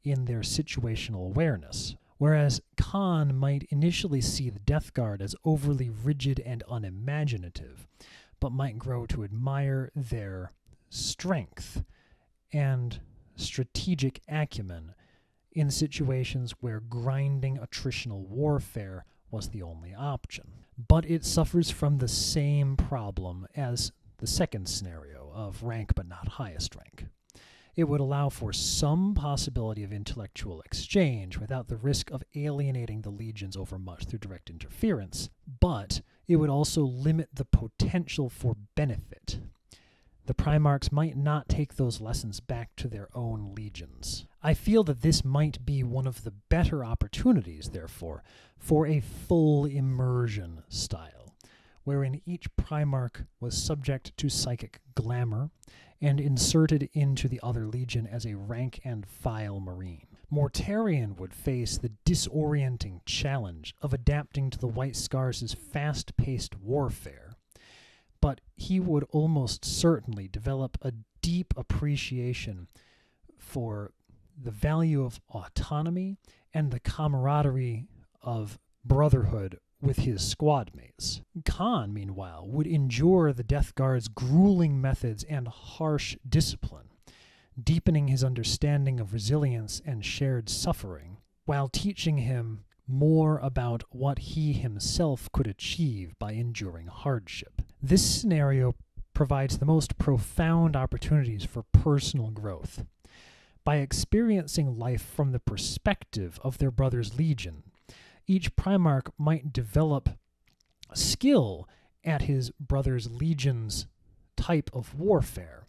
in their situational awareness, whereas Khan might initially see the Death Guard as overly rigid and unimaginative, but might grow to admire their strength and strategic acumen in situations where grinding attritional warfare was the only option. But it suffers from the same problem as the second scenario of rank but not highest rank. It would allow for some possibility of intellectual exchange without the risk of alienating the legions overmuch through direct interference, but it would also limit the potential for benefit. The Primarchs might not take those lessons back to their own legions. I feel that this might be one of the better opportunities, therefore, for a full immersion style, wherein each Primarch was subject to psychic glamour and inserted into the other legion as a rank and file marine. Mortarion would face the disorienting challenge of adapting to the White Scars' fast-paced warfare, but he would almost certainly develop a deep appreciation for the value of autonomy and the camaraderie of brotherhood with his squad mates. Khan, meanwhile, would endure the Death Guard's grueling methods and harsh discipline, deepening his understanding of resilience and shared suffering, while teaching him more about what he himself could achieve by enduring hardship. This scenario provides the most profound opportunities for personal growth. By experiencing life from the perspective of their brother's legion, each Primarch might develop skill at his brother's legion's type of warfare,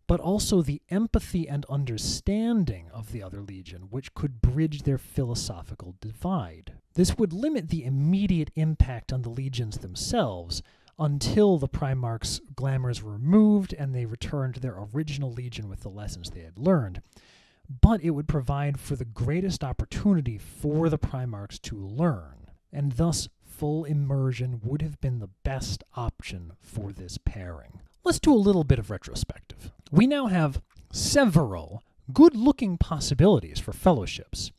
but also the empathy and understanding of the other legion, which could bridge their philosophical divide. This would limit the immediate impact on the legions themselves until the Primarch's glamours were removed and they returned to their original legion with the lessons they had learned. But it would provide for the greatest opportunity for the Primarchs to learn, and thus full immersion would have been the best option for this pairing. Let's do a little bit of retrospective. We now have several good-looking possibilities for fellowships,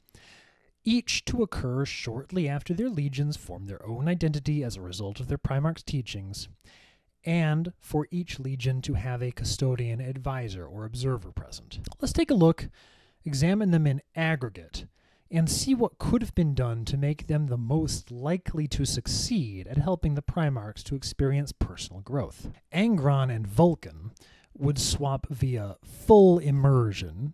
each to occur shortly after their legions form their own identity as a result of their Primarch's teachings, and for each legion to have a custodian, advisor, or observer present. Let's take a look, examine them in aggregate, and see what could have been done to make them the most likely to succeed at helping the Primarchs to experience personal growth. Angron and Vulcan would swap via full immersion,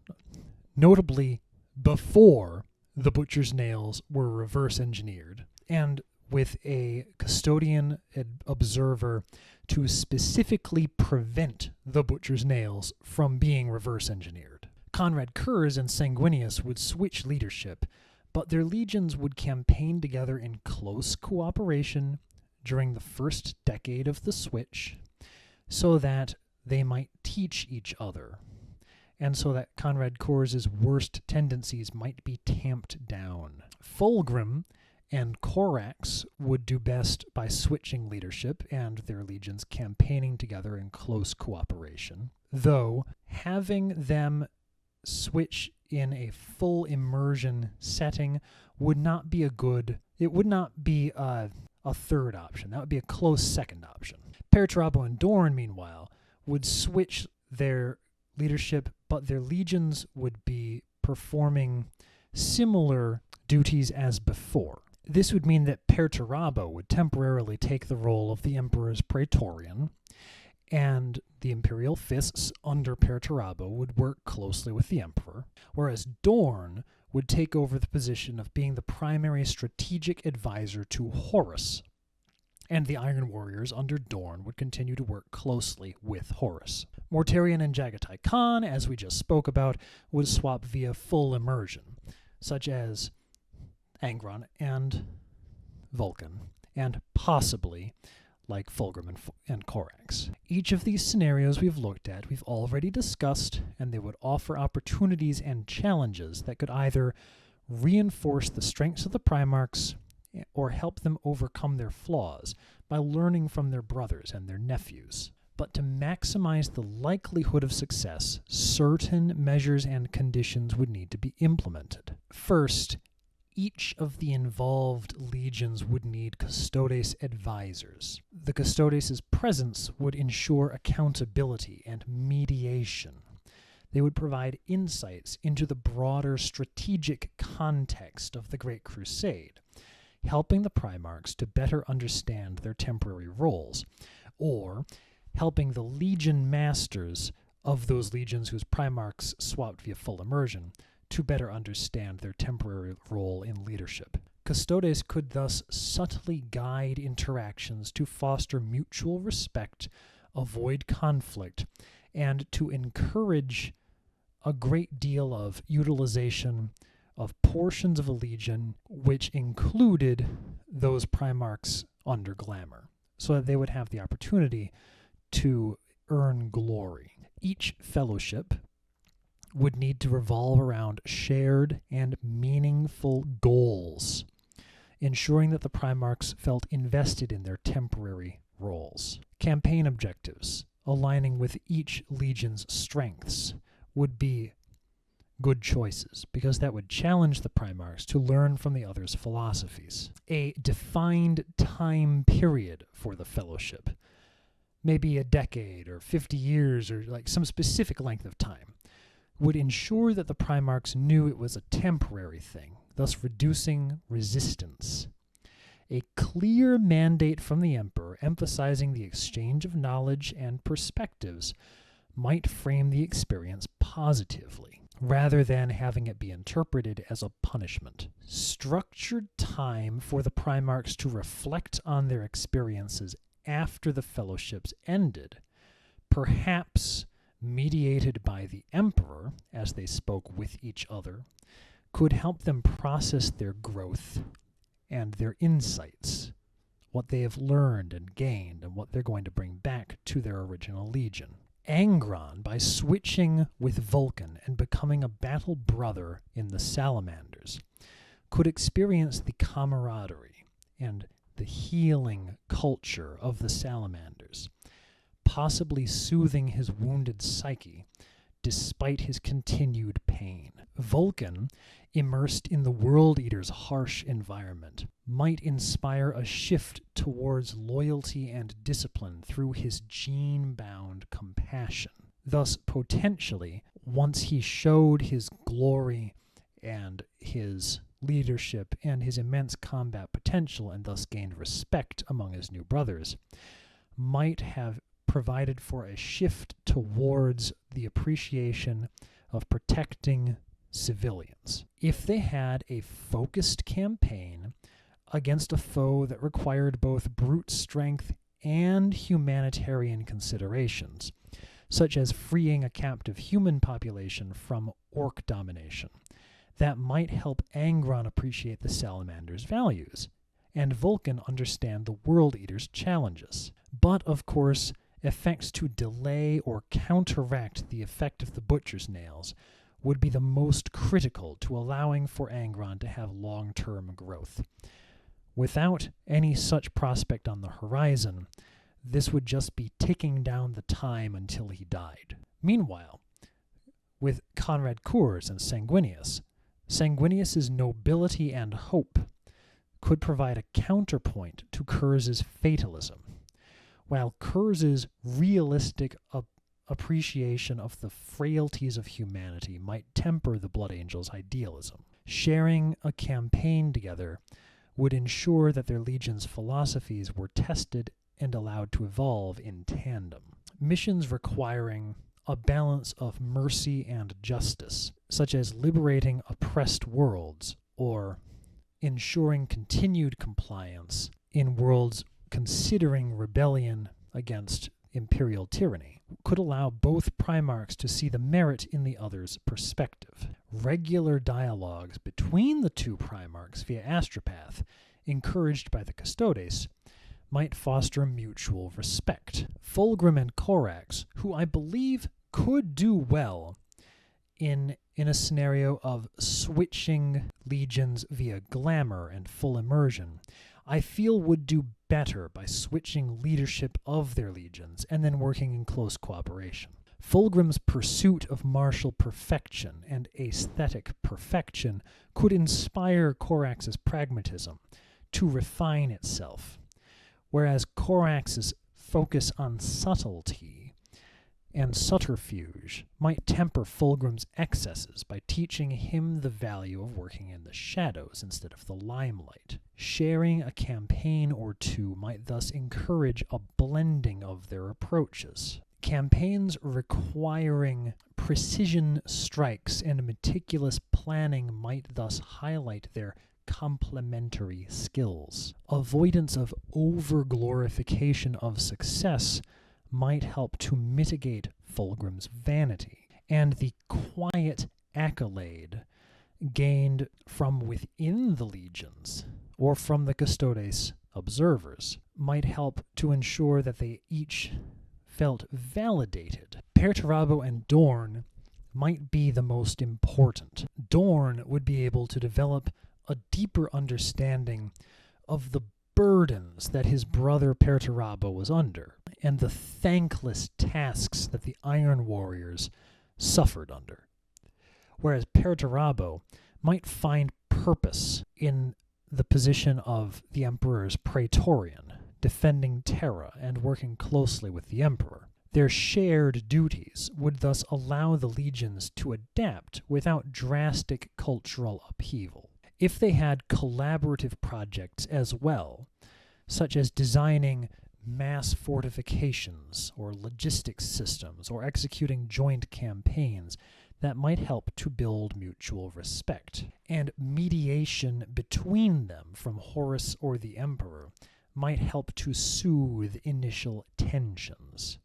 notably before the Butcher's Nails were reverse engineered, and with a custodian observer to specifically prevent the Butcher's Nails from being reverse engineered. Conrad Kurz and Sanguinius would switch leadership, but their legions would campaign together in close cooperation during the first decade of the switch, so that they might teach each other, and so that Conrad Kurz's worst tendencies might be tamped down. Fulgrim and Corax would do best by switching leadership and their legions campaigning together in close cooperation, though having them switch in a full immersion setting would not be a third option. That would be a close second option. Perturabo and Dorn, meanwhile, would switch their leadership, but their legions would be performing similar duties as before. This would mean that Perturabo would temporarily take the role of the Emperor's Praetorian, and the Imperial Fists under Perturabo would work closely with the Emperor, whereas Dorn would take over the position of being the primary strategic advisor to Horus, and the Iron Warriors under Dorn would continue to work closely with Horus. Mortarion and Jagatai Khan, as we just spoke about, would swap via full immersion, such as Angron and Vulcan, and possibly like Fulgrim and Corax. Each of these scenarios we've looked at, we've already discussed, and they would offer opportunities and challenges that could either reinforce the strengths of the Primarchs or help them overcome their flaws by learning from their brothers and their nephews. But to maximize the likelihood of success, certain measures and conditions would need to be implemented. First, each of the involved legions would need custodes advisors. The custodes' presence would ensure accountability and mediation. They would provide insights into the broader strategic context of the Great Crusade, helping the Primarchs to better understand their temporary roles, or helping the legion masters of those legions whose Primarchs swapped via full immersion to better understand their temporary role in leadership. Custodes could thus subtly guide interactions to foster mutual respect, avoid conflict, and to encourage a great deal of utilization of portions of a legion which included those Primarchs under glamour, so that they would have the opportunity to earn glory. Each fellowship would need to revolve around shared and meaningful goals, ensuring that the Primarchs felt invested in their temporary roles. Campaign objectives, aligning with each legion's strengths, would be good choices, because that would challenge the Primarchs to learn from the others' philosophies. A defined time period for the fellowship, maybe a decade or 50 years or like some specific length of time, would ensure that the Primarchs knew it was a temporary thing, thus reducing resistance. A clear mandate from the Emperor emphasizing the exchange of knowledge and perspectives might frame the experience positively, rather than having it be interpreted as a punishment. Structured time for the Primarchs to reflect on their experiences after the fellowships ended, perhaps mediated by the Emperor as they spoke with each other, could help them process their growth and their insights, what they have learned and gained, and what they're going to bring back to their original legion. Angron, by switching with Vulcan and becoming a battle brother in the Salamanders, could experience the camaraderie and the healing culture of the Salamanders, possibly soothing his wounded psyche despite his continued pain. Vulcan, immersed in the World Eater's harsh environment, might inspire a shift towards loyalty and discipline through his gene-bound compassion. Thus, potentially, once he showed his glory and his leadership and his immense combat potential and thus gained respect among his new brothers, might have provided for a shift towards the appreciation of protecting civilians. If they had a focused campaign against a foe that required both brute strength and humanitarian considerations, such as freeing a captive human population from orc domination, that might help Angron appreciate the Salamander's values, and Vulcan understand the World Eater's challenges. But, of course, effects to delay or counteract the effect of the Butcher's Nails would be the most critical to allowing for Angron to have long-term growth. Without any such prospect on the horizon, this would just be ticking down the time until he died. Meanwhile, with Conrad Kurs and Sanguinius's nobility and hope could provide a counterpoint to Kurs's fatalism, while Kurs's realistic appreciation of the frailties of humanity might temper the Blood Angels' idealism. Sharing a campaign together would ensure that their legion's philosophies were tested and allowed to evolve in tandem. Missions requiring a balance of mercy and justice, such as liberating oppressed worlds or ensuring continued compliance in worlds considering rebellion against imperial tyranny, could allow both Primarchs to see the merit in the other's perspective. Regular dialogues between the two Primarchs via Astropath, encouraged by the Custodes, might foster mutual respect. Fulgrim and Corax, who I believe could do well in a scenario of switching legions via glamour and full immersion, I feel would do better by switching leadership of their legions and then working in close cooperation. Fulgrim's pursuit of martial perfection and aesthetic perfection could inspire Corax's pragmatism to refine itself, whereas Corax's focus on subtlety and subterfuge might temper Fulgrim's excesses by teaching him the value of working in the shadows instead of the limelight. Sharing a campaign or two might thus encourage a blending of their approaches. Campaigns requiring precision strikes and meticulous planning might thus highlight their complementary skills. Avoidance of over-glorification of success might help to mitigate Fulgrim's vanity, and the quiet accolade gained from within the legions or from the Custodes observers might help to ensure that they each felt validated. Perturabo and Dorn might be the most important. Dorn would be able to develop a deeper understanding of the burdens that his brother Perturabo was under, and the thankless tasks that the Iron Warriors suffered under. Whereas Perturabo might find purpose in the position of the Emperor's Praetorian, defending Terra and working closely with the Emperor. Their shared duties would thus allow the legions to adapt without drastic cultural upheaval. If they had collaborative projects as well, such as designing mass fortifications or logistics systems or executing joint campaigns, that might help to build mutual respect. And mediation between them from Horus or the Emperor might help to soothe initial tensions,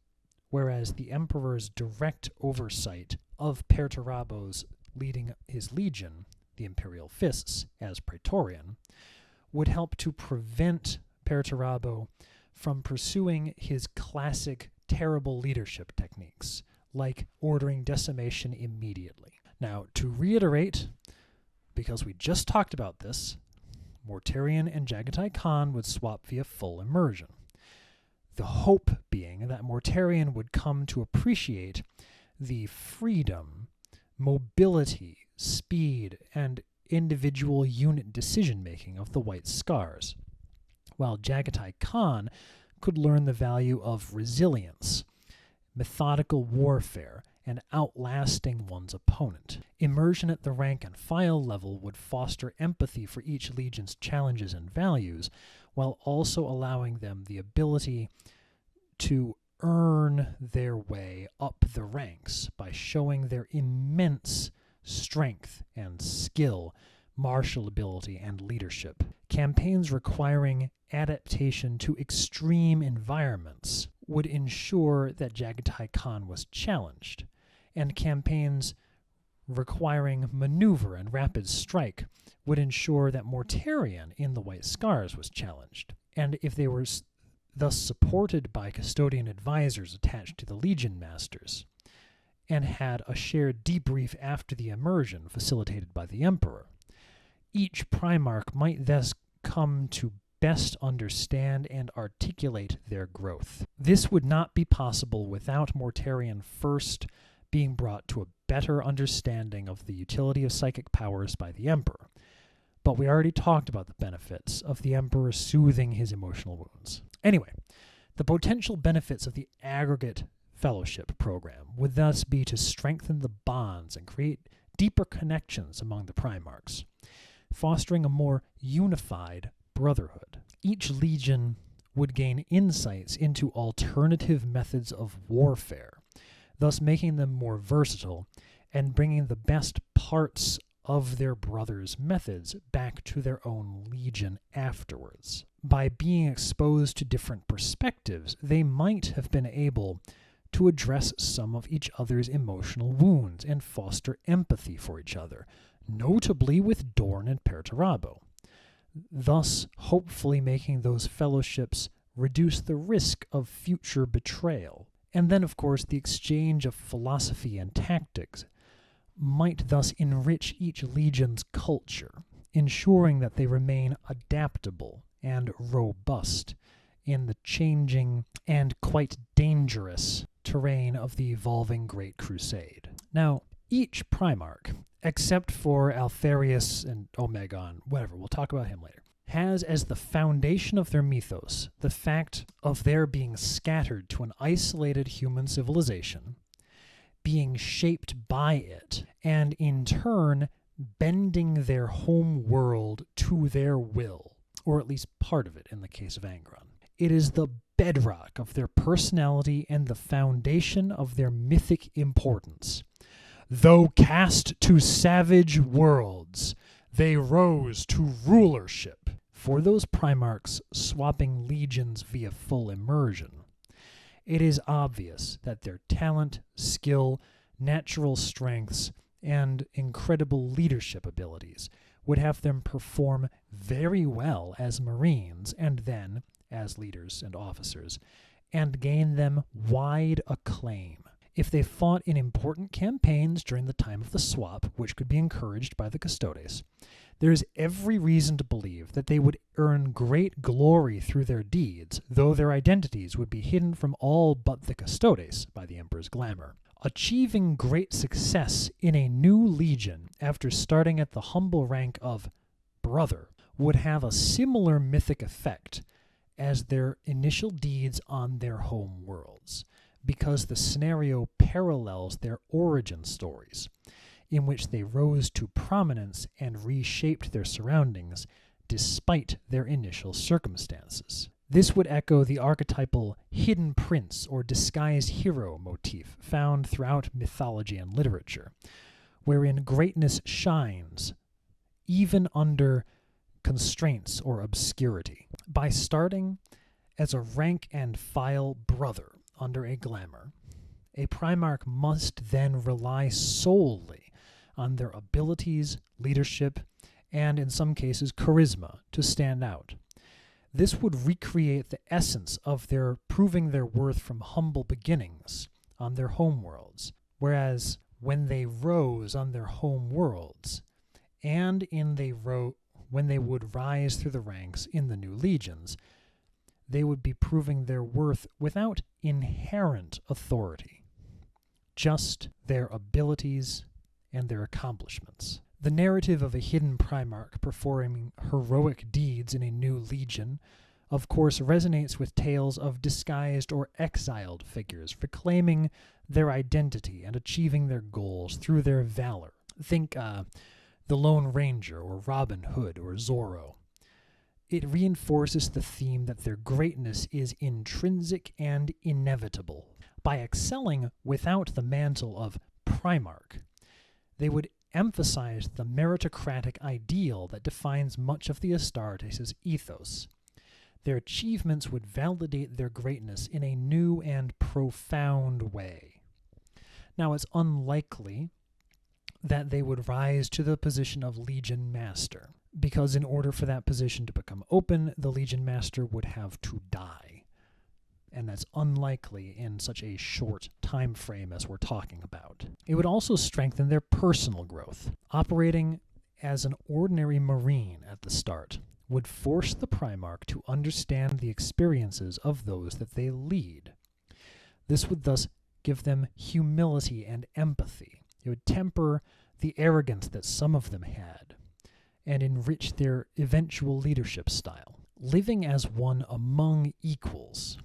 whereas the Emperor's direct oversight of Perturabo's leading his legion, the Imperial Fists, as Praetorian, would help to prevent Perturabo from pursuing his classic terrible leadership techniques, like ordering decimation immediately. Now, to reiterate, because we just talked about this, Mortarion and Jagatai Khan would swap via full immersion. The hope being that Mortarion would come to appreciate the freedom, mobility, speed, and individual unit decision-making of the White Scars, while Jagatai Khan could learn the value of resilience, methodical warfare, and outlasting one's opponent. Immersion at the rank and file level would foster empathy for each legion's challenges and values, while also allowing them the ability to earn their way up the ranks by showing their immense strength and skill, martial ability, and leadership. Campaigns requiring adaptation to extreme environments would ensure that Jagatai Khan was challenged, and campaigns requiring maneuver and rapid strike would ensure that Mortarion in the White Scars was challenged. And if they were thus supported by custodian advisors attached to the Legion Masters, and had a shared debrief after the immersion facilitated by the Emperor, each Primarch might thus come to best understand and articulate their growth. This would not be possible without Mortarion first being brought to a better understanding of the utility of psychic powers by the Emperor. But we already talked about the benefits of the Emperor soothing his emotional wounds. Anyway, the potential benefits of the aggregate fellowship program would thus be to strengthen the bonds and create deeper connections among the Primarchs, fostering a more unified brotherhood. Each legion would gain insights into alternative methods of warfare, thus making them more versatile and bringing the best parts of their brothers' methods back to their own legion afterwards. By being exposed to different perspectives, they might have been able to address some of each other's emotional wounds and foster empathy for each other, notably with Dorn and Perturabo, thus hopefully making those fellowships reduce the risk of future betrayal. And then, of course, the exchange of philosophy and tactics might thus enrich each legion's culture, ensuring that they remain adaptable and robust in the changing and quite dangerous terrain of the evolving Great Crusade. Now, each Primarch, except for Altharius and Omegon, whatever, we'll talk about him later, has as the foundation of their mythos the fact of their being scattered to an isolated human civilization, being shaped by it, and in turn bending their home world to their will, or at least part of it in the case of Angron. It is the bedrock of their personality and the foundation of their mythic importance. Though cast to savage worlds, they rose to rulership. For those Primarchs swapping legions via full immersion, it is obvious that their talent, skill, natural strengths, and incredible leadership abilities would have them perform very well as Marines and then as leaders and officers, and gain them wide acclaim. If they fought in important campaigns during the time of the swap, which could be encouraged by the Custodes, there is every reason to believe that they would earn great glory through their deeds, though their identities would be hidden from all but the Custodes by the Emperor's glamour. Achieving great success in a new legion after starting at the humble rank of brother would have a similar mythic effect as their initial deeds on their home worlds, because the scenario parallels their origin stories, in which they rose to prominence and reshaped their surroundings despite their initial circumstances. This would echo the archetypal hidden prince or disguised hero motif found throughout mythology and literature, wherein greatness shines even under constraints or obscurity. By starting as a rank and file brother under a glamour, a Primarch must then rely solely on their abilities, leadership, and in some cases charisma to stand out. This would recreate the essence of their proving their worth from humble beginnings on their homeworlds, whereas when they rose on their homeworlds and when they would rise through the ranks in the new legions, they would be proving their worth without inherent authority, just their abilities and their accomplishments. The narrative of a hidden Primarch performing heroic deeds in a new legion, of course, resonates with tales of disguised or exiled figures reclaiming their identity and achieving their goals through their valor. Think the Lone Ranger or Robin Hood or Zorro. It reinforces the theme that their greatness is intrinsic and inevitable. By excelling without the mantle of Primarch, they would emphasize the meritocratic ideal that defines much of the Astartes' ethos. Their achievements would validate their greatness in a new and profound way. Now, it's unlikely that they would rise to the position of Legion Master, because in order for that position to become open, the Legion Master would have to die. And that's unlikely in such a short time frame as we're talking about. It would also strengthen their personal growth. Operating as an ordinary Marine at the start would force the Primarch to understand the experiences of those that they lead. This would thus give them humility and empathy. It would temper the arrogance that some of them had and enrich their eventual leadership style. Living as one among equals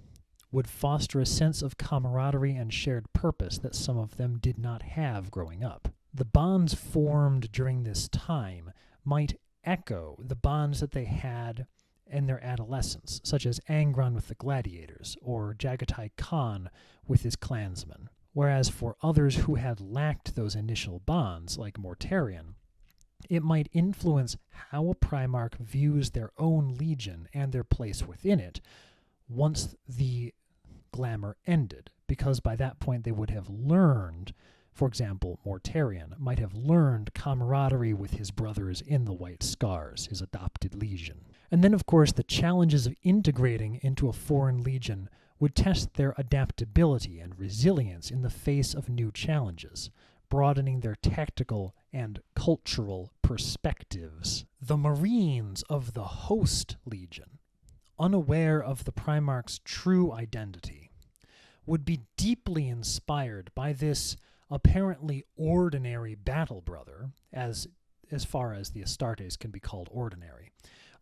would foster a sense of camaraderie and shared purpose that some of them did not have growing up. The bonds formed during this time might echo the bonds that they had in their adolescence, such as Angron with the gladiators or Jagatai Khan with his clansmen. Whereas for others who had lacked those initial bonds, like Mortarion, it might influence how a Primarch views their own legion and their place within it once the glamour ended, because by that point they would have learned, for example, Mortarion might have learned camaraderie with his brothers in the White Scars, his adopted legion. And then, of course, the challenges of integrating into a foreign legion would test their adaptability and resilience in the face of new challenges, broadening their tactical and cultural perspectives. The Marines of the host legion unaware of the Primarch's true identity, would be deeply inspired by this apparently ordinary battle brother, as far as the Astartes can be called ordinary,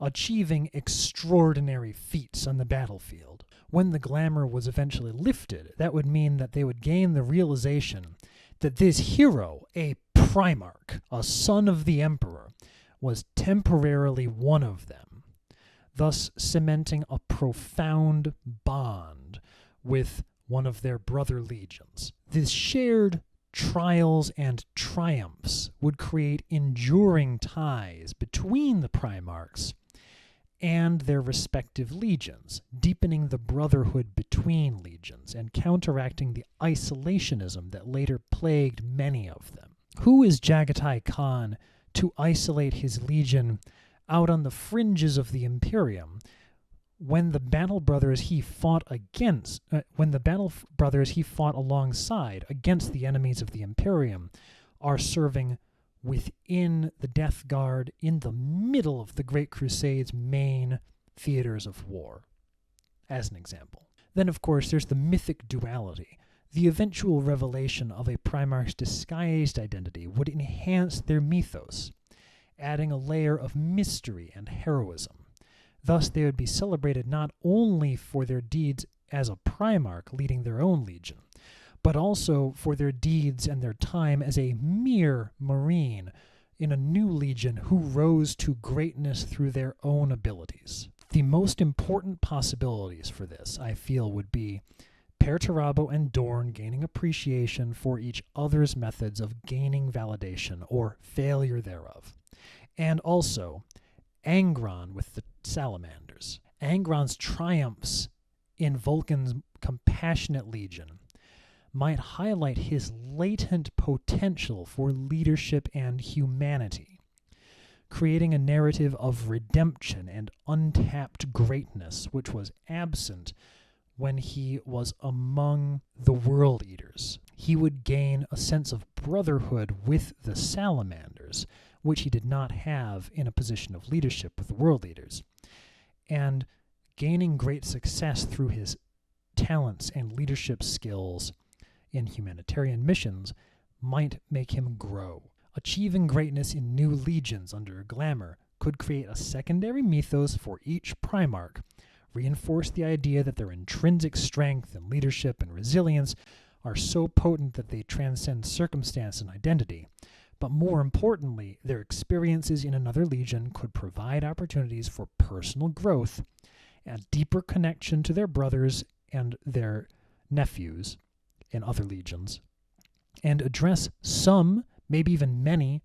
achieving extraordinary feats on the battlefield. When the glamour was eventually lifted, that would mean that they would gain the realization that this hero, a Primarch, a son of the Emperor, was temporarily one of them, thus cementing a profound bond with one of their brother legions. This shared trials and triumphs would create enduring ties between the Primarchs and their respective legions, deepening the brotherhood between legions and counteracting the isolationism that later plagued many of them. Who is Jagatai Khan to isolate his legion out on the fringes of the Imperium when the battle brothers he fought alongside against the enemies of the Imperium are serving within the Death Guard in the middle of the Great Crusade's main theaters of war, as an example? Then, of course, there's the mythic duality. The eventual revelation of a Primarch's disguised identity would enhance their mythos, adding a layer of mystery and heroism. Thus, they would be celebrated not only for their deeds as a Primarch leading their own legion, but also for their deeds and their time as a mere Marine in a new legion who rose to greatness through their own abilities. The most important possibilities for this, I feel, would be Perturabo and Dorn gaining appreciation for each other's methods of gaining validation or failure thereof, and also Angron with the Salamanders. Angron's triumphs in Vulcan's compassionate legion might highlight his latent potential for leadership and humanity, creating a narrative of redemption and untapped greatness which was absent when he was among the World Eaters. He would gain a sense of brotherhood with the Salamanders, which he did not have in a position of leadership with the World Eaters, and gaining great success through his talents and leadership skills in humanitarian missions might make him grow. Achieving greatness in new legions under glamour could create a secondary mythos for each Primarch, reinforce the idea that their intrinsic strength and leadership and resilience are so potent that they transcend circumstance and identity. But more importantly, their experiences in another legion could provide opportunities for personal growth, a deeper connection to their brothers and their nephews in other legions, and address some, maybe even many,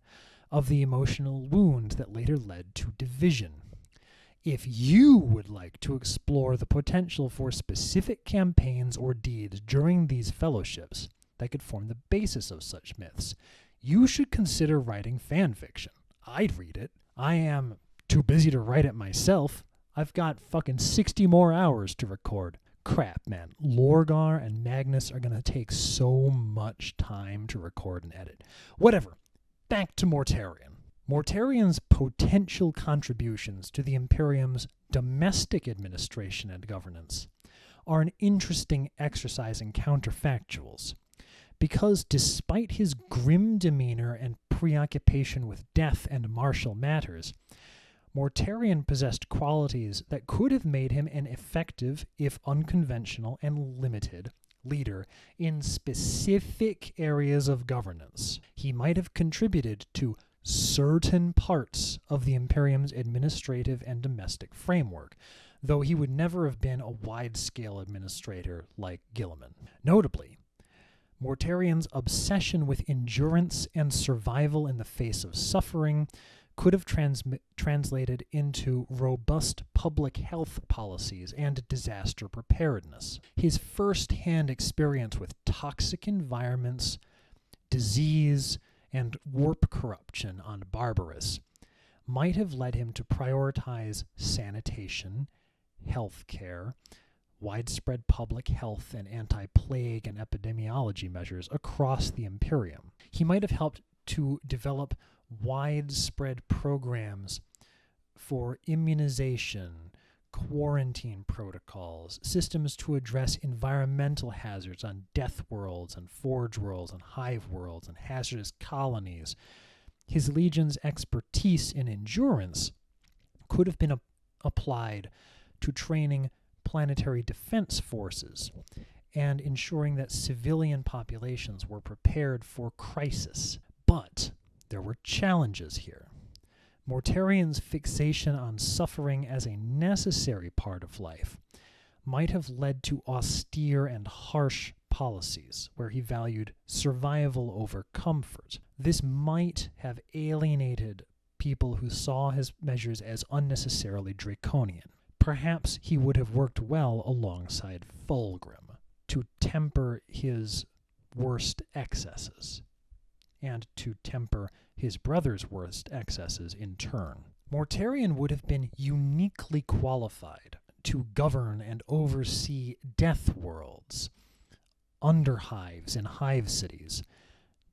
of the emotional wounds that later led to division. If you would like to explore the potential for specific campaigns or deeds during these fellowships that could form the basis of such myths, you should consider writing fan fiction. I'd read it. I am too busy to write it myself. I've got fucking 60 more hours to record. Crap, man. Lorgar and Magnus are going to take so much time to record and edit. Whatever. Back to Mortarion. Mortarion's potential contributions to the Imperium's domestic administration and governance are an interesting exercise in counterfactuals, because despite his grim demeanor and preoccupation with death and martial matters, Mortarion possessed qualities that could have made him an effective, if unconventional and limited, leader in specific areas of governance. He might have contributed to certain parts of the Imperium's administrative and domestic framework, though he would never have been a wide-scale administrator like Guilliman. Notably, Mortarion's obsession with endurance and survival in the face of suffering could have translated into robust public health policies and disaster preparedness. His first-hand experience with toxic environments, disease, and warp corruption on Barbarous might have led him to prioritize sanitation, healthcare, widespread public health, and anti-plague and epidemiology measures across the Imperium. He might have helped to develop widespread programs for immunization, quarantine protocols, systems to address environmental hazards on death worlds and forge worlds and hive worlds and hazardous colonies. His legion's expertise in endurance could have been applied to training planetary defense forces and ensuring that civilian populations were prepared for crisis. But there were challenges here. Mortarion's fixation on suffering as a necessary part of life might have led to austere and harsh policies where he valued survival over comfort. This might have alienated people who saw his measures as unnecessarily draconian. Perhaps he would have worked well alongside Fulgrim to temper his worst excesses, and to temper his brother's worst excesses in turn. Mortarion would have been uniquely qualified to govern and oversee death worlds, underhives and hive cities,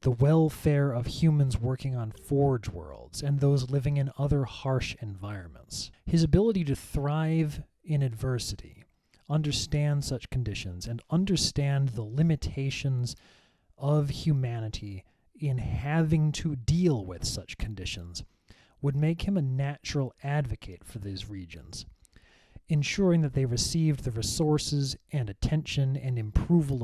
the welfare of humans working on forge worlds, and those living in other harsh environments. His ability to thrive in adversity, understand such conditions, and understand the limitations of humanity in having to deal with such conditions would make him a natural advocate for these regions, ensuring that they received the resources and attention and improvement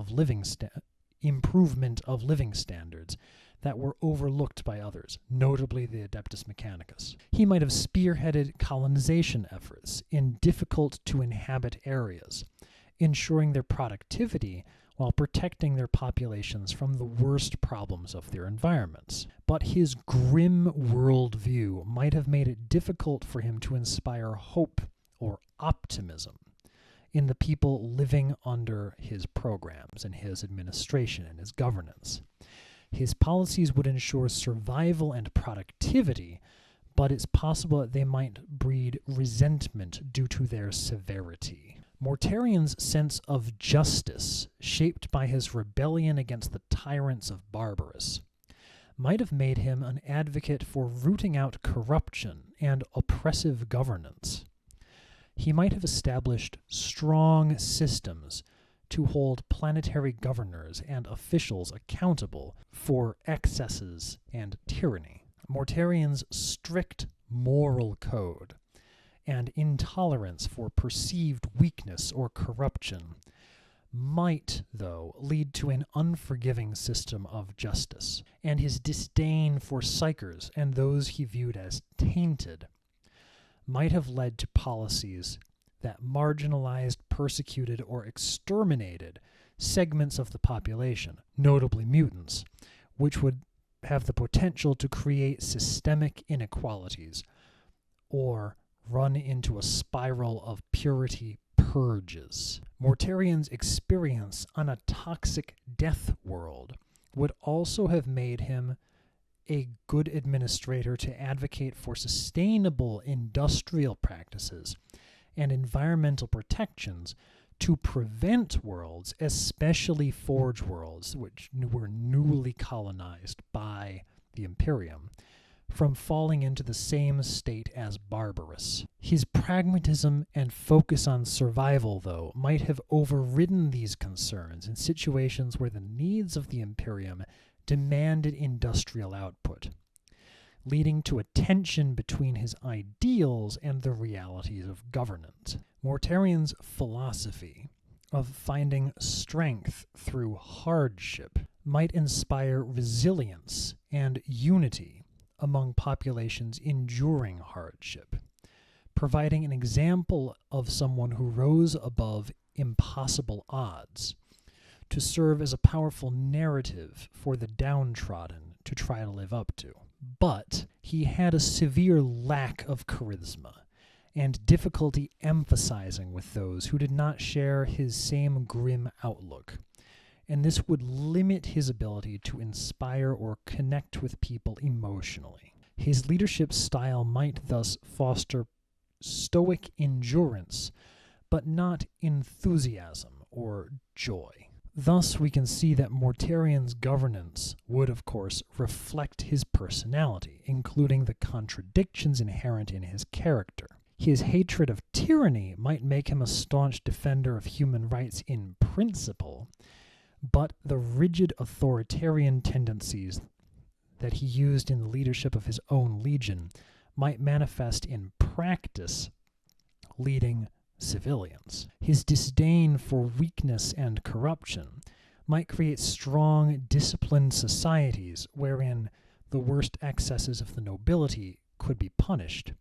of living standards that were overlooked by others, notably the Adeptus Mechanicus. He might have spearheaded colonization efforts in difficult-to-inhabit areas, ensuring their productivity while protecting their populations from the worst problems of their environments. But his grim worldview might have made it difficult for him to inspire hope or optimism in the people living under his programs and his administration and his governance. His policies would ensure survival and productivity, but it's possible that they might breed resentment due to their severity. Mortarion's sense of justice, shaped by his rebellion against the tyrants of Barbarous, might have made him an advocate for rooting out corruption and oppressive governance. He might have established strong systems to hold planetary governors and officials accountable for excesses and tyranny. Mortarion's strict moral code and intolerance for perceived weakness or corruption might, though, lead to an unforgiving system of justice, and his disdain for psychers and those he viewed as tainted might have led to policies that marginalized, persecuted, or exterminated segments of the population, notably mutants, which would have the potential to create systemic inequalities or run into a spiral of purity purges. Mortarion's experience on a toxic death world would also have made him a good administrator to advocate for sustainable industrial practices and environmental protections to prevent worlds, especially forge worlds, which were newly colonized by the Imperium, from falling into the same state as Barbarous. His pragmatism and focus on survival, though, might have overridden these concerns in situations where the needs of the Imperium demanded industrial output, leading to a tension between his ideals and the realities of governance. Mortarion's philosophy of finding strength through hardship might inspire resilience and unity among populations enduring hardship, providing an example of someone who rose above impossible odds to serve as a powerful narrative for the downtrodden to try to live up to. But he had a severe lack of charisma and difficulty emphasizing with those who did not share his same grim outlook, and this would limit his ability to inspire or connect with people emotionally. His leadership style might thus foster stoic endurance, but not enthusiasm or joy. Thus, we can see that Mortarion's governance would, of course, reflect his personality, including the contradictions inherent in his character. His hatred of tyranny might make him a staunch defender of human rights in principle, but the rigid authoritarian tendencies that he used in the leadership of his own legion might manifest in practice, leading civilians. His disdain for weakness and corruption might create strong, disciplined societies wherein the worst excesses of the nobility could be punished,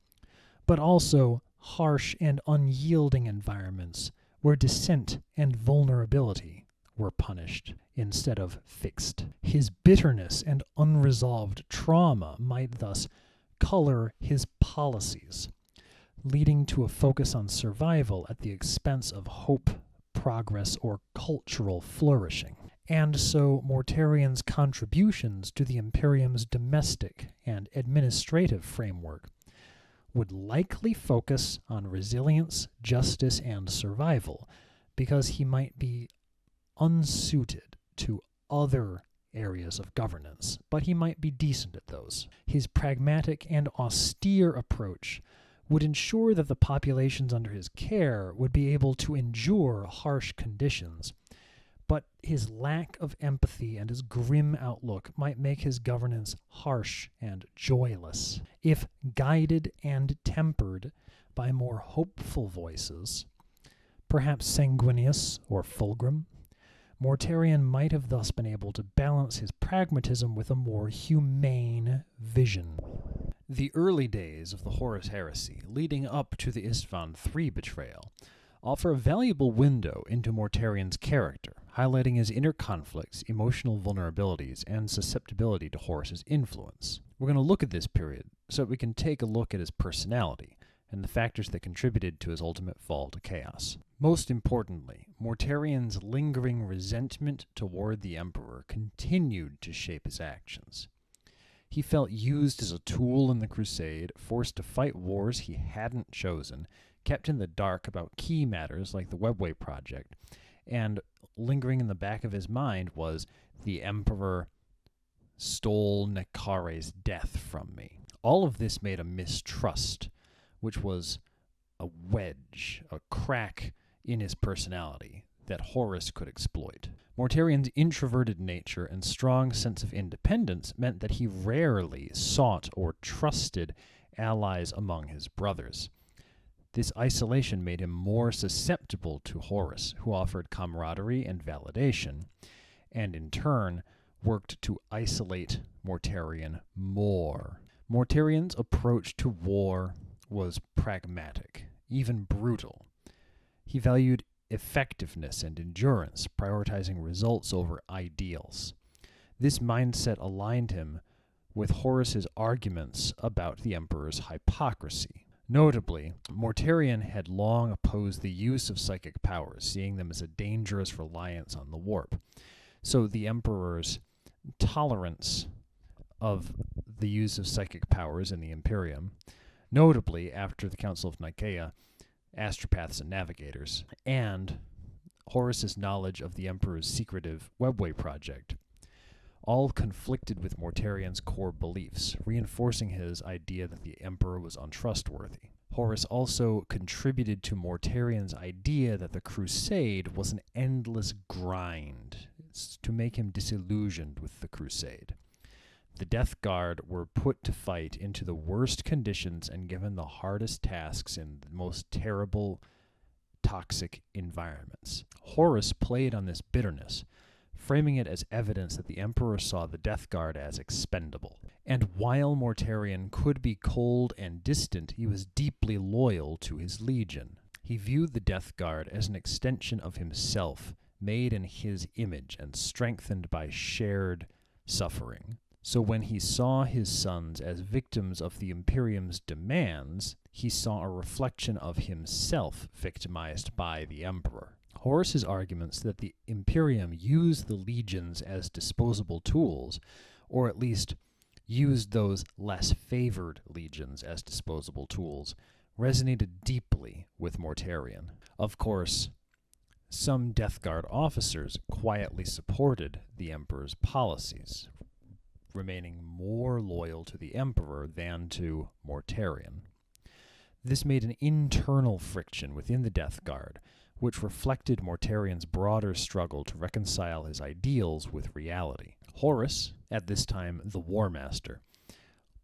but also harsh and unyielding environments where dissent and vulnerability were punished instead of fixed. His bitterness and unresolved trauma might thus color his policies, leading to a focus on survival at the expense of hope, progress, or cultural flourishing. And so Mortarion's contributions to the Imperium's domestic and administrative framework would likely focus on resilience, justice, and survival, because he might be unsuited to other areas of governance, but he might be decent at those. His pragmatic and austere approach would ensure that the populations under his care would be able to endure harsh conditions, but his lack of empathy and his grim outlook might make his governance harsh and joyless. If guided and tempered by more hopeful voices, perhaps Sanguinius or Fulgrim, Mortarion might have thus been able to balance his pragmatism with a more humane vision. The early days of the Horus heresy, leading up to the Istvan III betrayal, offer a valuable window into Mortarion's character, highlighting his inner conflicts, emotional vulnerabilities, and susceptibility to Horus's influence. We're going to look at this period so that we can take a look at his personality and the factors that contributed to his ultimate fall to chaos. Most importantly, Mortarion's lingering resentment toward the Emperor continued to shape his actions. He felt used as a tool in the crusade, forced to fight wars he hadn't chosen, kept in the dark about key matters like the Webway project, and lingering in the back of his mind was, the Emperor stole Nekare's death from me. All of this made a mistrust, which was a wedge, a crack in his personality that Horus could exploit. Mortarion's introverted nature and strong sense of independence meant that he rarely sought or trusted allies among his brothers. This isolation made him more susceptible to Horus, who offered camaraderie and validation, and in turn worked to isolate Mortarion more. Mortarion's approach to war was pragmatic, even brutal. He valued effectiveness and endurance, prioritizing results over ideals. This mindset aligned him with Horus's arguments about the Emperor's hypocrisy. Notably, Mortarion had long opposed the use of psychic powers, seeing them as a dangerous reliance on the warp. So the Emperor's tolerance of the use of psychic powers in the Imperium, notably after the Council of Nicaea, astropaths and navigators, and Horus's knowledge of the Emperor's secretive Webway project, all conflicted with Mortarion's core beliefs, reinforcing his idea that the Emperor was untrustworthy. Horus also contributed to Mortarion's idea that the Crusade was an endless grind, to make him disillusioned with the Crusade. The Death Guard were put to fight into the worst conditions and given the hardest tasks in the most terrible, toxic environments. Horus played on this bitterness, framing it as evidence that the Emperor saw the Death Guard as expendable. And while Mortarion could be cold and distant, he was deeply loyal to his legion. He viewed the Death Guard as an extension of himself, made in his image and strengthened by shared suffering. So when he saw his sons as victims of the Imperium's demands, he saw a reflection of himself victimized by the Emperor. Horus's arguments that the Imperium used the legions as disposable tools, or at least used those less favored legions as disposable tools, resonated deeply with Mortarion. Of course, some Death Guard officers quietly supported the Emperor's policies, remaining more loyal to the Emperor than to Mortarion. This made an internal friction within the Death Guard, which reflected Mortarion's broader struggle to reconcile his ideals with reality. Horus, at this time the War Master,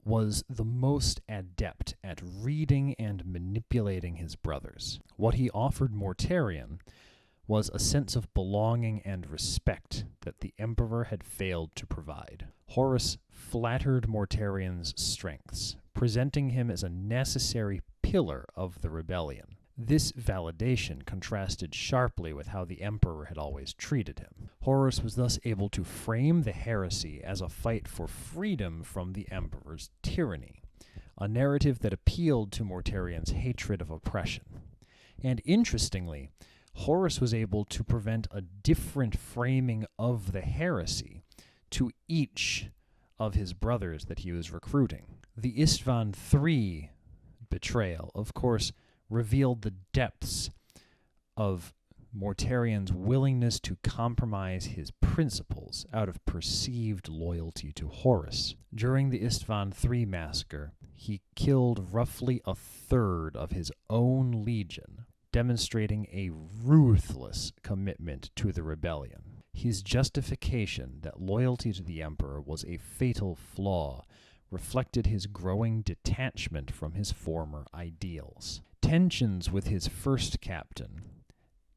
was the most adept at reading and manipulating his brothers. What he offered Mortarion was a sense of belonging and respect that the Emperor had failed to provide. Horus flattered Mortarion's strengths, presenting him as a necessary pillar of the rebellion. This validation contrasted sharply with how the Emperor had always treated him. Horus was thus able to frame the heresy as a fight for freedom from the Emperor's tyranny, a narrative that appealed to Mortarion's hatred of oppression. And interestingly, Horus was able to present a different framing of the heresy to each of his brothers that he was recruiting. The Istvan III betrayal, of course, revealed the depths of Mortarion's willingness to compromise his principles out of perceived loyalty to Horus. During the Istvan III massacre, he killed roughly a third of his own legion, demonstrating a ruthless commitment to the rebellion. His justification that loyalty to the Emperor was a fatal flaw reflected his growing detachment from his former ideals. Tensions with his first captain,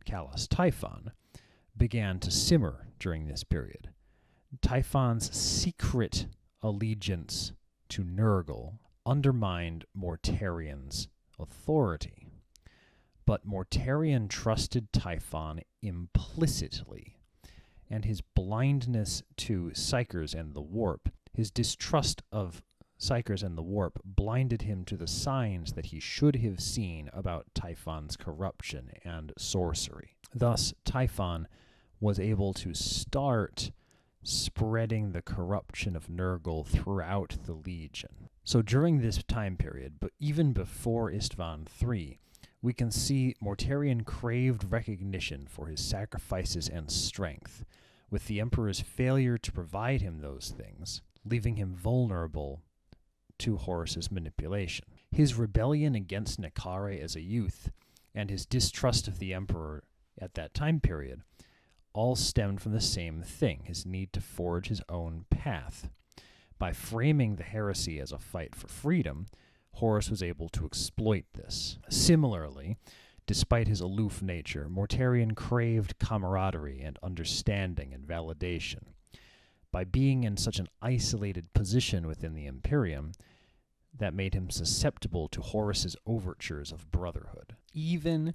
Callus Typhon, began to simmer during this period. Typhon's secret allegiance to Nurgle undermined Mortarion's authority. But Mortarion trusted Typhon implicitly, and his blindness to Psykers and the Warp, his distrust of Psykers and the Warp, blinded him to the signs that he should have seen about Typhon's corruption and sorcery. Thus, Typhon was able to start spreading the corruption of Nurgle throughout the Legion. So during this time period, but even before Istvan III, we can see Mortarion craved recognition for his sacrifices and strength, with the Emperor's failure to provide him those things, leaving him vulnerable to Horus's manipulation. His rebellion against Nekare as a youth, and his distrust of the Emperor at that time period, all stemmed from the same thing, his need to forge his own path. By framing the heresy as a fight for freedom, Horus was able to exploit this. Similarly, despite his aloof nature, Mortarion craved camaraderie and understanding and validation. By being in such an isolated position within the Imperium, that made him susceptible to Horus's overtures of brotherhood. Even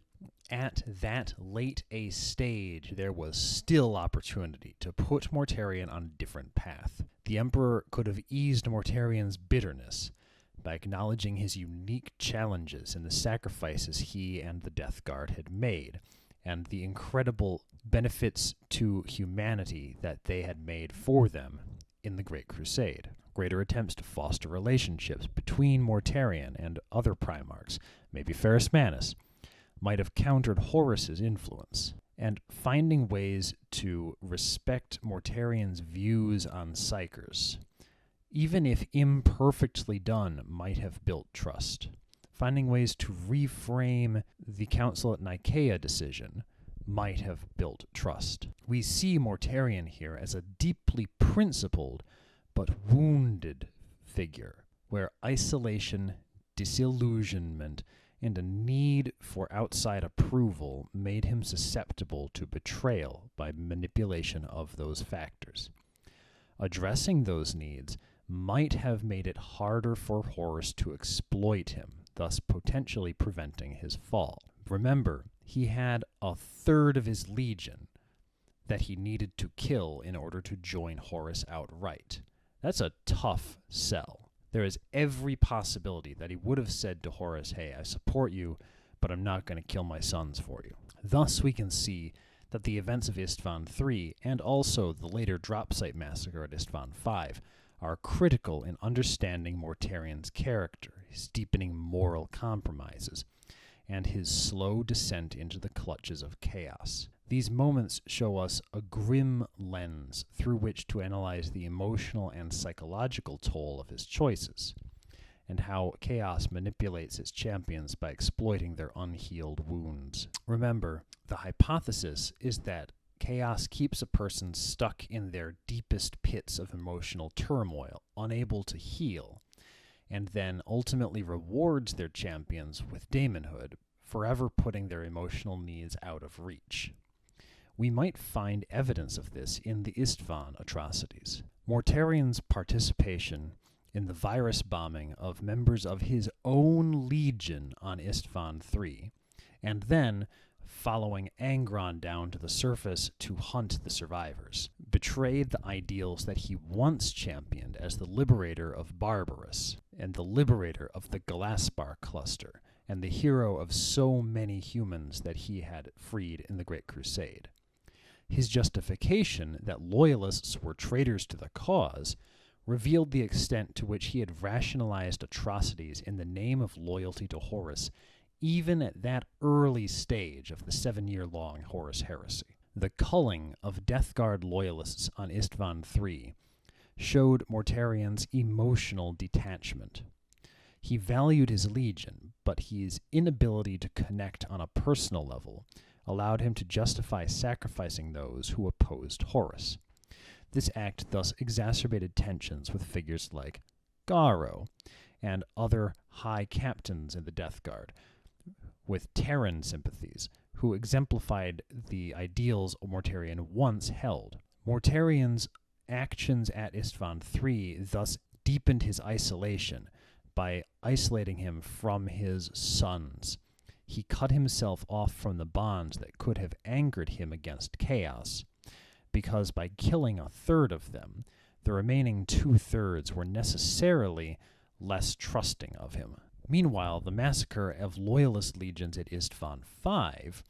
at that late a stage, there was still opportunity to put Mortarion on a different path. The Emperor could have eased Mortarion's bitterness by acknowledging his unique challenges in the sacrifices he and the Death Guard had made, and the incredible benefits to humanity that they had made for them in the Great Crusade. Greater attempts to foster relationships between Mortarion and other Primarchs, maybe Ferrus Manus, might have countered Horus's influence. And finding ways to respect Mortarion's views on Psykers, even if imperfectly done, might have built trust. Finding ways to reframe the Council at Nicaea decision might have built trust. We see Mortarion here as a deeply principled but wounded figure, where isolation, disillusionment, and a need for outside approval made him susceptible to betrayal by manipulation of those factors. Addressing those needs might have made it harder for Horus to exploit him, thus potentially preventing his fall. Remember, he had a third of his legion that he needed to kill in order to join Horus outright. That's a tough sell. There is every possibility that he would have said to Horus, hey, I support you, but I'm not going to kill my sons for you. Thus, we can see that the events of Istvan III, and also the later drop site massacre at Istvan V, are critical in understanding Mortarion's character, his deepening moral compromises, and his slow descent into the clutches of chaos. These moments show us a grim lens through which to analyze the emotional and psychological toll of his choices. and how Chaos manipulates its champions by exploiting their unhealed wounds. Remember, the hypothesis is that Chaos keeps a person stuck in their deepest pits of emotional turmoil, unable to heal, and then ultimately rewards their champions with daemonhood, forever putting their emotional needs out of reach. We might find evidence of this in the Istvan atrocities. Mortarion's participation in the virus bombing of members of his own legion on Istvan III, and then following Angron down to the surface to hunt the survivors, betrayed the ideals that he once championed as the liberator of Barbarous, and the liberator of the Galaspar cluster, and the hero of so many humans that he had freed in the Great Crusade. His justification that loyalists were traitors to the cause revealed the extent to which he had rationalized atrocities in the name of loyalty to Horus, even at that early stage of the 7-year-long Horus heresy. The culling of Death Guard loyalists on Istvan III showed Mortarion's emotional detachment. He valued his legion, but his inability to connect on a personal level allowed him to justify sacrificing those who opposed Horus. This act thus exacerbated tensions with figures like Garo and other high captains in the Death Guard, with Terran sympathies, who exemplified the ideals Mortarion once held. Mortarion's actions at Istvan III thus deepened his isolation by isolating him from his sons. He cut himself off from the bonds that could have angered him against Chaos, because by killing a third of them, the remaining 2/3 were necessarily less trusting of him. Meanwhile, the massacre of loyalist legions at Istvan V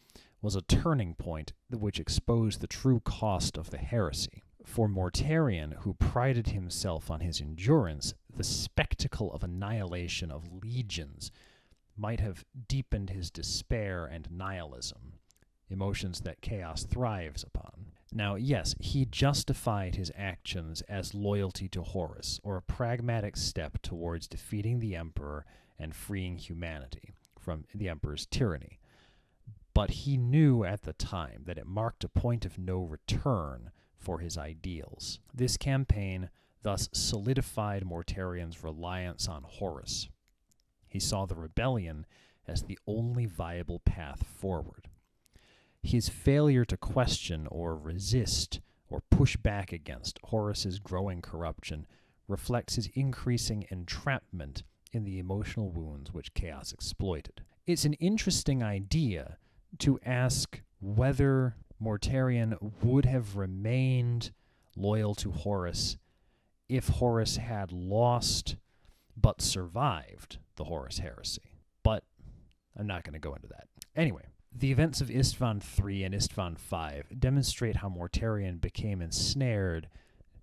was a turning point which exposed the true cost of the heresy. For Mortarion, who prided himself on his endurance, the spectacle of annihilation of legions might have deepened his despair and nihilism, emotions that Chaos thrives upon. Now, yes, he justified his actions as loyalty to Horus, or a pragmatic step towards defeating the Emperor and freeing humanity from the Emperor's tyranny. But he knew at the time that it marked a point of no return for his ideals. This campaign thus solidified Mortarion's reliance on Horus. He saw the rebellion as the only viable path forward. His failure to question or resist or push back against Horus's growing corruption reflects his increasing entrapment in the emotional wounds which Chaos exploited. It's an interesting idea to ask whether Mortarion would have remained loyal to Horus if Horus had lost but survived the Horus heresy. But I'm not going to go into that. Anyway, the events of Istvan III and Istvan V demonstrate how Mortarion became ensnared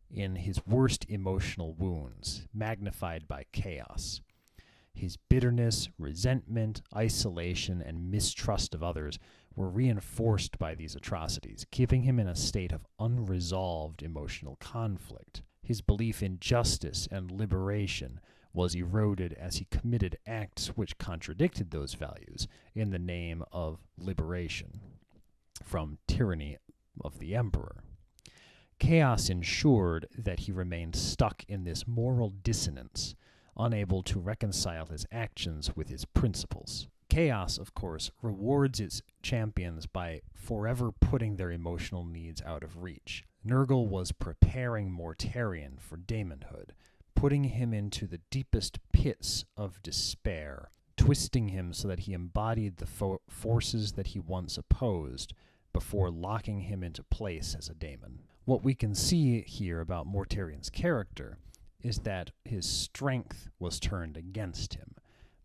in his worst emotional wounds, magnified by Chaos. His bitterness, resentment, isolation, and mistrust of others were reinforced by these atrocities, keeping him in a state of unresolved emotional conflict. His belief in justice and liberation was eroded as he committed acts which contradicted those values in the name of liberation from tyranny of the Emperor. Chaos ensured that he remained stuck in this moral dissonance, unable to reconcile his actions with his principles. Chaos, of course, rewards its champions by forever putting their emotional needs out of reach. Nurgle was preparing Mortarion for daemonhood, putting him into the deepest pits of despair, twisting him so that he embodied the forces that he once opposed before locking him into place as a daemon. What we can see here about Mortarion's character is that his strength was turned against him.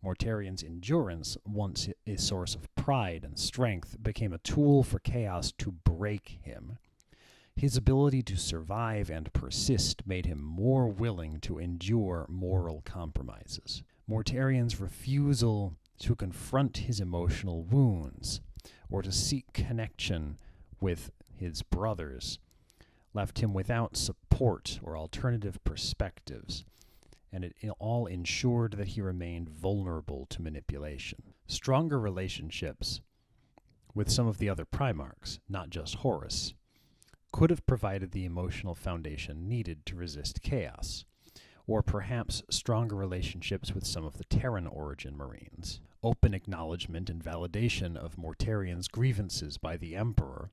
Mortarion's endurance, once a source of pride and strength, became a tool for Chaos to break him. His ability to survive and persist made him more willing to endure moral compromises. Mortarion's refusal to confront his emotional wounds or to seek connection with his brothers left him without support or alternative perspectives, and it all ensured that he remained vulnerable to manipulation. Stronger relationships with some of the other Primarchs, not just Horus, could have provided the emotional foundation needed to resist chaos, or perhaps stronger relationships with some of the Terran origin Marines. Open acknowledgement and validation of Mortarion's grievances by the Emperor,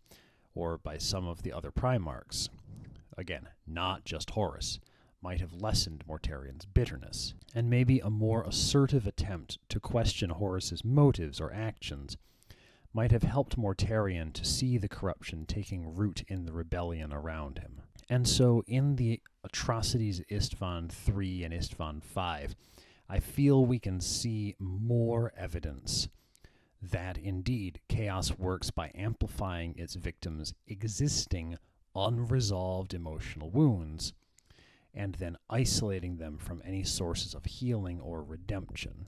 or by some of the other Primarchs, again, not just Horus, might have lessened Mortarion's bitterness, and maybe a more assertive attempt to question Horus's motives or actions might have helped Mortarion to see the corruption taking root in the rebellion around him. And so in the atrocities of Istvan III and Istvan V, I feel we can see more evidence that indeed chaos works by amplifying its victims' existing unresolved emotional wounds and then isolating them from any sources of healing or redemption,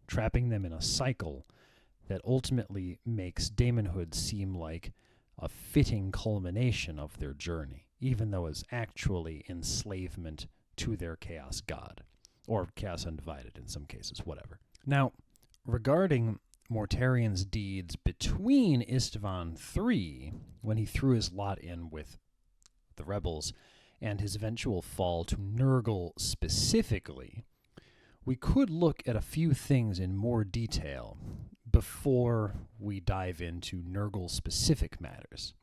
trapping them in a cycle that ultimately makes daemonhood seem like a fitting culmination of their journey, even though it's actually enslavement to their chaos god, or chaos undivided in some cases, whatever. Now, regarding Mortarion's deeds between Istvan III, when he threw his lot in with the rebels, and his eventual fall to Nurgle specifically, we could look at a few things in more detail before we dive into Nurgle-specific matters.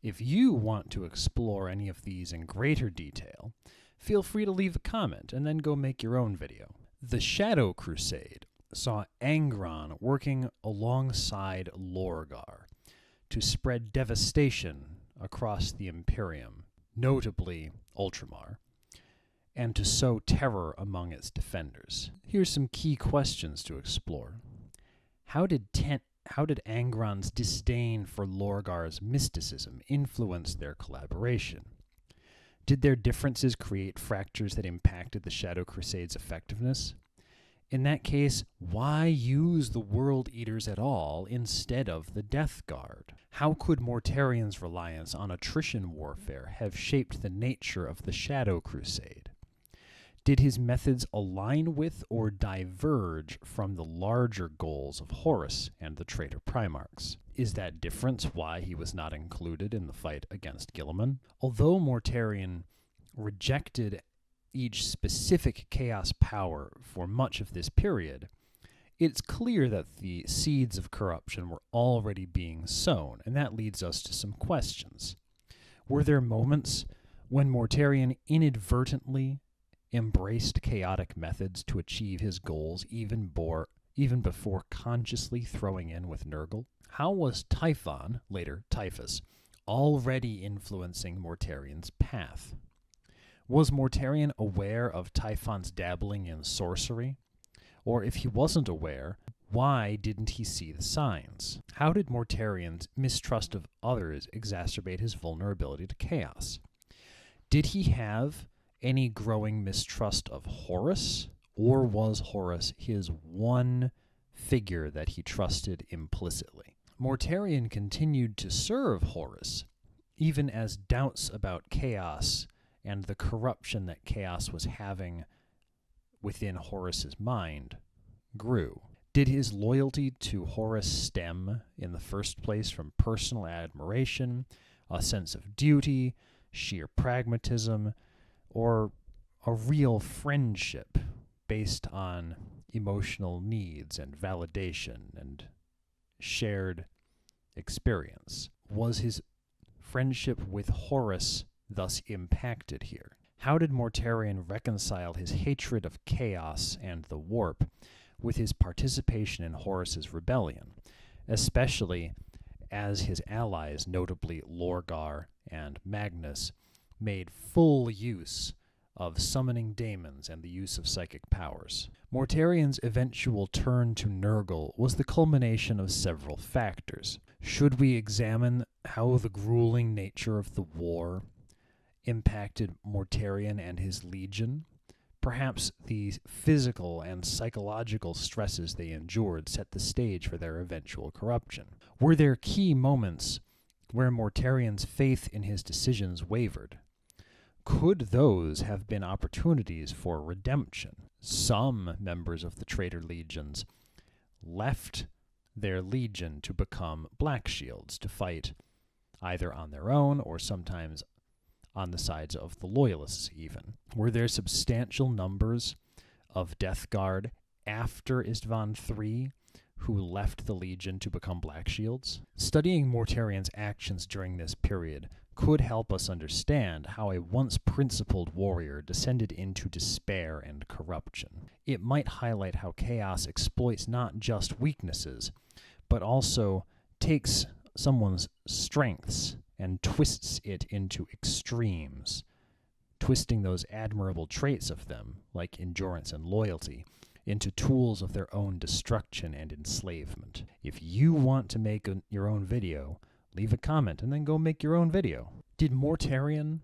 If you want to explore any of these in greater detail, feel free to leave a comment and then go make your own video. The Shadow Crusade saw Angron working alongside Lorgar to spread devastation across the Imperium, notably Ultramar, and to sow terror among its defenders. Here's some key questions to explore. How did Angron's disdain for Lorgar's mysticism influence their collaboration? Did their differences create fractures that impacted the Shadow Crusade's effectiveness? In that case, why use the World Eaters at all instead of the Death Guard? How could Mortarion's reliance on attrition warfare have shaped the nature of the Shadow Crusade? Did his methods align with or diverge from the larger goals of Horus and the traitor Primarchs? Is that difference why he was not included in the fight against Guilliman? Although Mortarion rejected each specific chaos power for much of this period, it's clear that the seeds of corruption were already being sown, and that leads us to some questions. Were there moments when Mortarion inadvertently embraced chaotic methods to achieve his goals even before consciously throwing in with Nurgle? How was Typhon, later Typhus, already influencing Mortarion's path? Was Mortarion aware of Typhon's dabbling in sorcery? Or if he wasn't aware, why didn't he see the signs? How did Mortarion's mistrust of others exacerbate his vulnerability to chaos? Did he have any growing mistrust of Horus, or was Horus his one figure that he trusted implicitly? Mortarion continued to serve Horus, even as doubts about chaos and the corruption that chaos was having within Horus's mind grew. Did his loyalty to Horus stem in the first place from personal admiration, a sense of duty, sheer pragmatism, or a real friendship based on emotional needs and validation and shared experience? Was his friendship with Horus thus impacted here? How did Mortarion reconcile his hatred of chaos and the warp with his participation in Horus's rebellion, especially as his allies, notably Lorgar and Magnus, made full use of summoning daemons and the use of psychic powers? Mortarion's eventual turn to Nurgle was the culmination of several factors. Should we examine how the grueling nature of the war impacted Mortarion and his legion? Perhaps the physical and psychological stresses they endured set the stage for their eventual corruption. Were there key moments where Mortarion's faith in his decisions wavered? could those have been opportunities for redemption? Some members of the traitor legions left their legion to become Black Shields to fight either on their own or sometimes on the sides of the Loyalists even. Were there substantial numbers of Death Guard after Istvan III who left the Legion to become Black Shields? Studying Mortarion's actions during this period could help us understand how a once principled warrior descended into despair and corruption. It might highlight how chaos exploits not just weaknesses, but also takes someone's strengths and twists it into extremes, twisting those admirable traits of them, like endurance and loyalty, into tools of their own destruction and enslavement. If you want to make your own video, leave a comment and then go make your own video. Did Mortarion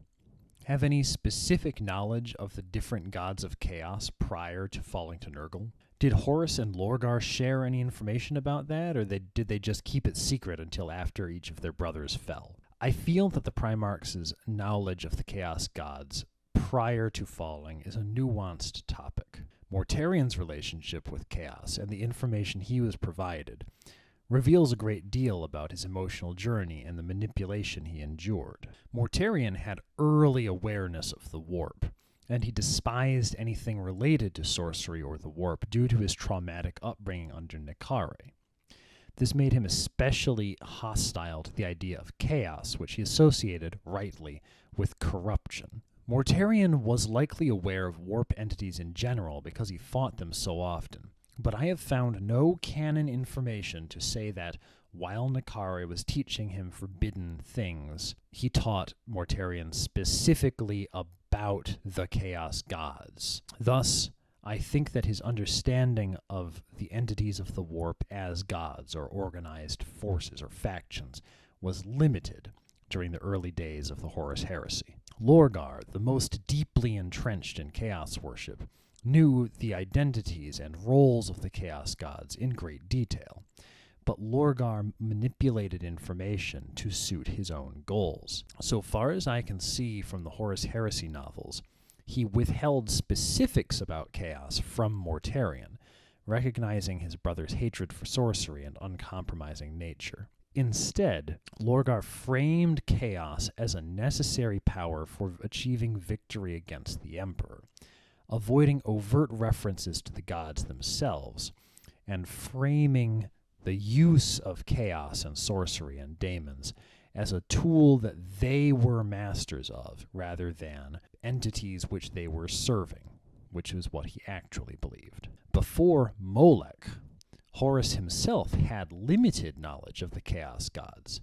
have any specific knowledge of the different gods of chaos prior to falling to Nurgle? Did Horus and Lorgar share any information about that, or did they just keep it secret until after each of their brothers fell? I feel that the Primarchs' knowledge of the Chaos Gods prior to falling is a nuanced topic. Mortarion's relationship with Chaos and the information he was provided reveals a great deal about his emotional journey and the manipulation he endured. Mortarion had early awareness of the warp, and he despised anything related to sorcery or the warp due to his traumatic upbringing under Nekare. This made him especially hostile to the idea of chaos, which he associated, rightly, with corruption. Mortarion was likely aware of warp entities in general because he fought them so often, but I have found no canon information to say that while Nekare was teaching him forbidden things, he taught Mortarion specifically about the Chaos Gods. Thus, I think that his understanding of the entities of the warp as gods or organized forces or factions was limited during the early days of the Horus heresy. Lorgar, the most deeply entrenched in chaos worship, knew the identities and roles of the chaos gods in great detail, but Lorgar manipulated information to suit his own goals. So far as I can see from the Horus heresy novels, he withheld specifics about chaos from Mortarion, recognizing his brother's hatred for sorcery and uncompromising nature. Instead, Lorgar framed chaos as a necessary power for achieving victory against the Emperor, avoiding overt references to the gods themselves, and framing the use of chaos and sorcery and daemons as a tool that they were masters of, rather than entities which they were serving, which is what he actually believed. Before Molech, Horus himself had limited knowledge of the chaos gods,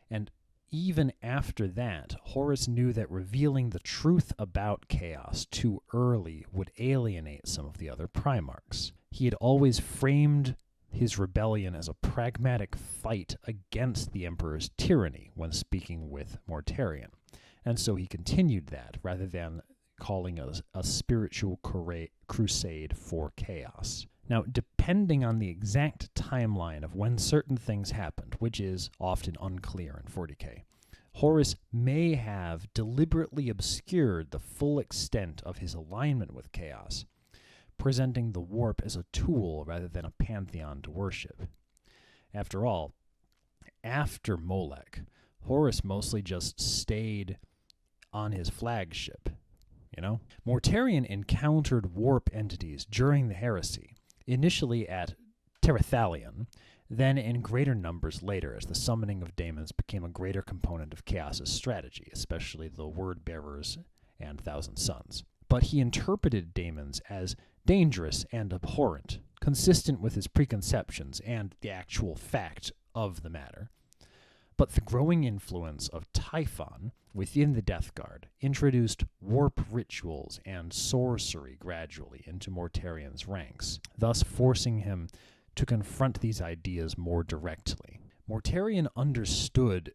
and even after that, Horus knew that revealing the truth about chaos too early would alienate some of the other Primarchs. He had always framed his rebellion as a pragmatic fight against the Emperor's tyranny when speaking with Mortarion, and so he continued that rather than calling a spiritual crusade for chaos. Now, depending on the exact timeline of when certain things happened, which is often unclear in 40K, Horus may have deliberately obscured the full extent of his alignment with chaos, presenting the warp as a tool rather than a pantheon to worship. After all, after Molech, Horus mostly just stayed on his flagship, Mortarion encountered warp entities during the heresy, initially at Terathalion, then in greater numbers later as the summoning of daemons became a greater component of Chaos's strategy, especially the Word-Bearers and Thousand Sons. But he interpreted daemons as dangerous and abhorrent, consistent with his preconceptions and the actual fact of the matter. But the growing influence of Typhon within the Death Guard introduced warp rituals and sorcery gradually into Mortarion's ranks, thus forcing him to confront these ideas more directly. Mortarion understood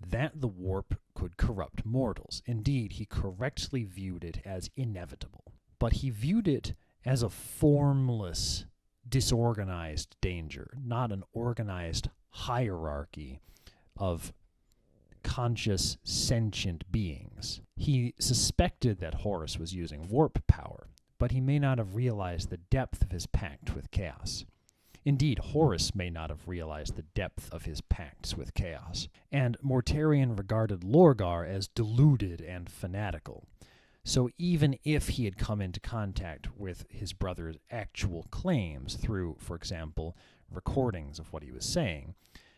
that the warp could corrupt mortals. Indeed, he correctly viewed it as inevitable. But he viewed it as a formless, disorganized danger, not an organized hierarchy of conscious, sentient beings. He suspected that Horus was using warp power, but he may not have realized the depth of his pact with chaos. Indeed, Horus may not have realized the depth of his pacts with chaos, and Mortarion regarded Lorgar as deluded and fanatical. So even if he had come into contact with his brother's actual claims through, for example, recordings of what he was saying,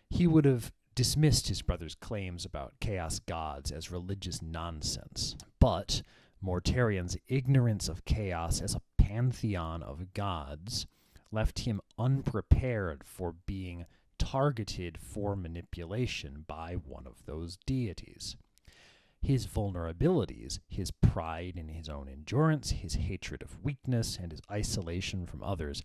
he would have dismissed his brother's claims about chaos gods as religious nonsense. But Mortarion's ignorance of chaos as a pantheon of gods left him unprepared for being targeted for manipulation by one of those deities. His vulnerabilities, his pride in his own endurance, his hatred of weakness, and his isolation from others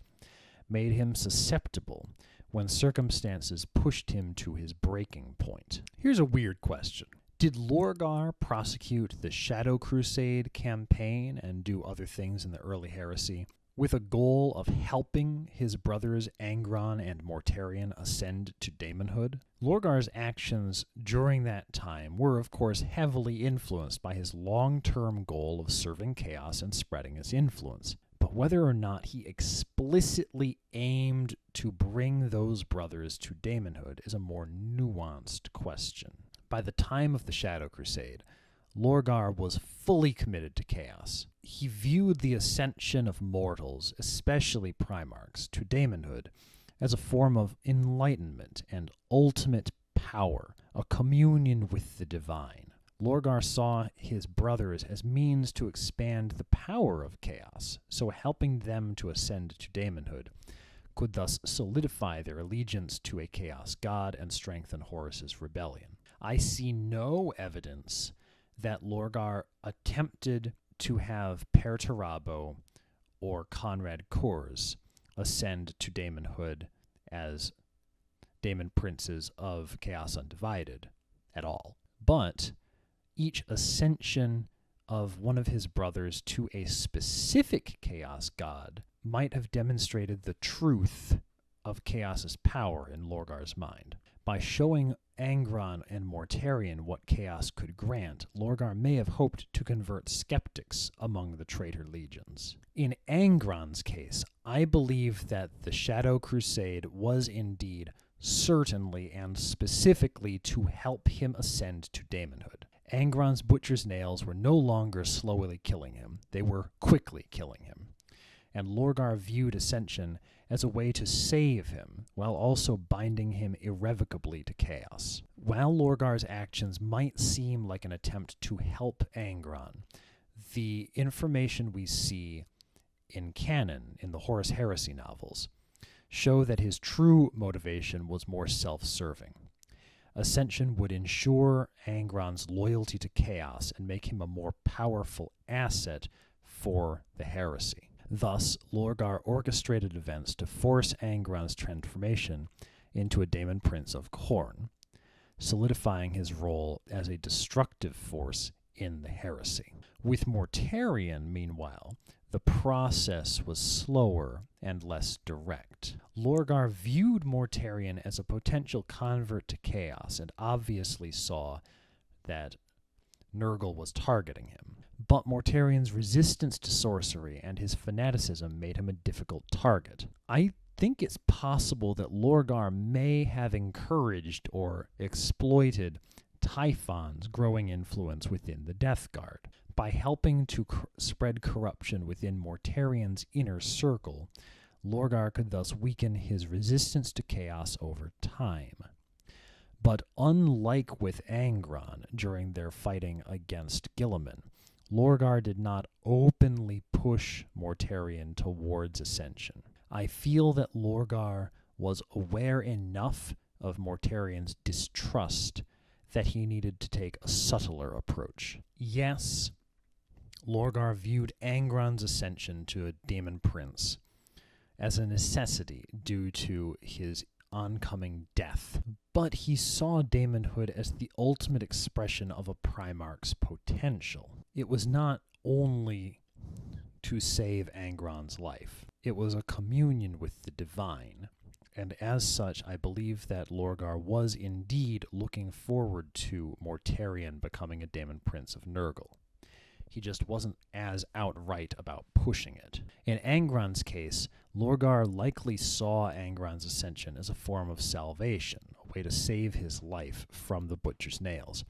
made him susceptible when circumstances pushed him to his breaking point. Here's a weird question. Did Lorgar prosecute the Shadow Crusade campaign and do other things in the early heresy with a goal of helping his brothers Angron and Mortarion ascend to daemonhood? Lorgar's actions during that time were, of course, heavily influenced by his long-term goal of serving chaos and spreading its influence. But whether or not he explicitly aimed to bring those brothers to daemonhood is a more nuanced question. By the time of the Shadow Crusade, Lorgar was fully committed to chaos. He viewed the ascension of mortals, especially Primarchs, to daemonhood as a form of enlightenment and ultimate power, a communion with the divine. Lorgar saw his brothers as means to expand the power of chaos, so helping them to ascend to daemonhood could thus solidify their allegiance to a chaos god and strengthen Horus's rebellion. I see no evidence that Lorgar attempted to have Perturabo or Conrad Kurs ascend to daemonhood as daemon princes of Chaos Undivided at all. But each ascension of one of his brothers to a specific chaos god might have demonstrated the truth of chaos's power in Lorgar's mind. By showing Angron and Mortarion what chaos could grant, Lorgar may have hoped to convert skeptics among the traitor legions. In Angron's case, I believe that the Shadow Crusade was indeed certainly and specifically to help him ascend to daemonhood. Angron's butcher's nails were no longer slowly killing him, they were quickly killing him. And Lorgar viewed ascension as a way to save him, while also binding him irrevocably to chaos. While Lorgar's actions might seem like an attempt to help Angron, the information we see in canon, in the Horus Heresy novels, show that his true motivation was more self-serving. Ascension would ensure Angron's loyalty to chaos and make him a more powerful asset for the heresy. Thus, Lorgar orchestrated events to force Angron's transformation into a daemon prince of Khorne, solidifying his role as a destructive force in the heresy. With Mortarion, meanwhile, the process was slower and less direct. Lorgar viewed Mortarion as a potential convert to chaos and obviously saw that Nurgle was targeting him. But Mortarion's resistance to sorcery and his fanaticism made him a difficult target. I think it's possible that Lorgar may have encouraged or exploited Typhon's growing influence within the Death Guard. By helping to spread corruption within Mortarion's inner circle, Lorgar could thus weaken his resistance to chaos over time. But unlike with Angron during their fighting against Guilliman, Lorgar did not openly push Mortarion towards ascension. I feel that Lorgar was aware enough of Mortarion's distrust that he needed to take a subtler approach. Yes, Lorgar viewed Angron's ascension to a daemon prince as a necessity due to his oncoming death, but he saw daemonhood as the ultimate expression of a Primarch's potential. It was not only to save Angron's life, it was a communion with the divine, and as such, I believe that Lorgar was indeed looking forward to Mortarion becoming a Daemon Prince of Nurgle. He just wasn't as outright about pushing it. In Angron's case, Lorgar likely saw Angron's ascension as a form of salvation, a way to save his life from the Butcher's Nails.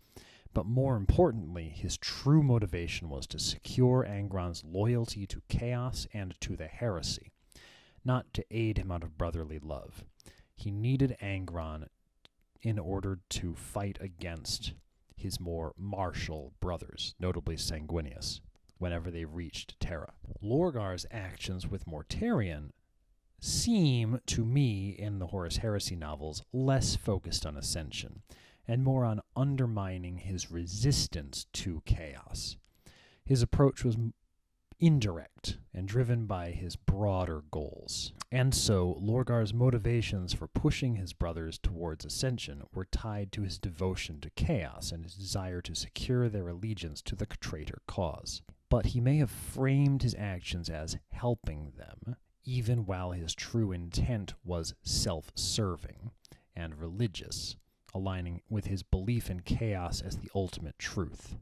But more importantly, his true motivation was to secure Angron's loyalty to Chaos and to the heresy, not to aid him out of brotherly love. He needed Angron in order to fight against his more martial brothers, notably Sanguinius, whenever they reached Terra. Lorgar's actions with Mortarion seem, to me, in the Horus Heresy novels, less focused on ascension, and more on undermining his resistance to chaos. His approach was indirect and driven by his broader goals. And so, Lorgar's motivations for pushing his brothers towards ascension were tied to his devotion to chaos and his desire to secure their allegiance to the traitor cause. But he may have framed his actions as helping them, even while his true intent was self-serving and religious, aligning with his belief in chaos as the ultimate truth,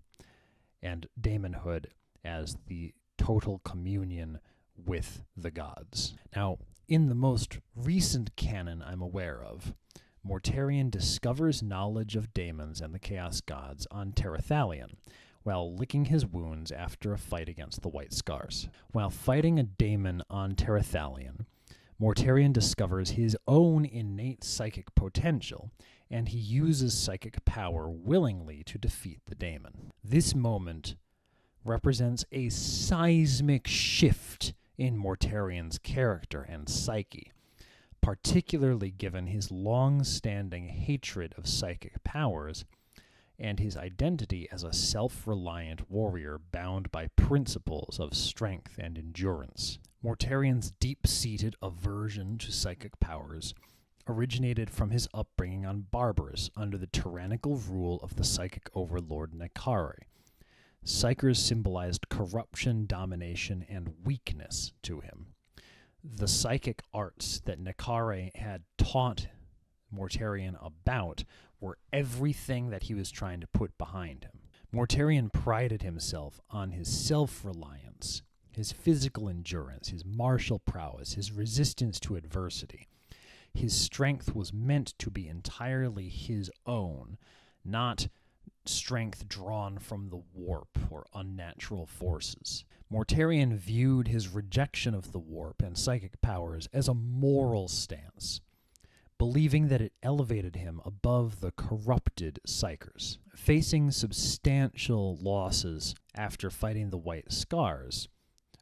and daemonhood as the total communion with the gods. Now, in the most recent canon I'm aware of, Mortarion discovers knowledge of daemons and the chaos gods on Terrathalion, while licking his wounds after a fight against the White Scars. While fighting a daemon on Terrathalion, Mortarion discovers his own innate psychic potential, and he uses psychic power willingly to defeat the daemon. This moment represents a seismic shift in Mortarion's character and psyche, particularly given his long-standing hatred of psychic powers and his identity as a self-reliant warrior bound by principles of strength and endurance. Mortarion's deep-seated aversion to psychic powers originated from his upbringing on Barbarous under the tyrannical rule of the psychic overlord Nekare. Psykers symbolized corruption, domination, and weakness to him. The psychic arts that Nekare had taught Mortarion about were everything that he was trying to put behind him. Mortarion prided himself on his self-reliance, his physical endurance, his martial prowess, his resistance to adversity. His strength was meant to be entirely his own, not strength drawn from the warp or unnatural forces. Mortarion viewed his rejection of the warp and psychic powers as a moral stance, believing that it elevated him above the corrupted psykers. Facing substantial losses after fighting the White Scars,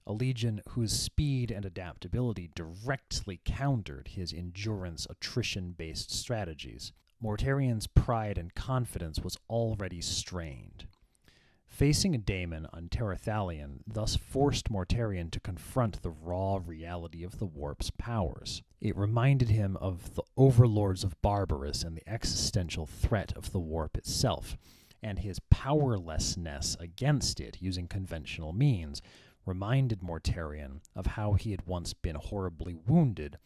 a legion whose speed and adaptability directly countered his endurance attrition-based strategies, Mortarion's pride and confidence was already strained. Facing a daemon on Terrathalion thus forced Mortarion to confront the raw reality of the warp's powers. It reminded him of the overlords of Barbarous and the existential threat of the warp itself, and his powerlessness against it using conventional means reminded Mortarion of how he had once been horribly wounded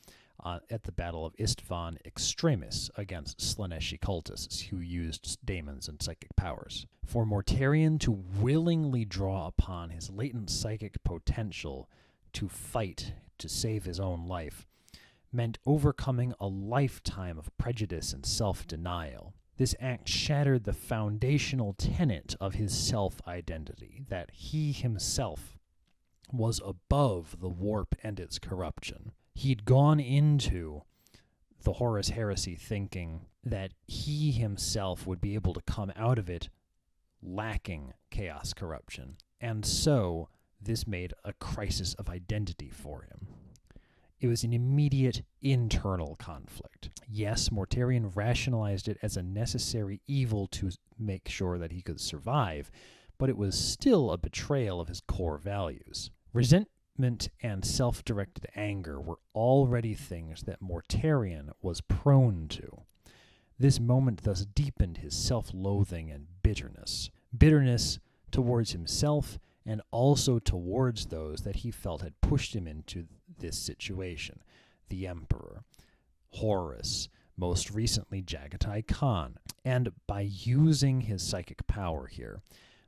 at the Battle of Istvan Extremis against Slaneshi cultists who used daemons and psychic powers. For Mortarion to willingly draw upon his latent psychic potential to fight to save his own life meant overcoming a lifetime of prejudice and self-denial. This act shattered the foundational tenet of his self-identity, that he himself was above the warp and its corruption. He'd gone into the Horus Heresy thinking that he himself would be able to come out of it lacking chaos corruption. And so this made a crisis of identity for him. It was an immediate internal conflict. Yes, Mortarion rationalized it as a necessary evil to make sure that he could survive, but it was still a betrayal of his core values. Resentment and self-directed anger were already things that Mortarion was prone to. This moment thus deepened his self-loathing and bitterness. Bitterness towards himself and also towards those that he felt had pushed him into this situation, the Emperor, Horus, most recently Jagatai Khan. And by using his psychic power here,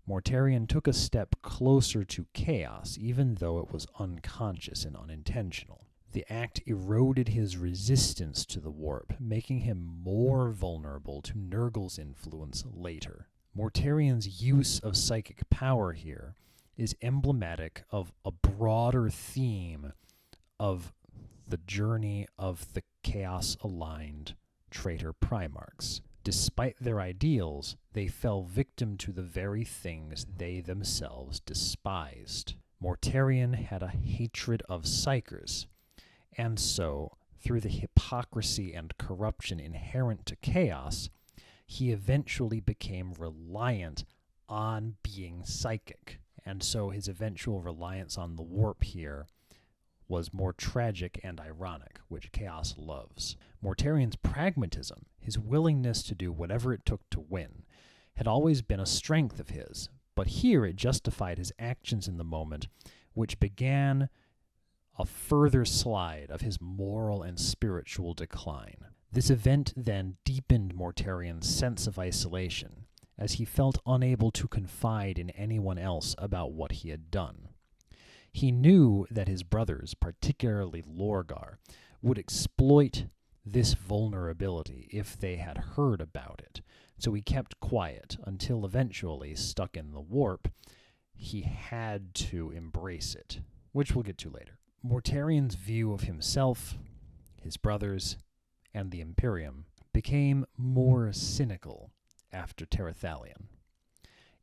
Mortarion took a step closer to chaos, even though it was unconscious and unintentional. The act eroded his resistance to the warp, making him more vulnerable to Nurgle's influence later. Mortarion's use of psychic power here is emblematic of a broader theme of the journey of the chaos-aligned traitor Primarchs. Despite their ideals, they fell victim to the very things they themselves despised. Mortarion had a hatred of Psykers, and so, through the hypocrisy and corruption inherent to chaos, he eventually became reliant on being psychic. And so his eventual reliance on the warp here was more tragic and ironic, which chaos loves. Mortarion's pragmatism, his willingness to do whatever it took to win, had always been a strength of his, but here it justified his actions in the moment, which began a further slide of his moral and spiritual decline. This event then deepened Mortarion's sense of isolation, as he felt unable to confide in anyone else about what he had done. He knew that his brothers, particularly Lorgar, would exploit this vulnerability if they had heard about it, so he kept quiet until eventually, stuck in the warp, he had to embrace it, which we'll get to later. Mortarion's view of himself, his brothers, and the Imperium became more cynical after Terathalion.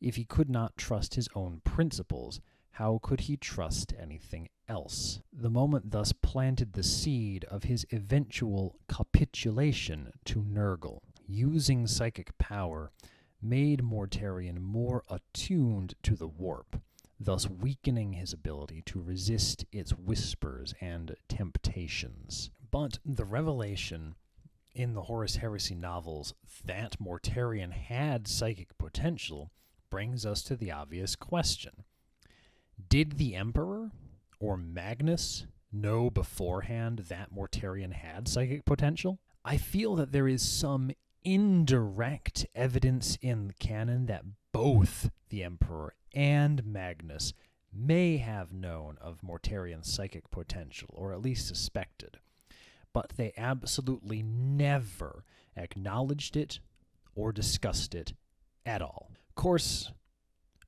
If he could not trust his own principles, how could he trust anything else? The moment thus planted the seed of his eventual capitulation to Nurgle. Using psychic power made Mortarion more attuned to the warp, thus weakening his ability to resist its whispers and temptations. But the revelation in the Horus Heresy novels that Mortarion had psychic potential brings us to the obvious question. Did the Emperor or Magnus know beforehand that Mortarion had psychic potential? I feel that there is some indirect evidence in the canon that both the Emperor and Magnus may have known of Mortarion's psychic potential, or at least suspected, but they absolutely never acknowledged it or discussed it at all. Of course,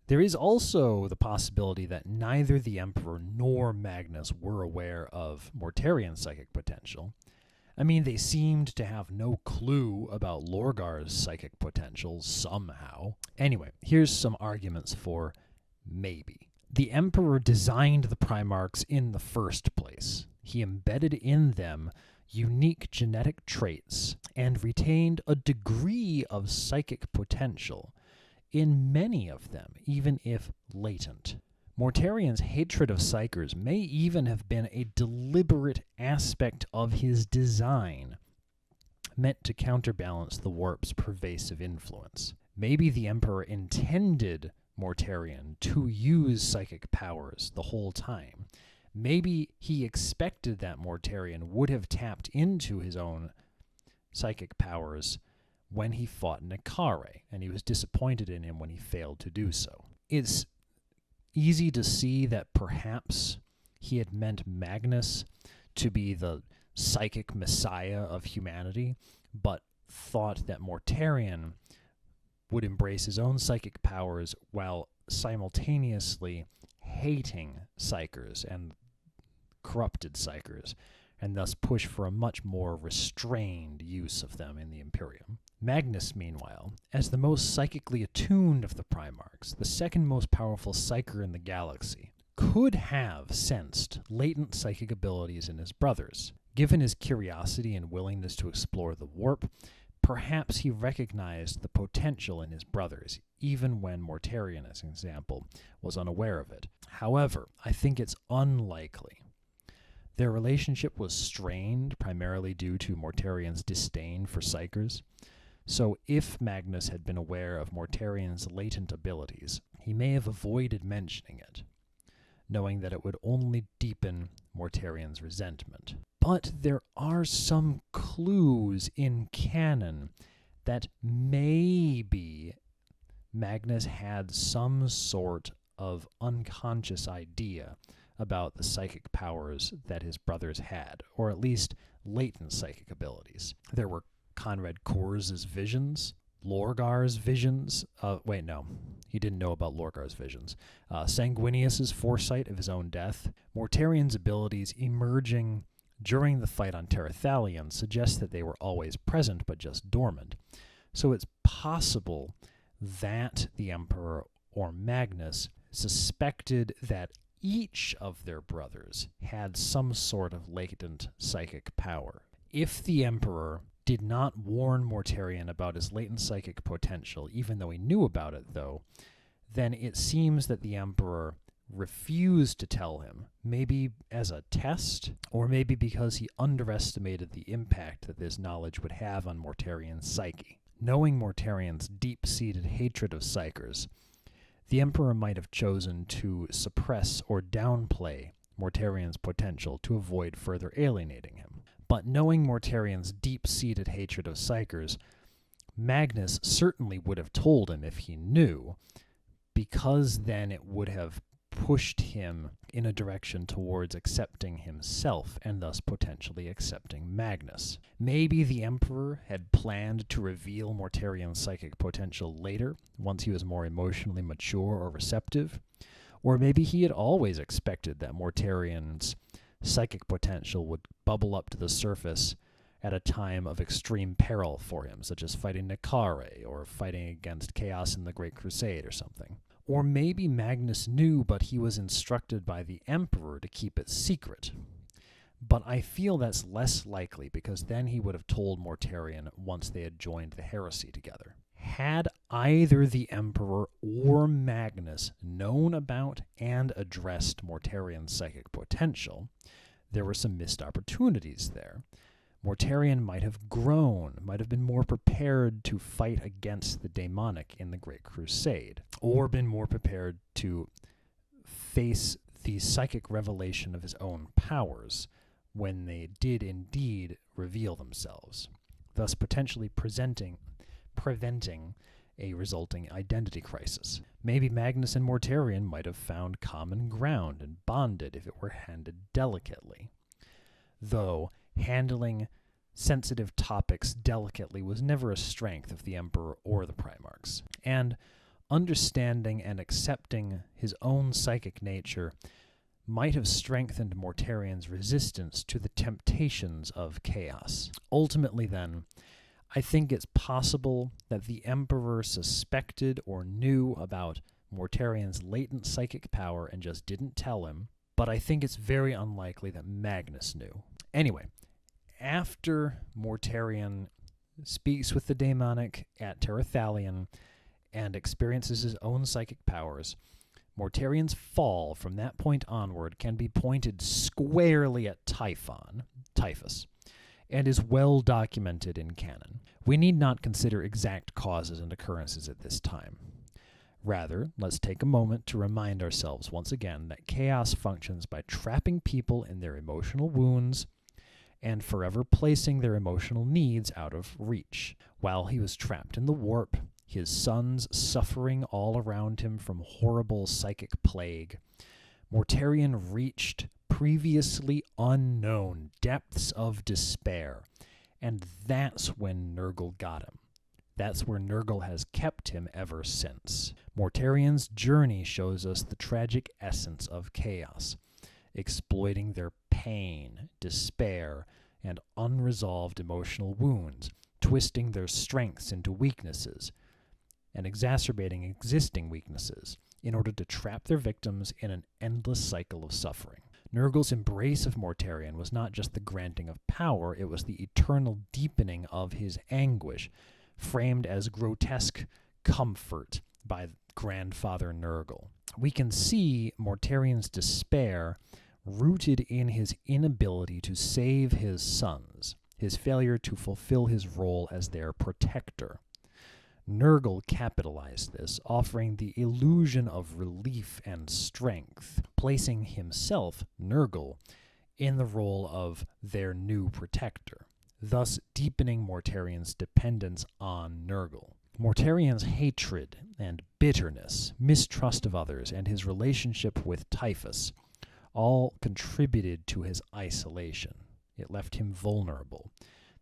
there is also the possibility that neither the Emperor nor Magnus were aware of Mortarion's psychic potential. I mean, they seemed to have no clue about Lorgar's psychic potential somehow. Anyway, here's some arguments for maybe. The Emperor designed the Primarchs in the first place. He embedded in them unique genetic traits and retained a degree of psychic potential in many of them, even if latent. Mortarion's hatred of Psykers may even have been a deliberate aspect of his design, meant to counterbalance the warp's pervasive influence. Maybe the Emperor intended Mortarion to use psychic powers the whole time. Maybe he expected that Mortarion would have tapped into his own psychic powers when he fought Nekare, and he was disappointed in him when he failed to do so. It's easy to see that perhaps he had meant Magnus to be the psychic messiah of humanity, but thought that Mortarion would embrace his own psychic powers while simultaneously hating Psykers and corrupted Psykers, and thus push for a much more restrained use of them in the Imperium. Magnus, meanwhile, as the most psychically attuned of the Primarchs, the second most powerful Psyker in the galaxy, could have sensed latent psychic abilities in his brothers. Given his curiosity and willingness to explore the warp, perhaps he recognized the potential in his brothers, even when Mortarion, as an example, was unaware of it. However, I think it's unlikely. Their relationship was strained primarily due to Mortarion's disdain for Psykers. So if Magnus had been aware of Mortarion's latent abilities, he may have avoided mentioning it, knowing that it would only deepen Mortarion's resentment. But there are some clues in canon that maybe Magnus had some sort of unconscious idea about the psychic powers that his brothers had, or at least latent psychic abilities. There were Conrad Kors' visions, Lorgar's visions. Wait, no. He didn't know about Lorgar's visions. Sanguinius's foresight of his own death. Mortarion's abilities emerging during the fight on Terrathalion suggest that they were always present but just dormant. So it's possible that the Emperor or Magnus suspected that each of their brothers had some sort of latent psychic power. If the Emperor did not warn Mortarion about his latent psychic potential, even though he knew about it, though, then it seems that the Emperor refused to tell him, maybe as a test, or maybe because he underestimated the impact that this knowledge would have on Mortarion's psyche. Knowing Mortarion's deep-seated hatred of psychers, the Emperor might have chosen to suppress or downplay Mortarion's potential to avoid further alienating him. But knowing Mortarion's deep-seated hatred of psychers, Magnus certainly would have told him if he knew, because then it would have pushed him in a direction towards accepting himself and thus potentially accepting Magnus. Maybe the Emperor had planned to reveal Mortarion's psychic potential later, once he was more emotionally mature or receptive, or maybe he had always expected that Mortarion's psychic potential would bubble up to the surface at a time of extreme peril for him, such as fighting Nekare or fighting against Chaos in the Great Crusade or something. Or maybe Magnus knew, but he was instructed by the Emperor to keep it secret. But I feel that's less likely, because then he would have told Mortarion once they had joined the heresy together. Had either the Emperor or Magnus known about and addressed Mortarion's psychic potential, there were some missed opportunities there. Mortarion might have grown, might have been more prepared to fight against the demonic in the Great Crusade, or been more prepared to face the psychic revelation of his own powers when they did indeed reveal themselves, thus potentially preventing a resulting identity crisis. Maybe Magnus and Mortarion might have found common ground and bonded if it were handled delicately. Though handling sensitive topics delicately was never a strength of the Emperor or the Primarchs, and understanding and accepting his own psychic nature might have strengthened Mortarion's resistance to the temptations of chaos. Ultimately, then, I think it's possible that the Emperor suspected or knew about Mortarion's latent psychic power and just didn't tell him, but I think it's very unlikely that Magnus knew. Anyway, after Mortarion speaks with the demonic at Terrathalion and experiences his own psychic powers, Mortarion's fall from that point onward can be pointed squarely at Typhus, and is well documented in canon. We need not consider exact causes and occurrences at this time. Rather, let's take a moment to remind ourselves once again that chaos functions by trapping people in their emotional wounds and forever placing their emotional needs out of reach. While he was trapped in the warp, his sons suffering all around him from horrible psychic plague, Mortarion reached previously unknown depths of despair, and that's when Nurgle got him. That's where Nurgle has kept him ever since. Mortarion's journey shows us the tragic essence of chaos, exploiting their pain, despair, and unresolved emotional wounds, twisting their strengths into weaknesses, and exacerbating existing weaknesses in order to trap their victims in an endless cycle of suffering. Nurgle's embrace of Mortarion was not just the granting of power, it was the eternal deepening of his anguish, framed as grotesque comfort by grandfather Nurgle. We can see Mortarion's despair rooted in his inability to save his sons, his failure to fulfill his role as their protector. Nurgle capitalized this, offering the illusion of relief and strength, placing himself, Nurgle, in the role of their new protector, thus deepening Mortarion's dependence on Nurgle. Mortarion's hatred and bitterness, mistrust of others, and his relationship with Typhus all contributed to his isolation. It left him vulnerable.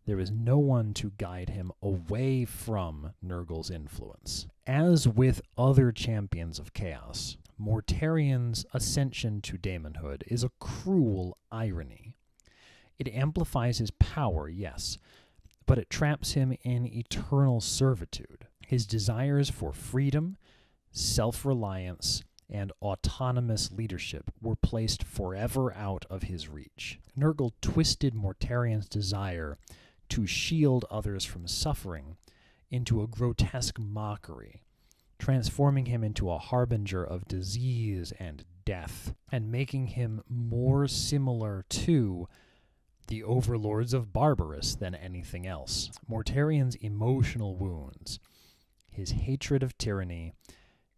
There was no one to guide him away from Nurgle's influence. As with other champions of chaos, Mortarion's ascension to daemonhood is a cruel irony. It amplifies his power, yes, but it traps him in eternal servitude. His desires for freedom, self-reliance, and autonomous leadership were placed forever out of his reach. Nurgle twisted Mortarion's desire to shield others from suffering into a grotesque mockery, transforming him into a harbinger of disease and death, and making him more similar to the overlords of Barbarous than anything else. Mortarion's emotional wounds, his hatred of tyranny,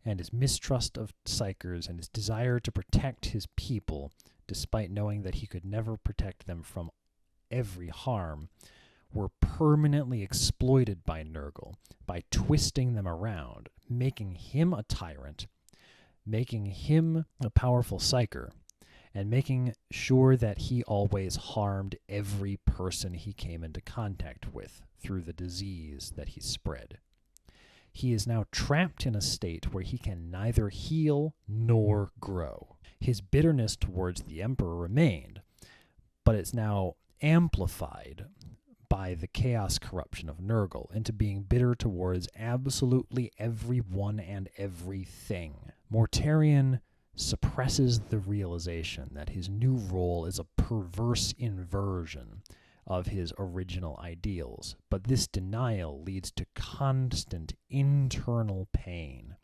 and his mistrust of psychers, and his desire to protect his people, despite knowing that he could never protect them from every harm, were permanently exploited by Nurgle by twisting them around, making him a tyrant, making him a powerful psyker, and making sure that he always harmed every person he came into contact with through the disease that he spread. He is now trapped in a state where he can neither heal nor grow. His bitterness towards the Emperor remained, but it's now amplified by the chaos corruption of Nurgle into being bitter towards absolutely everyone and everything. Mortarion suppresses the realization that his new role is a perverse inversion of his original ideals, but this denial leads to constant internal pain,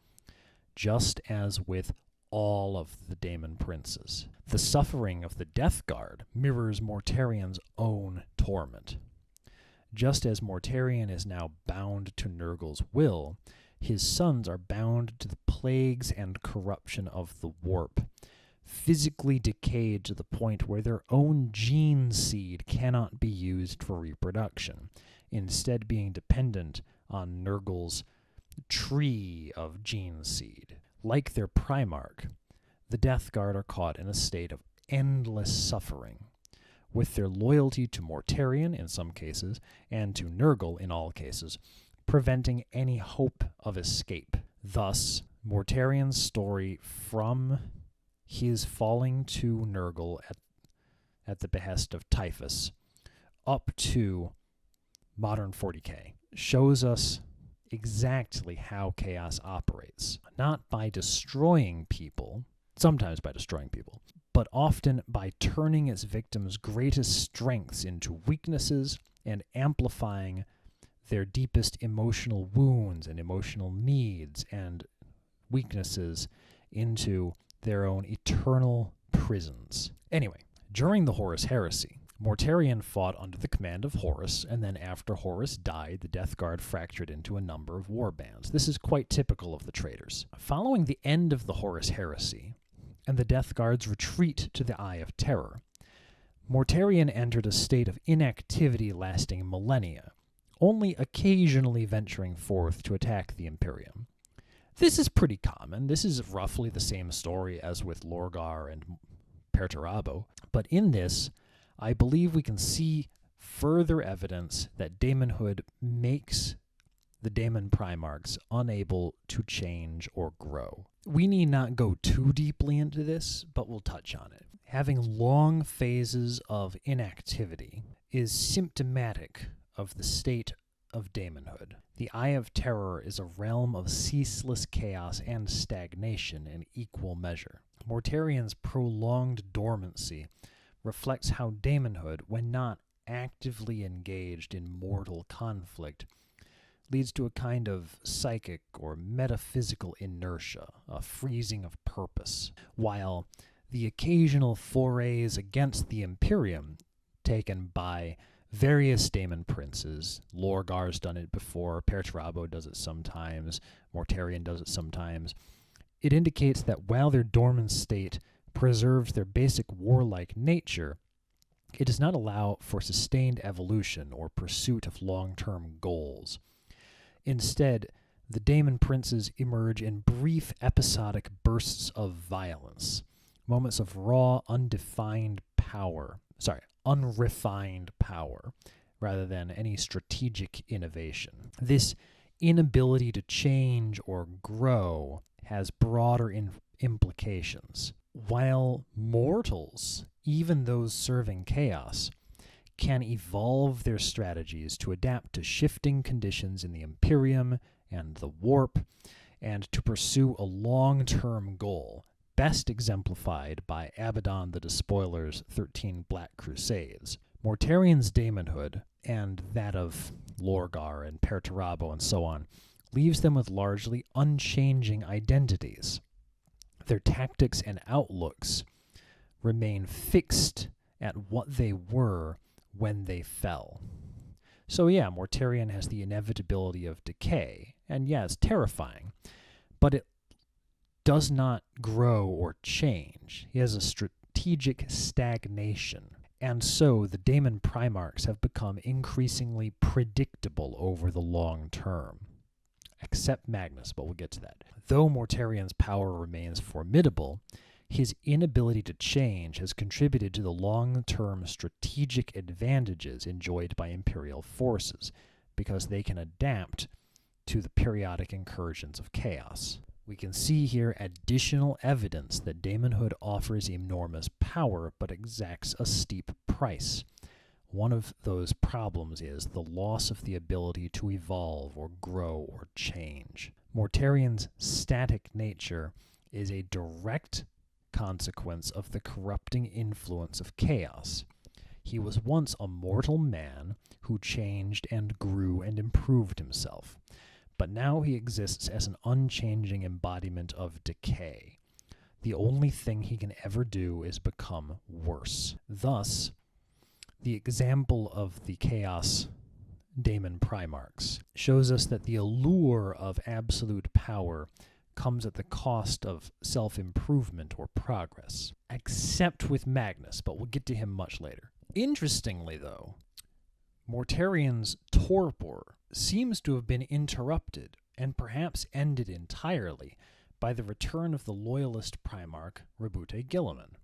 just as with all of the Daemon princes. The suffering of the Death Guard mirrors Mortarion's own torment. Just as Mortarion is now bound to Nurgle's will, his sons are bound to the plagues and corruption of the warp, physically decayed to the point where their own gene seed cannot be used for reproduction, instead being dependent on Nurgle's tree of gene seed. Like their Primarch, the Death Guard are caught in a state of endless suffering, with their loyalty to Mortarion in some cases, and to Nurgle in all cases, preventing any hope of escape. Thus, Mortarion's story from his falling to Nurgle at the behest of Typhus up to modern 40k shows us exactly how chaos operates. Not by destroying people, sometimes by destroying people, but often by turning its victims' greatest strengths into weaknesses and amplifying their deepest emotional wounds and emotional needs and weaknesses into their own eternal prisons. Anyway, during the Horus heresy, Mortarion fought under the command of Horus, and then after Horus died, the Death Guard fractured into a number of war bands. This is quite typical of the traitors. Following the end of the Horus heresy, and the Death Guard's retreat to the Eye of Terror, Mortarion entered a state of inactivity lasting millennia, only occasionally venturing forth to attack the Imperium. This is pretty common. This is roughly the same story as with Lorgar and Perturabo, but in this, I believe we can see further evidence that daemonhood makes the Daemon Primarchs unable to change or grow. We need not go too deeply into this, but we'll touch on it. Having long phases of inactivity is symptomatic of the state of daemonhood. The Eye of Terror is a realm of ceaseless chaos and stagnation in equal measure. Mortarion's prolonged dormancy reflects how daemonhood, when not actively engaged in mortal conflict, leads to a kind of psychic or metaphysical inertia, a freezing of purpose, while the occasional forays against the Imperium taken by various Daemon princes, Lorgar's done it before, Perturabo does it sometimes, Mortarion does it sometimes, it indicates that while their dormant state preserves their basic warlike nature, It does not allow for sustained evolution or pursuit of long-term goals. Instead, the Daemon Princes emerge in brief episodic bursts of violence, moments of raw, unrefined power, rather than any strategic innovation. This inability to change or grow has broader implications. While mortals, even those serving chaos, can evolve their strategies to adapt to shifting conditions in the Imperium and the Warp, and to pursue a long-term goal, best exemplified by Abaddon the Despoiler's 13 Black Crusades. Mortarion's daemonhood, and that of Lorgar and Perturabo and so on, leaves them with largely unchanging identities. Their tactics and outlooks remain fixed at what they were when they fell. So yeah, Mortarion has the inevitability of decay, and yeah, it's terrifying, but it does not grow or change. He has a strategic stagnation, and so the Daemon Primarchs have become increasingly predictable over the long term. Except Magnus, but we'll get to that. Though Mortarion's power remains formidable, his inability to change has contributed to the long-term strategic advantages enjoyed by Imperial forces, because they can adapt to the periodic incursions of chaos. We can see here additional evidence that daemonhood offers enormous power, but exacts a steep price. One of those problems is the loss of the ability to evolve or grow or change. Mortarion's static nature is a direct consequence of the corrupting influence of chaos. He was once a mortal man who changed and grew and improved himself, but now he exists as an unchanging embodiment of decay. The only thing he can ever do is become worse. Thus, the example of the Chaos Daemon Primarchs shows us that the allure of absolute power comes at the cost of self-improvement or progress, except with Magnus, but we'll get to him much later. Interestingly, though, Mortarion's torpor seems to have been interrupted and perhaps ended entirely by the return of the loyalist Primarch Rabute Guilliman.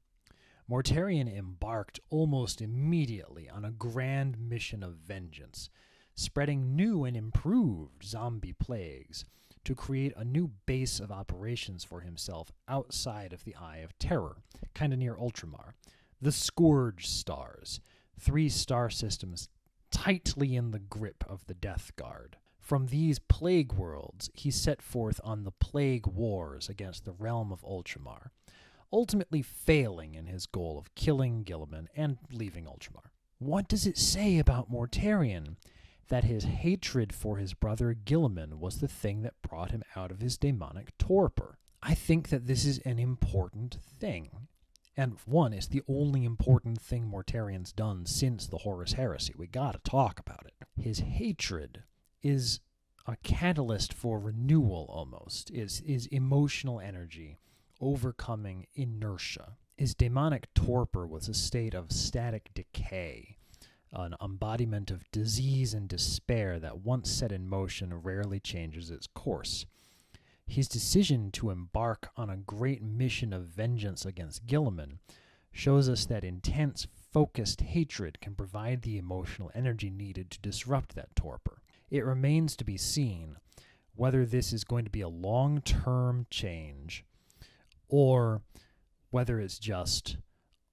Mortarion embarked almost immediately on a grand mission of vengeance, spreading new and improved zombie plagues to create a new base of operations for himself outside of the Eye of Terror, kind of near Ultramar. The Scourge Stars, 3 star systems tightly in the grip of the Death Guard. From these plague worlds, he set forth on the plague wars against the realm of Ultramar, ultimately failing in his goal of killing Guilliman and leaving Ultramar. What does it say about Mortarion that his hatred for his brother Guilliman was the thing that brought him out of his demonic torpor? I think that this is an important thing. And one, it's the only important thing Mortarion's done since the Horus heresy. We gotta talk about it. His hatred is a catalyst for renewal almost, is emotional energy overcoming inertia. His demonic torpor was a state of static decay, an embodiment of disease and despair that once set in motion rarely changes its course. His decision to embark on a great mission of vengeance against Guilliman shows us that intense, focused hatred can provide the emotional energy needed to disrupt that torpor. It remains to be seen whether this is going to be a long-term change or whether it's just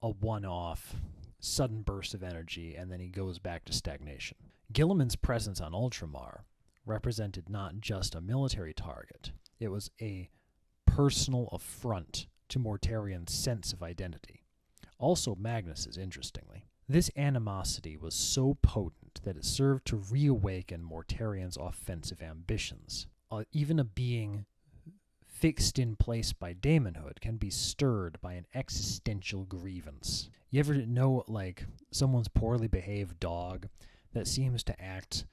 a one-off, sudden burst of energy and then he goes back to stagnation. Guilliman's presence on Ultramar represented not just a military target, it was a personal affront to Mortarion's sense of identity. Also Magnus's, interestingly. This animosity was so potent that it served to reawaken Mortarion's offensive ambitions. Even a being fixed in place by daemonhood can be stirred by an existential grievance. You ever know, like, someone's poorly behaved dog that seems to act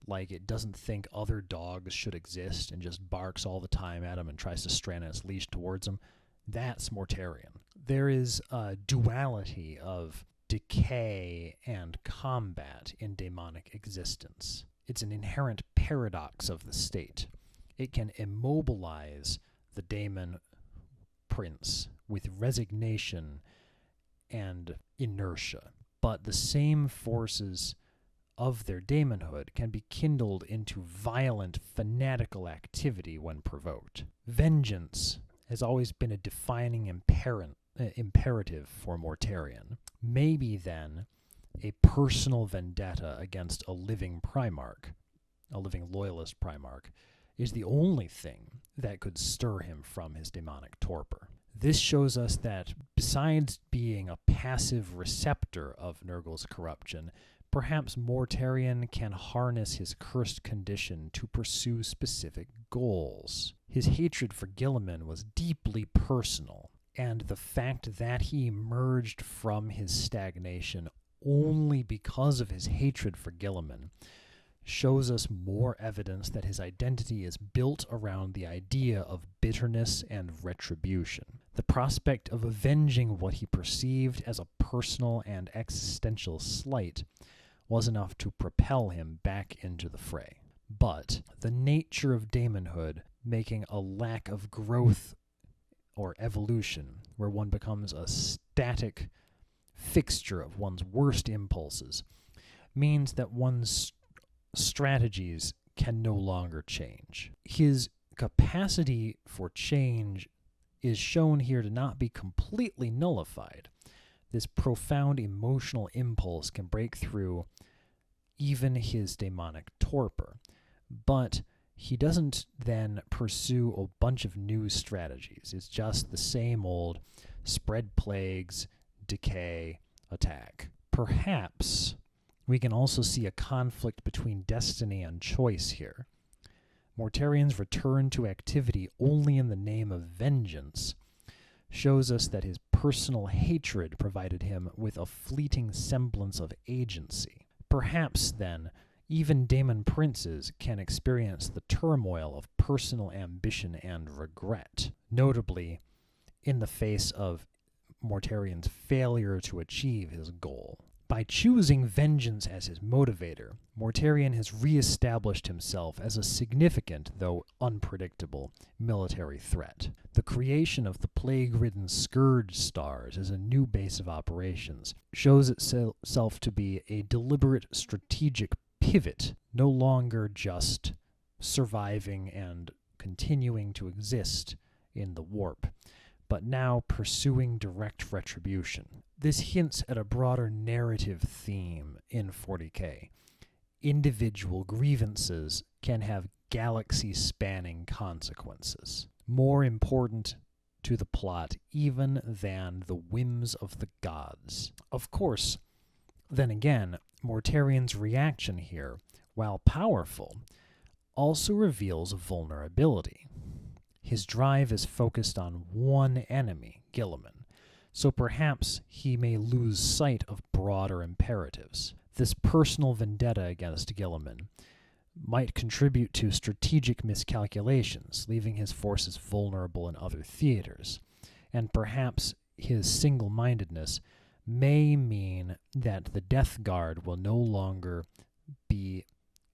like it doesn't think other dogs should exist and just barks all the time at them and tries to strand its leash towards them? That's Mortarion. There is a duality of decay and combat in demonic existence. It's an inherent paradox of the state. It can immobilize the daemon prince with resignation and inertia, but the same forces of their daemonhood can be kindled into violent, fanatical activity when provoked. Vengeance has always been a defining imperative for Mortarion. Maybe then a personal vendetta against a living Primarch, a living loyalist Primarch, is the only thing that could stir him from his demonic torpor. This shows us that besides being a passive receptor of Nurgle's corruption, perhaps Mortarion can harness his cursed condition to pursue specific goals. His hatred for Guilliman was deeply personal, and the fact that he emerged from his stagnation only because of his hatred for Guilliman shows us more evidence that his identity is built around the idea of bitterness and retribution. The prospect of avenging what he perceived as a personal and existential slight was enough to propel him back into the fray. But the nature of daemonhood making a lack of growth or evolution, where one becomes a static fixture of one's worst impulses, means that one's strategies can no longer change. His capacity for change is shown here to not be completely nullified. This profound emotional impulse can break through even his demonic torpor, but he doesn't then pursue a bunch of new strategies. It's just the same old spread plagues, decay, attack. Perhaps we can also see a conflict between destiny and choice here. Mortarion's return to activity only in the name of vengeance shows us that his personal hatred provided him with a fleeting semblance of agency. Perhaps, then, even daemon princes can experience the turmoil of personal ambition and regret, notably in the face of Mortarion's failure to achieve his goal. By choosing vengeance as his motivator, Mortarion has reestablished himself as a significant, though unpredictable, military threat. The creation of the plague-ridden Scourge Stars as a new base of operations shows itself to be a deliberate strategic pivot, no longer just surviving and continuing to exist in the warp, but now pursuing direct retribution. This hints at a broader narrative theme in 40K. Individual grievances can have galaxy-spanning consequences, more important to the plot even than the whims of the gods. Of course, then again, Mortarion's reaction here, while powerful, also reveals vulnerability. His drive is focused on one enemy, Guilliman, so perhaps he may lose sight of broader imperatives. This personal vendetta against Guilliman might contribute to strategic miscalculations, leaving his forces vulnerable in other theaters, and perhaps his single-mindedness may mean that the Death Guard will no longer be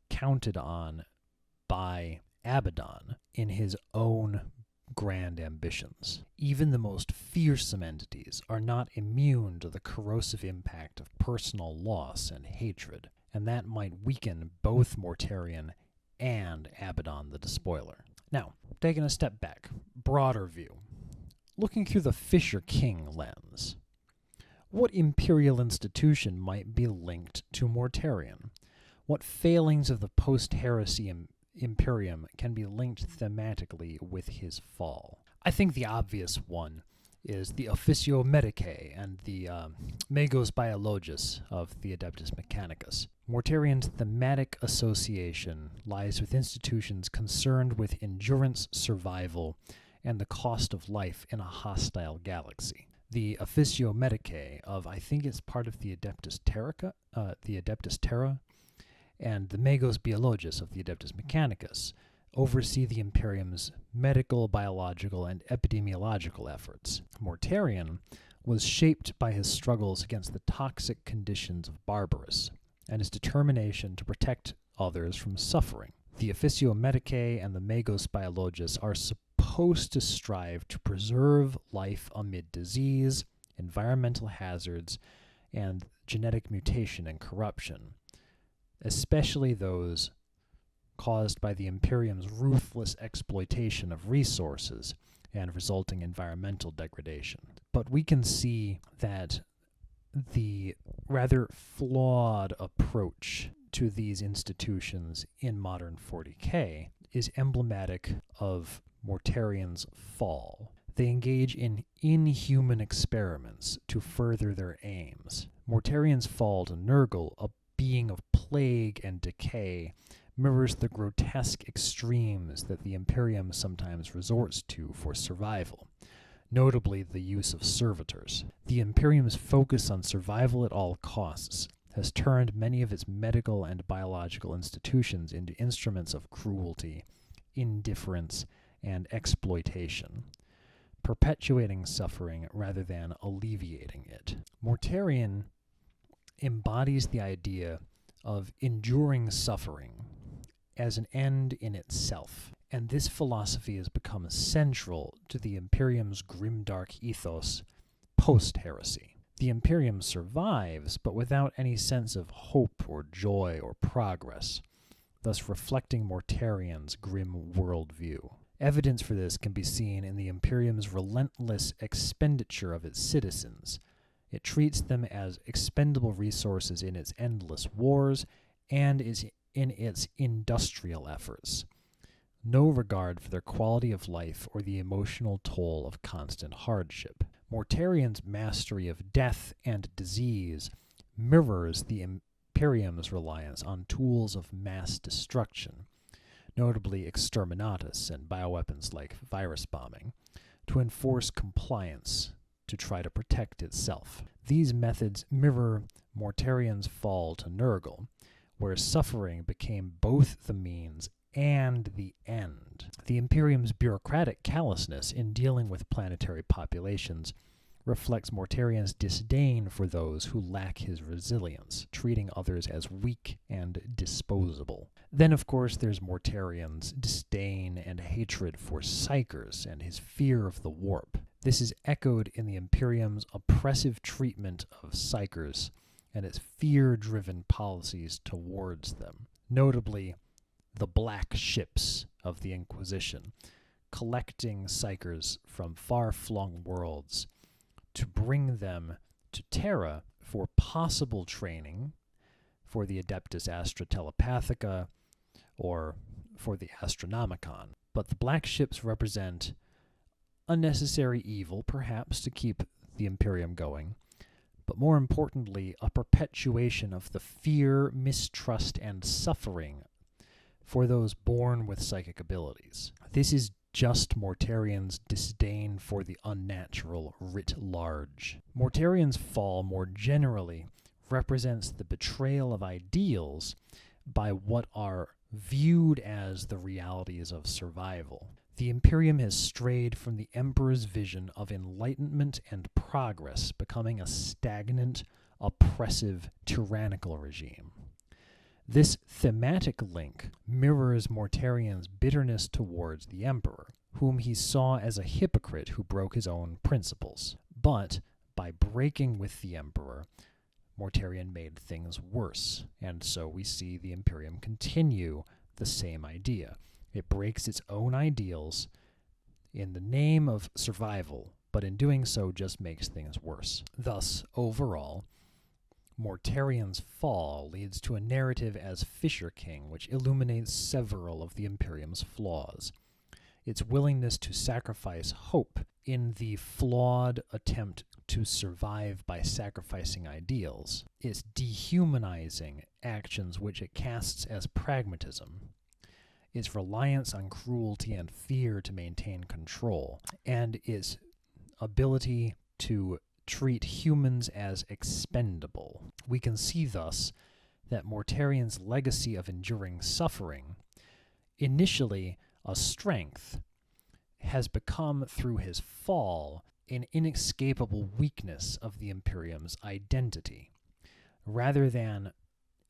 counted on by Abaddon in his own grand ambitions. Even the most fearsome entities are not immune to the corrosive impact of personal loss and hatred, and that might weaken both Mortarion and Abaddon the Despoiler. Now, taking a step back, broader view, looking through the Fisher King lens, what imperial institution might be linked to Mortarion? What failings of the post-heresy Imperium can be linked thematically with his fall? I think the obvious one is the Officio Medicae and the Magos Biologus of the Adeptus Mechanicus. Mortarion's thematic association lies with institutions concerned with endurance, survival, and the cost of life in a hostile galaxy. The Officio Medicae of, I think it's part of the Adeptus Terra, and the Magos Biologus of the Adeptus Mechanicus oversee the Imperium's medical, biological, and epidemiological efforts. Mortarion was shaped by his struggles against the toxic conditions of Barbarous and his determination to protect others from suffering. The Officio Medicae and the Magos Biologus are supposed to strive to preserve life amid disease, environmental hazards, and genetic mutation and corruption, especially those caused by the Imperium's ruthless exploitation of resources and resulting environmental degradation. But we can see that the rather flawed approach to these institutions in modern 40K is emblematic of Mortarion's fall. They engage in inhuman experiments to further their aims. Mortarion's fall to Nurgle, a being of plague and decay, mirrors the grotesque extremes that the Imperium sometimes resorts to for survival, notably the use of servitors. The Imperium's focus on survival at all costs has turned many of its medical and biological institutions into instruments of cruelty, indifference, and exploitation, perpetuating suffering rather than alleviating it. Mortarion embodies the idea of enduring suffering as an end in itself, and this philosophy has become central to the Imperium's grimdark ethos post-heresy. The Imperium survives, but without any sense of hope or joy or progress, thus reflecting Mortarion's grim worldview. Evidence for this can be seen in the Imperium's relentless expenditure of its citizens. It treats them as expendable resources in its endless wars and in its industrial efforts. No regard for their quality of life or the emotional toll of constant hardship. Mortarion's mastery of death and disease mirrors the Imperium's reliance on tools of mass destruction, notably exterminatus and bioweapons like virus bombing, to enforce compliance to try to protect itself. These methods mirror Mortarion's fall to Nurgle, where suffering became both the means and the end. The Imperium's bureaucratic callousness in dealing with planetary populations reflects Mortarion's disdain for those who lack his resilience, treating others as weak and disposable. Then, of course, there's Mortarion's disdain and hatred for psychers and his fear of the warp. This is echoed in the Imperium's oppressive treatment of psychers and its fear-driven policies towards them, notably the black ships of the Inquisition, collecting psychers from far-flung worlds to bring them to Terra for possible training for the Adeptus Astra Telepathica or for the Astronomicon. But the black ships represent a necessary evil, perhaps, to keep the Imperium going, but more importantly, a perpetuation of the fear, mistrust, and suffering for those born with psychic abilities. This is just Mortarion's disdain for the unnatural writ large. Mortarion's fall, more generally, represents the betrayal of ideals by what are viewed as the realities of survival. The Imperium has strayed from the Emperor's vision of enlightenment and progress, becoming a stagnant, oppressive, tyrannical regime. This thematic link mirrors Mortarion's bitterness towards the Emperor, whom he saw as a hypocrite who broke his own principles. But by breaking with the Emperor, Mortarion made things worse, and so we see the Imperium continue the same idea. It breaks its own ideals in the name of survival, but in doing so just makes things worse. Thus, overall, Mortarion's fall leads to a narrative as Fisher King, which illuminates several of the Imperium's flaws. Its willingness to sacrifice hope in the flawed attempt to survive by sacrificing ideals, its dehumanizing actions which it casts as pragmatism, its reliance on cruelty and fear to maintain control, and its ability to treat humans as expendable. We can see thus that Mortarion's legacy of enduring suffering initially a strength, has become, through his fall, an inescapable weakness of the Imperium's identity. Rather than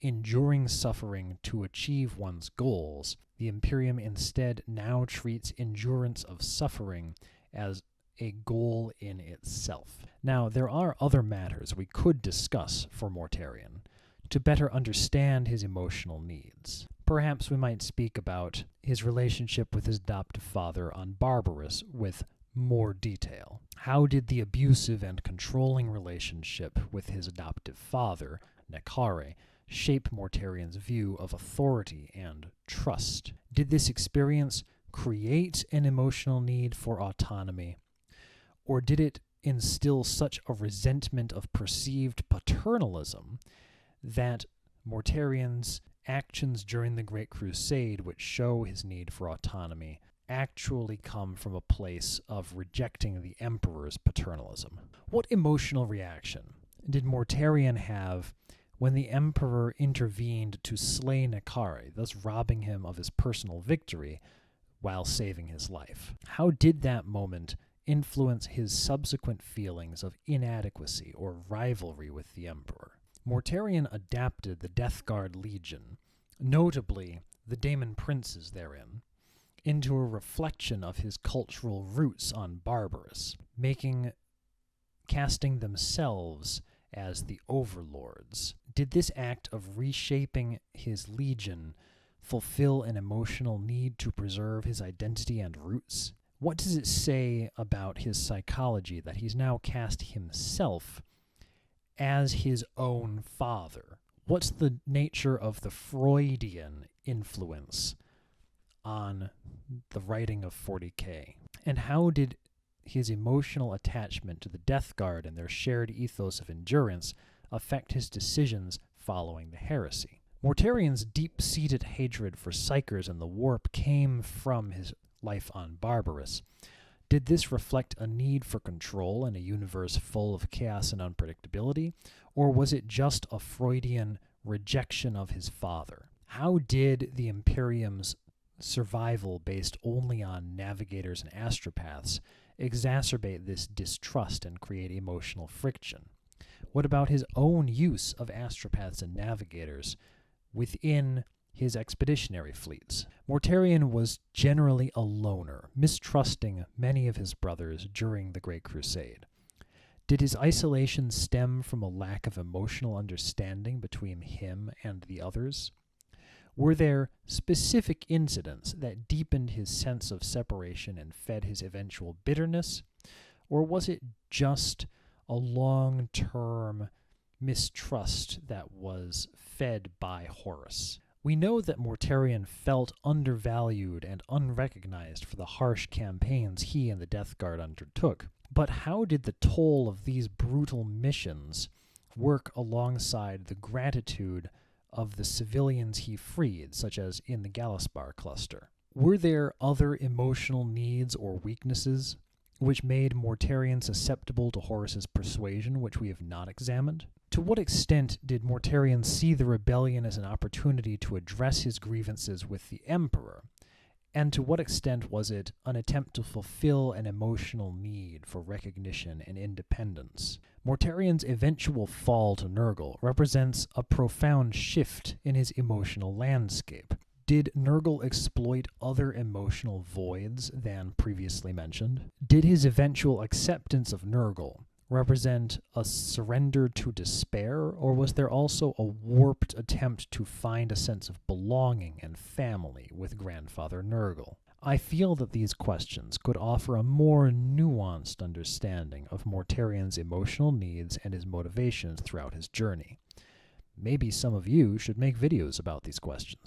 enduring suffering to achieve one's goals, the Imperium instead now treats endurance of suffering as a goal in itself. Now, there are other matters we could discuss for Mortarion to better understand his emotional needs. Perhaps we might speak about his relationship with his adoptive father on Barbarous with more detail. How did the abusive and controlling relationship with his adoptive father, Nekare, shape Mortarion's view of authority and trust? Did this experience create an emotional need for autonomy, or did it instill such a resentment of perceived paternalism that Mortarion's actions during the Great Crusade, which show his need for autonomy, actually come from a place of rejecting the Emperor's paternalism? What emotional reaction did Mortarion have when the Emperor intervened to slay Nekare, thus robbing him of his personal victory while saving his life? How did that moment influence his subsequent feelings of inadequacy or rivalry with the Emperor? Mortarion adapted the Death Guard Legion, notably the Daemon Princes therein, into a reflection of his cultural roots on Barbarous, casting themselves as the overlords. Did this act of reshaping his legion fulfill an emotional need to preserve his identity and roots? What does it say about his psychology that he's now cast himself as his own father? What's the nature of the Freudian influence on the writing of 40K? And how did his emotional attachment to the Death Guard and their shared ethos of endurance affect his decisions following the heresy? Mortarion's deep-seated hatred for Psykers and the Warp came from his life on Barbarous. Did this reflect a need for control in a universe full of chaos and unpredictability, or was it just a Freudian rejection of his father? How did the Imperium's survival based only on navigators and astropaths exacerbate this distrust and create emotional friction? What about his own use of astropaths and navigators within his expeditionary fleets? Mortarion was generally a loner, mistrusting many of his brothers during the Great Crusade. Did his isolation stem from a lack of emotional understanding between him and the others? Were there specific incidents that deepened his sense of separation and fed his eventual bitterness? Or was it just a long-term mistrust that was fed by Horus? We know that Mortarion felt undervalued and unrecognized for the harsh campaigns he and the Death Guard undertook. But how did the toll of these brutal missions work alongside the gratitude of the civilians he freed, such as in the Galaspar cluster? Were there other emotional needs or weaknesses which made Mortarion susceptible to Horus's persuasion, which we have not examined? To what extent did Mortarion see the rebellion as an opportunity to address his grievances with the Emperor? And to what extent was it an attempt to fulfill an emotional need for recognition and independence? Mortarion's eventual fall to Nurgle represents a profound shift in his emotional landscape. Did Nurgle exploit other emotional voids than previously mentioned? Did his eventual acceptance of Nurgle represent a surrender to despair, or was there also a warped attempt to find a sense of belonging and family with Grandfather Nurgle? I feel that these questions could offer a more nuanced understanding of Mortarion's emotional needs and his motivations throughout his journey. Maybe some of you should make videos about these questions.